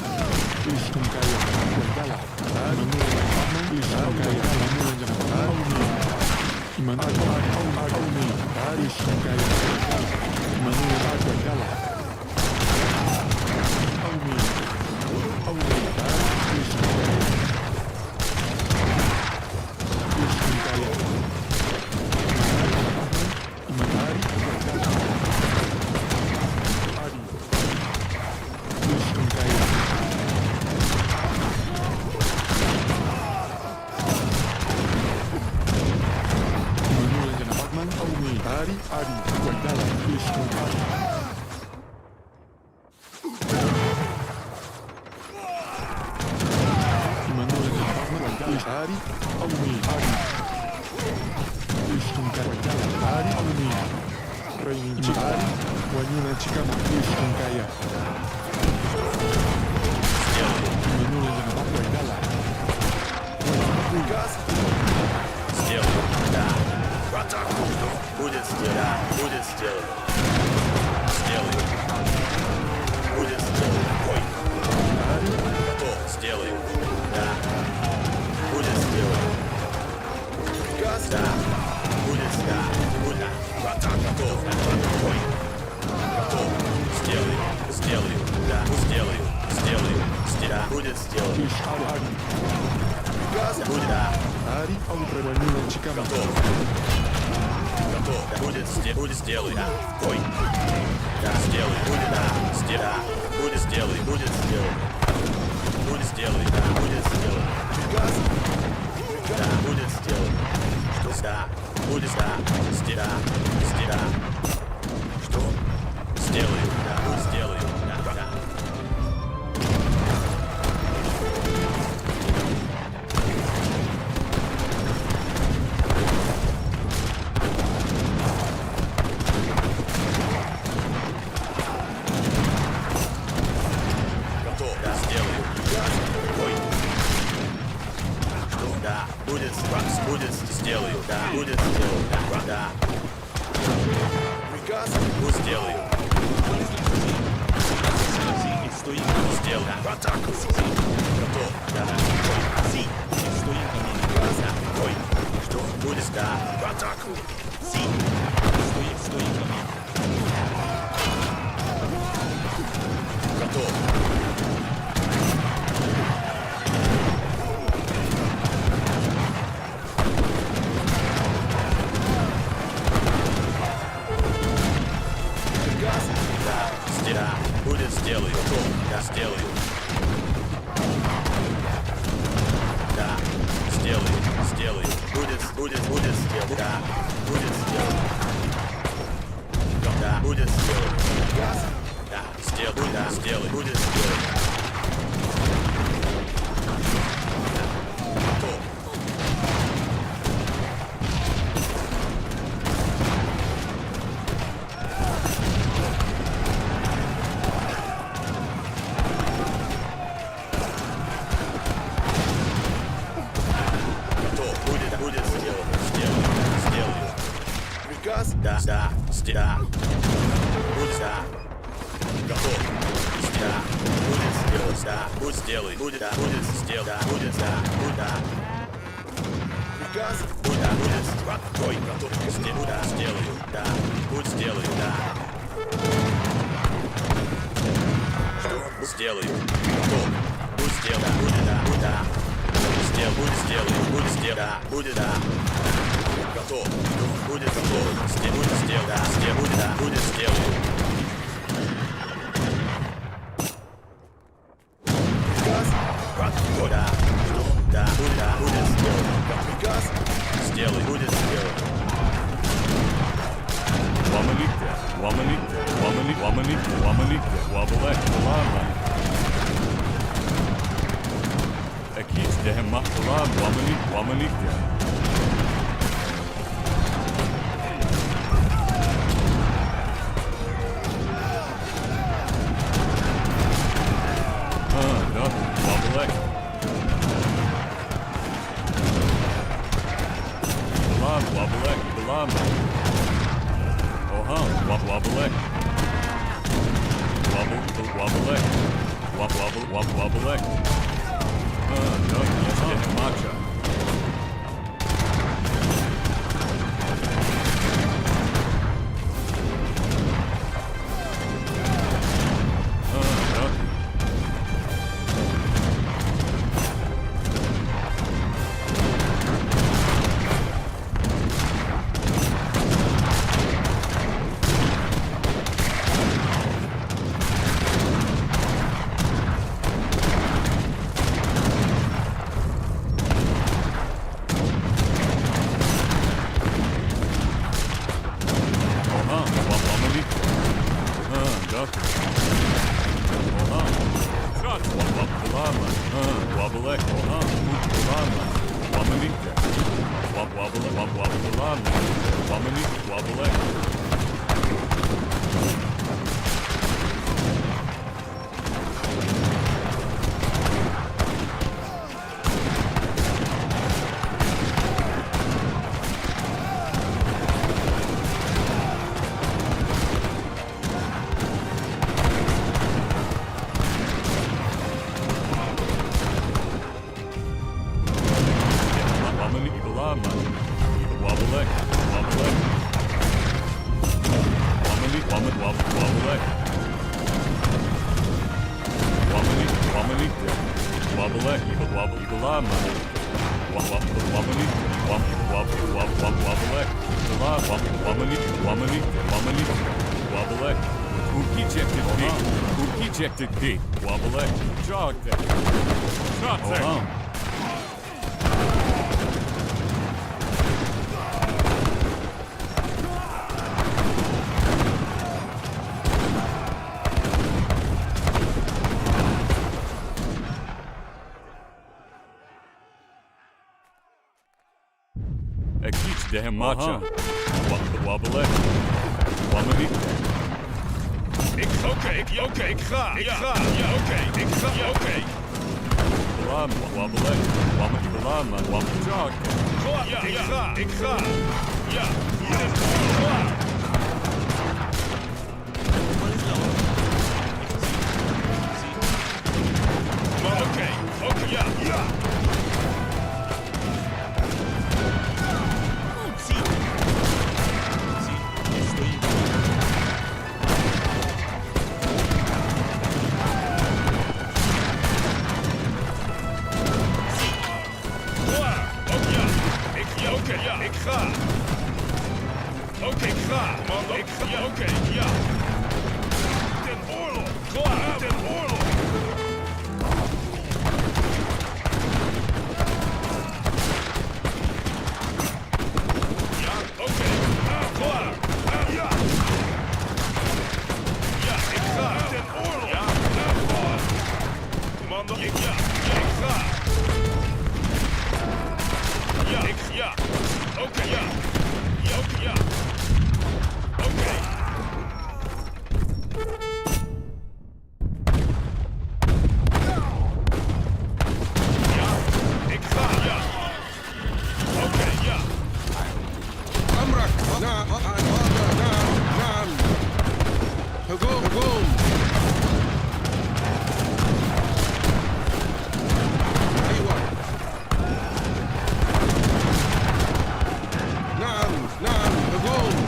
Listung Kaya, Waidala, Manulan Janapak, Listung Kaya, Manulan Janapak, Aumi, Aumi, Listung Kaya, Manulan Waidala. Aumi, Listung Kaya, Listung Kaya, Ari, Waidala, Ari, Listung Kaya, Manulan Jana Batman, Aumi, Ari, Waidala, Listung Kaya. Ari, Aumi, Listung Kaya, Ari, Aumi, Reini Ari, Wanyunan Chikama, Listung Kaya, Manulan Jana Waidala, Сделаю, да. В атаку. Будет сделано, будет сделано. Сделаю. Будет сделано. Ой. Готов, сделаю. Да. Будет сделано. Газ, да. Будет, да. Будет. В атаку. Готов. Ой. Готов. Сделаю. Сделаю. Да. Сделаю. Сделаю. Будет сделано. Приказ. Будет, да. Ари, аутроманилочка. Готов. Готов. Да. Будет сделай, да. Ой. Да, сделай. Будет, да. Да. Будет сделай. Будет сделай. Будет сделай, да. Будет сделай. Приказ. Да, будет сделай. Что? Да. Будет, да. Да. Да. Что? Сделаю, да. Будет сделаю. Да, да. Готов, да, сделаю. Ой. Что? Да, будет сделаю, да, будет сделаю, да, да. Приказ. Будет сделаю. Сделал, да. В атаку. Готов, да. Ой. Приказ, да. Ой. Что? Будет, да. В атаку. Готов. Приказ. Да, будет сделаю. Готов. Да, сделаю. Да, сделаю. Будет сделаю. Да, будет сделаю. Да, будет сделаю. Приказ. Да, сделаю. Да, сделаю. Будет сделаю. Готов. Готов. Будет сделано. Сделаю. Приказ. Да. Будет, да. Готов. Да. Будет сделать. Да. Будет сделай. Будет, да. Будет сделать. Да. Будет, да. Будет, да. Приказ. Будет, да. Будет. Ой, готов. Да. Сделаю. Да. Будет сделаю. Да. Что? Сделаю. Готов. Будет сделать. Да. Будет, да. Будет, да. Будет сделаю. Будет сделать. Да. Будет, да. Готов. Будет готов. Будет сделать. Да. Будет, да. Будет сделаю. Приказ. О, да. Что? Да. Будет сделано. Приказ. Сделай. Будет сделано. Wobble, wobble, eagle arm. Wobbly, wobble, who ejected me? Who ejected me? Wobble, jog there. Shot there. Damn matcha. Wobble. Wobbly. Oké, ik ga. Ja, oké. Wobble. Wobbly jog. Ja, ik ga. Ja, oké, ja. Ik ga. Oké, ik ga. Oké, ja. Ten oorlog. Klaar, ten oorlog. Ja, oké. Klaar. Ja. Ja, ik ga. Ten oorlog. Ja, klaar. Commando. Ik ga. Ja. Oké, ja. Ja. Oké. Ja, ik ga, ja. Oké, ja. أمرك نعم نعم هجوم أيوة نعم هجوم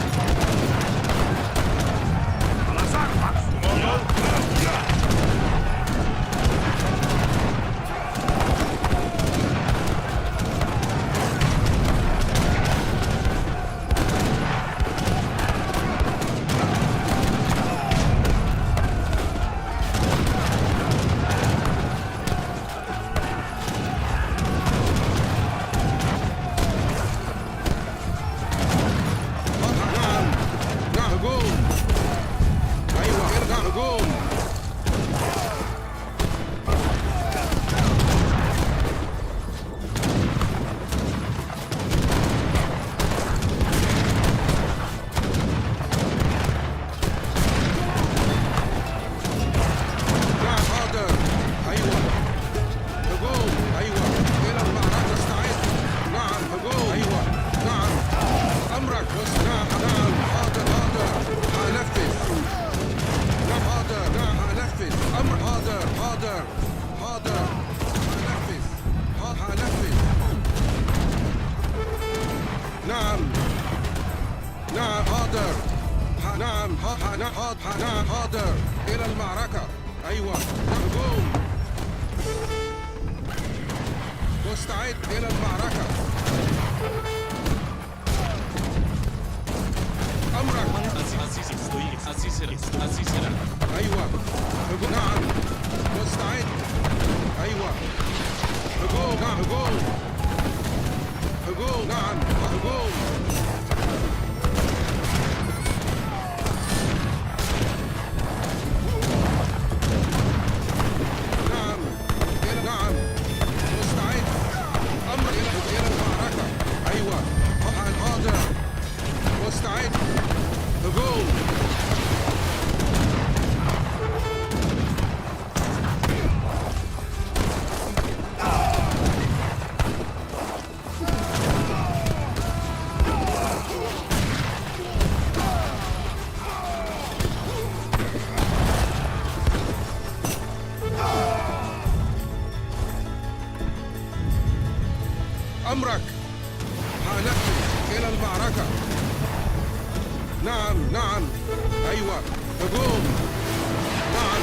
حاضر إلى المعركة أيوة هجوم مستعد إلى المعركة أمرك أيوة هجوم نعم مستعد أيوة هجوم نعم هجوم مستعد هجوم أمرك هنفذ إلى المعركة نعم أيوة هجوم نعم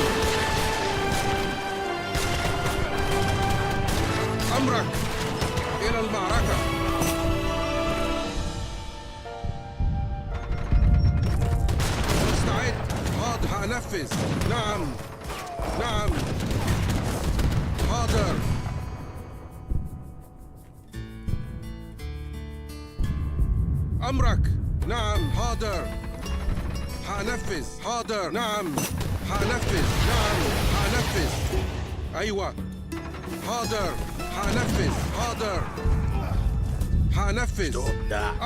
هنفذ. نعم نعم حاضر. أمرك. نعم حاضر. هنفذ. حاضر. نعم هنفذ. نعم هنفذ. أيوة حاضر. هنفذ. حاضر. هنفذ.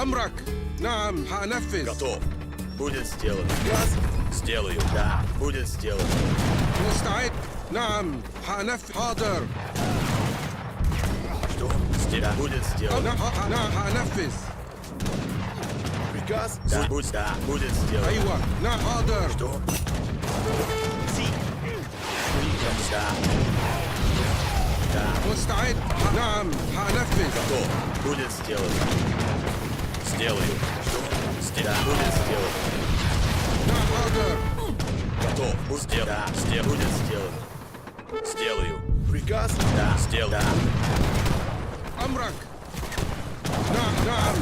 أمرك. نعم هنفذ. Готов. Будет сделано. Газ. Сделаю. Да. Будет сделано. مستعد. نعم هنفذ. حاضر. Что? Да. Будет сделано. هنفذ. Приказ. Да. Будет сделано. أيوة. نعم حاضر. Что? Да. Да. مستعد. نعم هنفذ. Готов. Будет сделано. Сделаю. Что? Да. Будет сделано. نعم حاضر. Готов. Будет сделано. Сделаю. Приказ. Да. Сделаю. Да. أمرك. نعم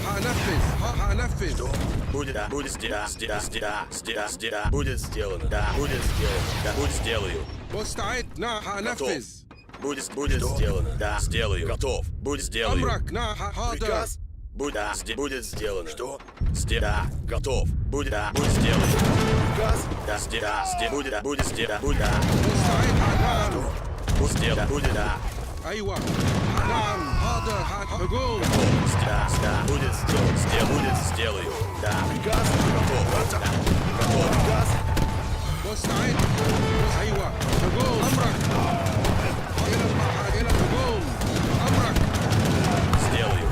هنفذ. هنفذ. Будет. Да. Будет. Да. Будет сделано. Да. Будет сделано. Да. Будет сделаю. مستعد. نعم هنفذ. Будет сделано. Да. Сделаю. Готов. Будет сделаю. أمرك. نعم حاضر. Приказ. Будет сделано. Что? Да. Готов. Будет. Да. Будет сделано. Приказ. Да. Будет сделано. Будет. Да. مستعد. نعم. Будет сделано. Будет. Да. أيوة. نعم حاضر. هقول. Да. Будет сделано. Будет сделаю. Да. Приказ. Готов. Да. Готов. Приказ. مستعد. أيوة. هقول. أمرك. إلى هقول. أمرك. Сделаю.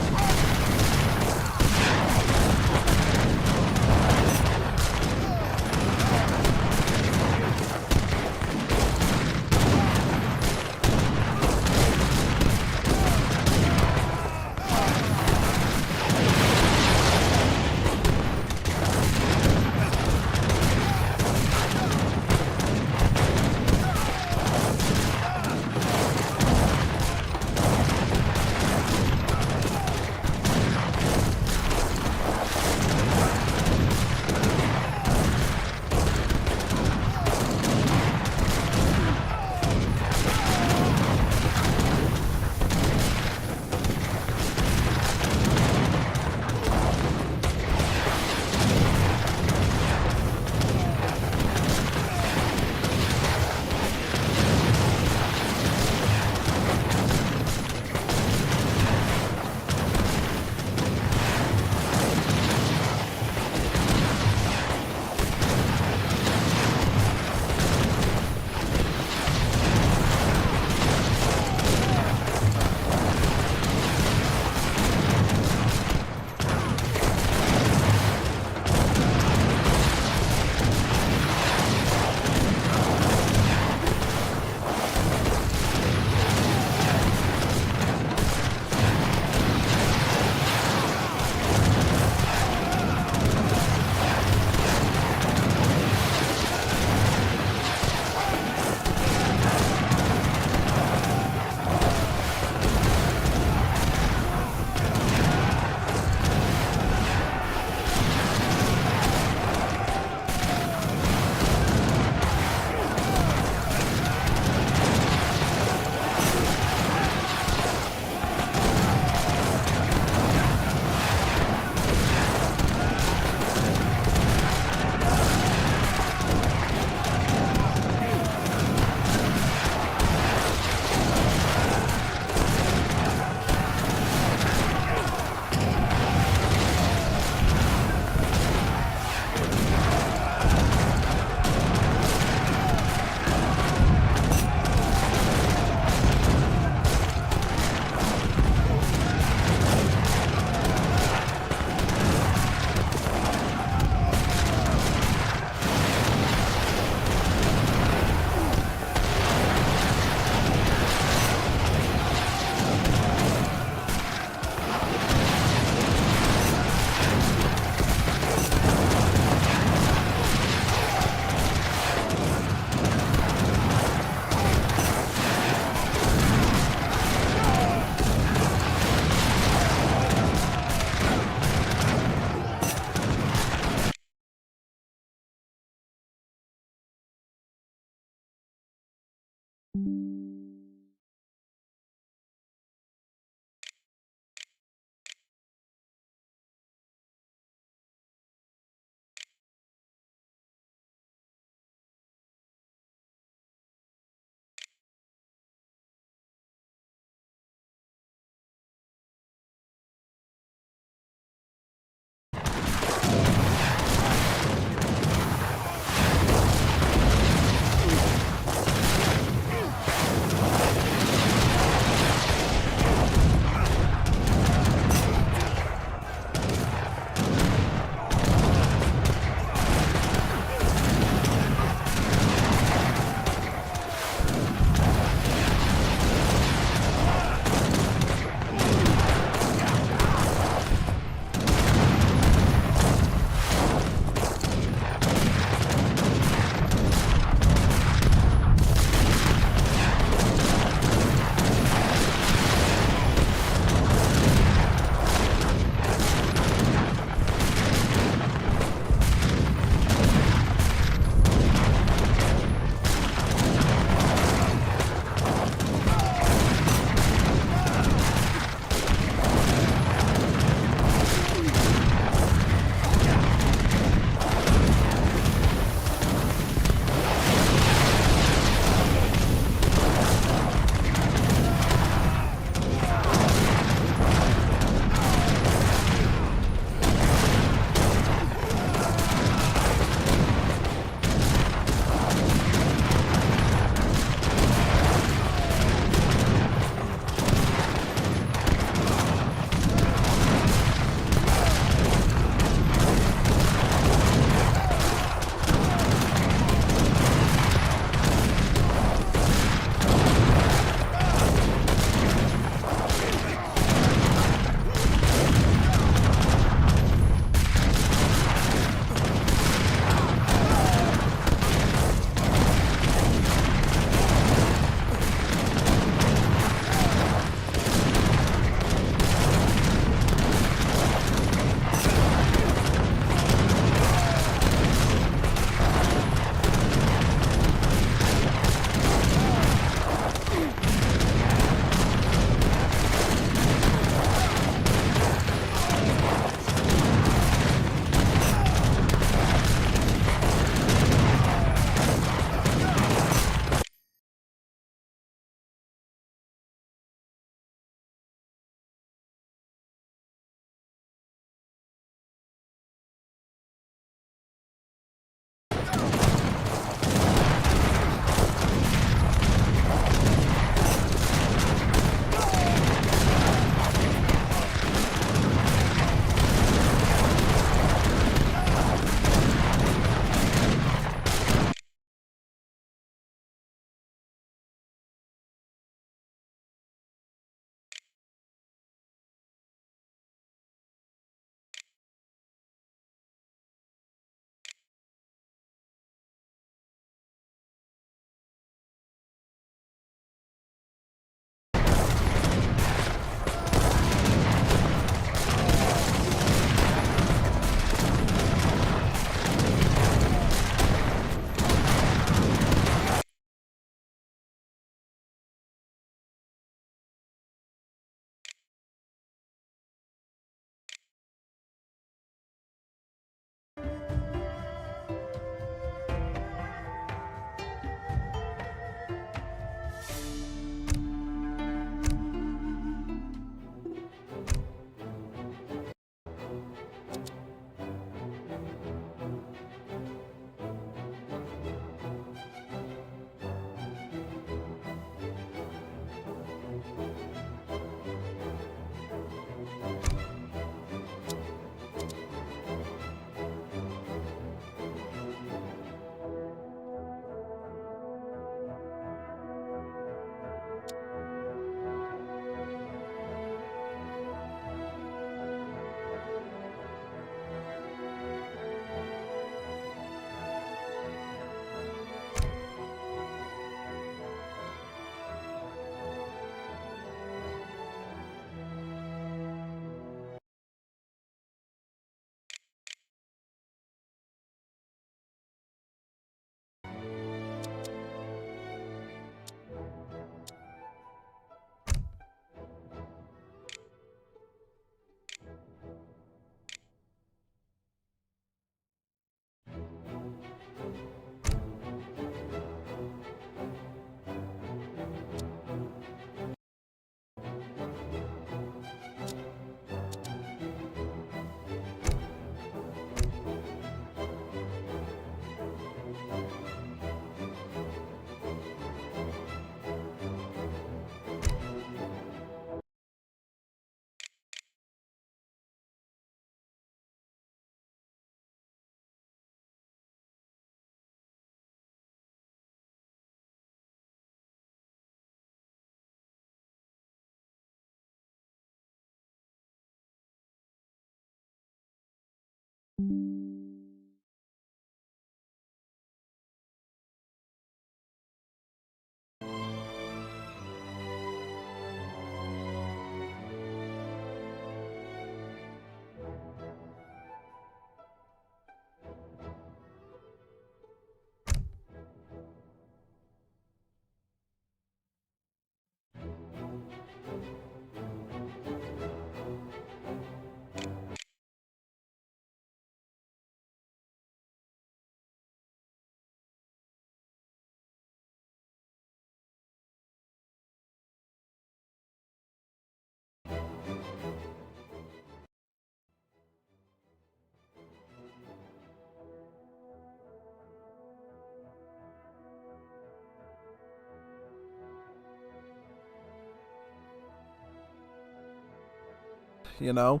You know,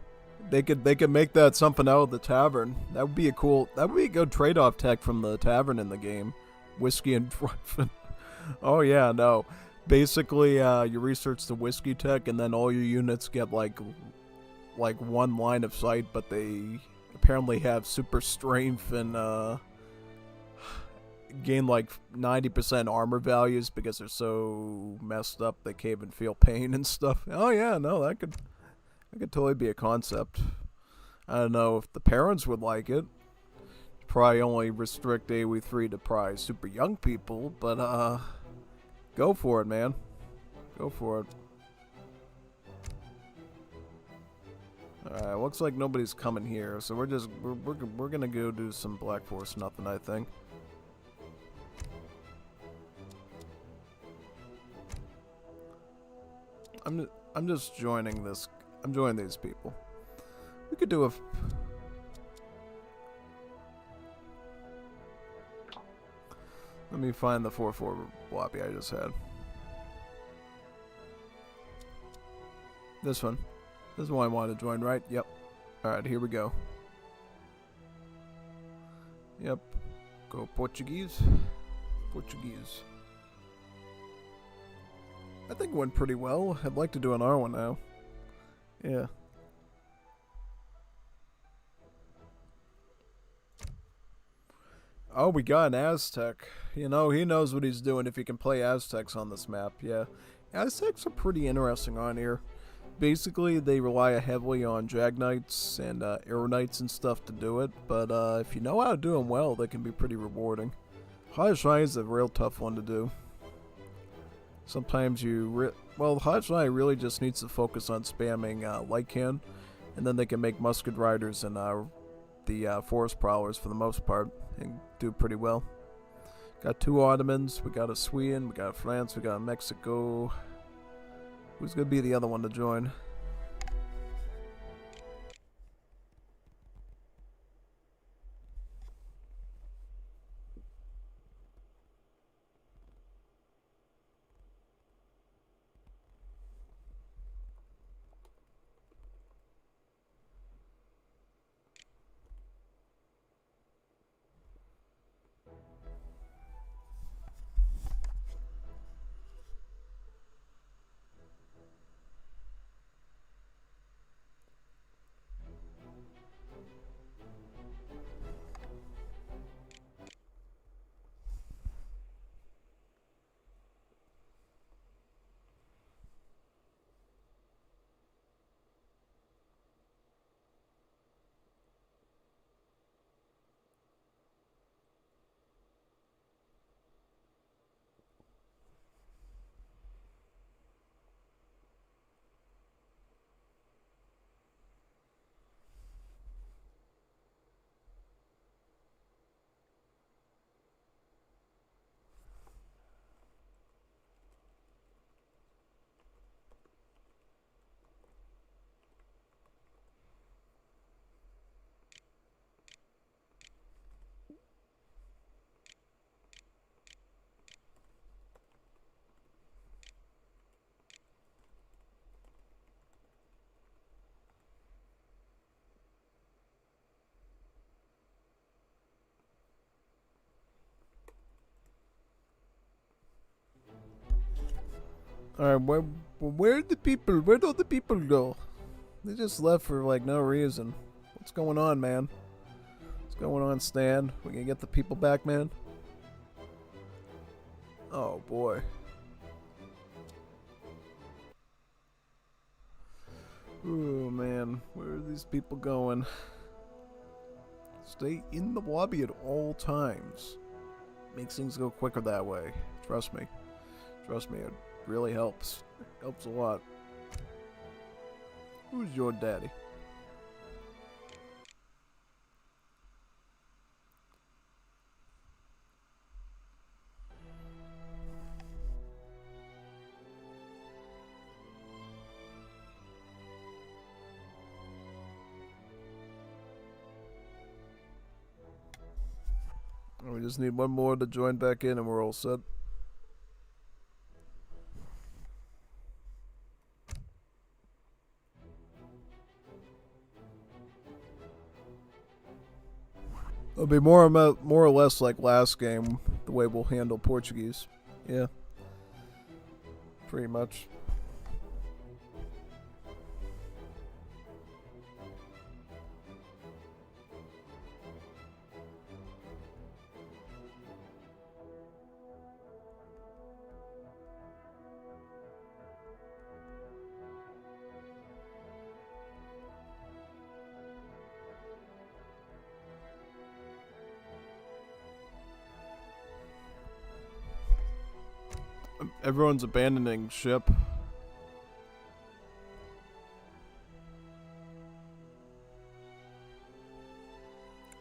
they could make that something out of the tavern. That would be a good trade-off tech from the tavern in the game. Whiskey and drive. Oh yeah, no. Basically, you research the whiskey tech, and then all your units get like one line of sight, but they apparently have super strength and gain like 90% armor values because they're so messed up they can't even feel pain and stuff. Oh yeah, no, that could totally be a concept. I don't know if the parents would like it. Probably only restrict AoE3 to probably super young people, but go for it, man. Go for it. Alright, looks like nobody's coming here, so we're gonna go do some Black Force nothing, I think. I'm just joining this. I'm joining these people. We could do a. Let me find the 4-4 lobby I just had. This one. This is one I wanted to join, right? Yep. Alright, here we go. Yep. Go Portuguese. Portuguese. I think it went pretty well. I'd like to do an R1 now. Yeah. Oh, we got an Aztec. You know, he knows what he's doing if he can play Aztecs on this map. Yeah. Aztecs are pretty interesting on here. Basically, they rely heavily on Jag Knights and Arrow Knights and stuff to do it. But if you know how to do them well, they can be pretty rewarding. Hajj is a real tough one to do. Sometimes well, Hajj really just needs to focus on spamming Light Can, and then they can make Musket Riders and the Forest Prowlers for the most part, and do pretty well. Got 2 Ottomans, we got a Sweden, we got a France, we got a Mexico. Who's gonna be the other one to join? Alright, where'd all the people go? They just left for like no reason. What's going on, man? What's going on, Stan? We gonna get the people back, man? Oh boy. Oh man, where are these people going? Stay in the lobby at all times. Makes things go quicker that way. Trust me. Trust me, it really helps. It helps a lot. Who's your daddy? We just need one more to join back in and we're all set. It'll be more or less like last game, the way we'll handle Portuguese. Yeah. Pretty much. Everyone's abandoning ship.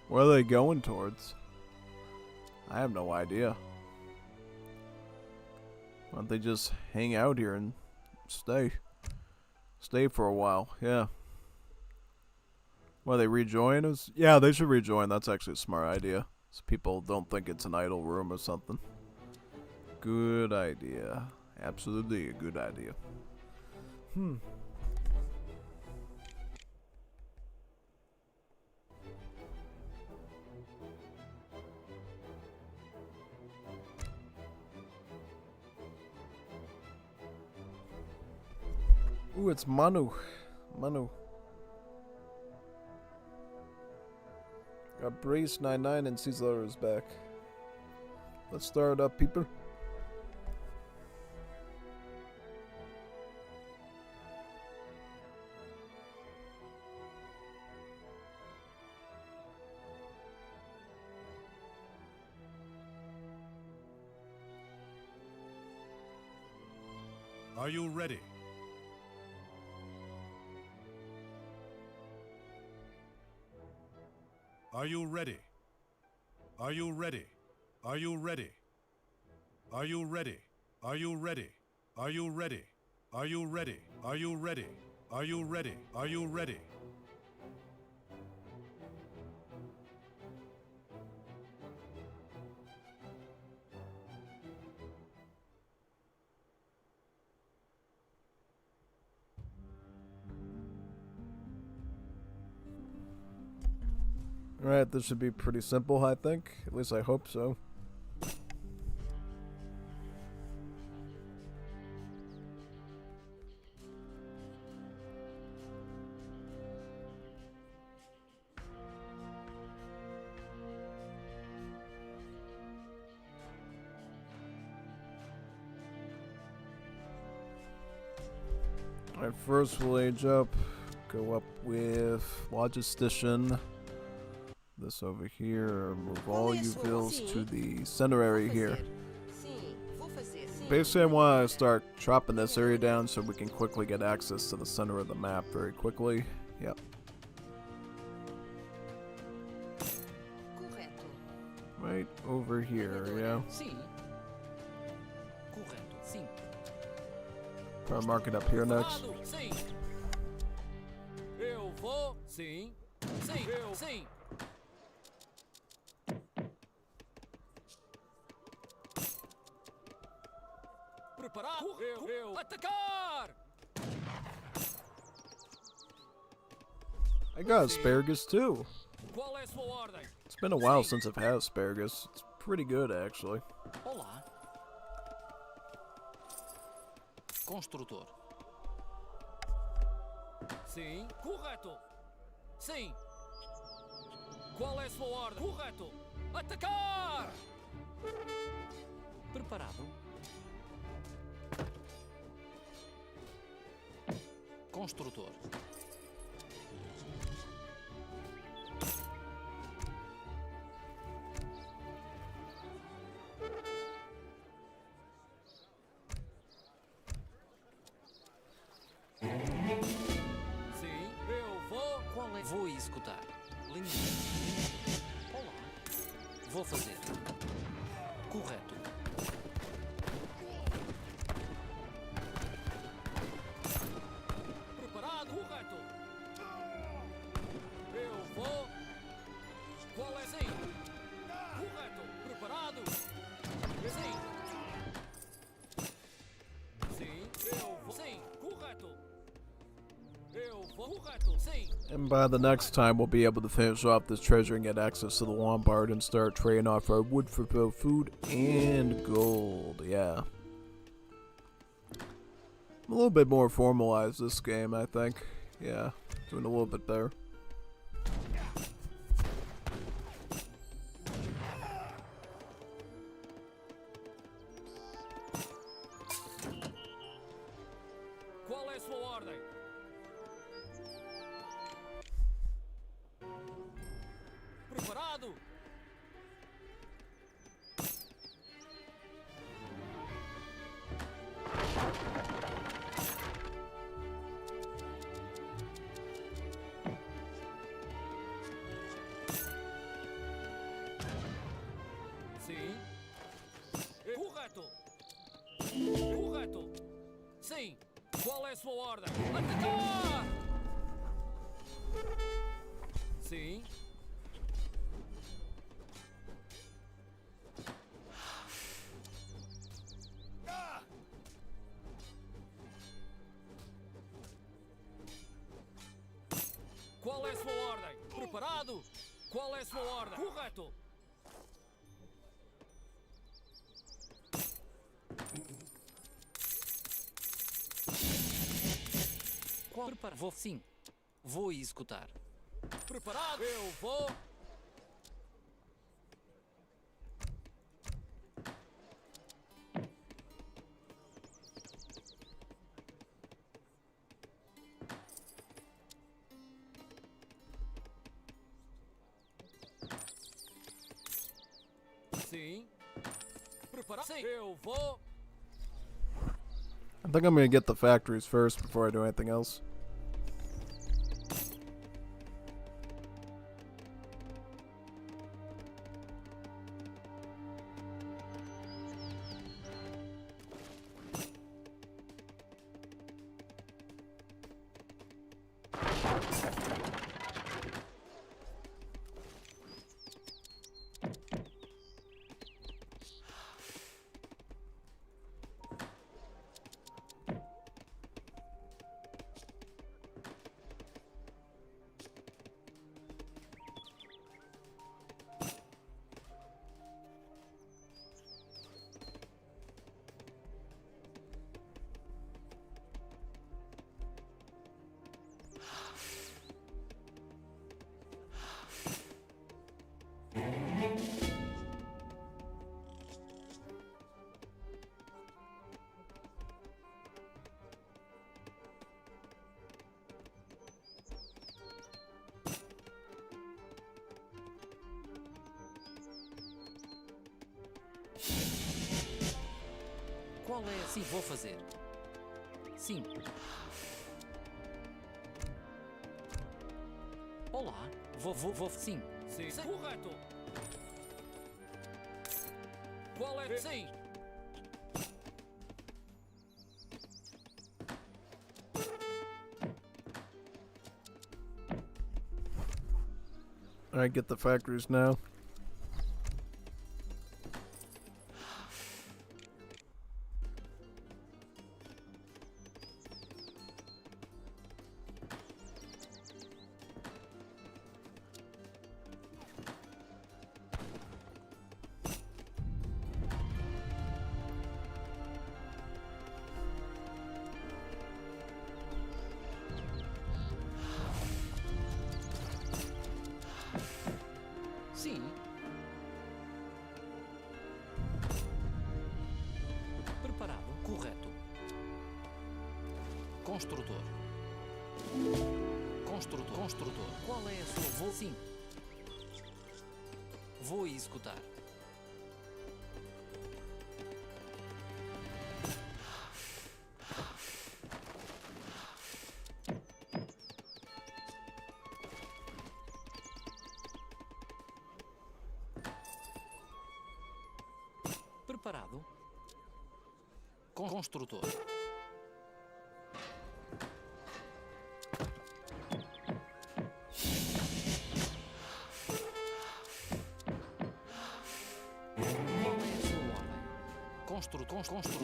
Where are they going towards? I have no idea. Why don't they just hang out here and stay? Stay for a while, yeah. Why, they rejoin us? Yeah, they should rejoin. That's actually a smart idea. So people don't think it's an idle room or something. Good idea. Absolutely a good idea. Ooh, it's Manu. Manu. Got Brace 99 and Caesar is back. Let's start up, people. Are you ready? Are you ready? Are you ready? Are you ready? Are you ready? Are you ready? Are you ready? Are you ready? Are you ready? Are you ready? Are you ready? Alright, this should be pretty simple, I think. At least I hope so. Alright, first we'll age up. Go up with Logistician. This over here, move all you bills to the center area here. Basically, I want to start chopping this area down so we can quickly get access to the center of the map very quickly. Yep. Right over here, yeah. Probably mark it up here next. Eu vou, sim. Sim, eu, sim. Preparado, eu, atacar! I got asparagus too. Qual é sua ordem? It's been a while since I've had asparagus. It's pretty good, actually. Olá. Construtor. Sim, correto. Sim. Qual é a sua ordem? Correto! Atacar! Preparado? Construtor. Sim, eu vou. Qual é? Vou executar. Linha. Olá. Vou fazer. Correto. Preparado? Correto. Eu vou. Qual é? Sim. Correto. Preparado? Sim. Sim, eu vou. Sim, correto. Eu vou. Correto, sim. And by the next time, we'll be able to finish off this treasure and get access to the Lombard and start trading off our wood for both food and gold. Yeah. I'm a little bit more formalized this game, I think. Yeah, doing a little bit better. Qual é a sua ordem? Preparado? Sim. Correto. Correto. Sim. Qual é a sua ordem? Atacar! Sim. Qual é a sua ordem? Preparado? Qual é a sua ordem? Correto. Qual? Prepara. Vou. Sim. Vou executar. Preparado? Eu vou. Sim. Preparado? Sim. Eu vou. I think I'm gonna get the factories first before I do anything else. Qual é? Sim, vou fazer. Sim. Olá. Vou. Sim. Sim. Sim. Correto. Qual é? Sim. Alright, get the factories now. Construtor. Construtor. Construtor. Qual é a sua voo? Sim. Vou executar. Preparado? Construtor. Qual é a sua ordem? Construtor.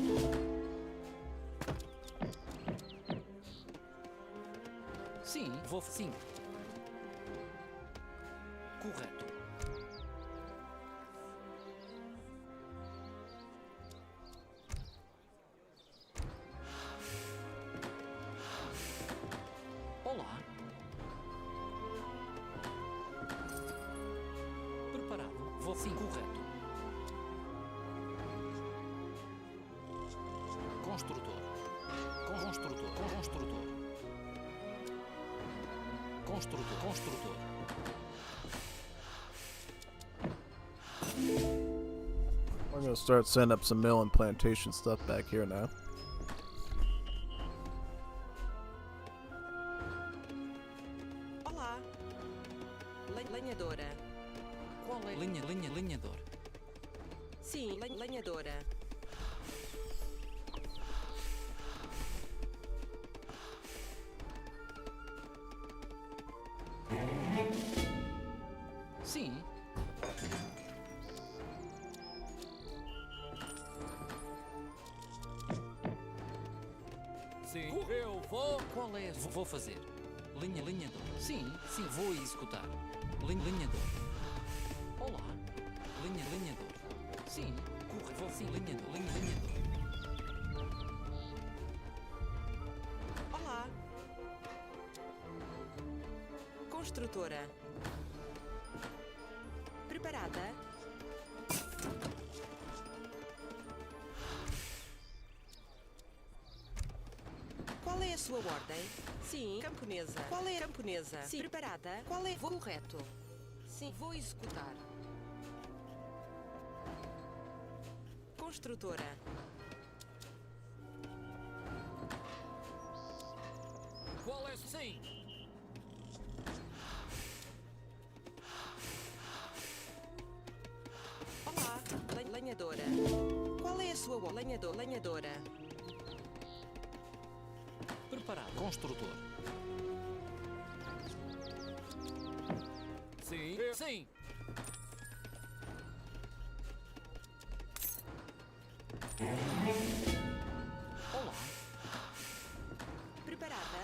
Sim, vou. Sim. Correto. Olá. Preparado? Vou. Sim, correto. Construtor. Construtor. Construtor. I'm gonna start setting up some mill and plantation stuff back here now. Olá. Lenhadora. Qual é? Lenhador. Sim, lenhadora. Sim. Sim, eu vou. Qual é? Vou fazer. Lenhador. Sim, vou executar. Lenhador. Olá. Lenhador. Sim, vou. Sim, lenhador. Olá. Construtora. Preparada? Qual é a sua ordem? Sim. Camponesa. Qual é a camponesa? Sim. Preparada? Qual é? Correto. Sim. Vou executar. Construtora. Qual é? Sim. Olá. Lenhadora. Qual é a sua ordem? Lenhadora. Preparado. Construtor. Sim. Sim. Olá. Preparada?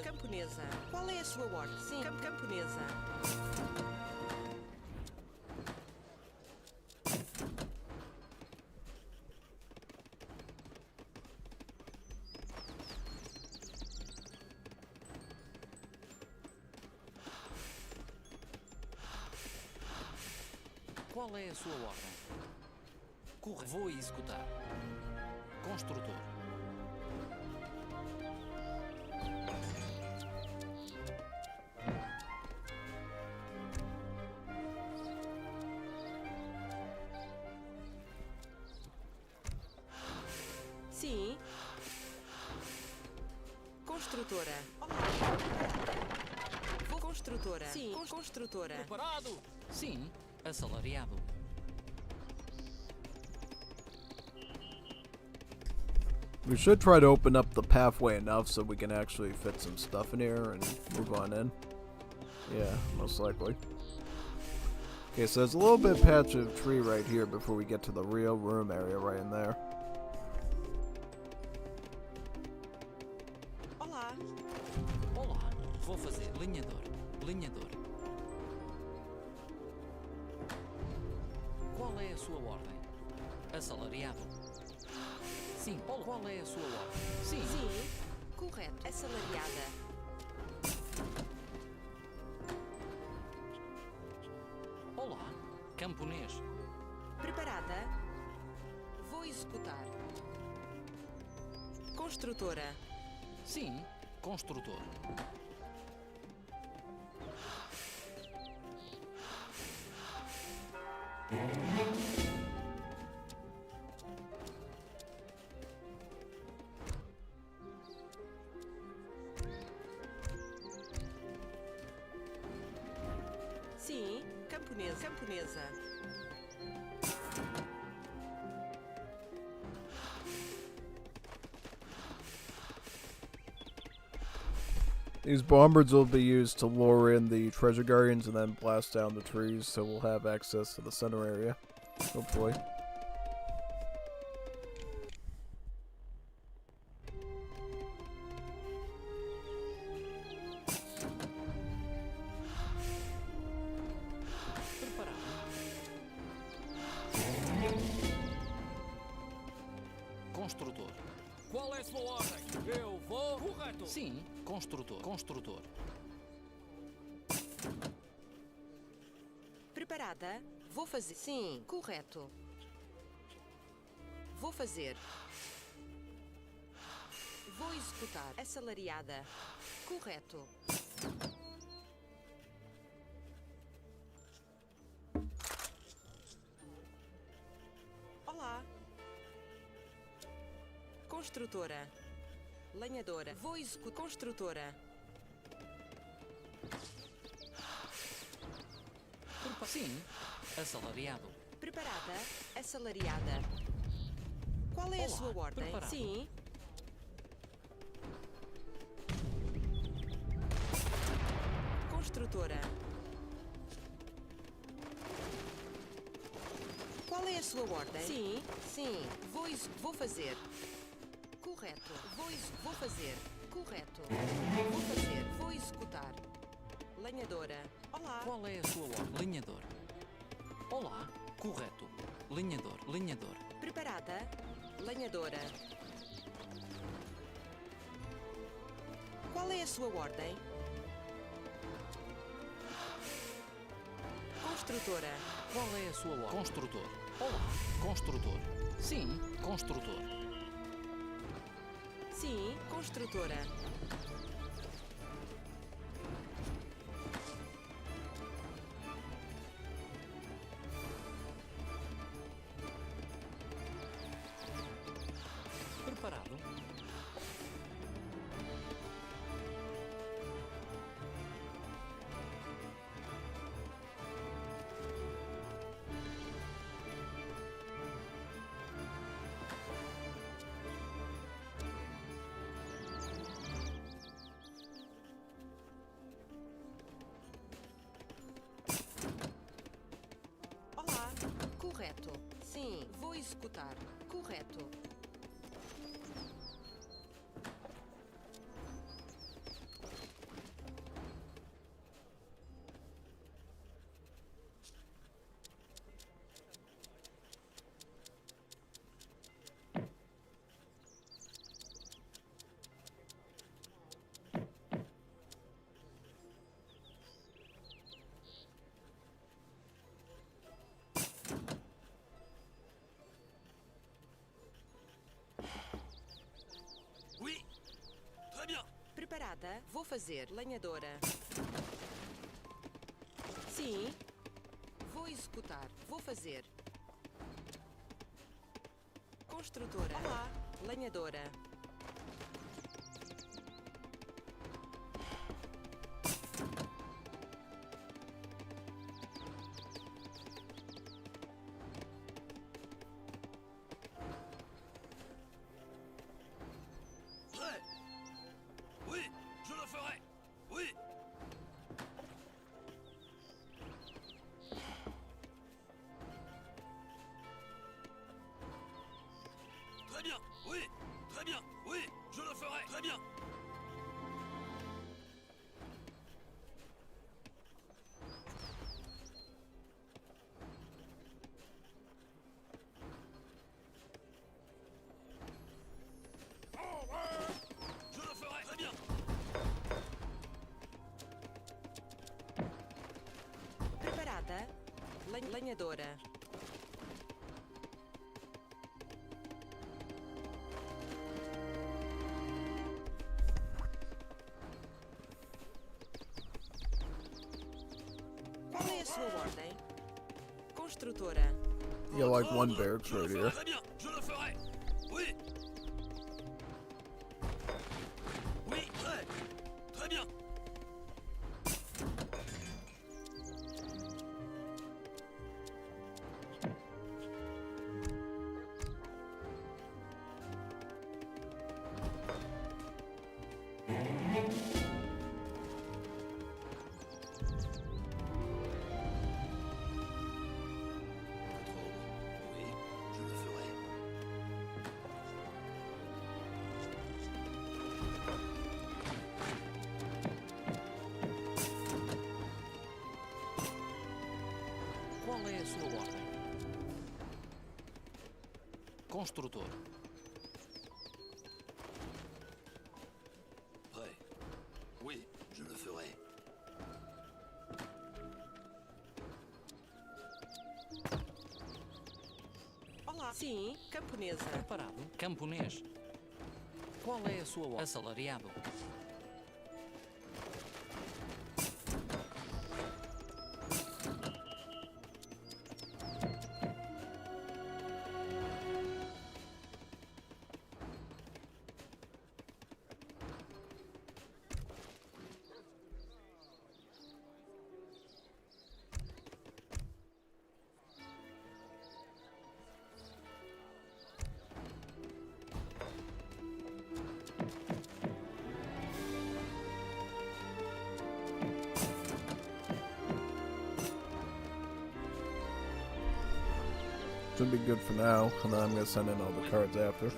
Camponesa. Qual é a sua ordem? Sim. Camponesa. Qual é a sua ordem? Vou executar. Construtor. Sim. Construtora. Vou construtora. Sim. Construtora. Preparado? Sim. Assalariado. We should try to open up the pathway enough so we can actually fit some stuff in here and move on in. Yeah, most likely. Okay, so there's a little bit patch of tree right here before we get to the real room area right in there. Olá. Olá. Vou fazer. Lenhador. Qual é a sua ordem? Assalariado. Sim. Qual é a sua ordem? Sim. Sim. Correto. Assalariada. Olá. Camponês. Preparada? Vou executar. Construtora. Sim, construtor. Sim, camponesa. Camponesa. These bombers will be used to lure in the treasure guardians and then blast down the trees, so we'll have access to the center area, hopefully. Construtor. Qual é a sua ordem? Eu vou. Correto. Sim, construtor. Construtor. Preparada? Vou fazer. Sim, correto. Vou fazer. Vou executar. Assalariada. Correto. Olá. Construtora. Lenhadora. Vou executar. Construtora. Sim, assalariado. Preparada? Assalariada. Qual é a Olá, sua ordem? preparado. Sim. Construtora. Qual é a sua ordem? Sim, sim. Vou fazer. Correto. Vou fazer. Correto. Vou fazer. Vou executar. Lenhadora. Olá. Qual é a sua ordem? Linhador. Olá, correto. Linhador. Linhador. Preparada? Lenhadora. Qual é a sua ordem? Construtora. Qual é a sua ordem? Construtor. Olá, construtor. Sim, construtor. Sim, construtora. Preparado? Olá. Correto. Sim, vou executar. Correto. Oui. Très bien. Preparada? Vou fazer. Lenhadora. Sim. Vou executar. Vou fazer. Construtora. Olá. Lenhadora. Prêt. Oui, je le ferai. Oui. Très bien. Oui. Très bien. Oui, je le ferai. Très bien. Je le ferai. Très bien. Preparada? Lenhadora. é a sua ordem? Construtora. You got like one barracks right here. Très bien, je le ferai. Oui. Oui, prêt. Très bien. Oui, je le ferai. Qual é a sua ordem? Construtor. Prêt. Oui, je le ferai. Olá. Sim, camponesa. Preparado. Camponês. Qual é a sua ordem? Assalariado. Should be good for now, and then I'm gonna send in all the cards after.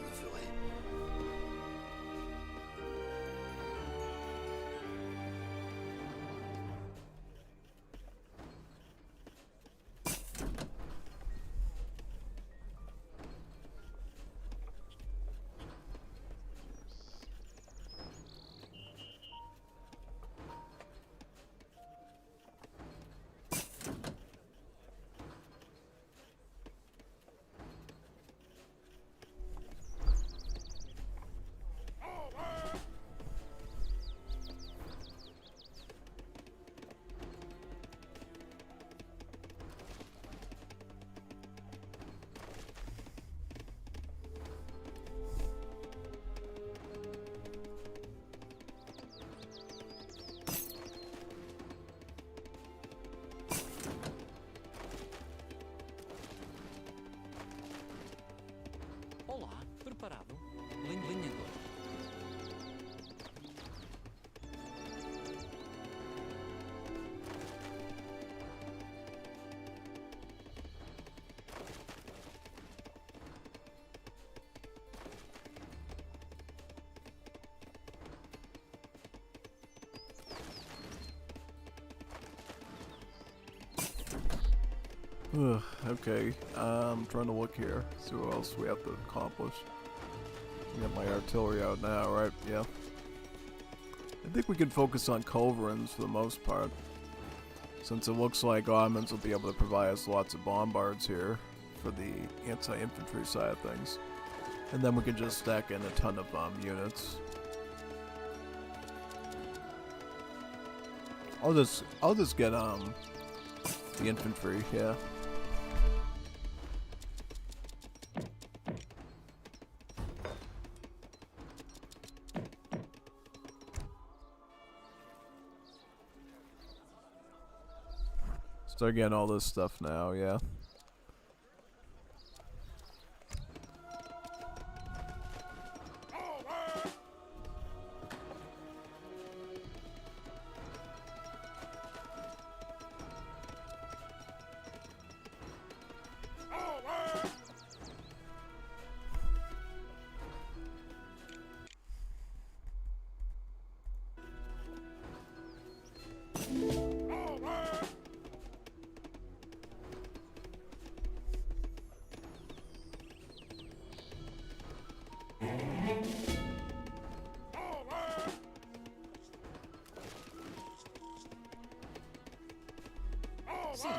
Olá, preparado? Lenhador. Okay, I'm trying to look here, see what else we have to accomplish. Got my artillery out now, right? Yeah. I think we can focus on culverins for the most part, since it looks like Ottomans will be able to provide us lots of bombards here for the anti-infantry side of things. And then we can just stack in a ton of units. I'll just get the infantry, yeah. Start getting all this stuff now, yeah. Sim,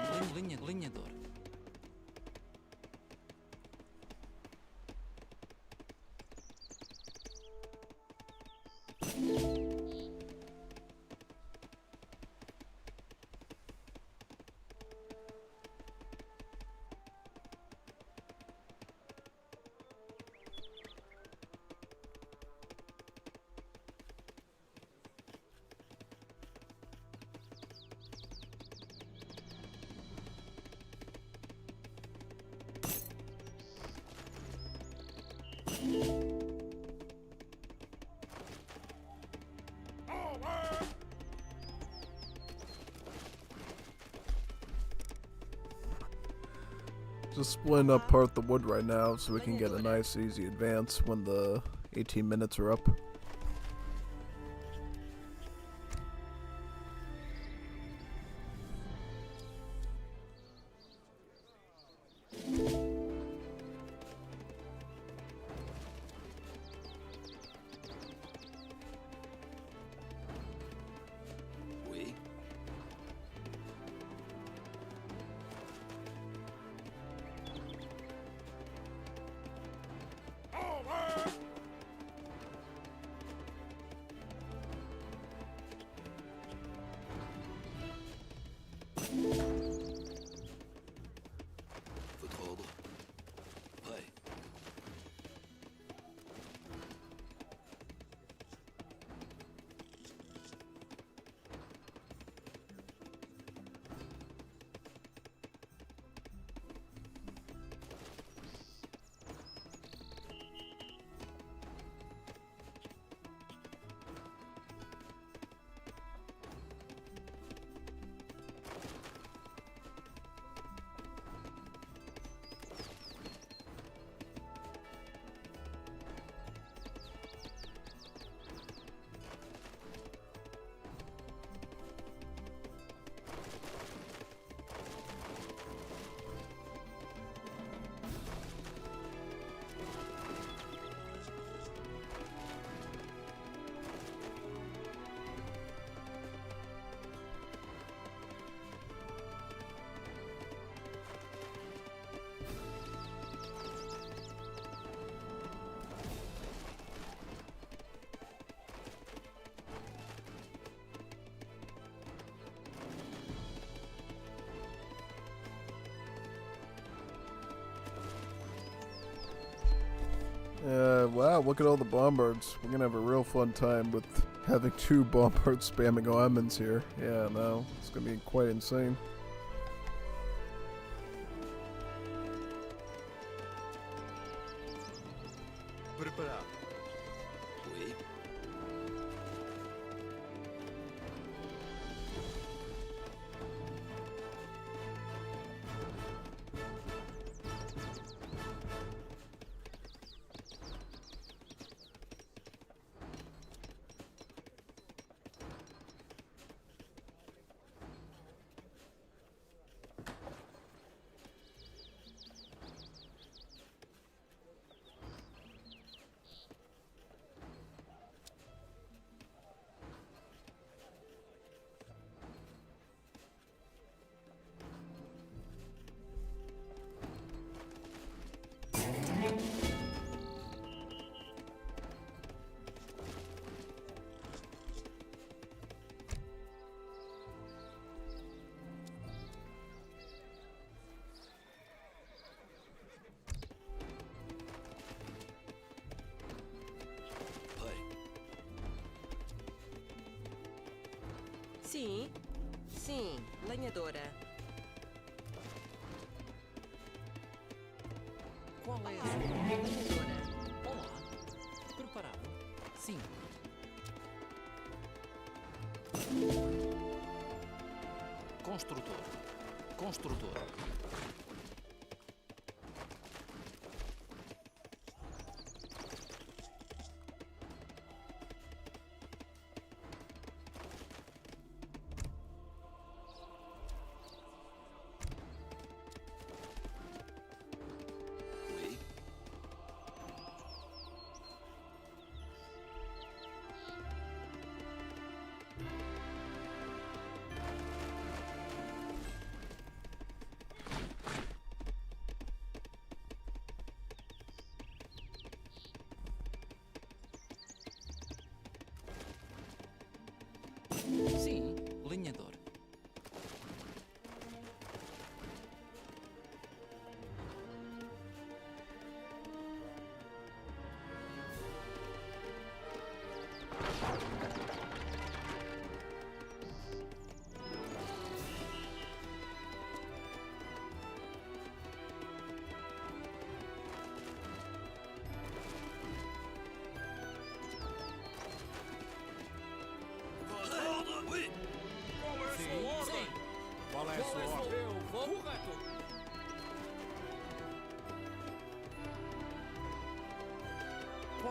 lenhador. Just splitting up part of the wood right now so we can get a nice easy advance when the 18 minutes are up. Oui. Votre ordre. Prêt. Wow, look at all the bombards. We're gonna have a real fun time with having 2 bombards spamming Omens here. Yeah, no, it's gonna be quite insane. Preparado. Oui. Sim, sim, lenhadora. Qual é a Olá, lenhadora. Olá. Preparado? Sim. Construtor. Construtor. Oui.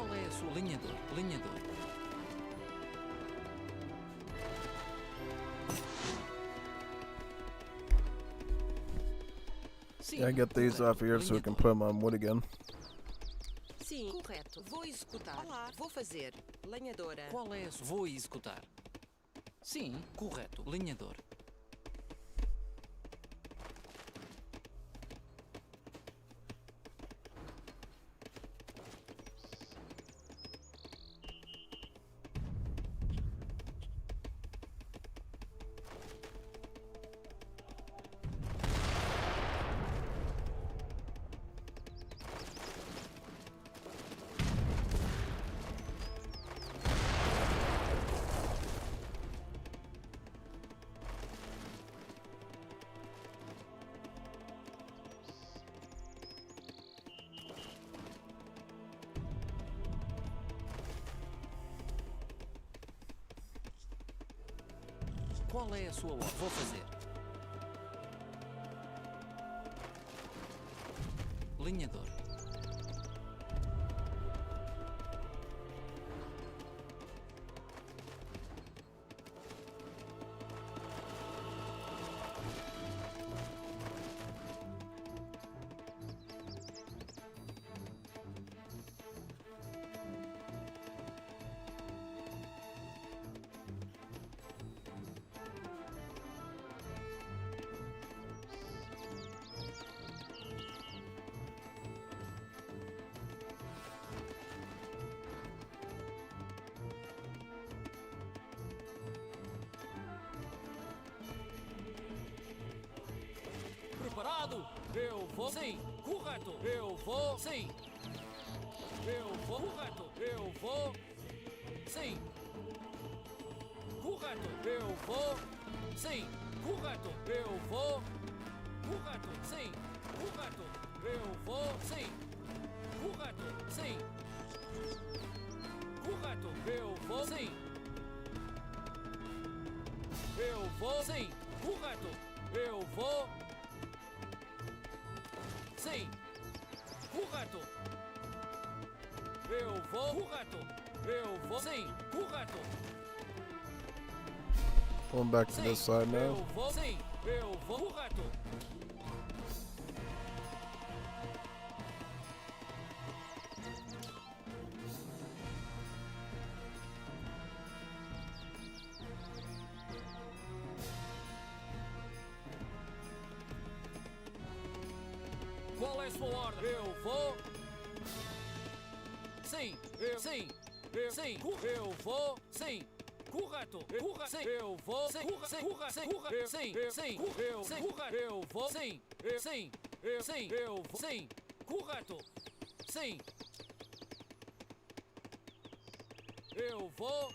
Qual é a sua lenhador? Lenhador. Yeah, get these off here so we can put them on wood again. Sim, correto. Vou executar. Olá. Vou fazer. Lenhadora. Qual é a sua? Vou executar. Sim, correto. Lenhador. Qual é a sua ordem? Vou fazer. Lenhador. Preparado? Eu vou. Sim. Correto. Eu vou. Sim. Eu vou. Correto. Eu vou. Sim. Correto. Eu vou. Sim. Correto. Eu vou. Correto. Sim. Correto. Eu vou. Sim. Correto. Sim. Correto. Eu vou. Sim. Eu vou. Sim. Correto. Eu vou. Sim. Correto. Eu vou. Correto. Eu vou. Sim. Correto. Going back to this side now. Eu vou. Sim. Eu vou. Correto. Qual é a sua ordem? Eu vou. Sim. Eu. Sim. Eu. Sim. Eu vou. Sim. Correto. Correto. Sim. Eu vou. Sim. Correto. Sim. Correto. Sim. Sim. Eu. Sim. Correto. Eu vou. Sim. Sim. Eu. Sim. Eu vou. Sim. Correto. Sim. Eu vou.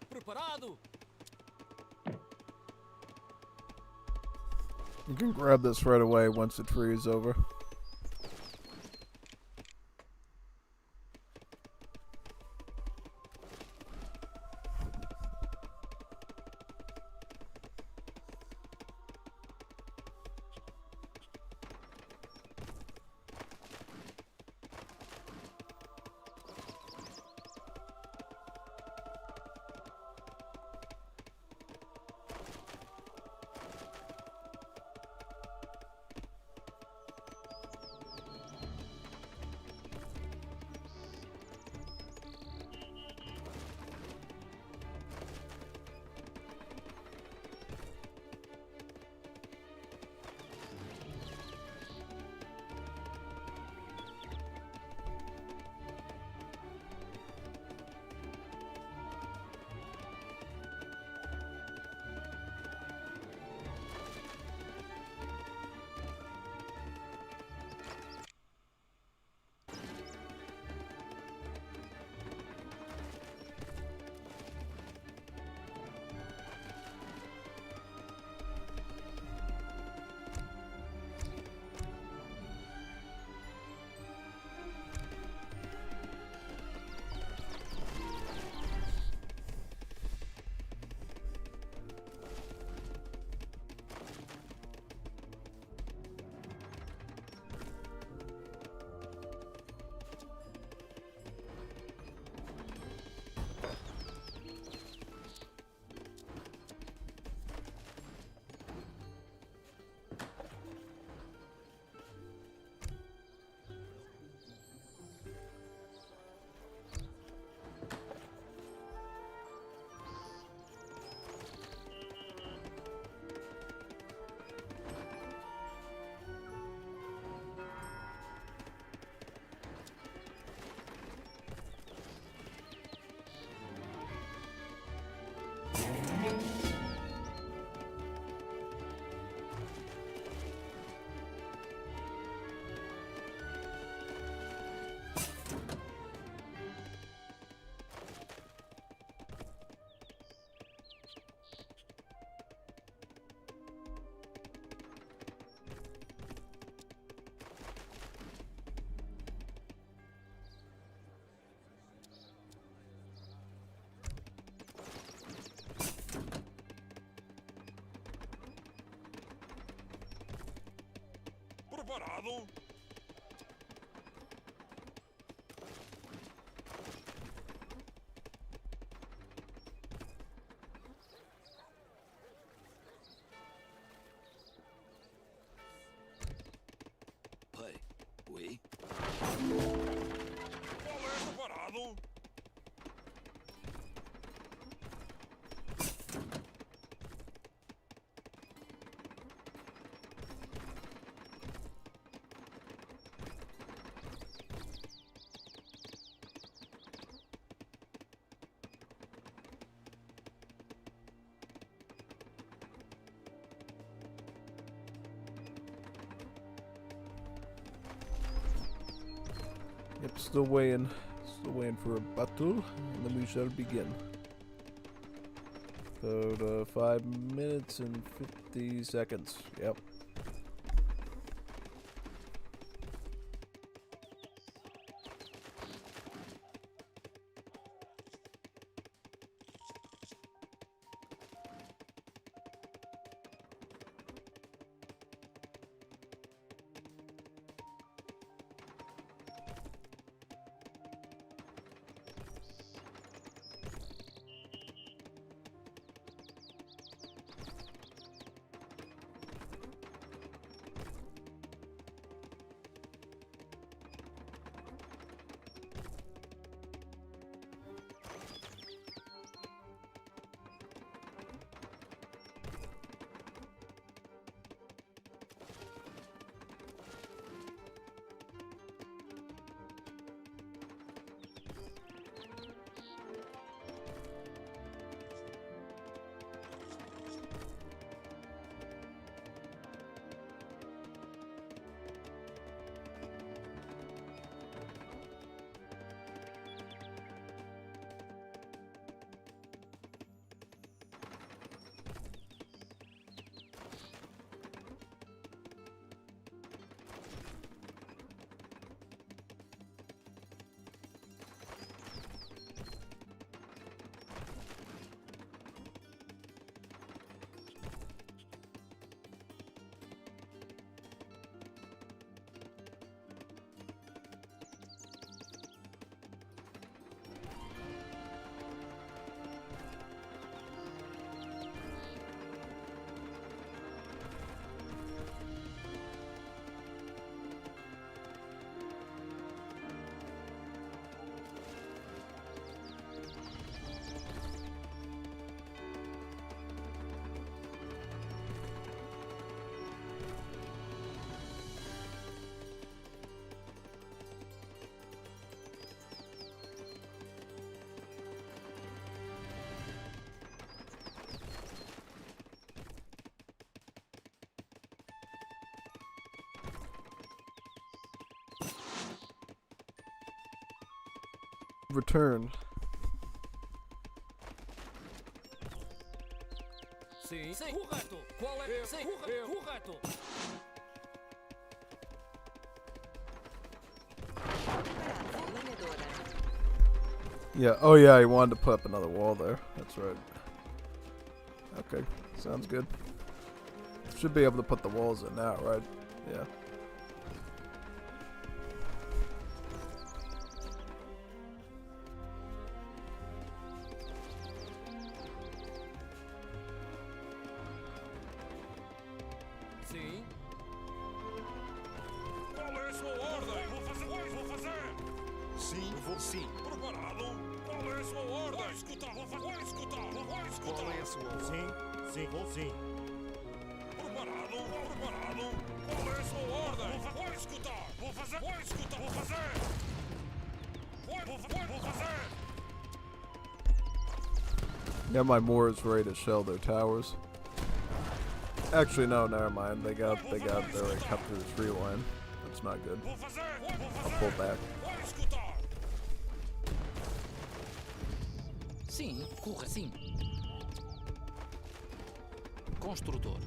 Preparado? You can grab this right away once the tree is over. Preparado? Pai, oui. Qual é preparado? Yep, still waiting for a battle, and then we shall begin. About 5 minutes and 50 seconds. Yep. Return. Sim, sim, correto. Qual é? Sim, correto. Yeah, oh yeah, he wanted to put up another wall there. That's right. Okay, sounds good. Should be able to put the walls in now, right? Yeah. Sim. Qual é a sua ordem? Vou fazer! Sim, vou sim. Preparado? Qual é a sua ordem? Vou escutar! Vou escutar! Qual é a sua ordem? Sim, sim, vou sim. Preparado? Qual é a sua ordem? Vou escutar! Vou escutar! Vou fazer! Vou fazer! Yeah, my Moors ready to shell their towers. Actually, no, never mind. They already cut through the tree line. That's not good. I'll pull back. Sim, corre, sim. Construtor.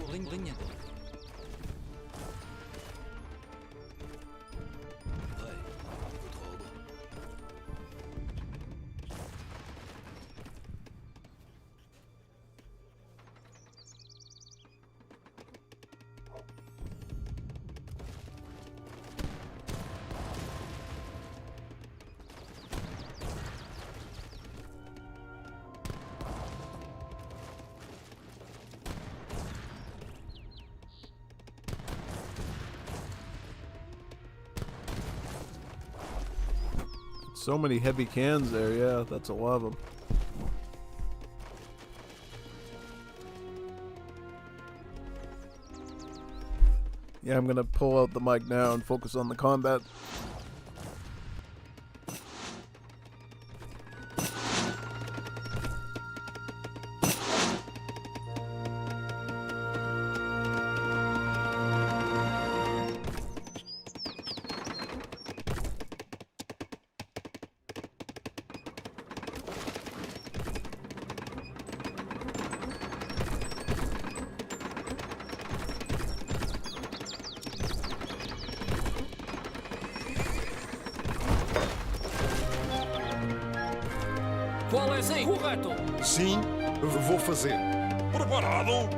sua lenhador. So many heavy cans there, yeah, that's a lot of them. Yeah, I'm gonna pull out the mic now and focus on the combat. Qual é sim? Correto. Sim, vou fazer. Preparado?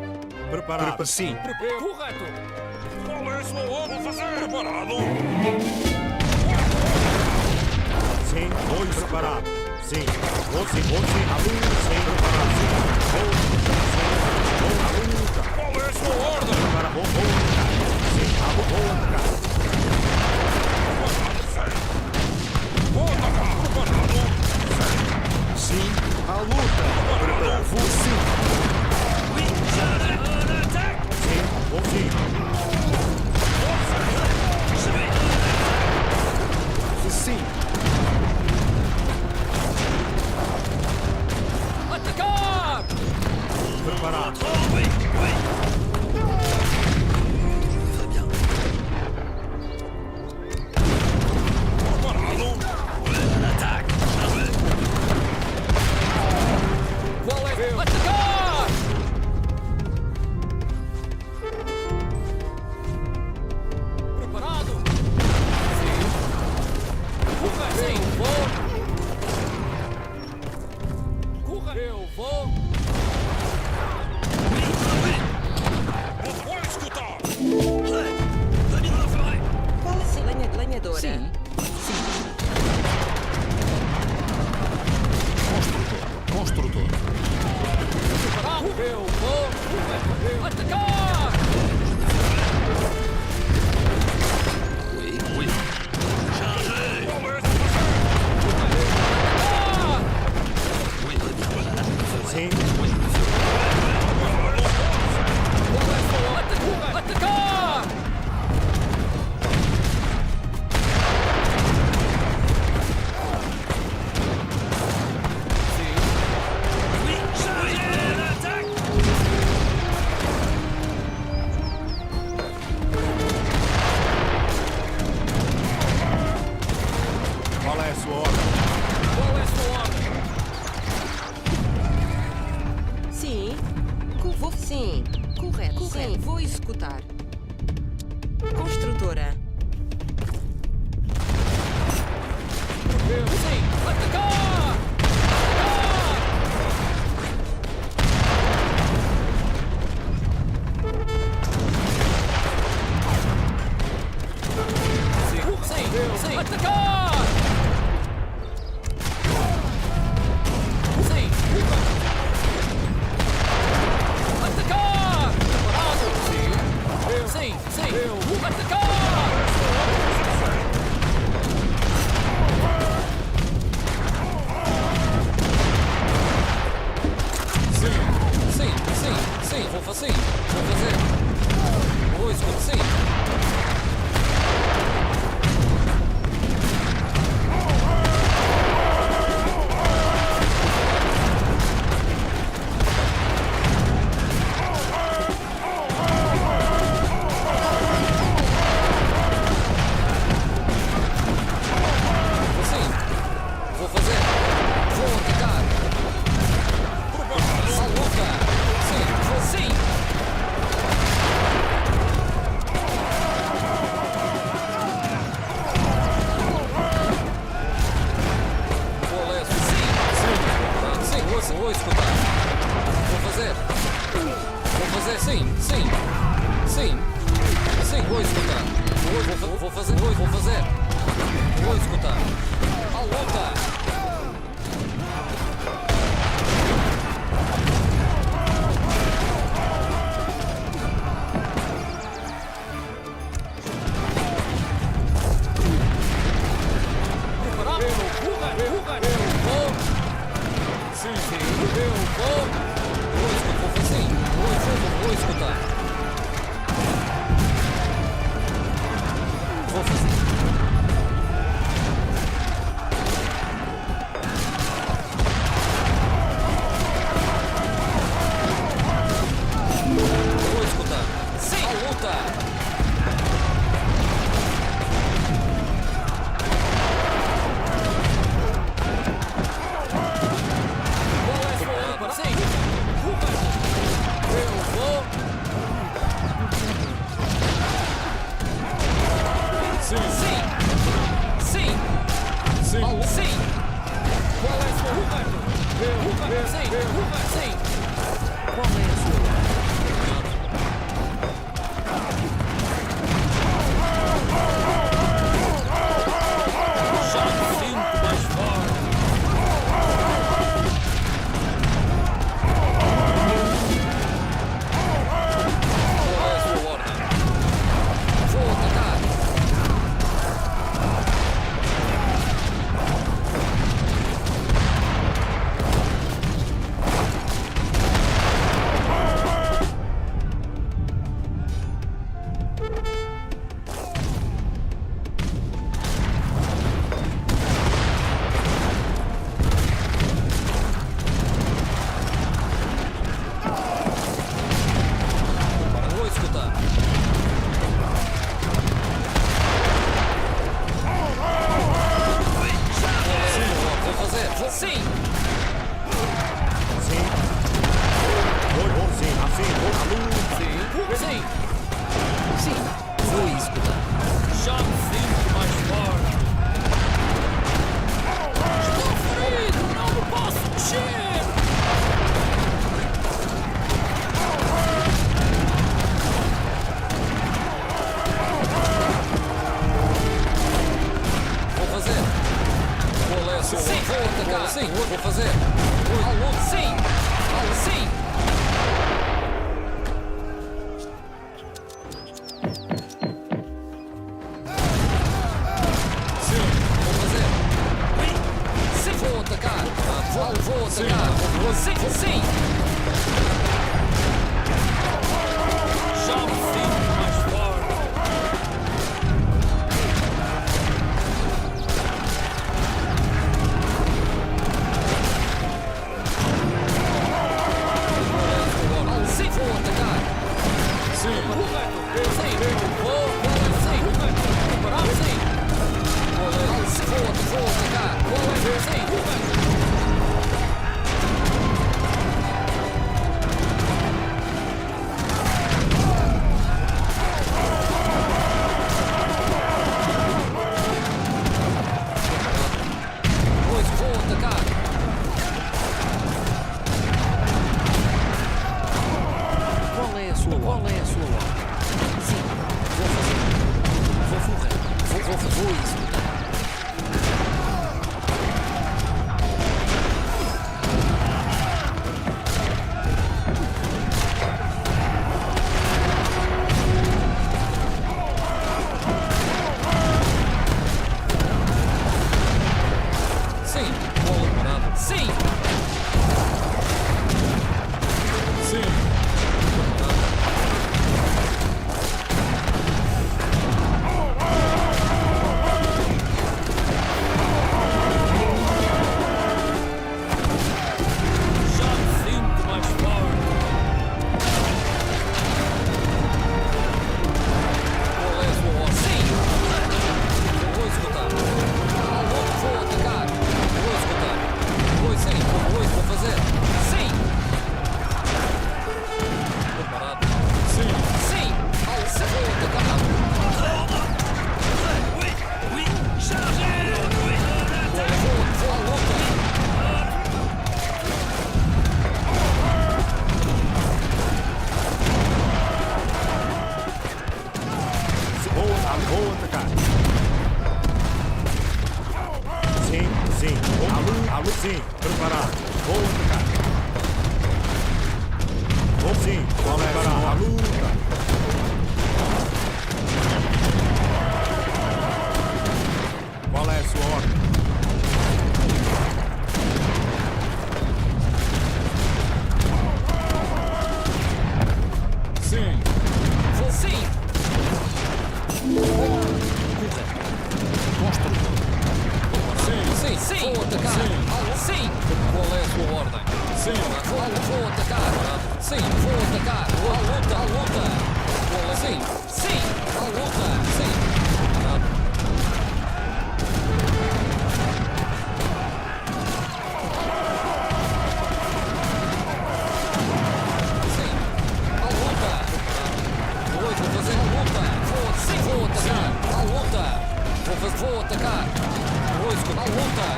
Preparado. Sim. Correto. Qual é a sua ordem? Vou fazer. Preparado? Sim, vou preparado. Sim, vou sim. Aluno, sim, preparado. Sim, qual é a sua ordem? Para vou entrar. Sim, vou entrar. Vou atacar. Preparado? Sim, a luta. Preparado. Vou sim. Sim, vou sim. Sim. Atacar! Preparado. Ataque! Qual é? Atacar! Preparado? Sim. Correto. Sim, vou. Correto. Eu vou. Vou escutar! Sim, lenhadora. Sim. Construtor. Preparado? Eu vou. Correto. Atacar! Sim. Atacar! Qual é a sua ordem? Qual é a sua ordem? Sim. Vou sim. Correto. Sim, vou executar. Construtora. Sim. Atacar! Sim. Atacar! Sim. Atacar! Preparado? Sim. Sim. Atacar! Sim. Vou fazer. Vou escutar. Sim. Vou fazer. Vou atacar. Salva. Sim. fazer. Sim, sim. Sim. Sim, vou executar. Vou fazer. Vou fazer. Vou executar. À luta. Vou escutar. Vou fazer. Vou escutar. Sim, a luta. Sim, vou fazer. Sim. Sim. Sim, vou fazer. Sim, vou atacar. Vou atacar. Sim, sim. Já me sinto mais forte. Sim, vou atacar. Sim. Preparado, sim. Vou atacar. Sim. Vou atacar. Qual é a sua ordem? Sim, vou fazer. Vou forrar. Vou executar. Sim, bola parada. Sim! Sim! Sim, preparado. Vou atacar. Vou sim, vou preparar. A luta. Qual é a sua ordem? Sim. Vou sim. Construtor. Sim, sim. Vou atacar. Sim. Qual é a sua ordem? Sim. Vou atacar. Sim, vou atacar. A luta. Qual é? Sim, sim. A luta. Sim. Vou atacar! Vou escutar a luta!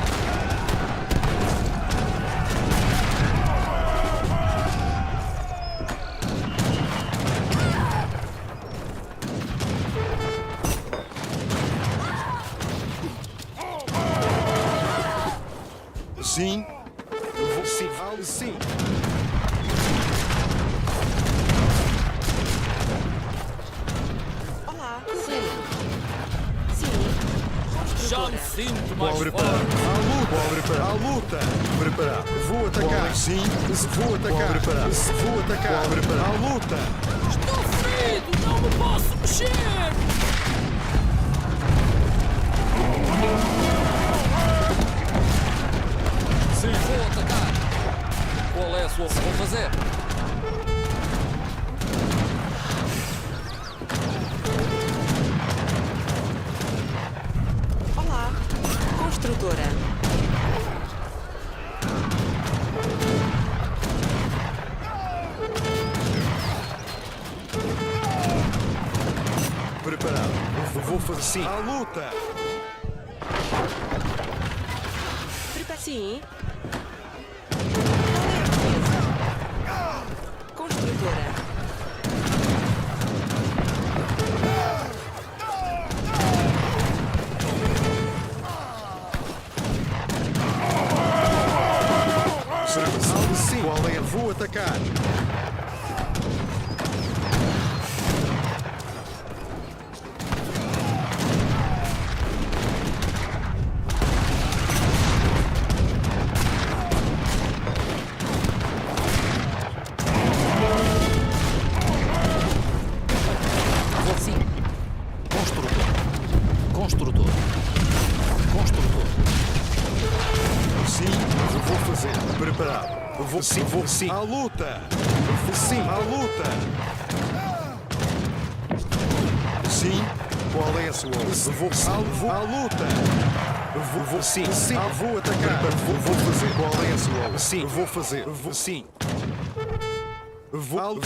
Sim. Eu vou sim. Sim. Olá. Sim. Já me sinto mais forte. A luta. Preparar. Vou atacar. Sim. Vou atacar. Preparar. Vou atacar. Preparar. A luta. Estou ferido, não me posso mexer. Sim, vou atacar. Qual é a sua... Vou fazer. Olá. Construtora. Preparado. Vou fazer sim. A luta. Sim. Construtora. Sim. Qual é? Vou atacar. Vou sim. A luta. Sim. A luta. Sim. Qual é a sua? Vou a luta. Vou sim. Sim. Vou atacar. Vou fazer. Qual é a sua? Sim. Vou fazer. Vou sim. Vou atacar.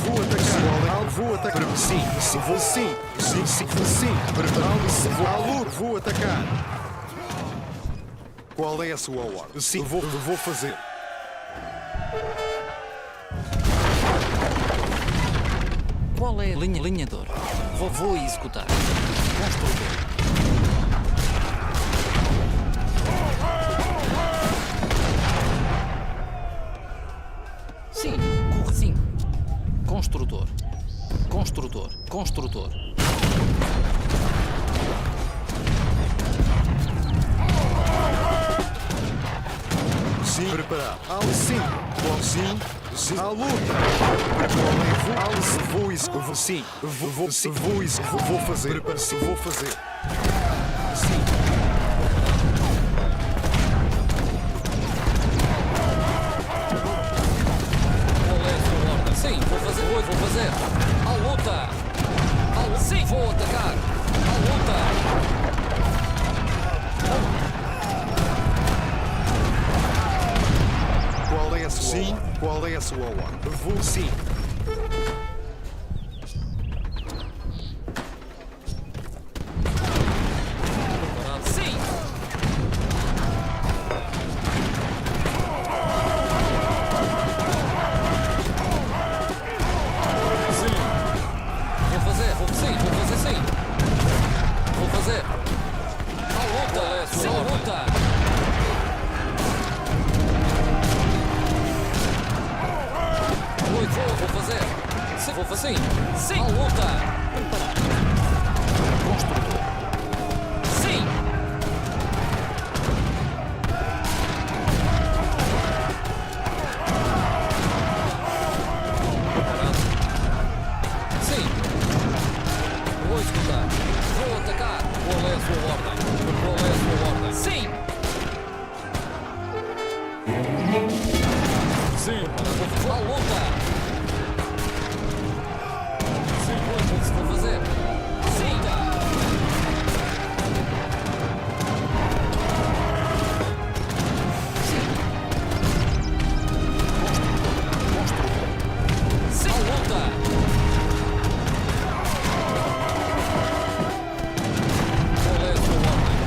Vou atacar. Sim. Vou sim. Sim. Sim. Sim. Preparado. Vou a luta. Vou atacar. Qual é a sua ordem? Sim. Vou fazer. Qual é a linhador? Vou executar. Construtor. Sim, sim. Construtor. Construtor. Sim. Preparado. Sim. Qual sim? A luta. Vou isso. Sim. Vou isso. Vou fazer. Vou fazer. Sim. Qual é a sua ordem? Sim, vou fazer. A luta. Sim, vou atacar. A luta. Qual é a sua? Sim. Qual é a sua ordem? Vou sim. Sim. Vou fazer sim. Vou fazer. A luta. A luta. fazer. Sim. À luta. Preparar. Construtor. Sim. Preparado. Sim. Vou escutar. Vou atacar. Qual é a sua ordem? Qual é a sua ordem? Sim. Sim. À luta. Sim, o que se for fazer? Sim. Sim. À luta. Qual é a sua ordem?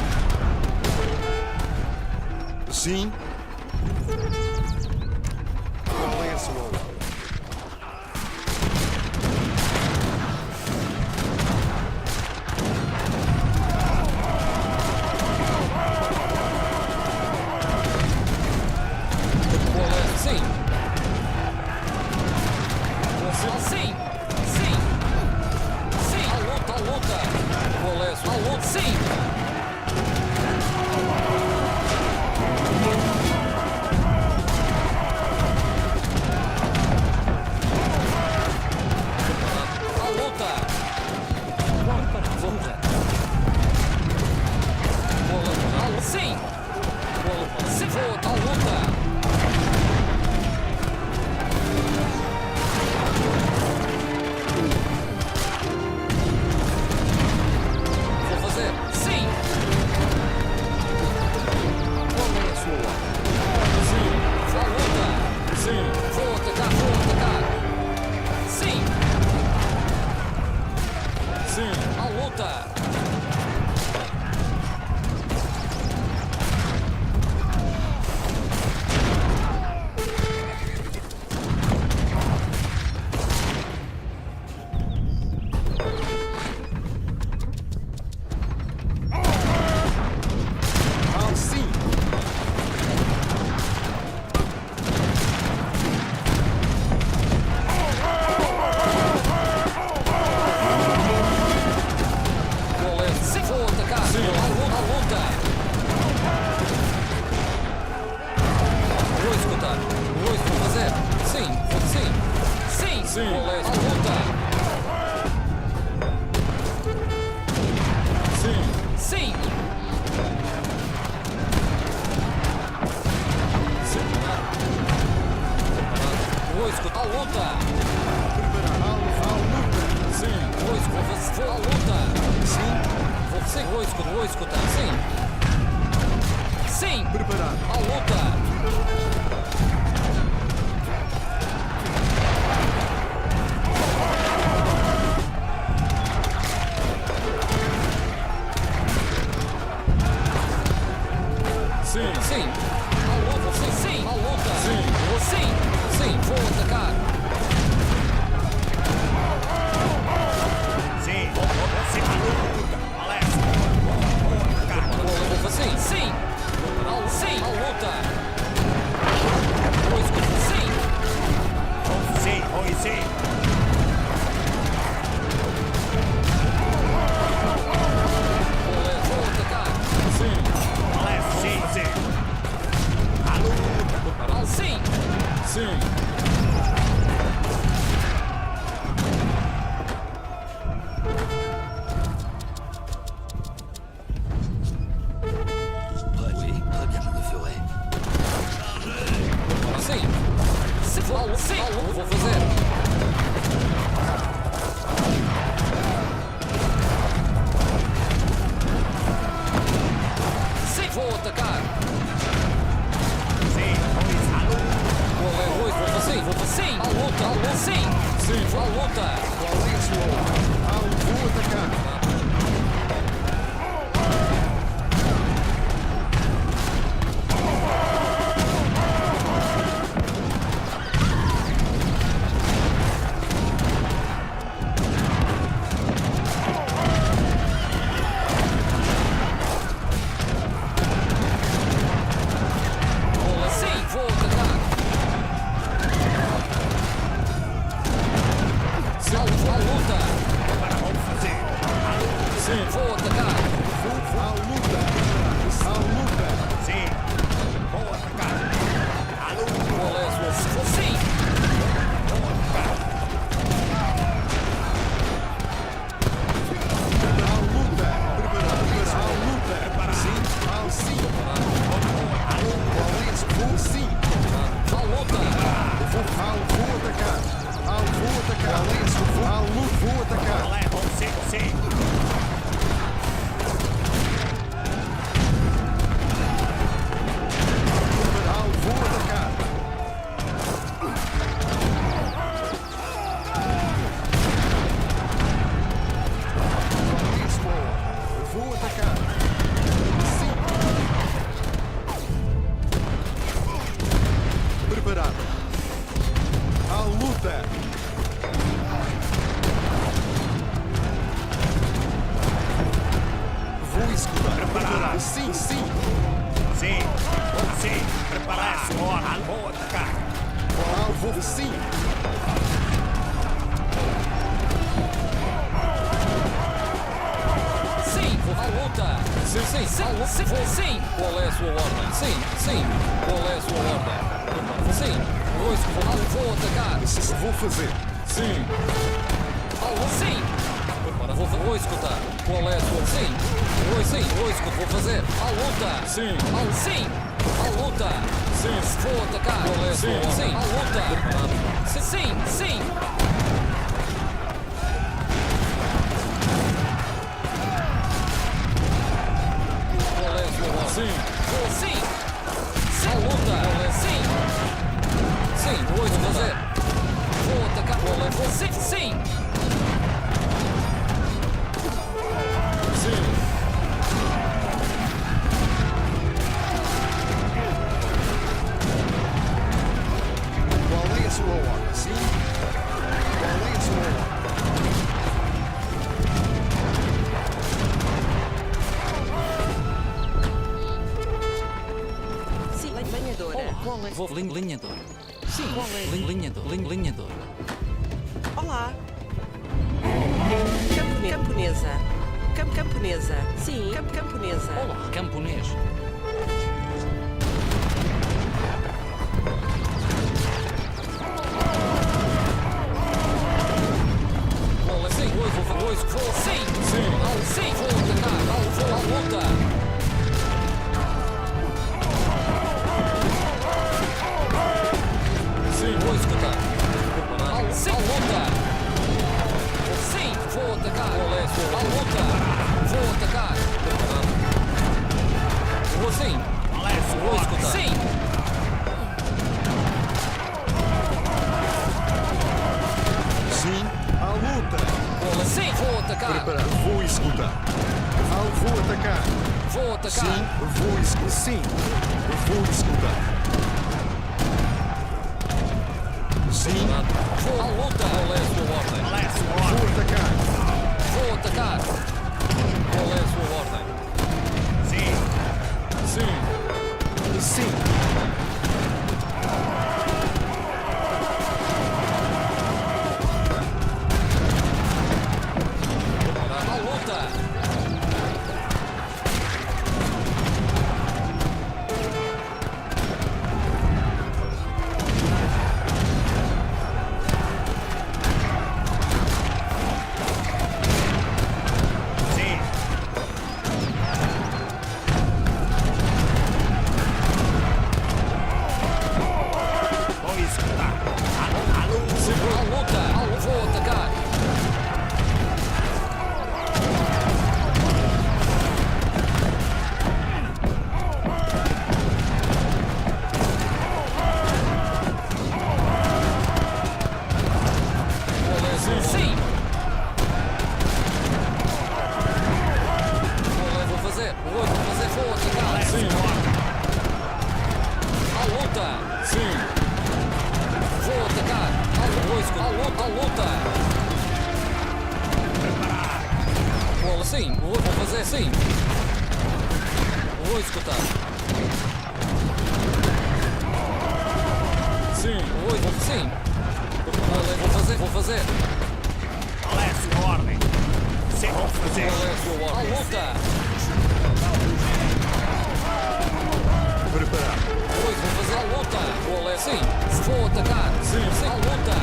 Sim. Qual é a sua ordem? Sim. Sim. Sim. Sim. À luta, à luta. Qual é a sua luta? Sim. À luta. Sim. Se for à luta. Vou fazer. Sim. Qual é a sua ordem? Sim. Vou à luta. Sim. Vou atacar, vou atacar. Sim. Sim. À luta. Sim. Qual é? Sim. Vou atacar. Sim. À luta. Vou escutar. Vou fazer. Sim. Sim. Sim. Sim. Qual é? À luta. Sim. Sim. Sim. Vou escutar. À luta. À luta. Sim. Vou escutar. Vou à luta. Sim. Sim. Vou escutar. Sim. Sim. Preparado. À luta. Sim. Sim. À luta. Sim. Sim. À luta. Sim. Sim. Sim. Vou atacar. Sim. Sim, à luta. Alex. Vou fazer. Sim. Sim. À luta. Vou escutar. Sim. Sim, oi, sim. Vou atacar. Sim. Alex, sim, sim. À luta. Preparado. Sim. Sim. Oui, très bien, je le ferai. Sim. Se for. Sim. Vou fazer. Sim. Vou atacar. Sim, oi, à luta. Qual é? Vou fazer. Vou fazer. Sim. À luta. À luta. Sim. Sim. Vou à luta. Qual é a sua ordem? Vou atacar. À luta! Vou fazer! Sim, vou atacar! À luta! À luta! Sim! Vou atacar! À luta! Qual é a sua... Sim! Vou atacar! À luta! Preparado! À luta! Preparado! Sim! Ao sim! À luta! Vou sim! À luta! Vou atacar! Vou atacar! À luta! Vou atacar! Sim! Vou atacar! Vou atacar! Sim! Preparado! À luta! Vou executar! Preparado! Sim, sim! Sim! Sim! Preparar-se! Vou atacar! Vou sim! Sim! À luta! Sim! Sim! Qual é a sua ordem? Sim! Qual é a sua ordem? Sim! Vou atacar! Vou fazer! Sim! Sim! Vou executar! Qual é a sua... Sim! Vou executar! Vou fazer! À luta! Sim! Sim! À luta! Sim! Vou atacar! Qual é a sua ordem? Sim! À luta! Sim! Qual é a sua ordem? Sim! À luta! Sim! Vou fazer! Vou atacar! Qual é a sua... Sim! Qual é a sua ordem? Sim? Qual é a sua ordem? Sim, lenhadora. Qual é? Vou linhador. Sim. Qual é? Linhador. Olá. Camponesa. Camponesa. Sim, camponesa. Olá, camponês. Sim, vou atacar. Vou à luta. Sim, vou executar. Sim, à luta. Sim, vou atacar. À luta. Vou atacar. Sim. Vou executar. Sim. Sim, à luta! Sim, vou atacar! Preparado, vou executar! Vou atacar! Vou atacar! Sim, vou executar! Sim, vou executar! Sim, vou à luta! Qual é a sua ordem? Vou atacar! Vou atacar! Qual é a sua ordem? Sim! Sim! Sim, vou fazer sim. Vou escutar. Sim, vou sim. Vou fazer. fazer? Qual é a sua ordem? À luta! Preparado. Pois vou fazer a luta! Qual é? Sim! Vou atacar! Sim, sim! À luta!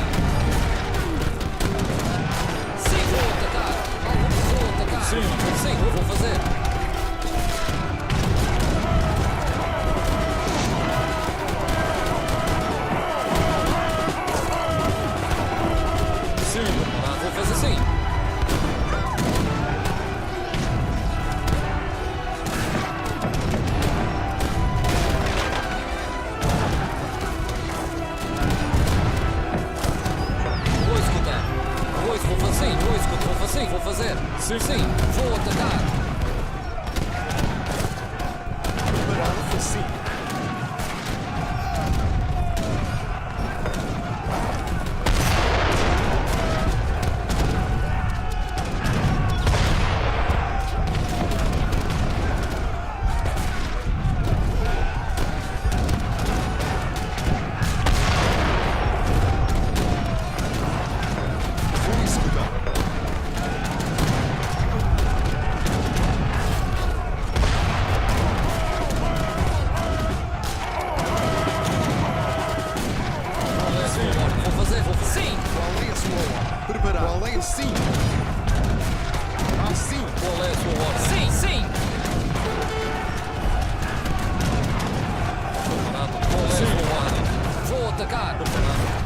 Sim, vou atacar! À luta, vou atacar! Sim, sim, vou fazer! Sim, vou fazer sim! Vou fazer. Sim, sim. Vou atacar. Preparado, sim. Vou escutar. Preparado. Qual é? Sim. Assim. Qual é a sua ordem? Sim, sim. Preparado. Qual é a sua ordem? Vou atacar. Preparado.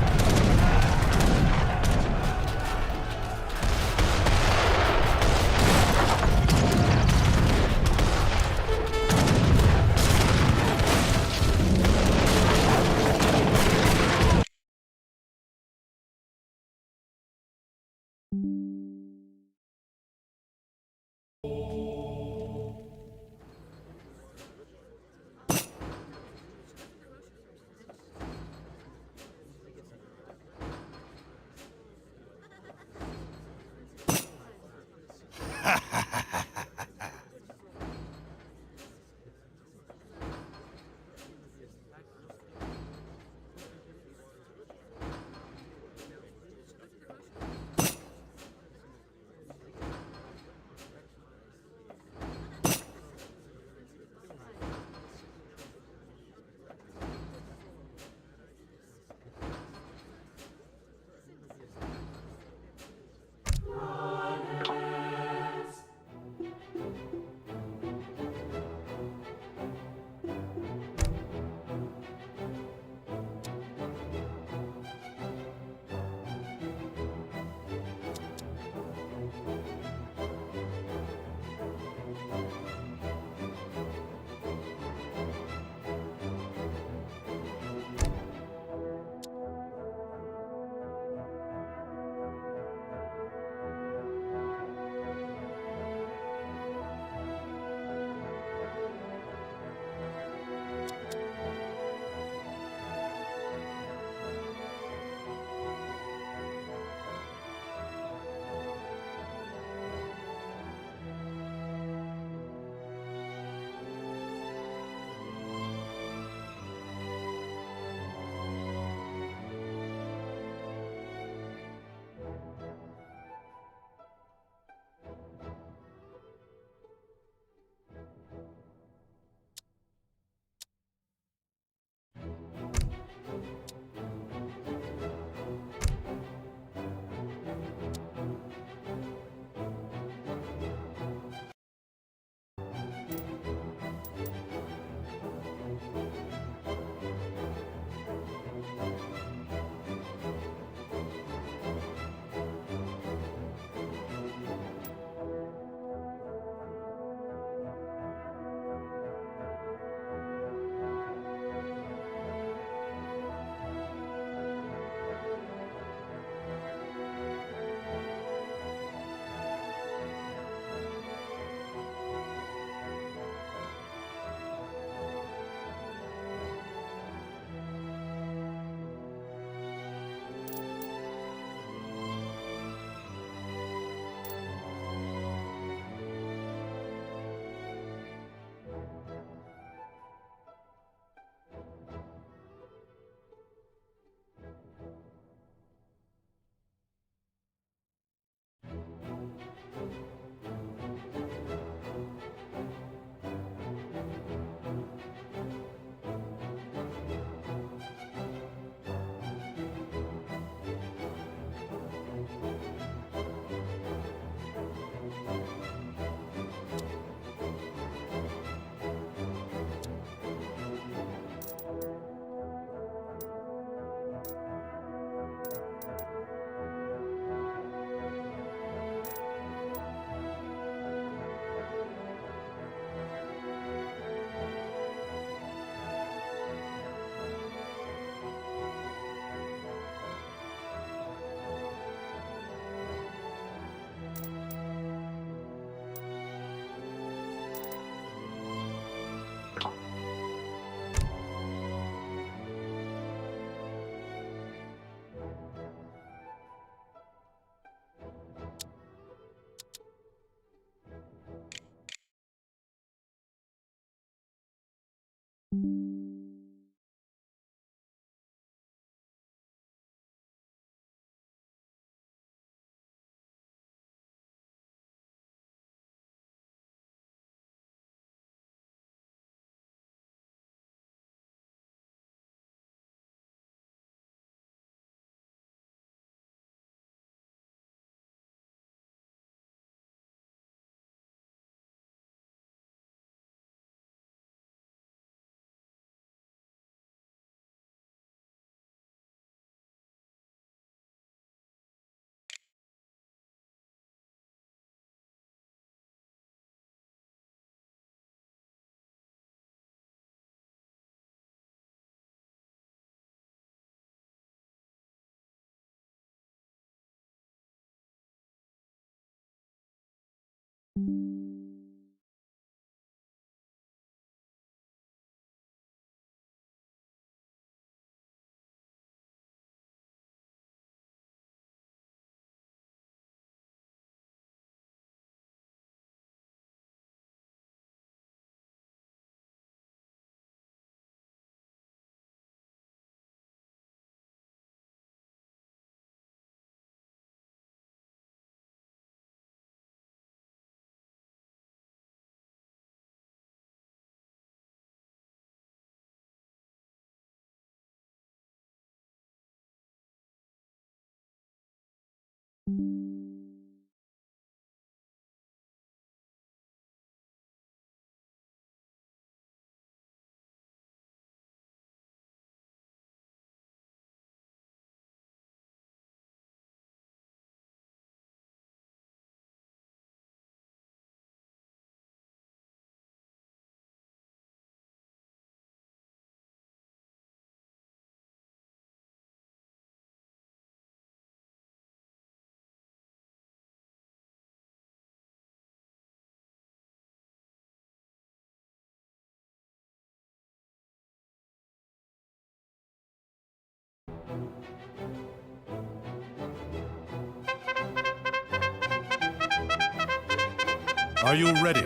Are you ready?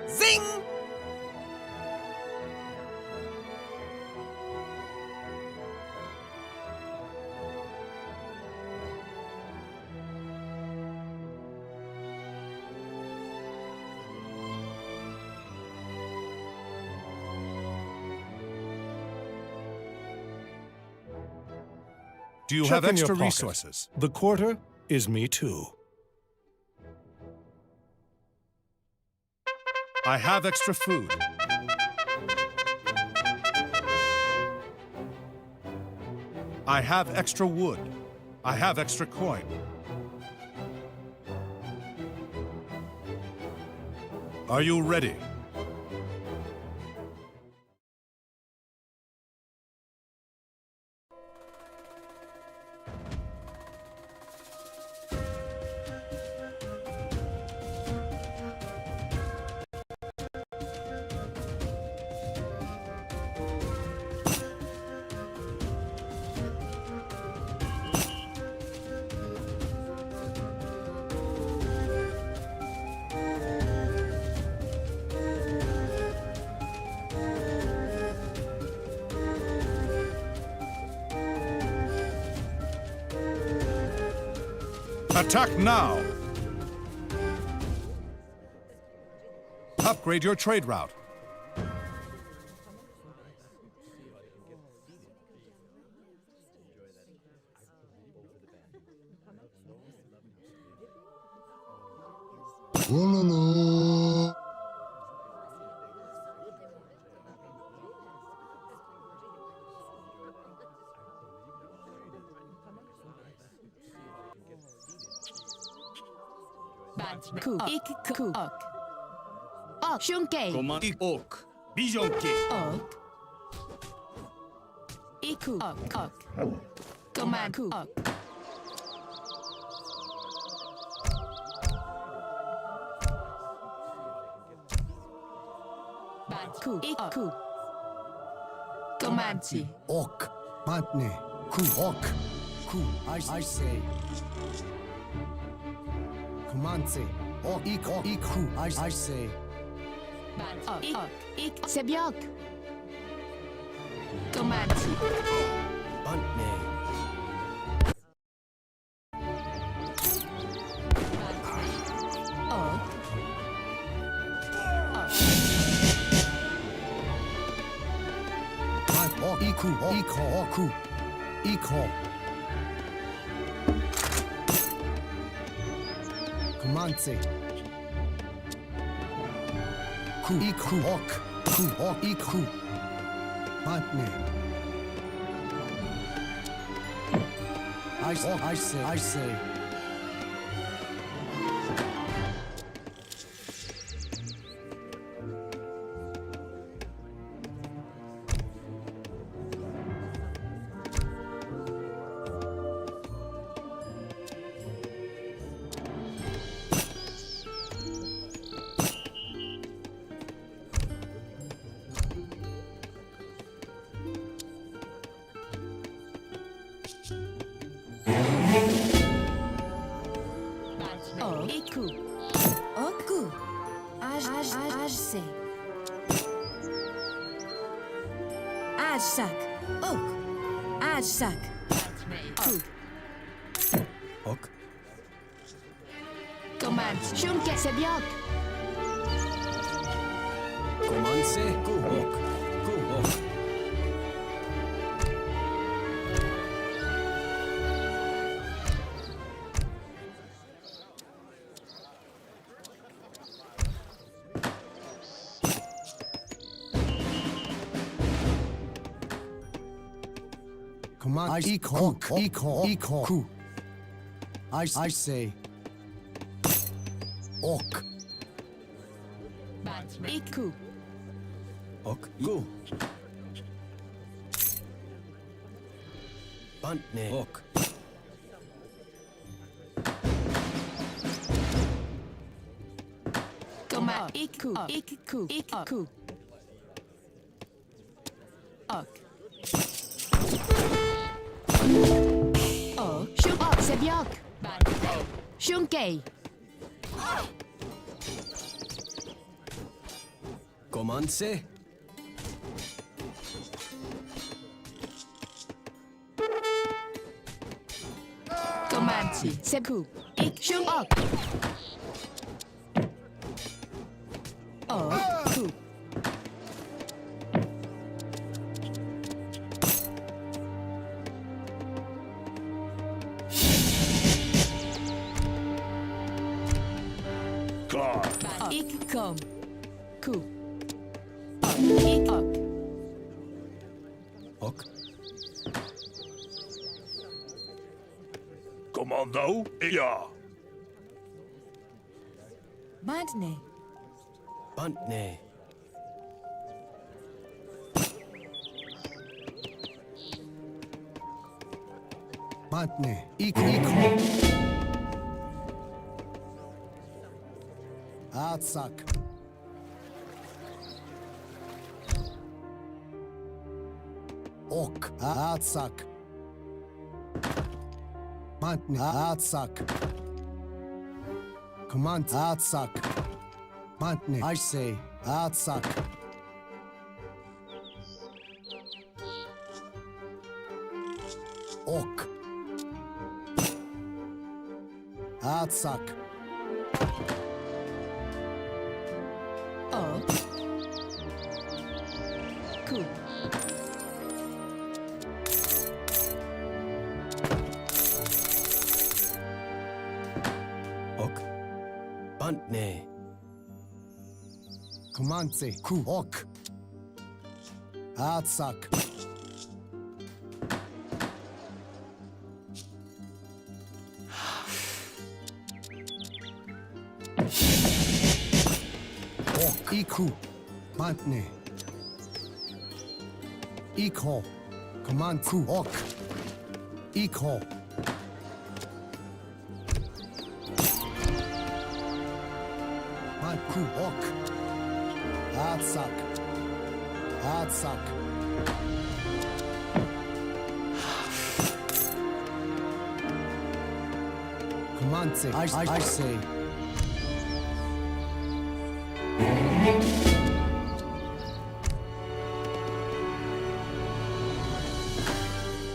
Zing! Do you have extra resources? The quarter is me too. I have extra food. I have extra wood. I have extra coin. Are you ready? Attack now! Upgrade your trade route. Ku ik ku ok. Ok shunke. Ok. Bijonke. Ok. Iku ok ok. Command ku ok. Bad ku iku. Command si. Ok. Matne. Ku ok. Ku. I say. Comanze. Ok. Iku. I say. Bad ok ok. Ik sebiok. Command si. Matne. Iku, oku, iko. Comanze. Ku, iku, ok, iku. Matne. I say. Iku. Oku. Ajse. Ajsak. Ok. Ajsak. Ku. Ok. Command. Shunke sebiok. Commencez. Ku ok. Ku ok. Command. Eco. Ku. I say. Ok. Iku. Ok. Ku. Bantne. Ok. Command. Iku. Iku. Ok. Oh, shuk sebiok. Shunkei. Commencez. Comanzi. Seku. Ik shuk ok. Oh, ku. Klar. Ik kom. Ku. Ik ok. Ok. Commando? Ja. Bantne. Bantne. Bantne. Eco. Atsak. Ok. Atsak. Bantne. Atsak. Command. Atsak. Bantne. I say. Atsak. Ok. Atsak. Oh. Ku. Ok. Bantne. Command. Ku. Ok. Atsak. Ok. Iku. Bantne. Iko. Command. Ku. Ok. Iko. Ku. Ok. Atsak. Atsak. Command. I say.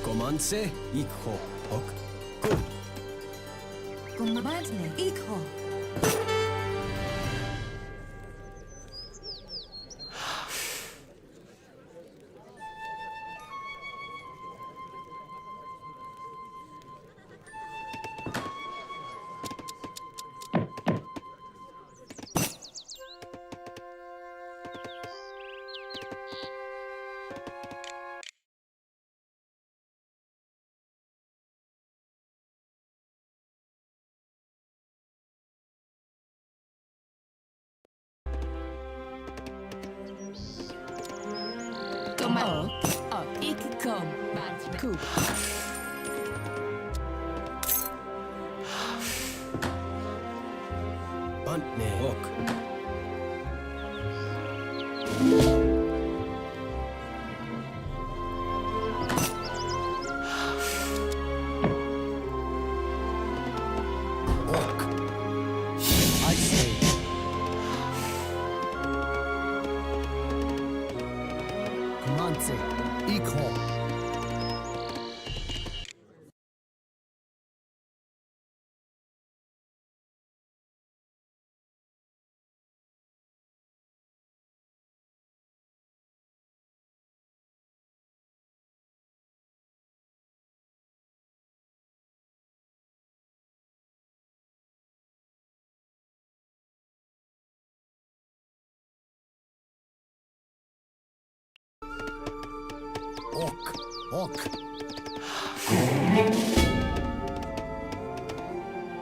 Commencez. Ikho. Ok. Ku. Commandne. Ikho. Ik kom. Ku. Bantne. Ok. I say. Command Equal. Ok.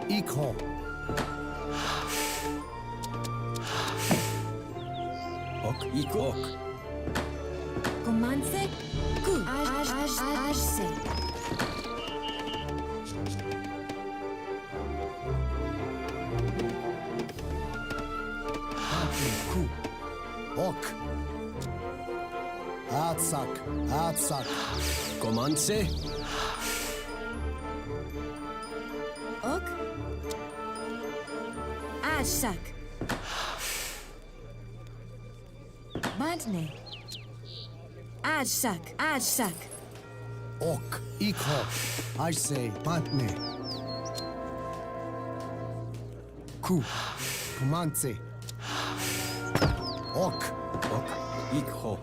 Equal. Ok. Commande Ku. Ajse. Ku. Ok. Atsak. Comance. Ok. Ajsak. Bantne. Ajsak. Ok. Equal. I say. Bantne. Ku. Command Ok. Equal.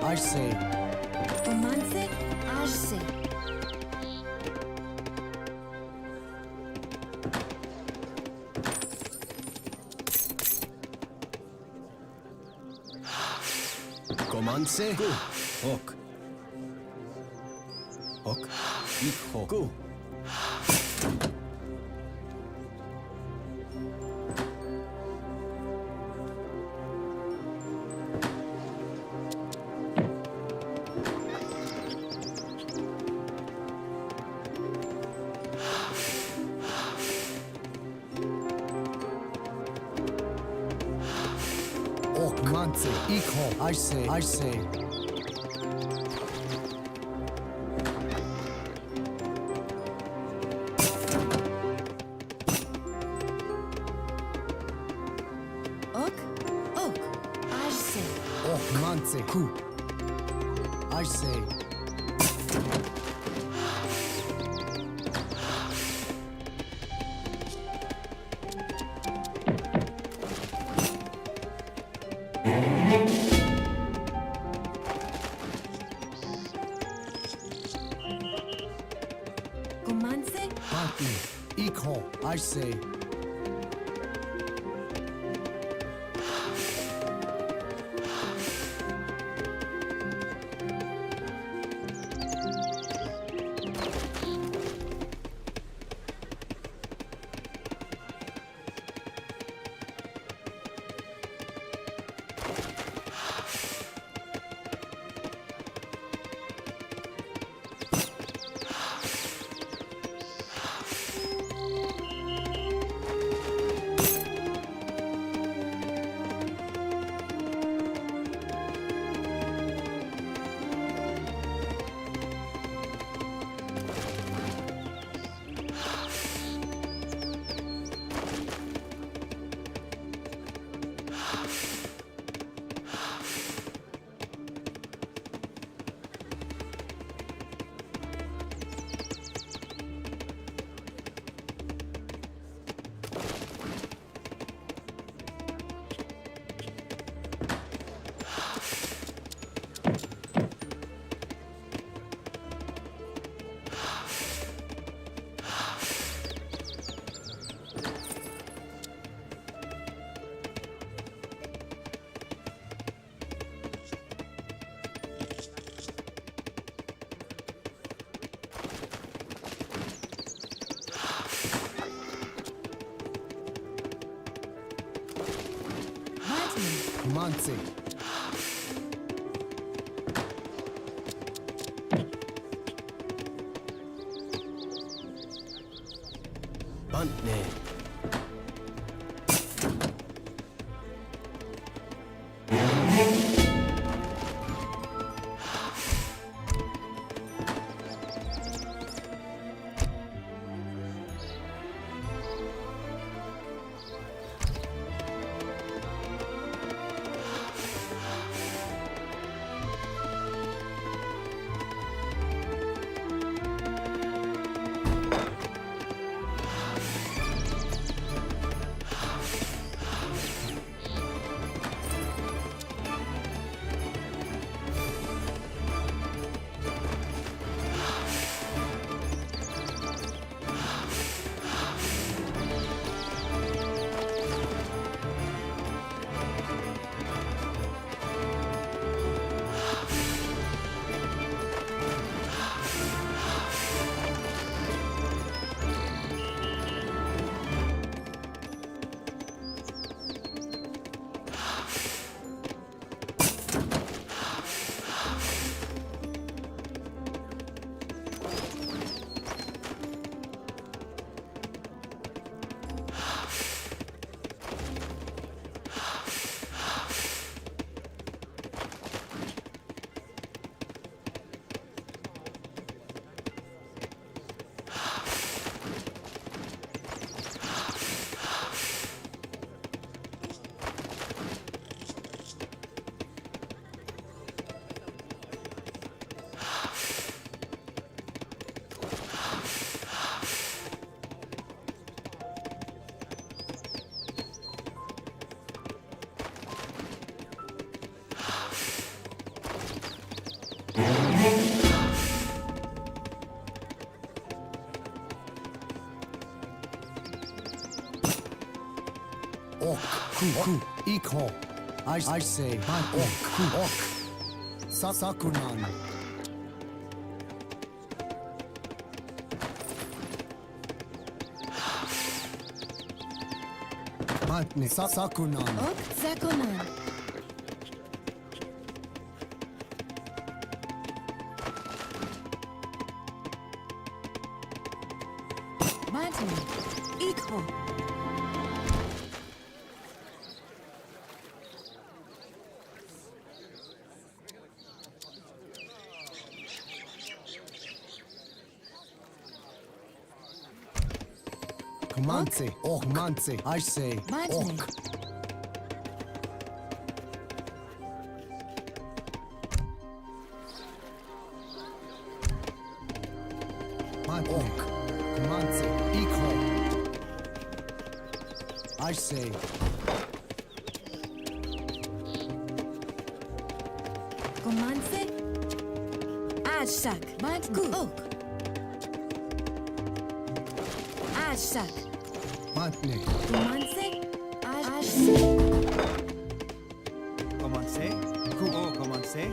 I say. Commande Ajse. Comance. Ok. Equal. Command Equal. I say. Ajse. Command Ku. I say. Commande Equal. I say. Comance. Bantne. Ku, Iko. I say, Ok. Sakunan. Matne, Sakunan. Ok, Sakunan. Matne, Iko. Comance, Comance, I say, Matne. Matne, Comance, Iko. I say, Comance. Ashak. Matku. Ok. Ashak. Matne. Comance. Ashak. Commencez. Kubo, commencez.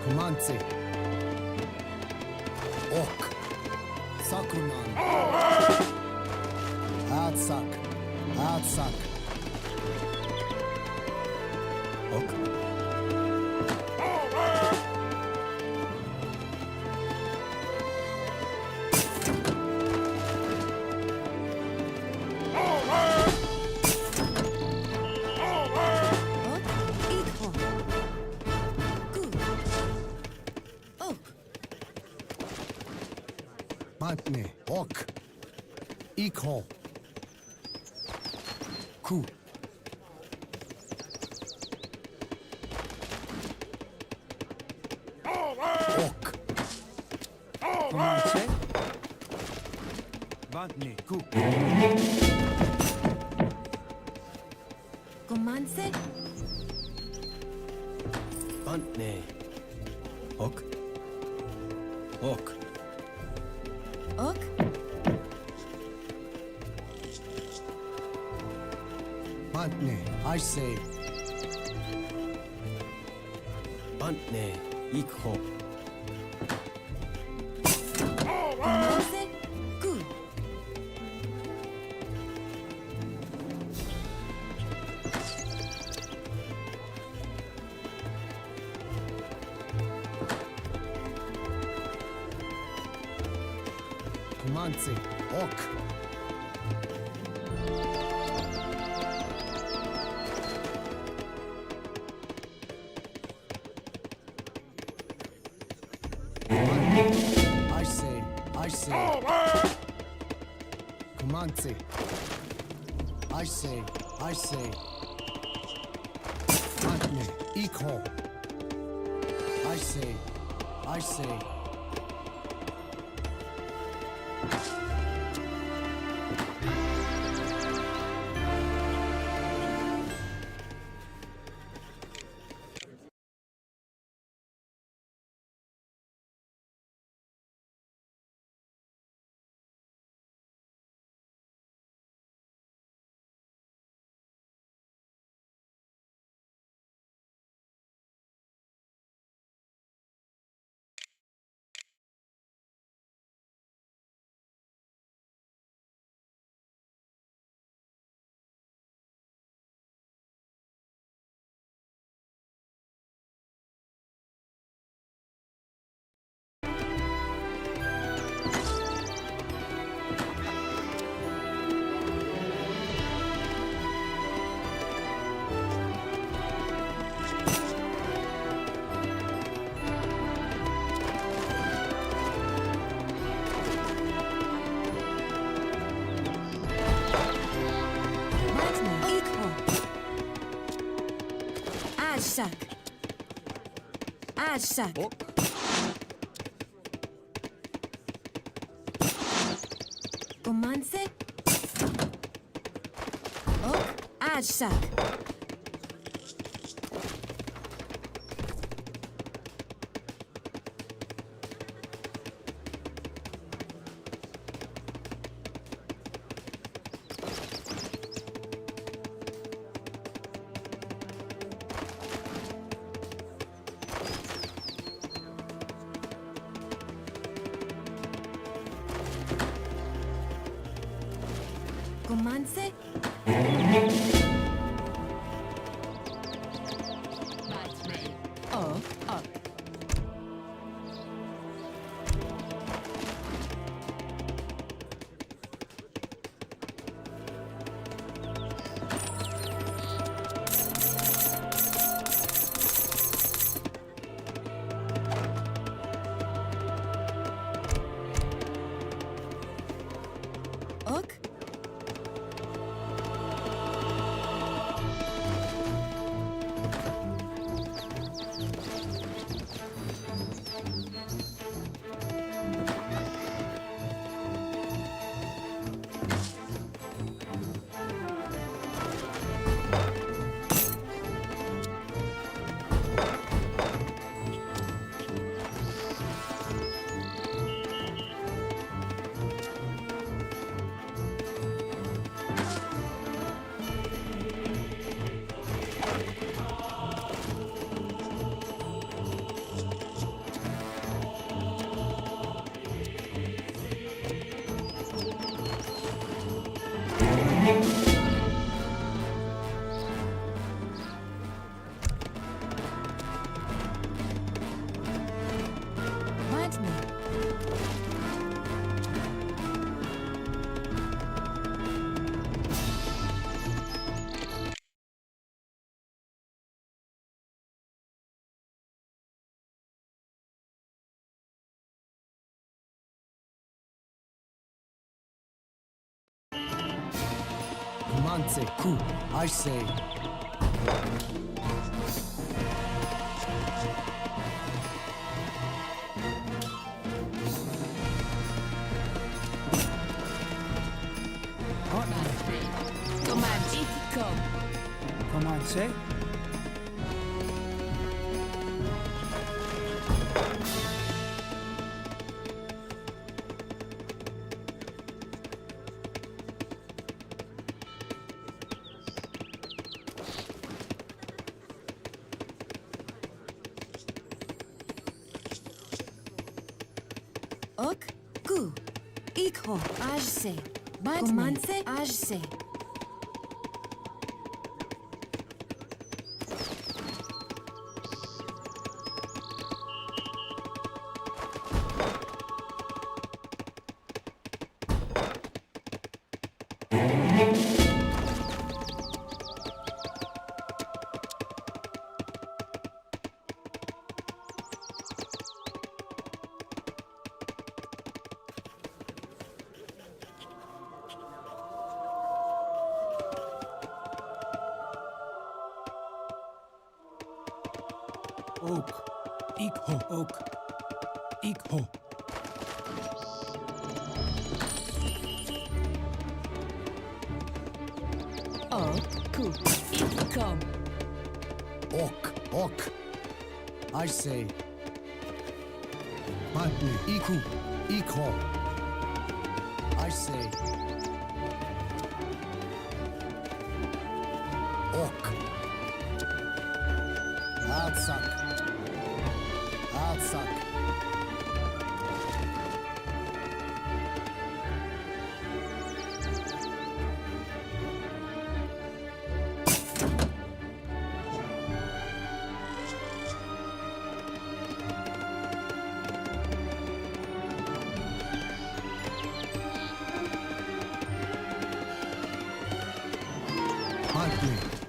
Komanse. Ok. Sakunan. Adsak. Adsak. Ok. Matne. Ok. Ikho. Ku. Ok. Komanse. Matne. Ku. Komanse. Matne. Ok. Ok. Ok. Matne. I say. Matne. Ikho. Komanse. Ku. Komanse. Ok. I say. I say. Komanse. I say. I say. Matne. Ikho. I say. I say. Aşak. Aşak. Commence. Ok. Aşak. Commence. Ok. Ok. Ok. Commence. Coup. I say. Commence. Come. Commencez. Ok. Coup. Ikho. Ajse. Commence. Ajse. Ok. Ikho. Ok. Ikho. Ok. Coup. Come. Ok. Ok. I say. Matne. Iku. Ikho. I say. Ok. Alsak. Alsak. Matne.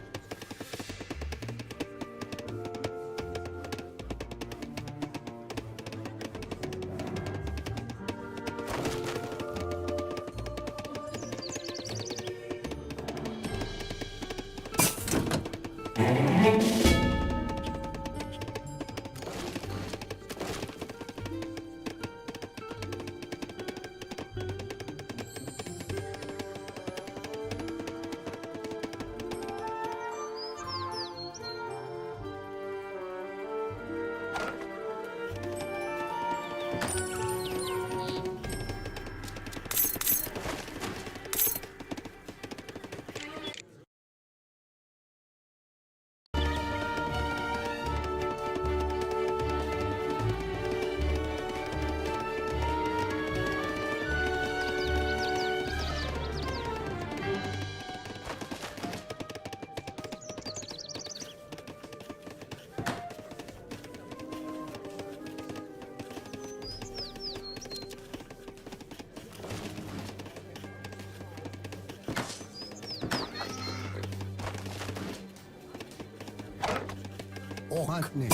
Pantne.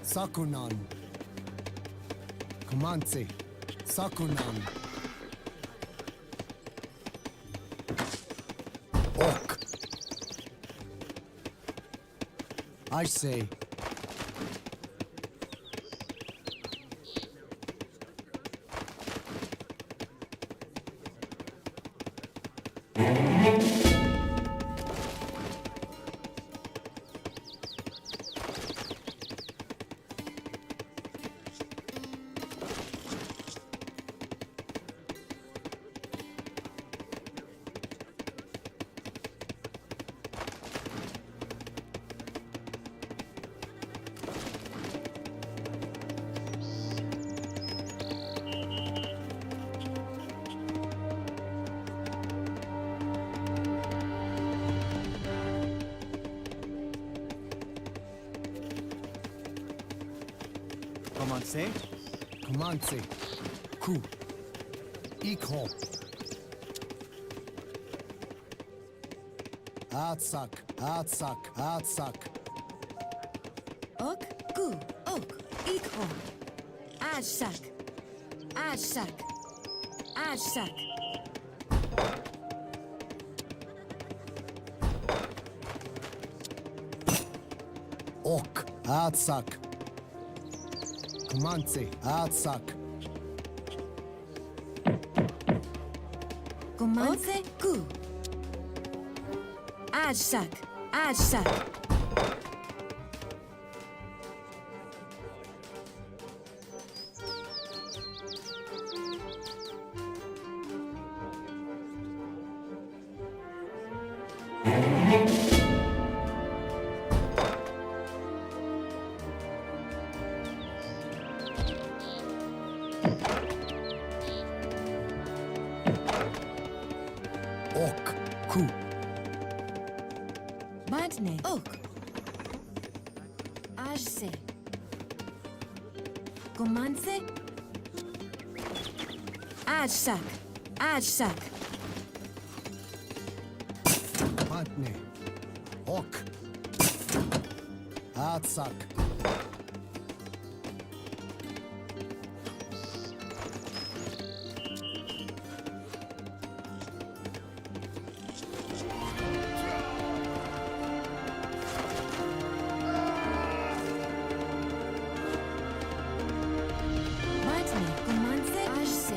Sakunan. Comanche. Sakunan. Ok. I say. Commencez. Commencez. Coup. Ikho. Atsak. Atsak. Atsak. Ok, ku, ok, ikho. Ashak. Ashak. Ashak. Ok. Atsak. Comanche. Atsak. Comanche, ku. Ashak. Ashak. Ok. Coup. Bantne, ok. Ashse. Comanche. Ashak. Ashak. Pantne. Ok. Atsak. Bantne, comanche, ashse.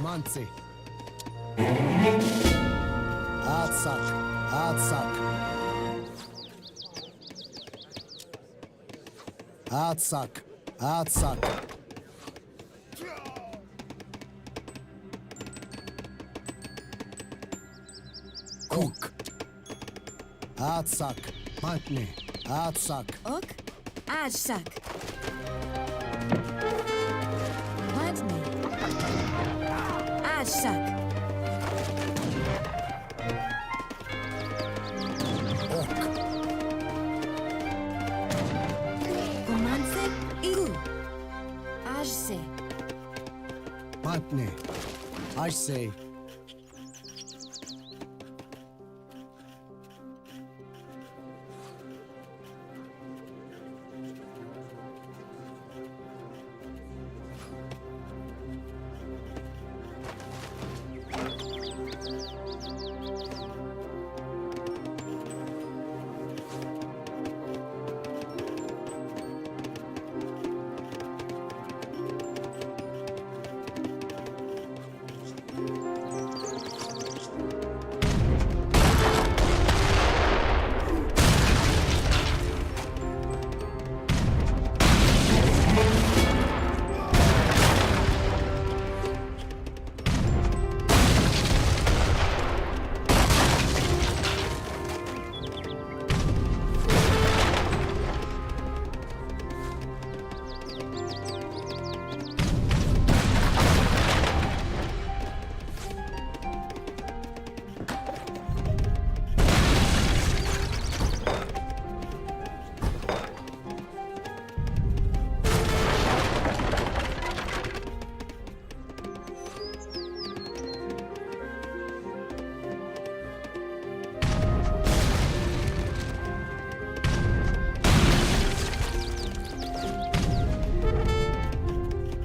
Manse. Atsak. Atsak. Atsak. Atsak. Cook. Atsak. Matne. Atsak. Ok. Ajsak. Matne. Ajsak. Ok. Komanse. Igu. Ajse. Matne. I say.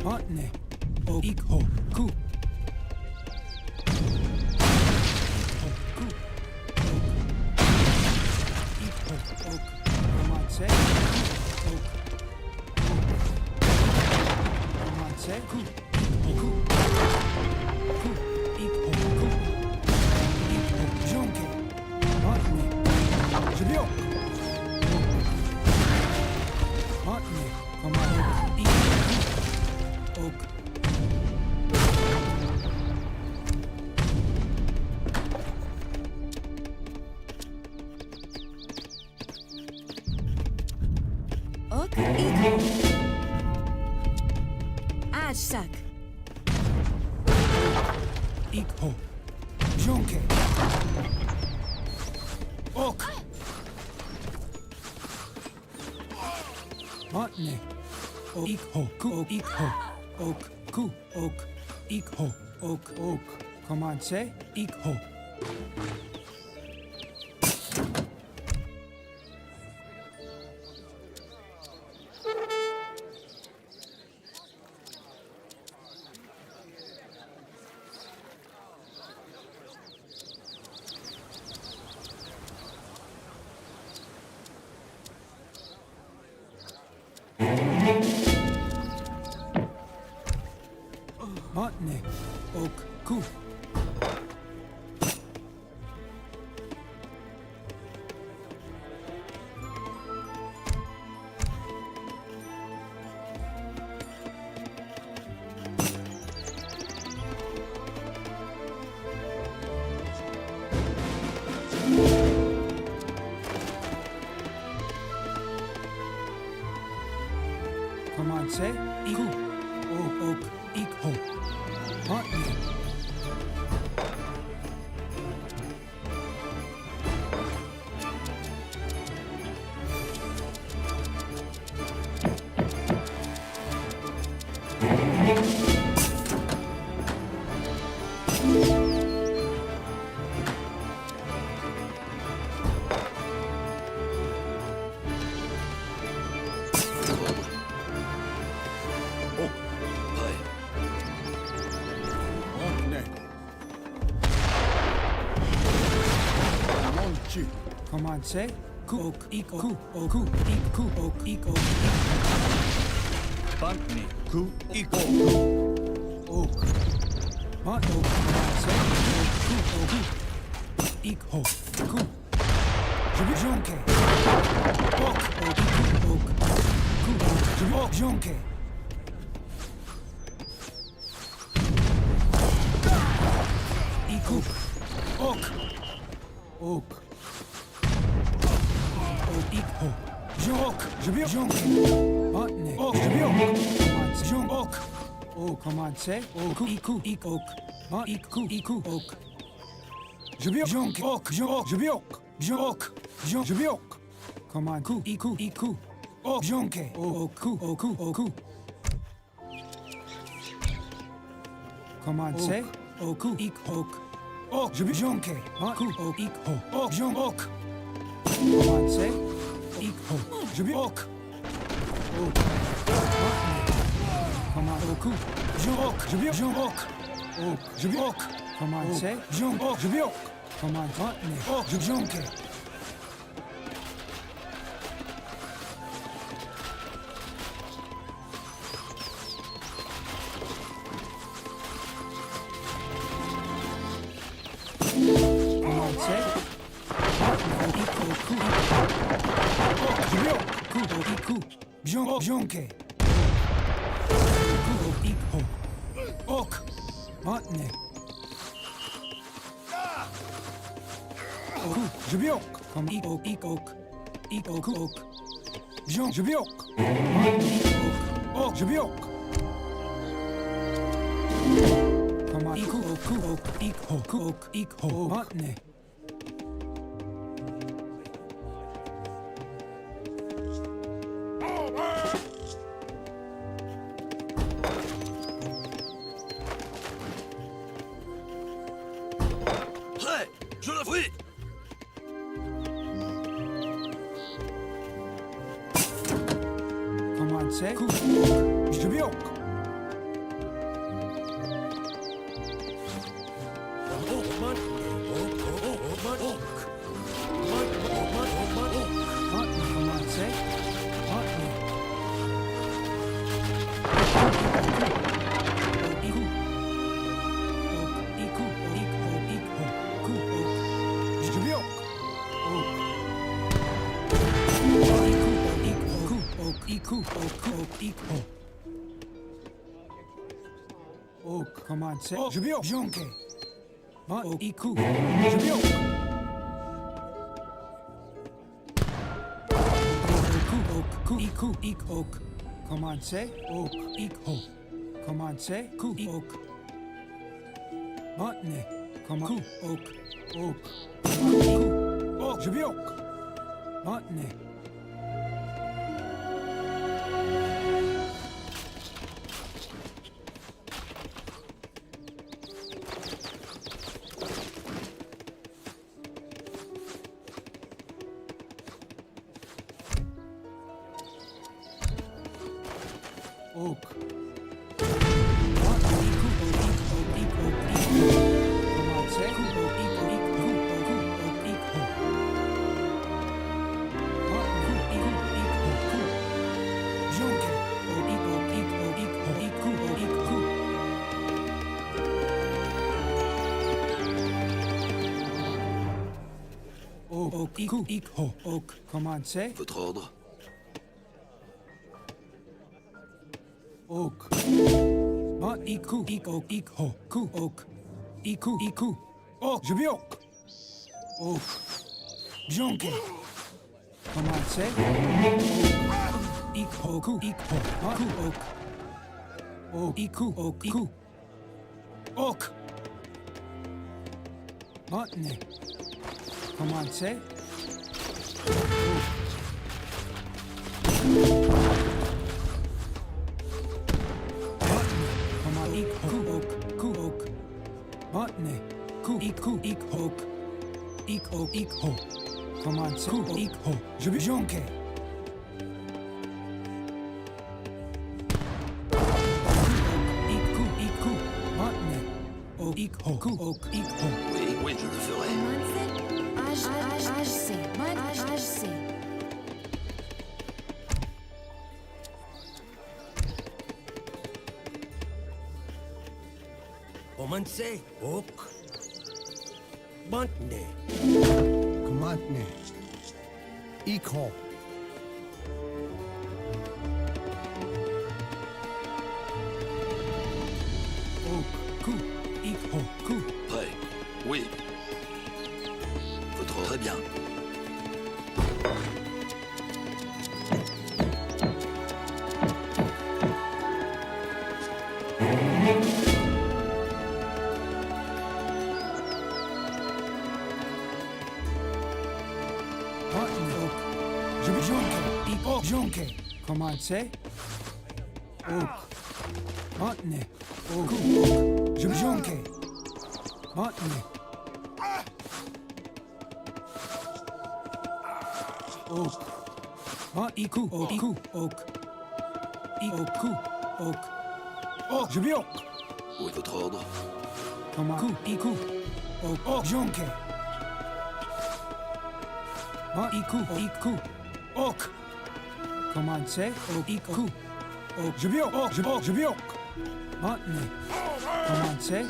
Matne. Ok. Ikho. Ku. Ikho. Ok. Komanse. Ok. Komanse. Ku. Ku. Ku. Ikho. Ku. Ikho. Jonke. Matne. Jibio. Matne. Komanse. Ikho. Ok. Ok. Ikho. Ajsak. Ikho. Jonke. Ok. Matne. Ikho. Ku. Ikho. Ok. Ku. Ok. Ikho. Ok. Ok. Komanse. Ikho. Matne. Ok. Ku. Komanse. Iku. Ok. Ok. Ikho. Matne. Komanse. Ku. Ok. Ik. Ku. Ok. Ku. Ik. Ku. Ok. Ik. Ok. Matne. Ku. Ik. Ok. Ok, commencez. Ik ho. Ku. Jonke. Ok, ok. Ku. Jonke. Iku. Ok. Ok. Ik ho. Jok. Jonke. Nee. Ok. Jok. Ok. Oh, commencez. Ok. Iku. Ik ok. Iku. Ok. Jonk, ok, jonk, Command, iku, ok, jonke, oku. Command, say, oku, ok, jonke, ok, jonk. Command, say, ok, Command, oku, jonk, ok, Command, say, jonk, Command, jonke. Jonke. Ok. Matne. Jbiok. Kom ok. Jbiok. Ok. Jbiok. Kom maar ok. Matne. Je le prie. Command say, Jbiok. Command say, Ok, command say, Jbiok, jonke. Iku, Jbiok. Ok. Command say, ok, Command say, ok. Matne, command, ok. Ok, Jbiok. Matne. Ok. Ok. Command say. Votre ordre. Ok. Iku. Ok. Iku. Ok. Jbiok. Ok. Jonke. Command say. Iku. Ok. Iku. Ok. Matne. Command say. Ok. Matne. Ok. Command say. Jonke. Matne. Ok. Oui, je le ferai. Omanse. Ok. Bantne. Commandne. Ikho. Ok. Ku. Ikho. Ku. Prêt. Oui. Votre très bien. Bantne. Ok. Je vais jonke. Ik. Jonke. Command say. Ok. Bantne. Ok. Je vais jonke. Bantne. Ok. Bant iku. Ok. Iku. Ok. Iku. Ok. Ok. Je vais ok. Où est votre ordre? Command. Ku. Iku. Ok. Ok. Jonke. Bant iku. Iku. Ok. Command say. Ok. Iku. Ok. Je vais ok. Ok. Je vais ok. Je vais ok. Bantne. Command say.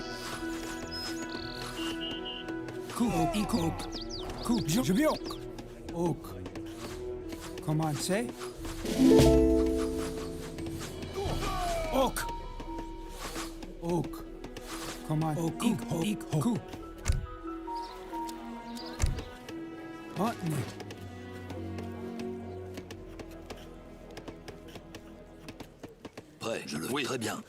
Ku. Ok. Iku. Ok. Ku. Je vais ok. Ok. Command say. Ok. Ok. Command. Ok. Ik. Ik. Ku. Bantne. Prêt, je le... Oui, très bien.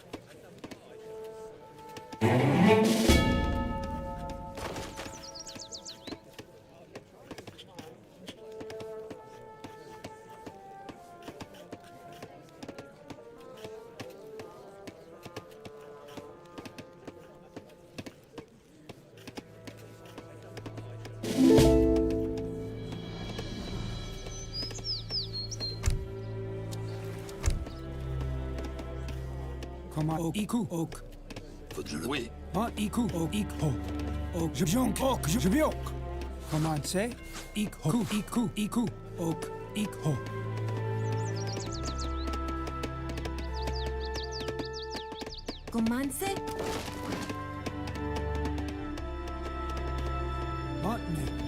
Command. Ok. Iku. Ok. Faut que je le... Oui. Bant iku. Ok. Ik. Ho. Ok. Je jonk. Ok. Je vais ok. Command say. Ik. Ho. Ku. Iku. Iku. Ok. Ik. Ho. Command say. Bantne.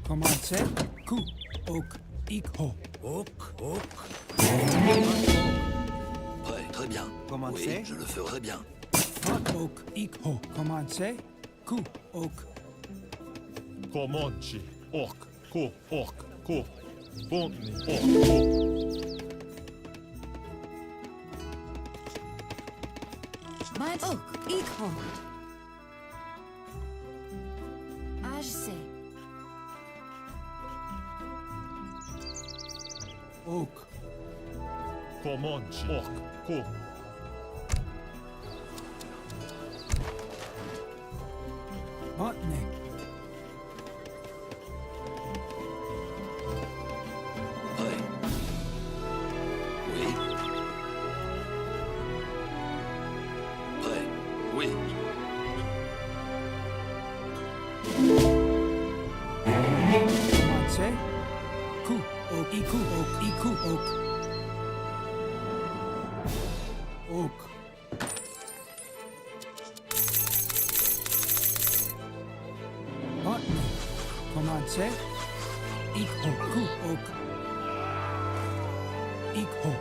Command say. Ku. Ok. Ik. Ho. Ok. Ok. Prêt, très bien. Comment oui, c'est? je le ferai bien. Bant. Ok. Ik. Ho. Command say. Ku. Ok. Comanche. Ok. Ko. Ok. Ko. Bantne. Ok. Ko. Bant. Ok. Ikho. Ajse. Ok. Comanche. Ok. Ko. Bantne. Prêt. Oui. Prêt. Oui. Command say. Ku. Ok. Iku. Ok. Iku. Ok. Ok. Bantne. Command say. Ik. Ho. Ku. Ok. Ik. Ho.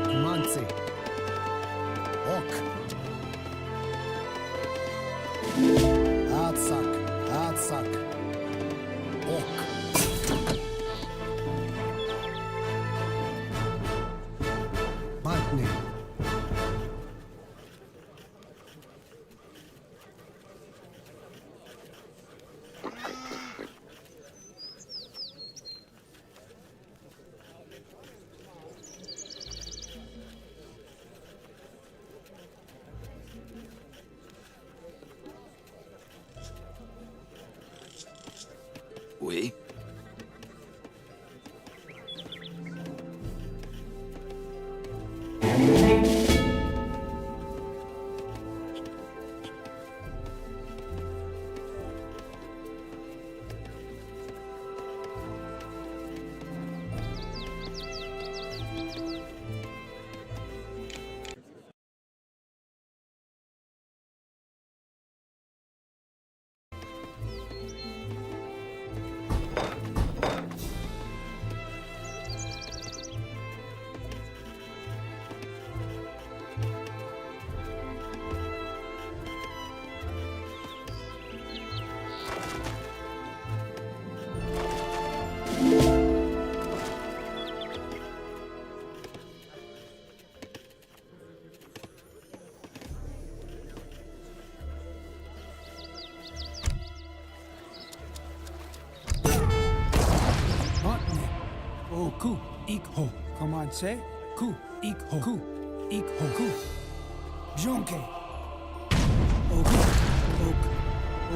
Commandse. Ok. Atsak. Atsak. Ok. Bantne. Oui. Botne. Oh, ku. Ik ho. Commencez. Ku. Ik ho. Ku. Ik ho. Ku. Jonke. Ok. Ok.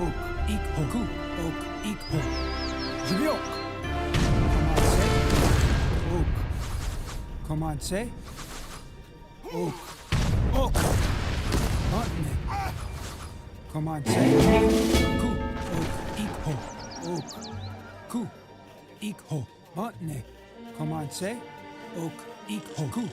Ok. Ik ho. Ku. Ok. Ik ho. Jbiok. Commencez. Ok. Commencez. Ok. Ok. Botne. Commencez. Ku. Ok. Ik ho. Ok. Ku. Ik ho. Botne. Commencez. Ok. Ik ho. Ku.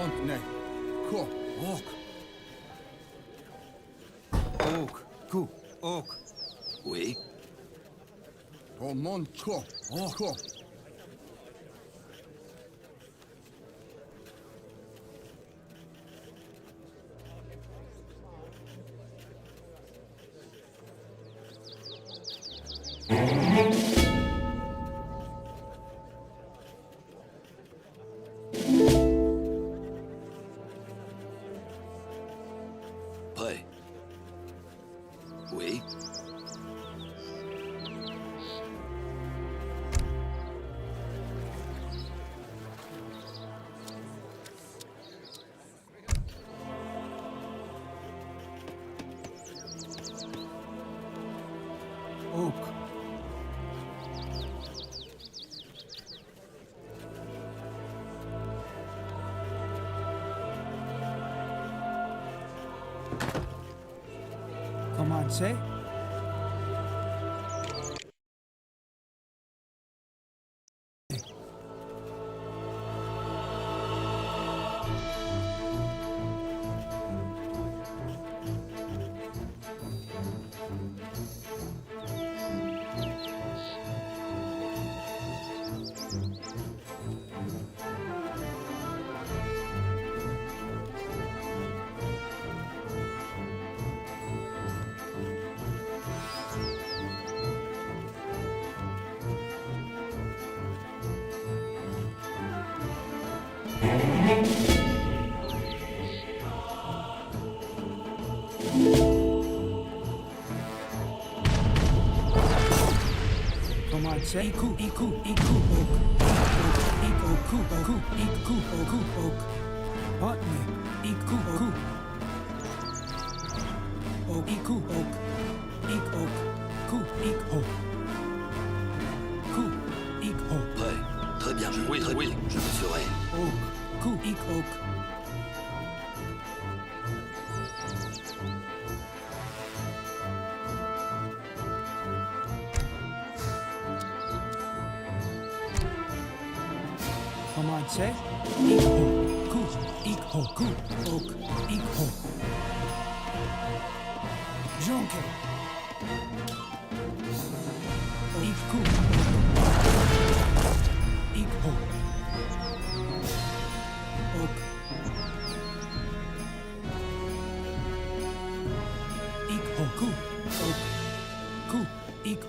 Ontne. Ko. Ok. Ok. Ku. Ok. Oui. Omon ko. Ok. Prêt. Oui. Ok. Commencez. Commencez. Iku. Iku. Iku. Ok. Ik ok. Ku. Ku. Iku. Ku. Ok. Botne. Iku. Ku. Ok. Iku. Ok. Ik ok. Ku. Ik ho. Ku. Ik ho. Prêt. Très bien. Oui, très oui. Je le ferai. Ok. Ku. Ik ok. Commencez. Ik ho. Ku. Ik ho. Ku. Ok. Ik ho. Jonke. Ik ku. Ik ho.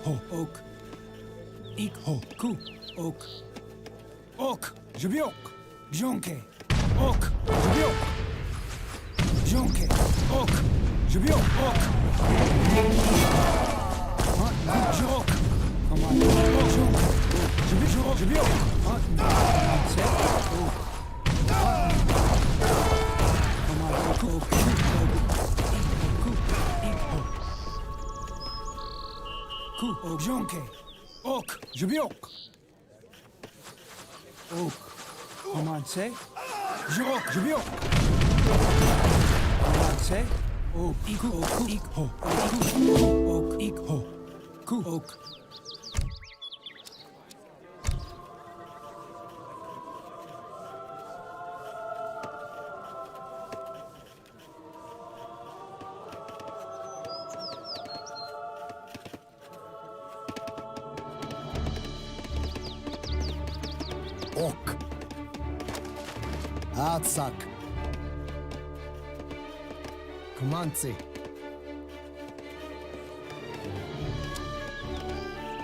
ho, ok. Ik ho, ku, ok. Ok, żebiok, bżonkę. Ok, żebiok. Bżonkę, ok, żebiok, ok. Bżok, command, bżonkę. Żebiok, żebiok. Command, ok, Ku, ok, bżonkę. Ok, żebiok. Ok. Command say. Żok, żebiok. Command say. Ok, ik ho, ik ho. Ok, ik ho. Ku, ok. Ok. Atsak. Kmanci.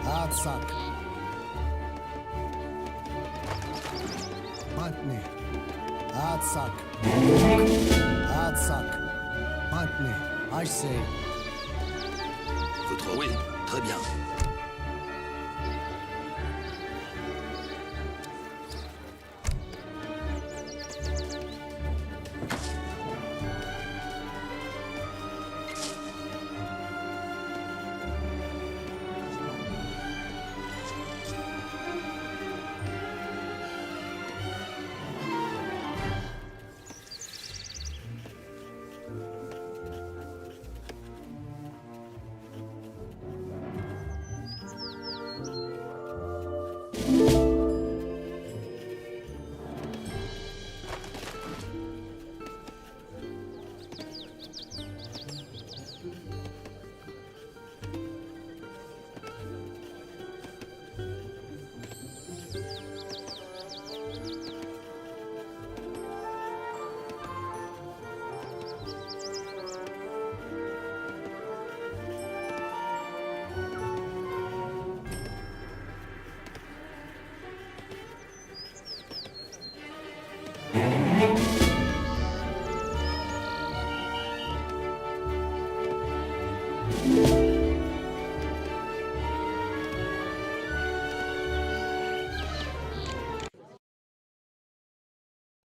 Atsak. Pantne. Atsak. Atsak. Pantne. I say. Votre oui, très bien.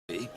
Oui.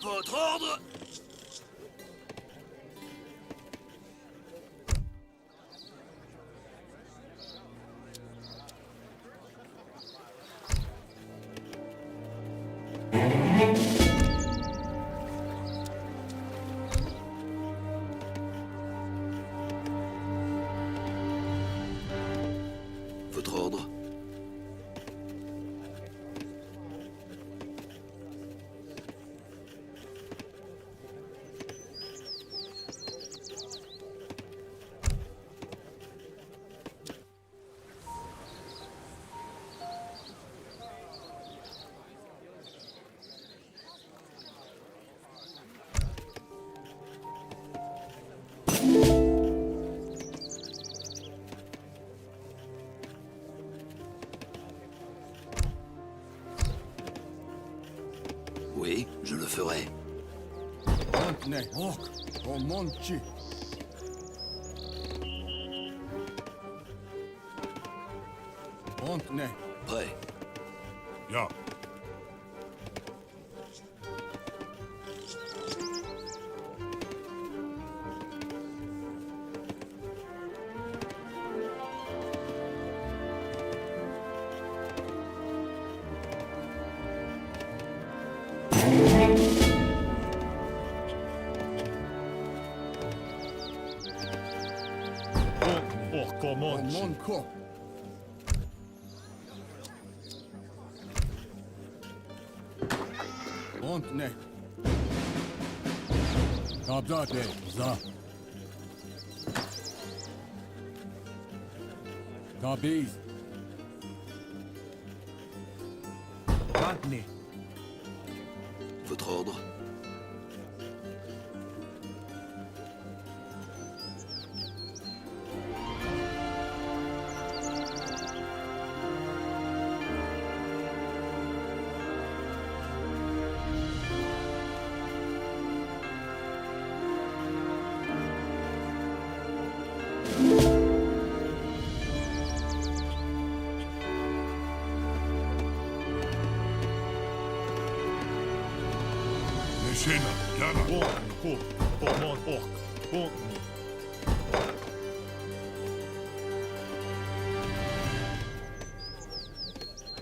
Votre ordre? Votre ordre? Oui, je le ferai. Antne, ok, o monchi. Antne. Prêt. Ja. Monko. Und ne. Kabzate, za. Tabiz. Matne. Votre ordre? Neshena, Yana.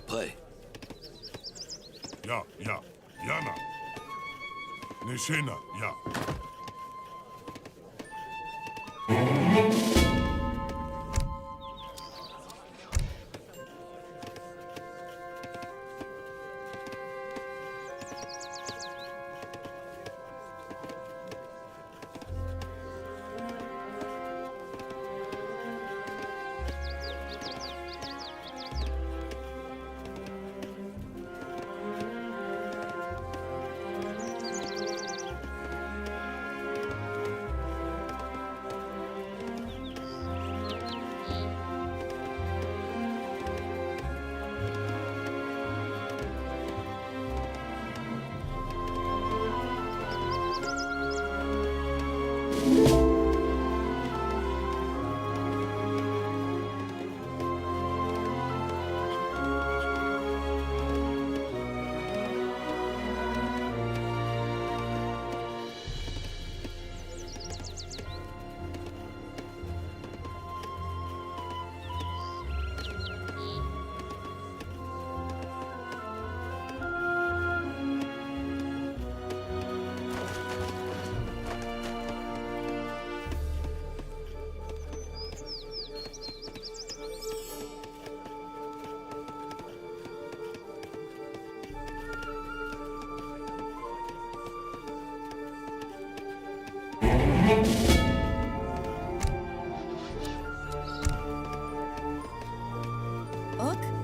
Prêt. Ja, Yana. Neshena, ja. Ok.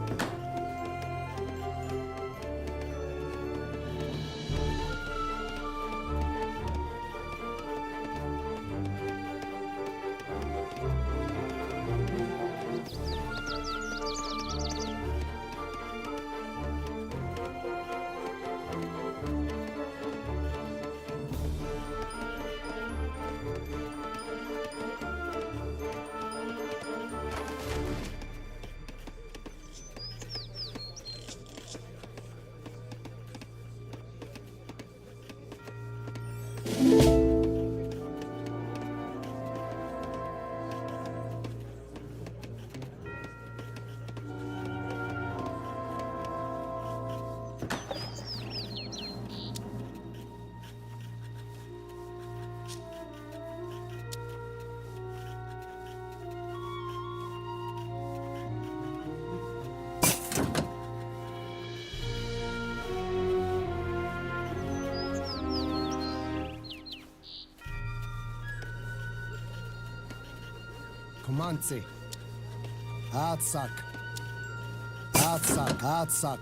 Командці. Ацак. Ацак, ацак.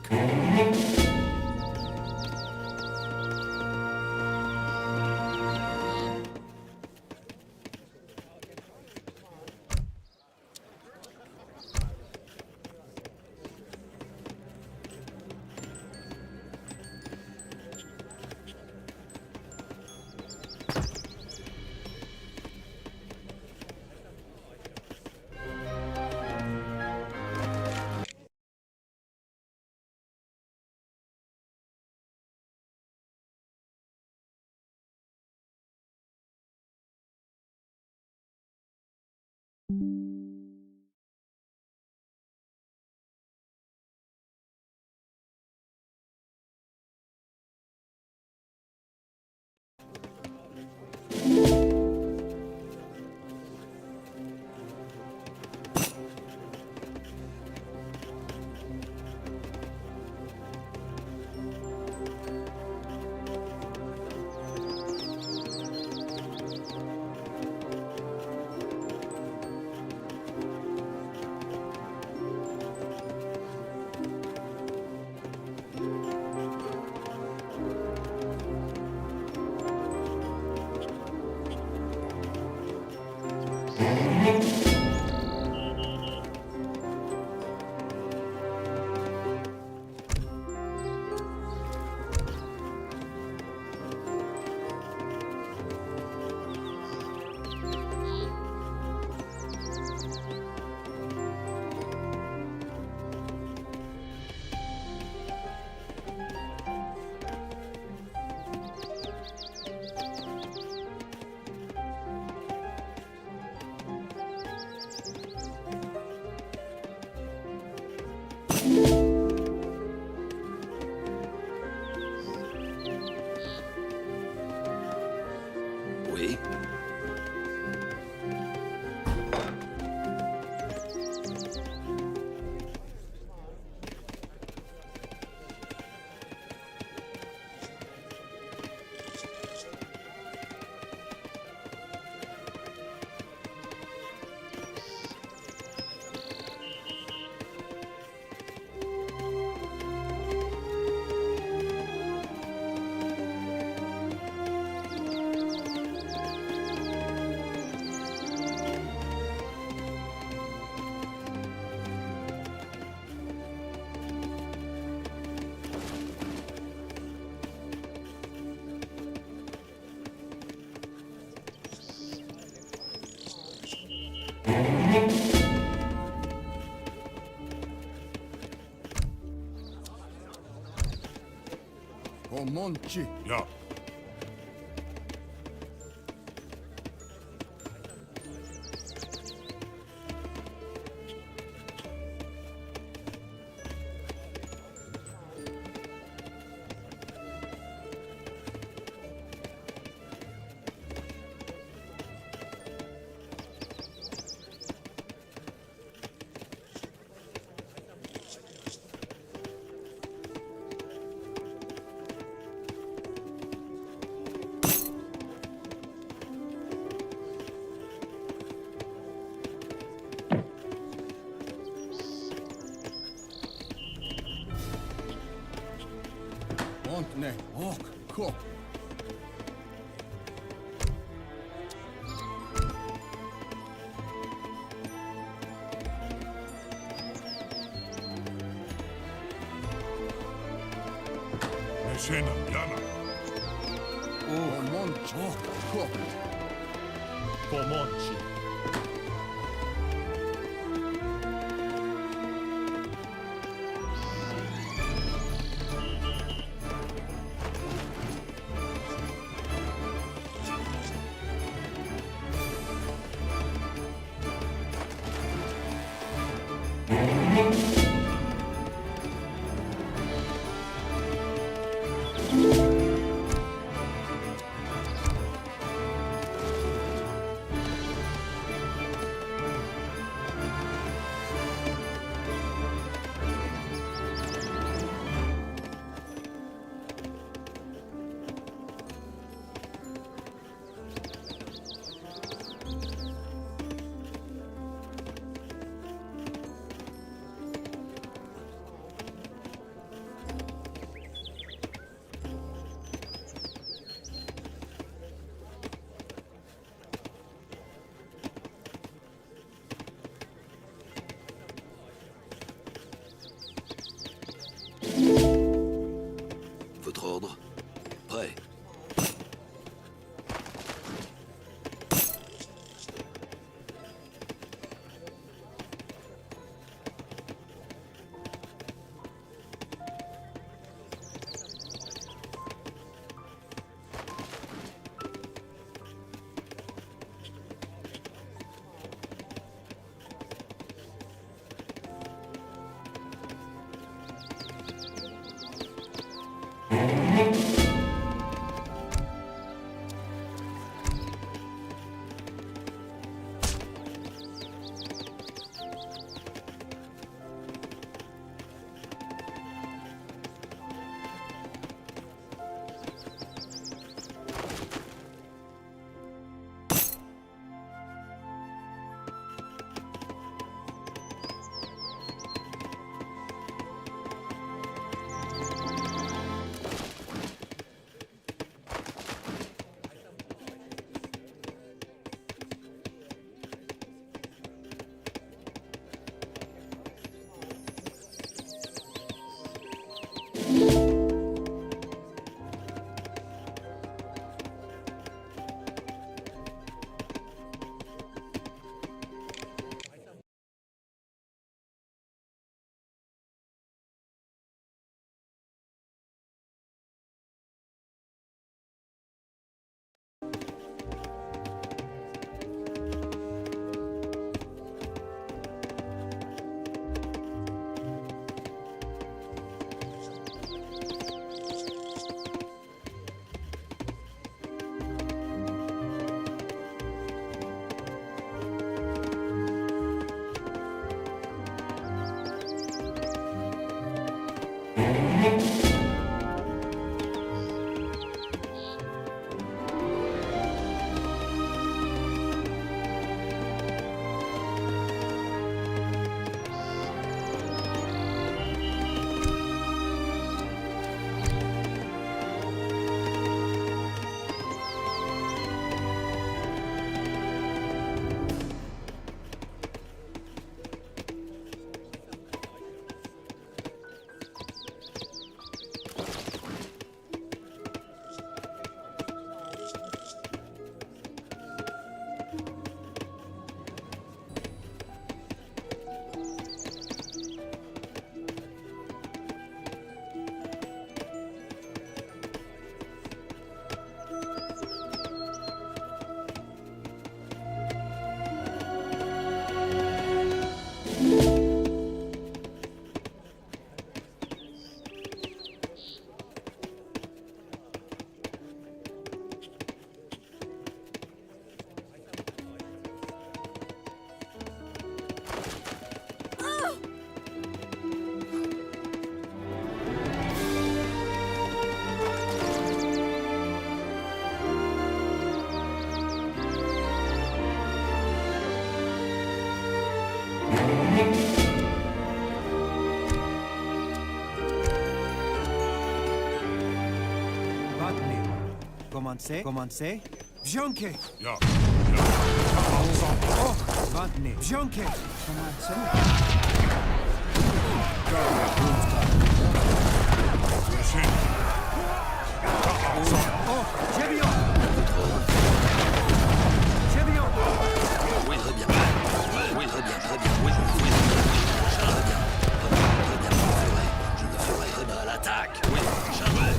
Oui. Comanche. Ja. Und ne, ok, ko. Meszena, Jana. Comanche. Ok, ko. Comanche. Commencez. Wziąkie. Ja. O, ładnie. Wziąkie. Commencez. O, ciebie. Ciebie. Oui, très bien. Oui, très bien, très bien. Oui, très bien. Très bien. Très bien, je le ferai. Très bien, à l'attaque. Oui, jamais.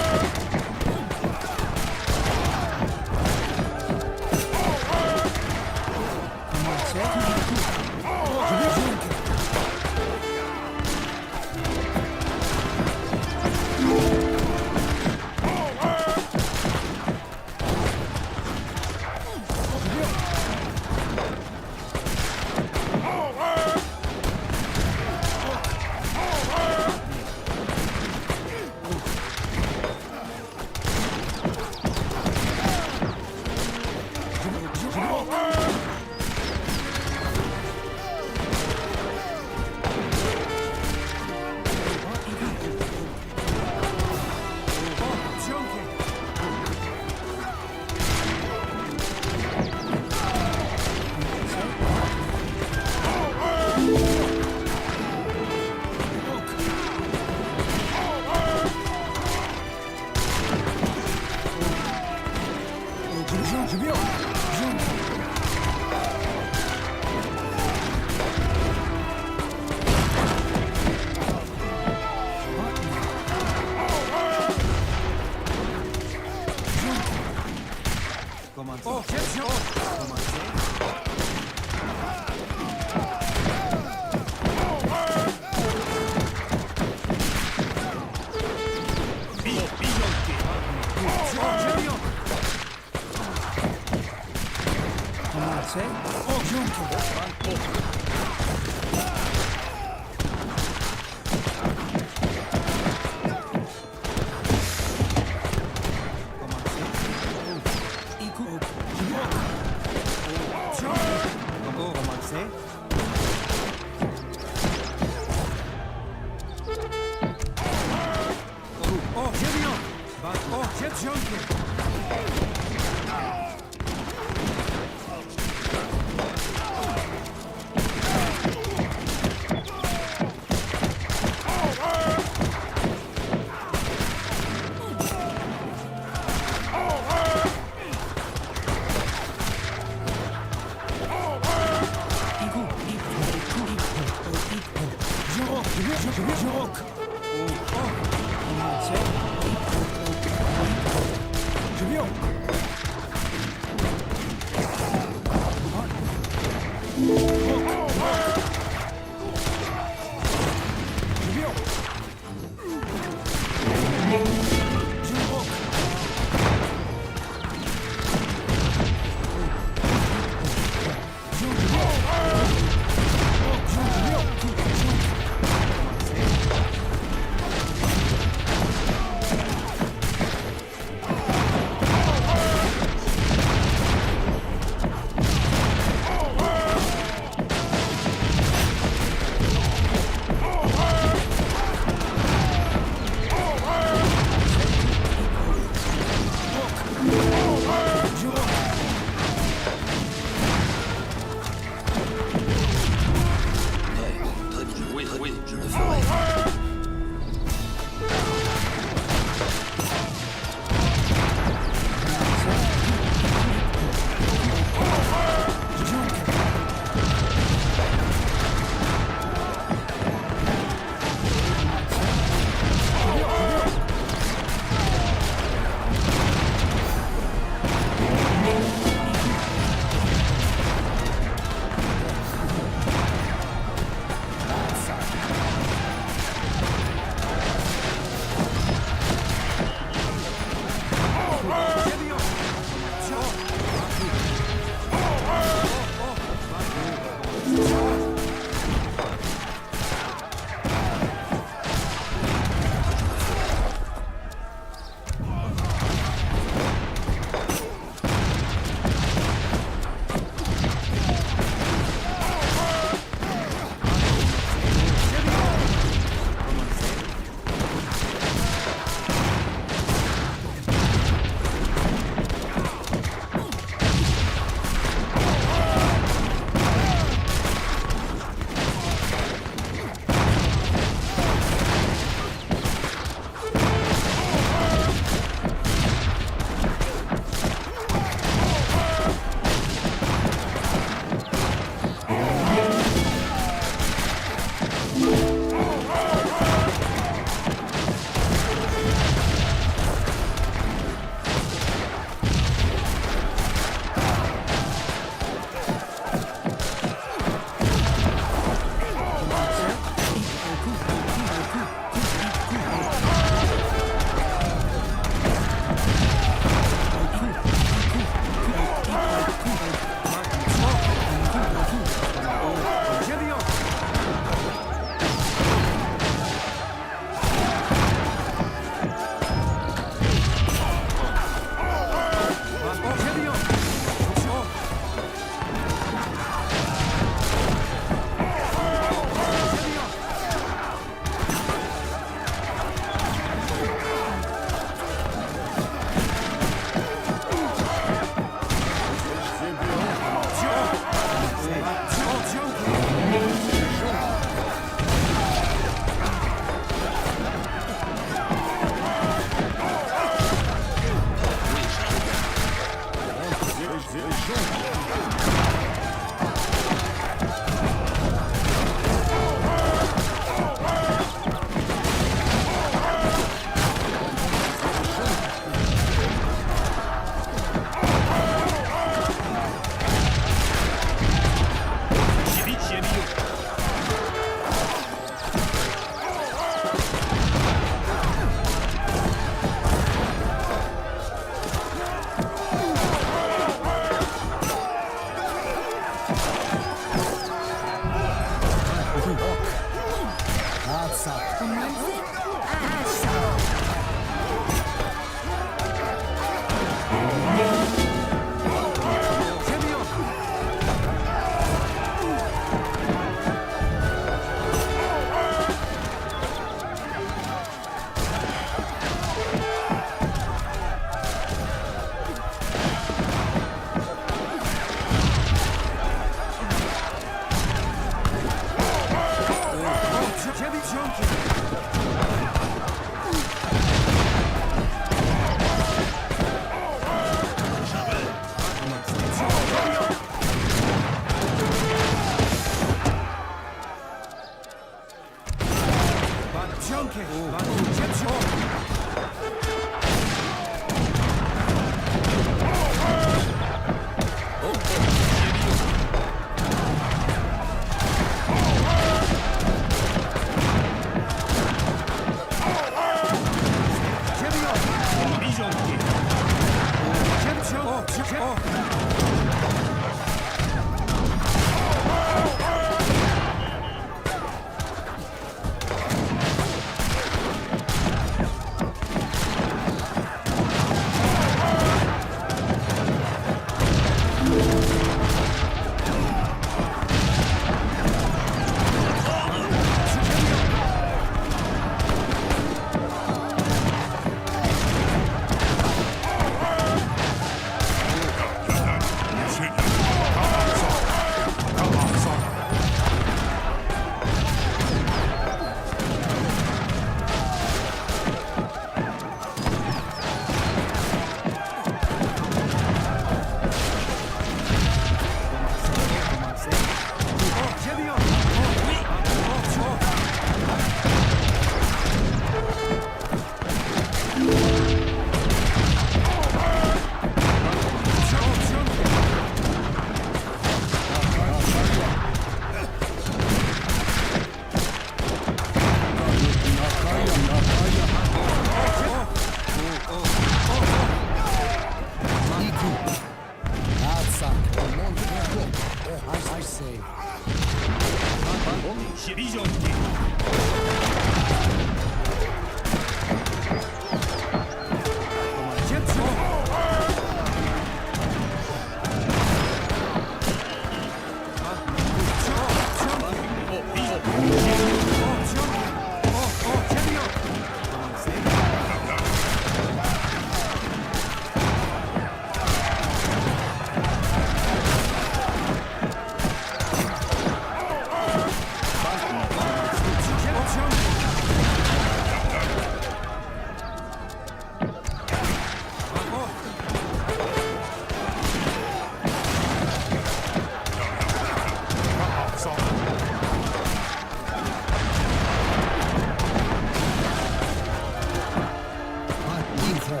Igho.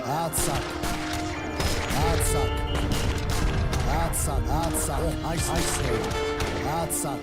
Atsak. Atsak. Atsak. Atsak. Oh, I say. Atsak.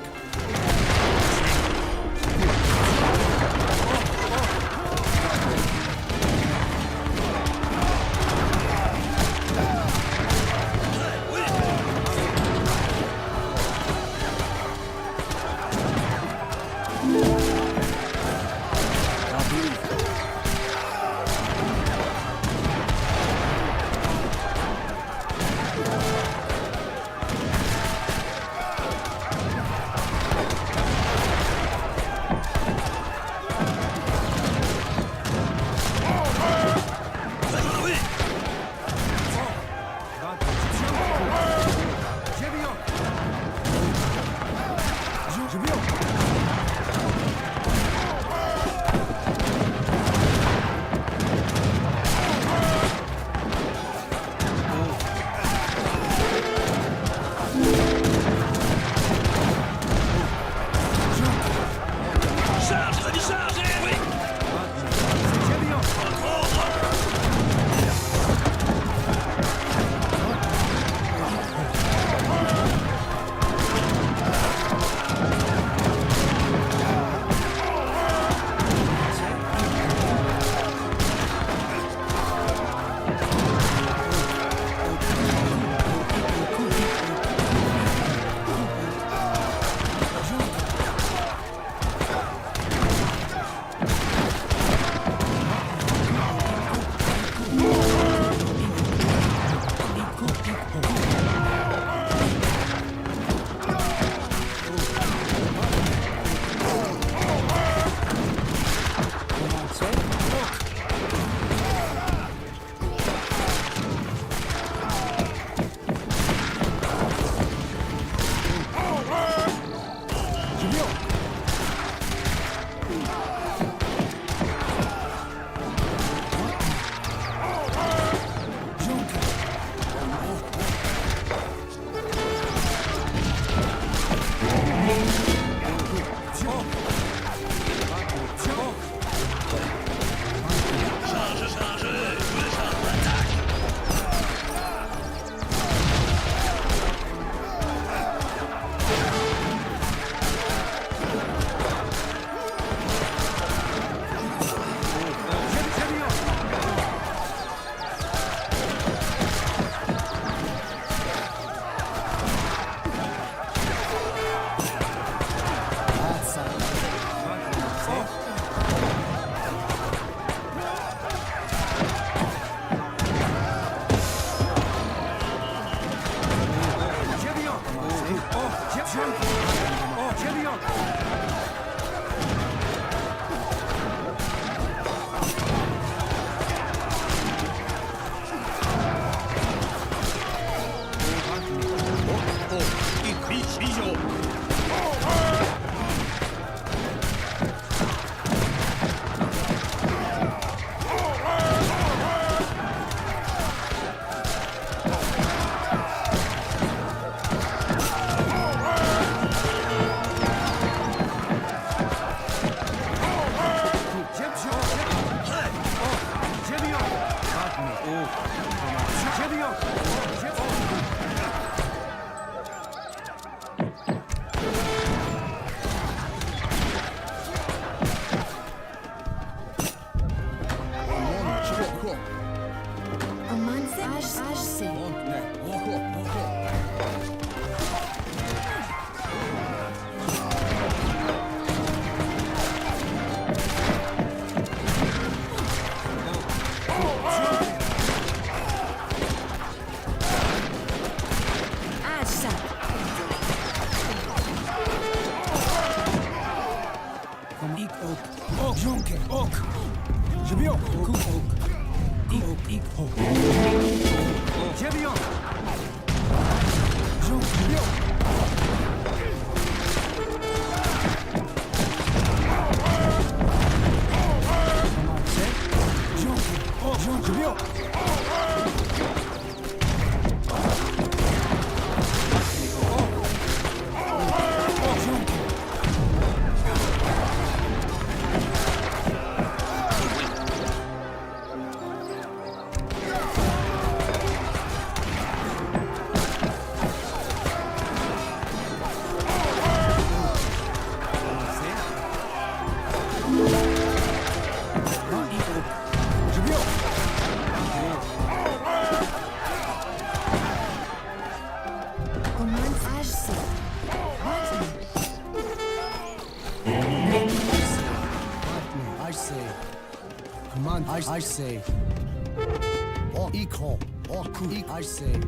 say. Ok, ikho. Ok, I say.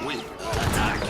Oui, attaque.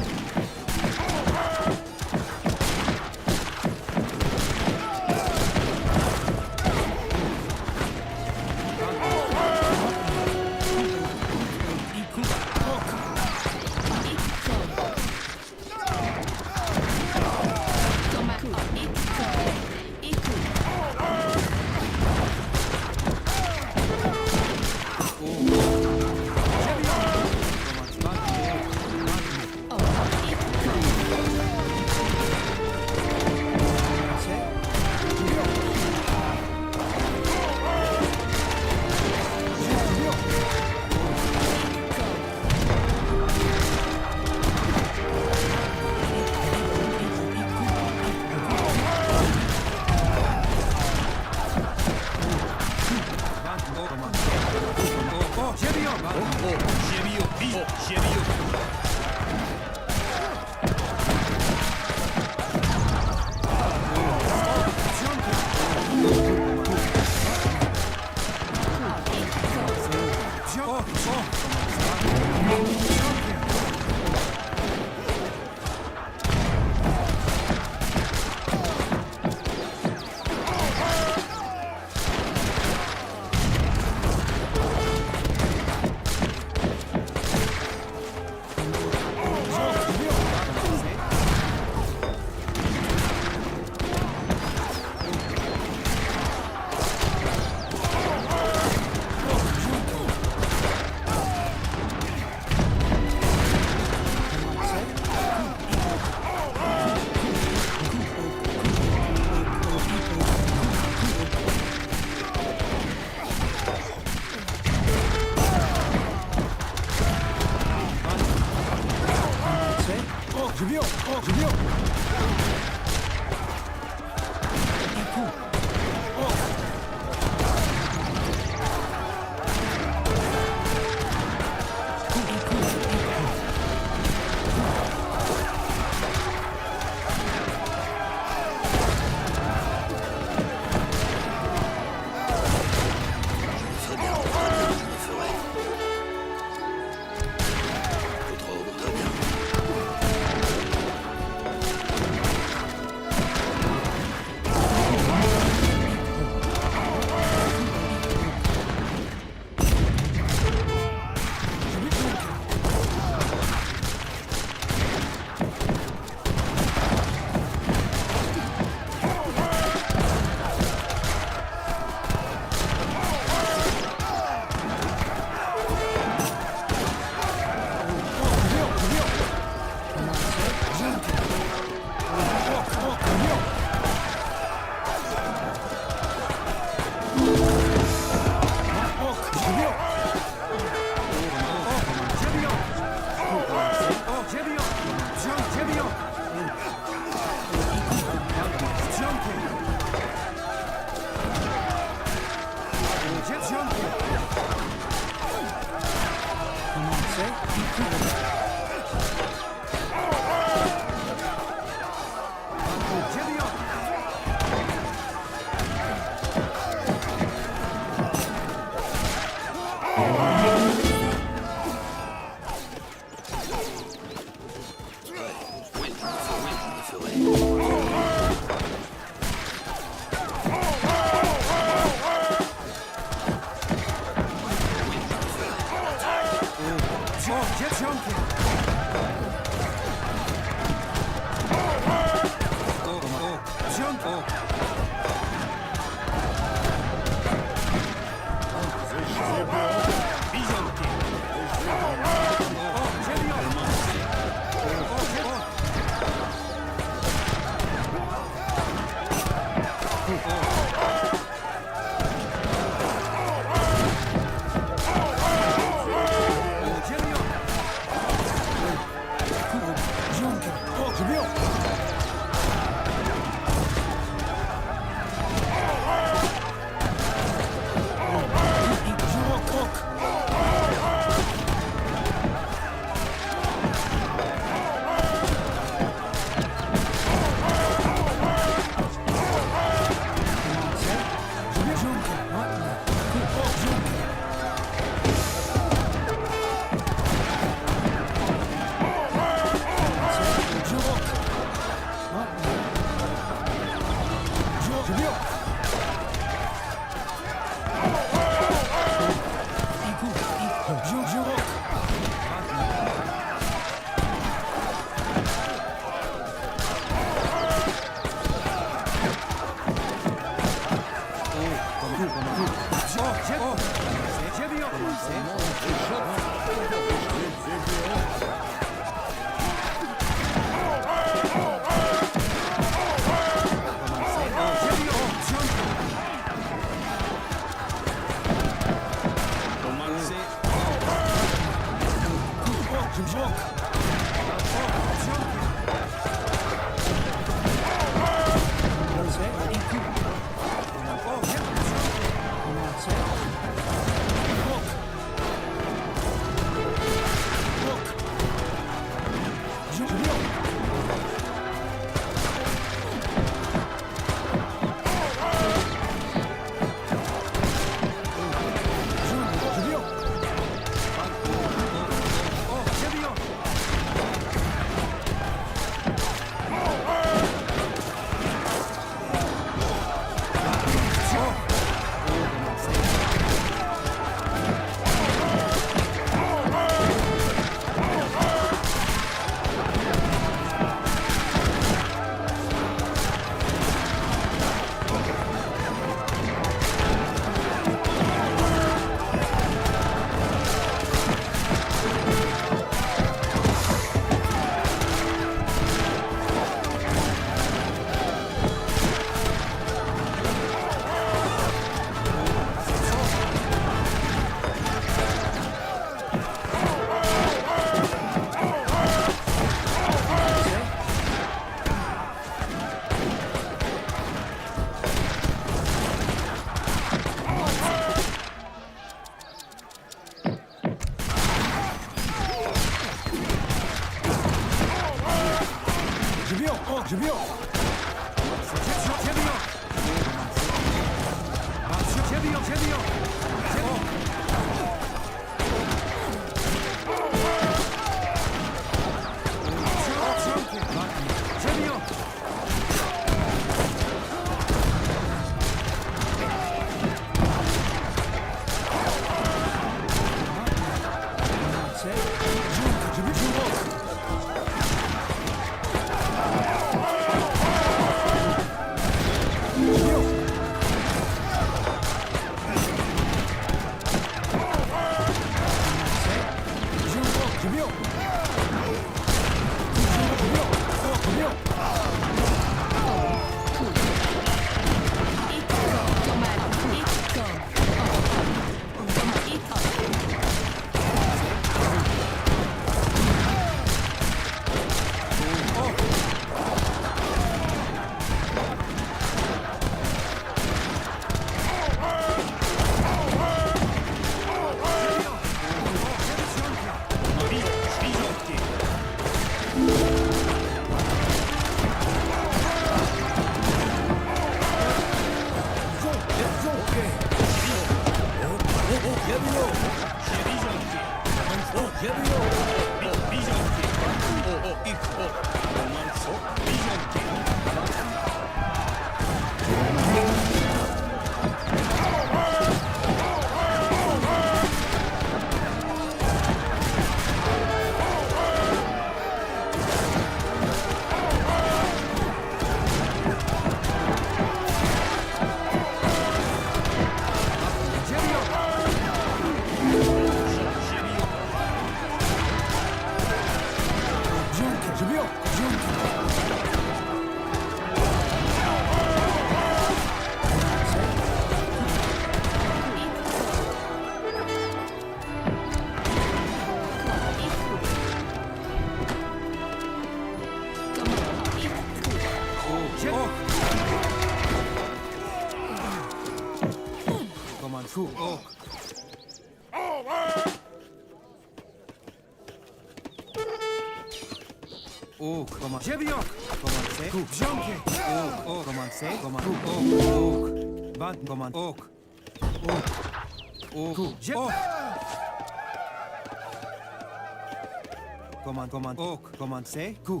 Commencez. Coup.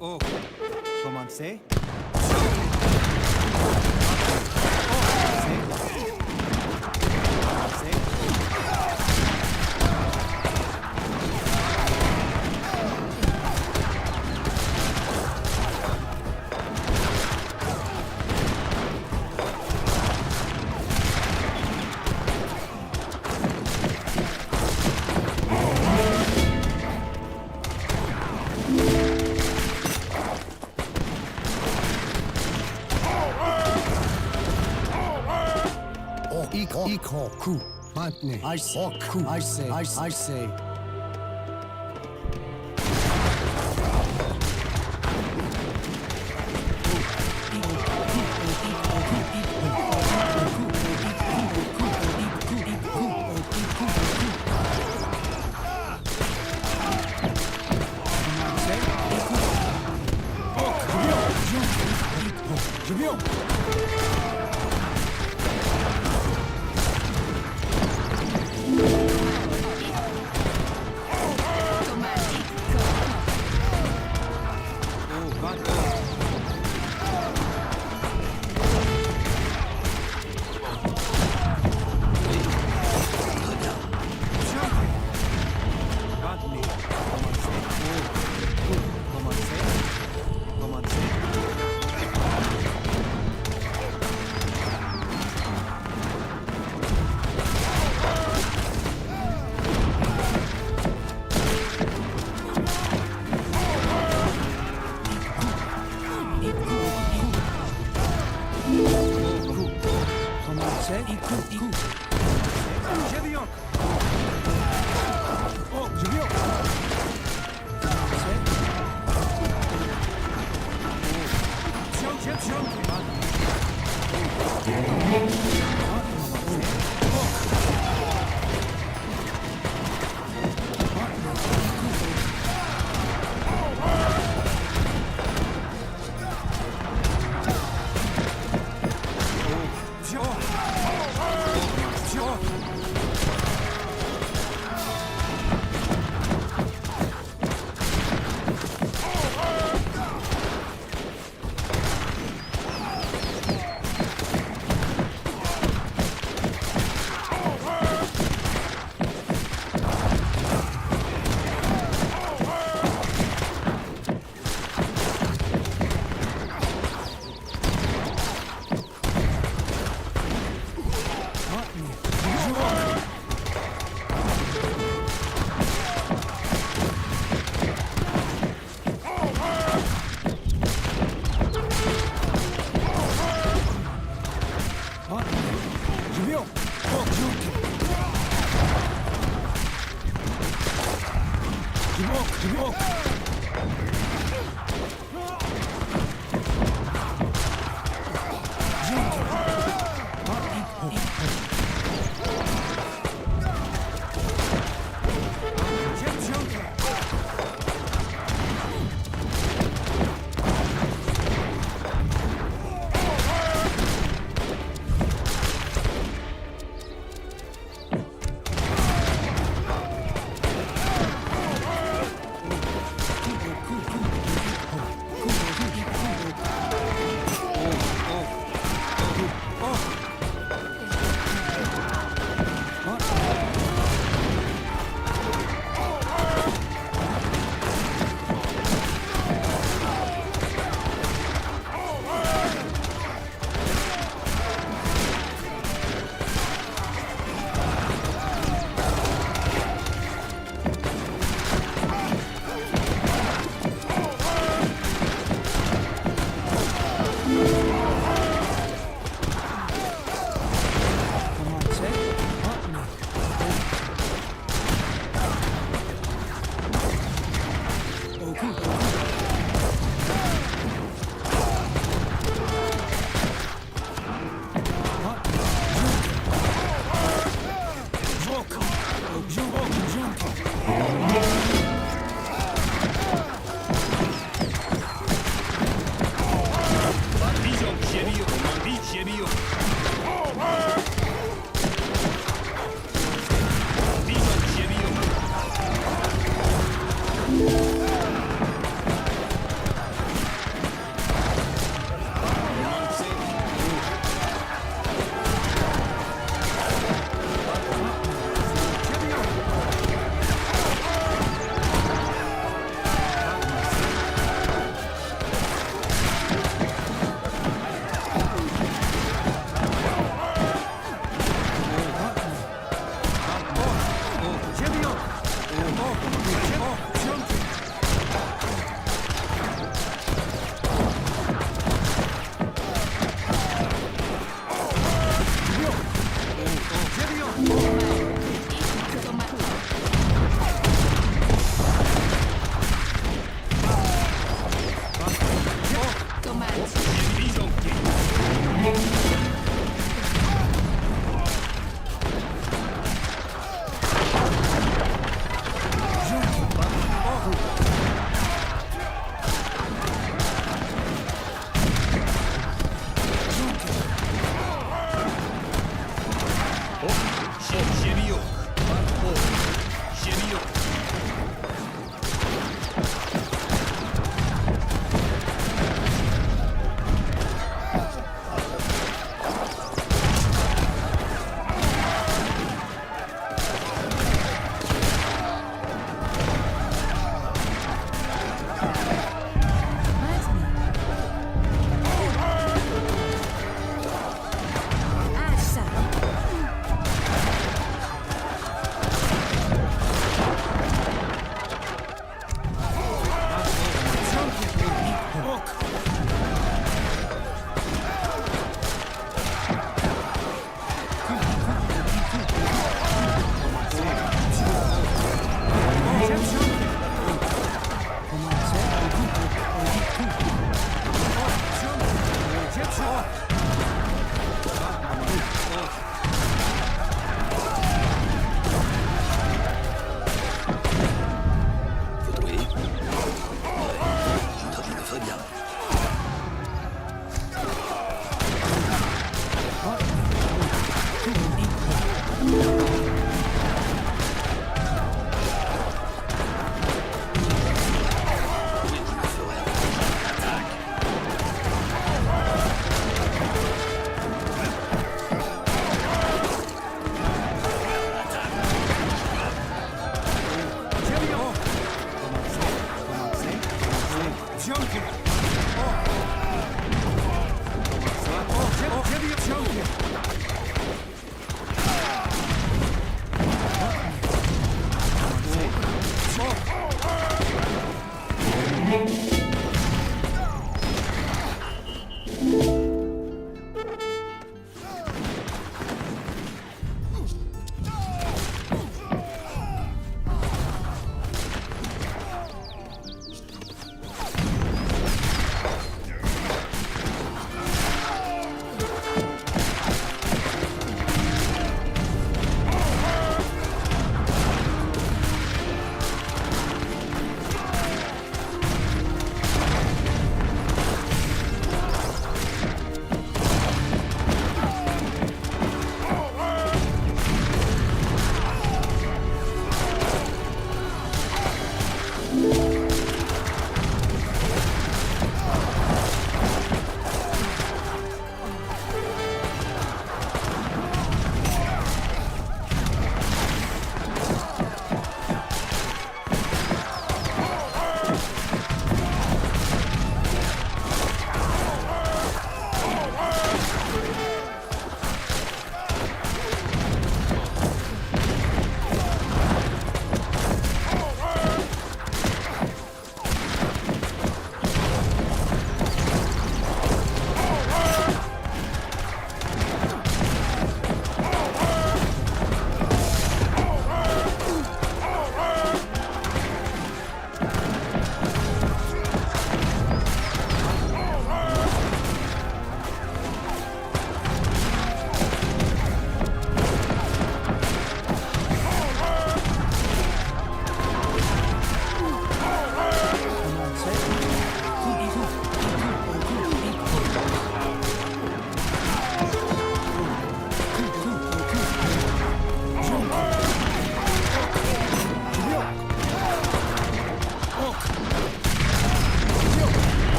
Oh. Commencez. Coup. Maintenez. I say. Coup. I say.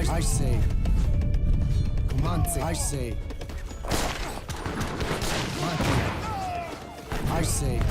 I say. Command say. I say. I say.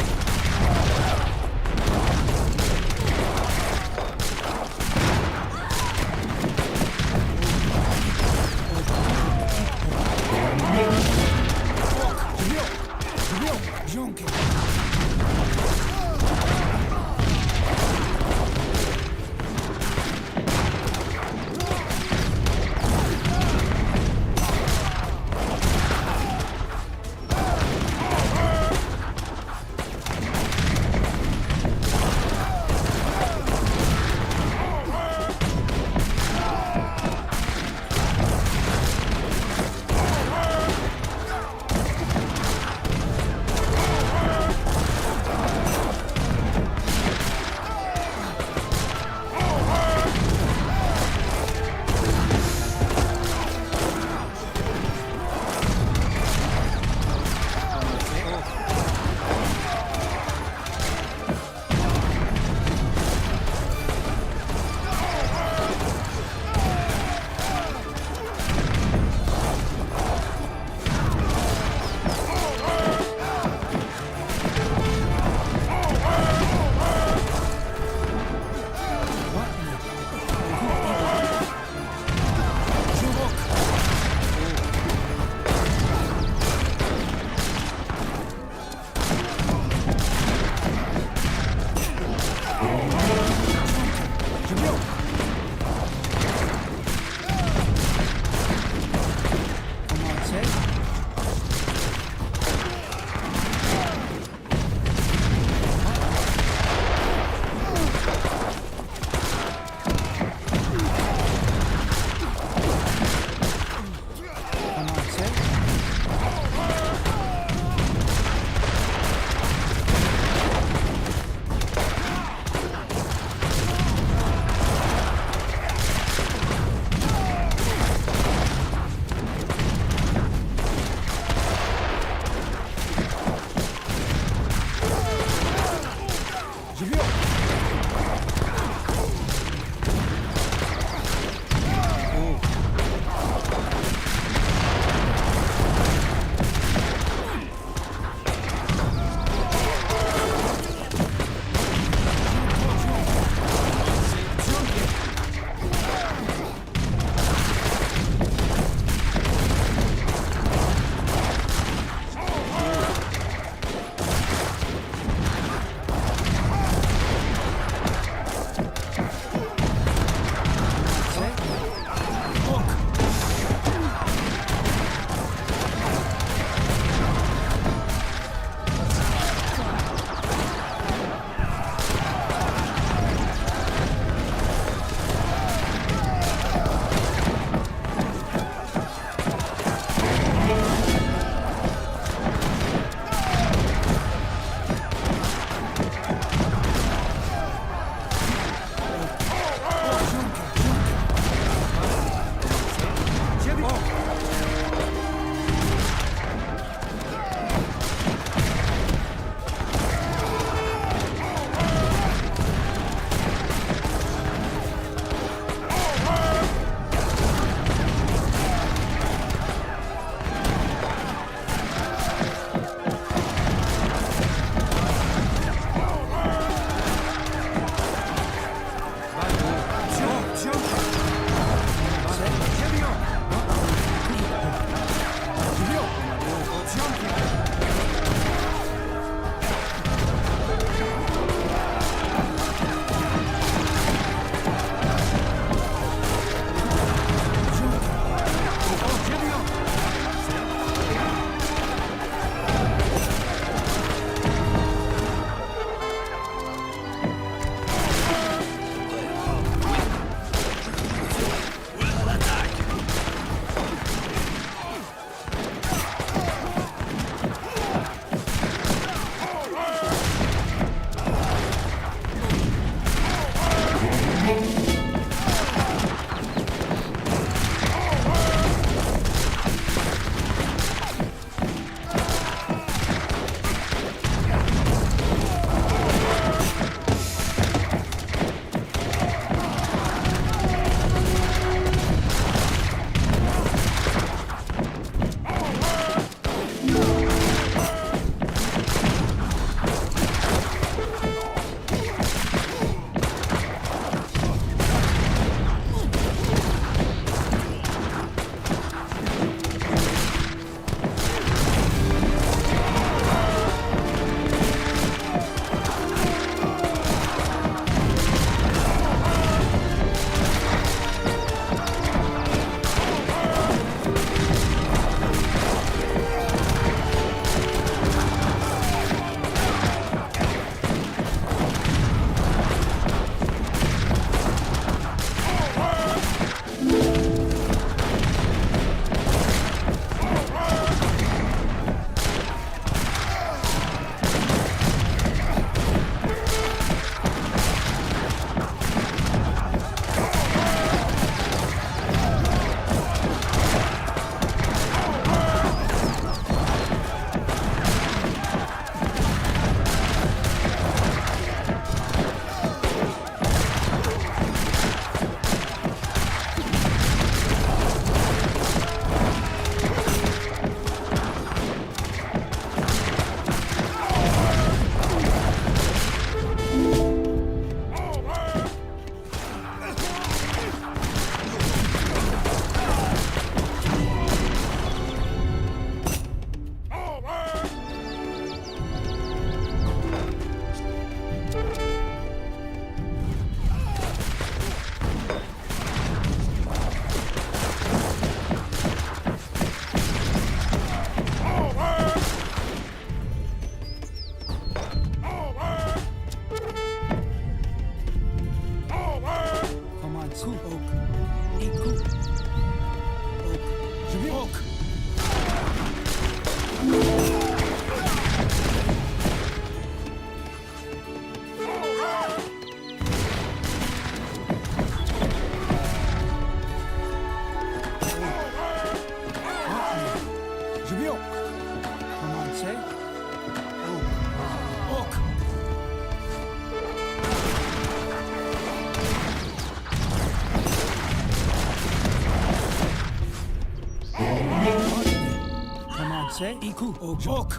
Commencez. Iku. Ok. Ok.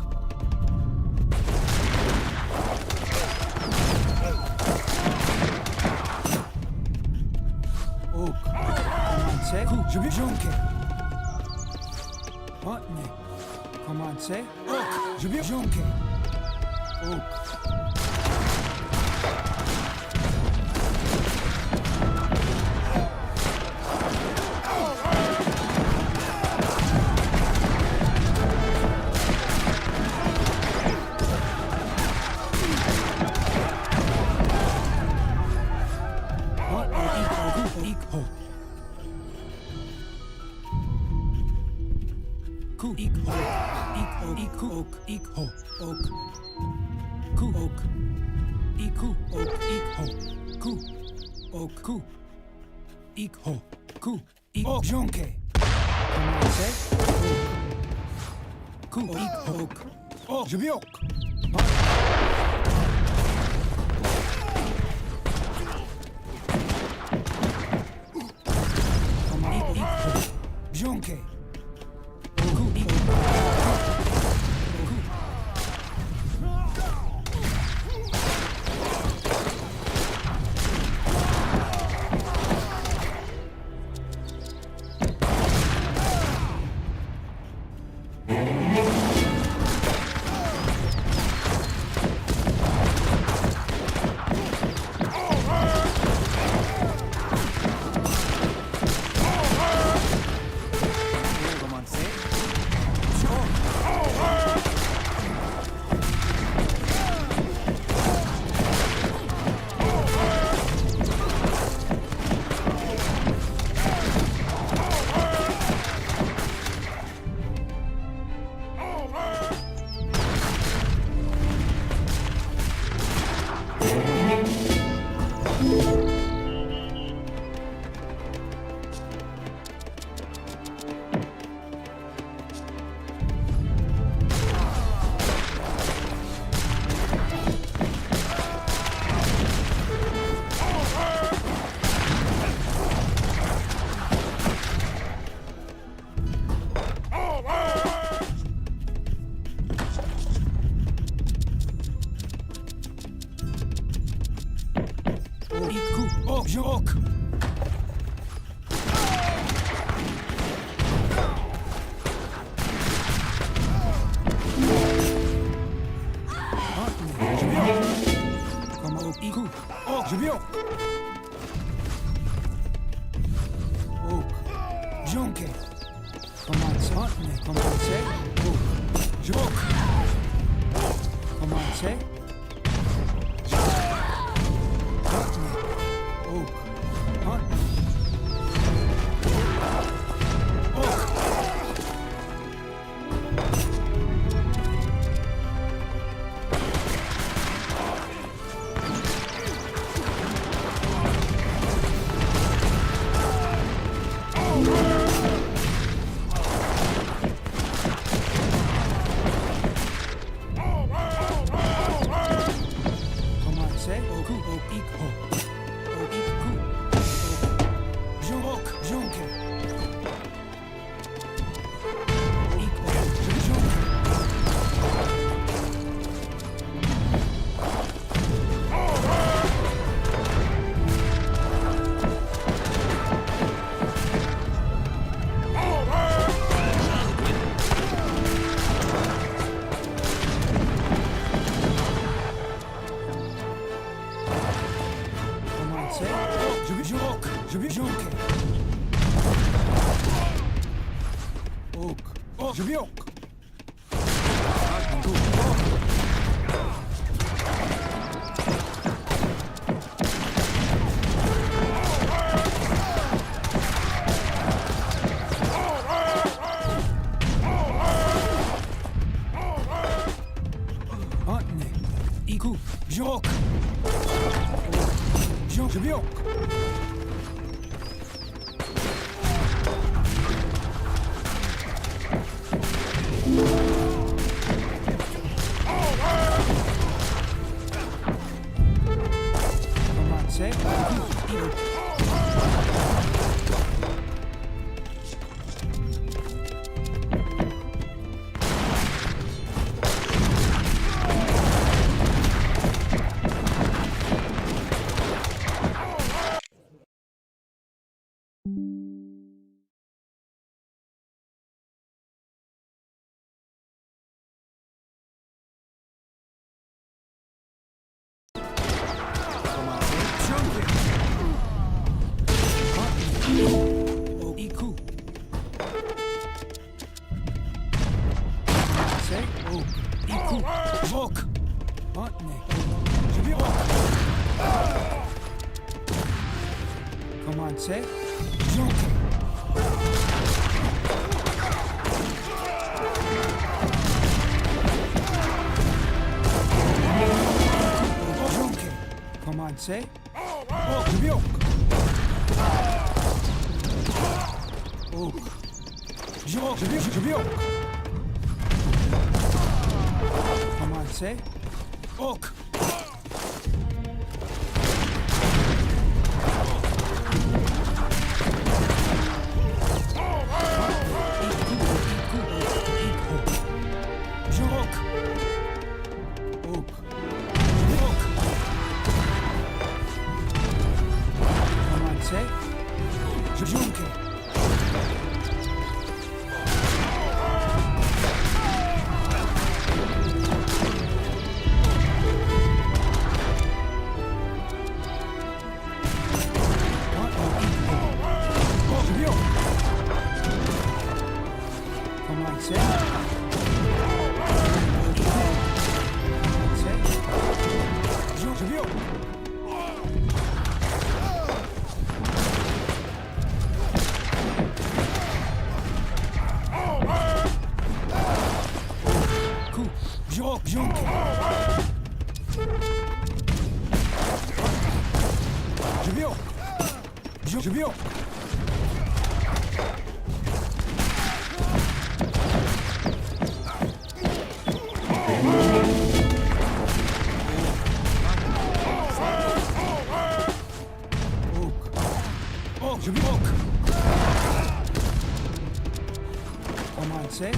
Ok. Commencez. Coup. Je vais jonquer. Maintenez. Commencez. Ok. Je vais jonquer. Ok. Je vais ok. Jonke. Je vais ok. Maintenez. Iku. Je rock. Je vais ok. Oh, Iku. Say, oh, Iku. Vok. Hotne. Come on, say. Jonke. Jonke. Come on, say. Oh, Vok. Oh. Jok. Come on, say. Ok. Jok. Ok. Jok. Come on, say. Jonke. Come on, say. Come on, say.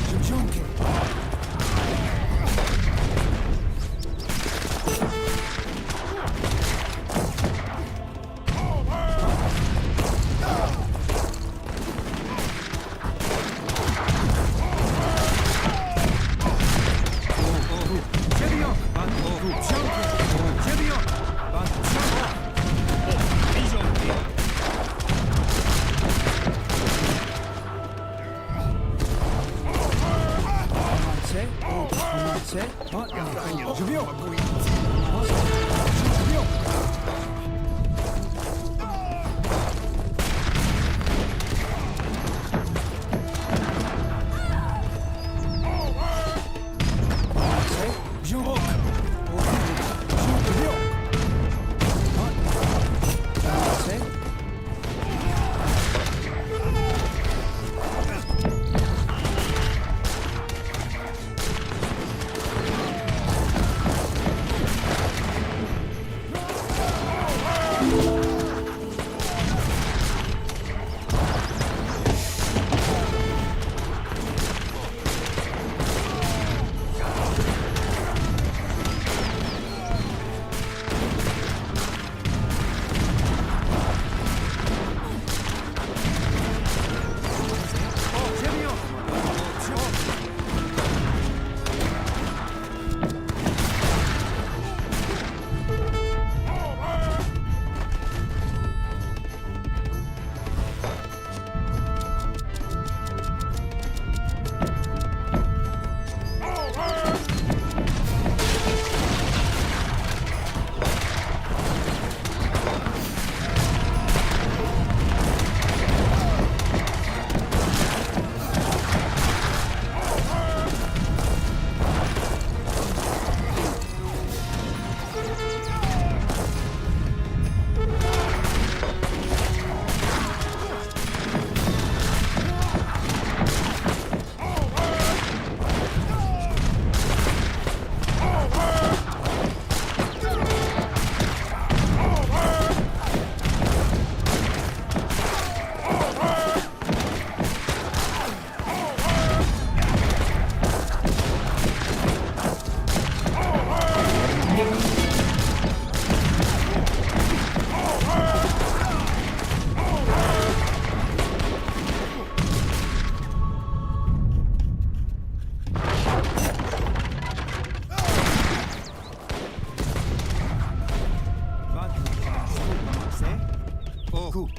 Coup.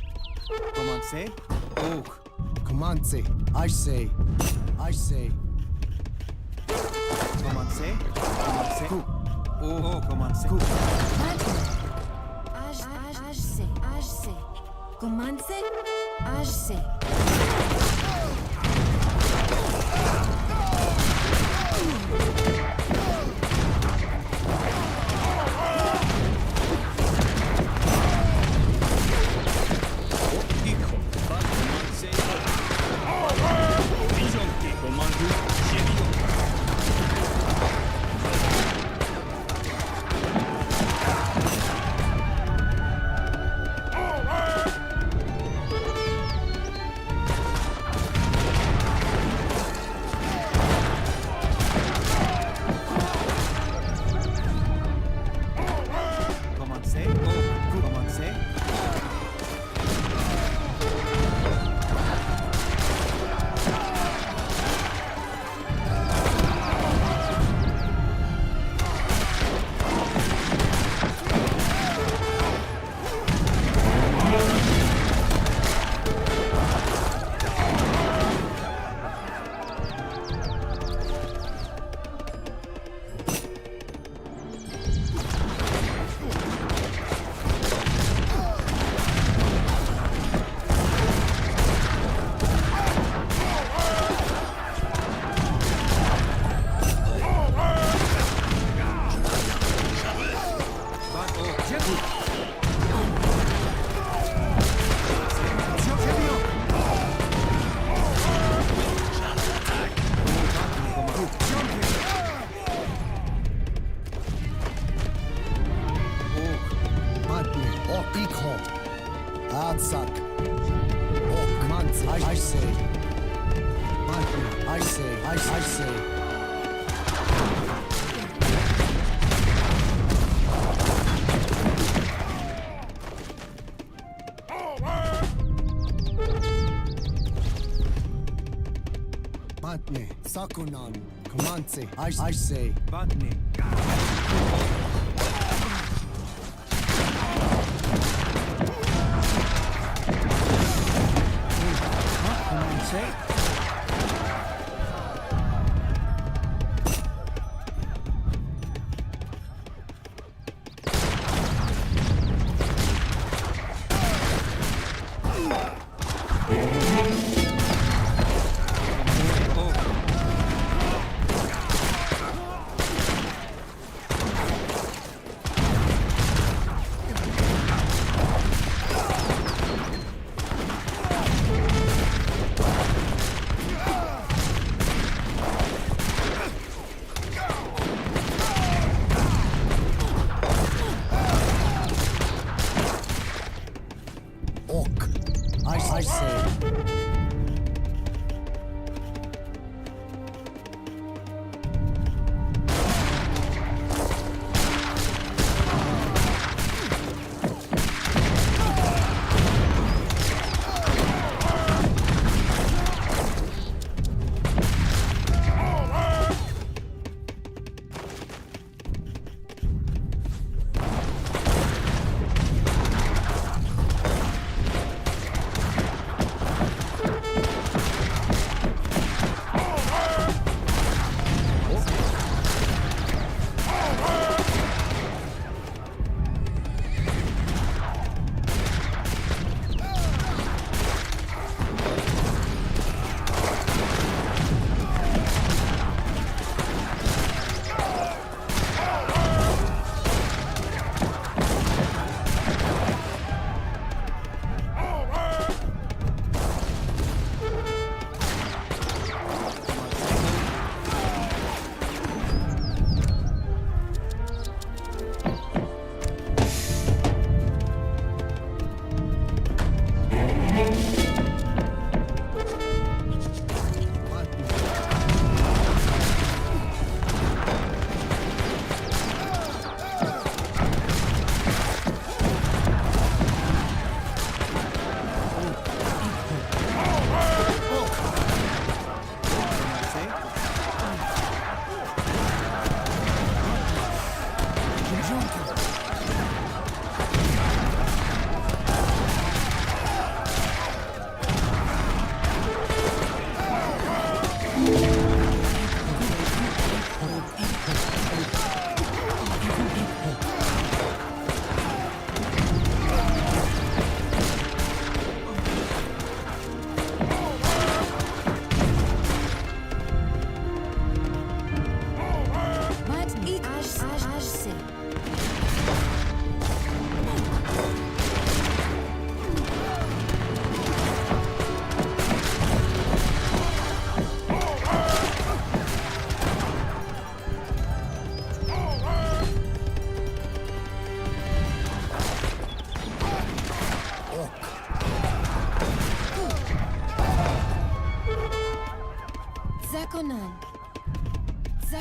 Commencez. Ok. Commencez. I say. I say. Commencez. Commencez. Coup. Oh, commencez. Coup. HC. Commencez. HC. Commencez. Oh, commencez. I say. I say. Batne, Sakunan, Comanche, I say. Batne. I say.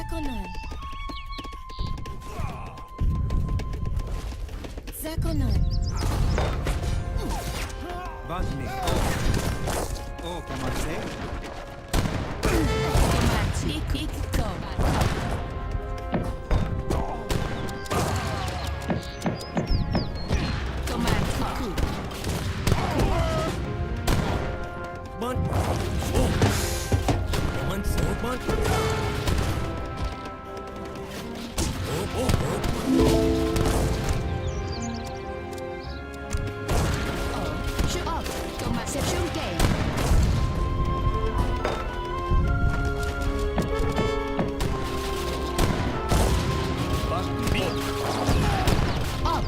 Zakonan. Zakonan. Badne. Oh, comment c'est? Ik go. Command coup. Bon. Oh. Comment c'est? Bon. Shoot up. Command section game. Up.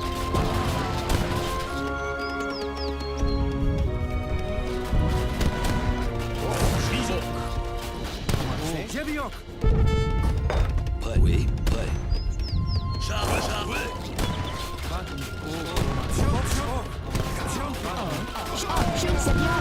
Jebiok. Oui, ouais. Charme, charme. Shoot, c'est bien.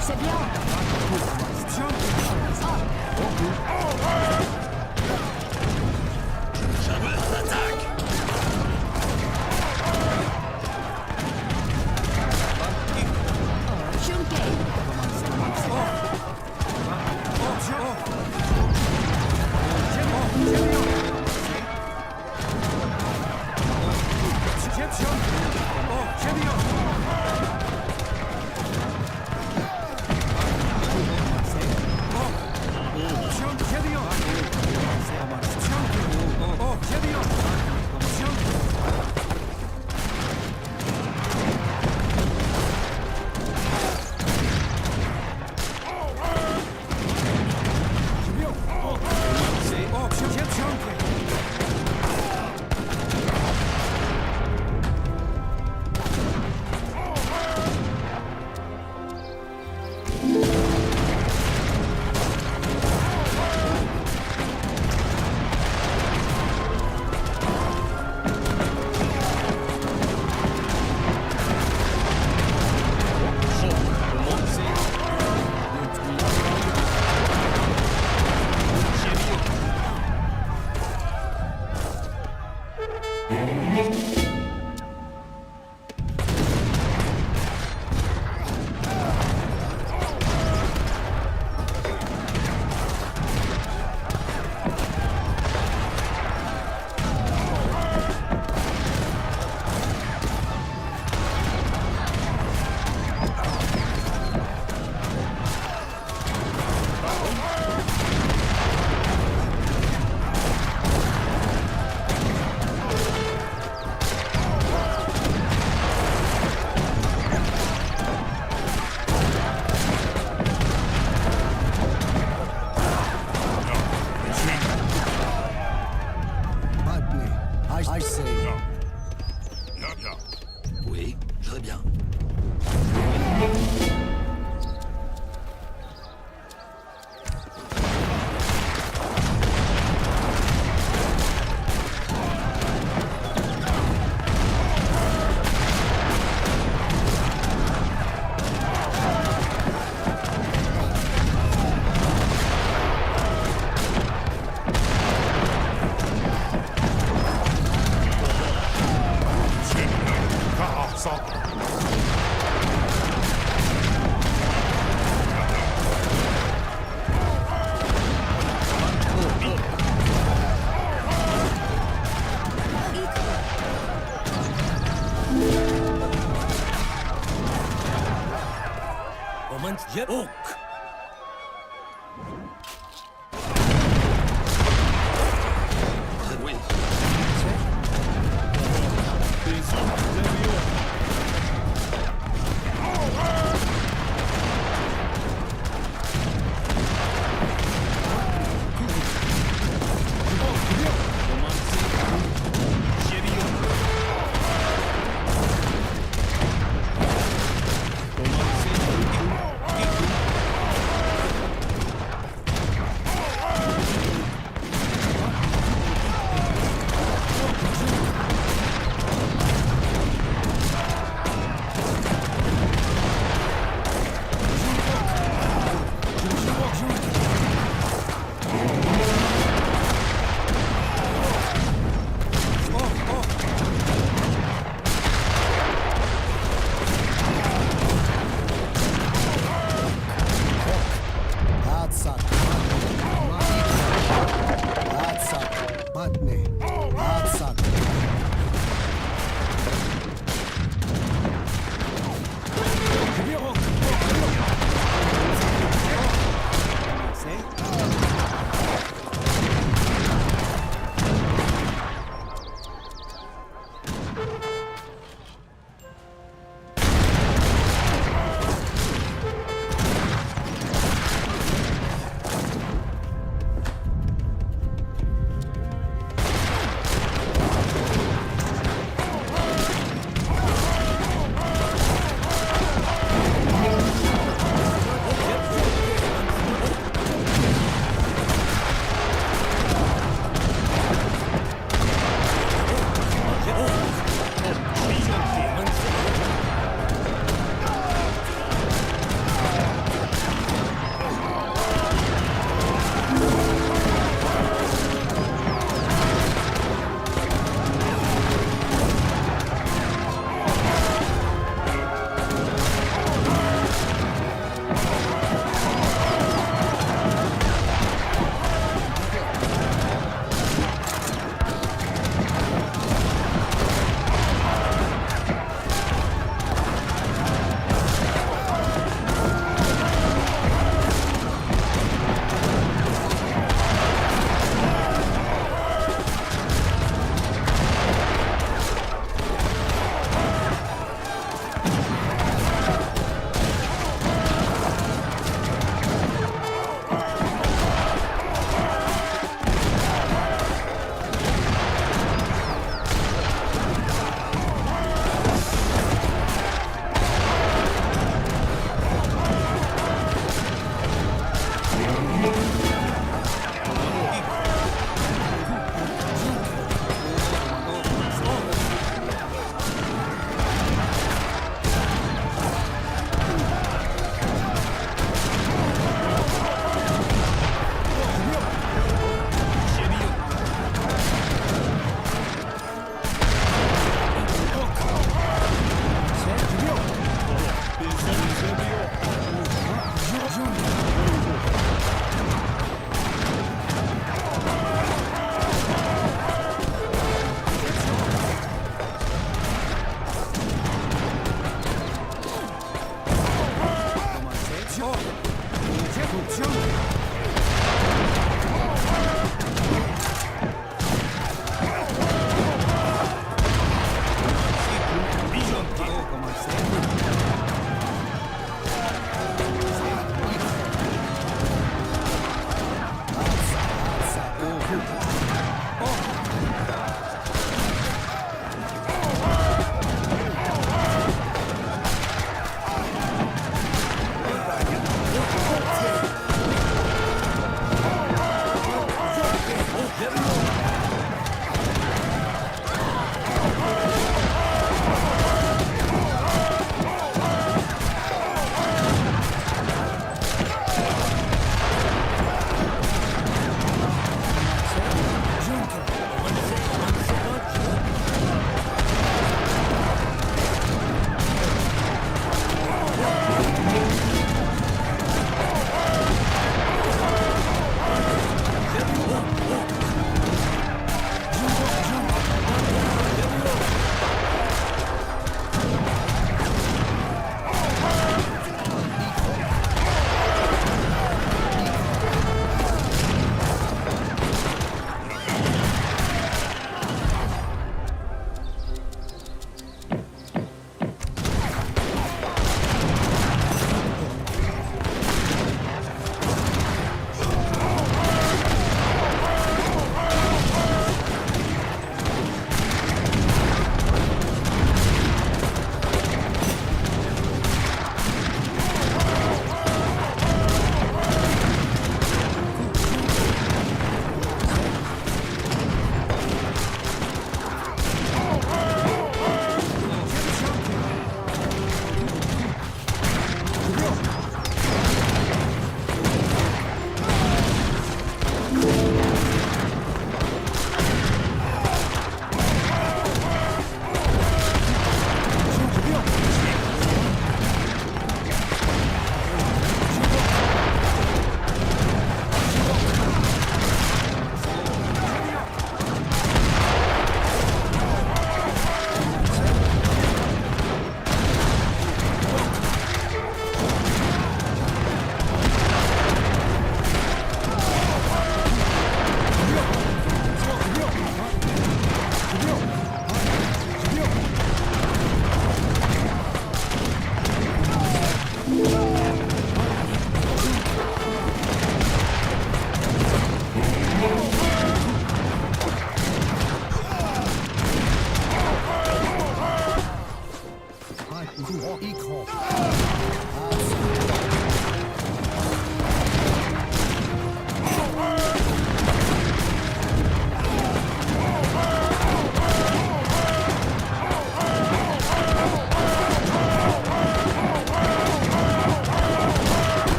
C'est bien. I say. Oui, très bien. Command Jet. Ok.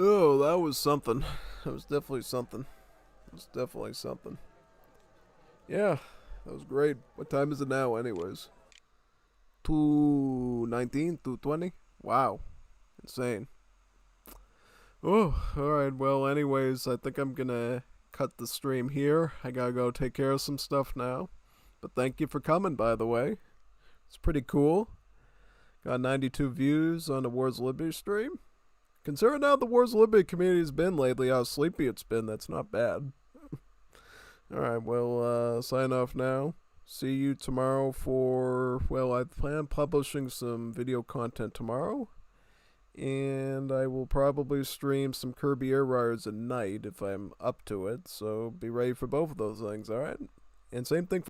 Oh, that was something. That was definitely something. It was definitely something. Yeah, that was great. What time is it now, anyways? 2:19, 2:20? Wow. Insane. Oh, alright. Well, anyways, I think I'm gonna cut the stream here. I gotta go take care of some stuff now. But thank you for coming, by the way. It's pretty cool. Got 92 views on the Wars of Liberty stream. Considering how the Wars of Liberty community has been lately, how sleepy it's been, that's not bad. Alright, well, sign off now. See you tomorrow for, well, I plan on publishing some video content tomorrow. And I will probably stream some Kirby Air Riders at night if I'm up to it. So be ready for both of those things, alright? And same thing for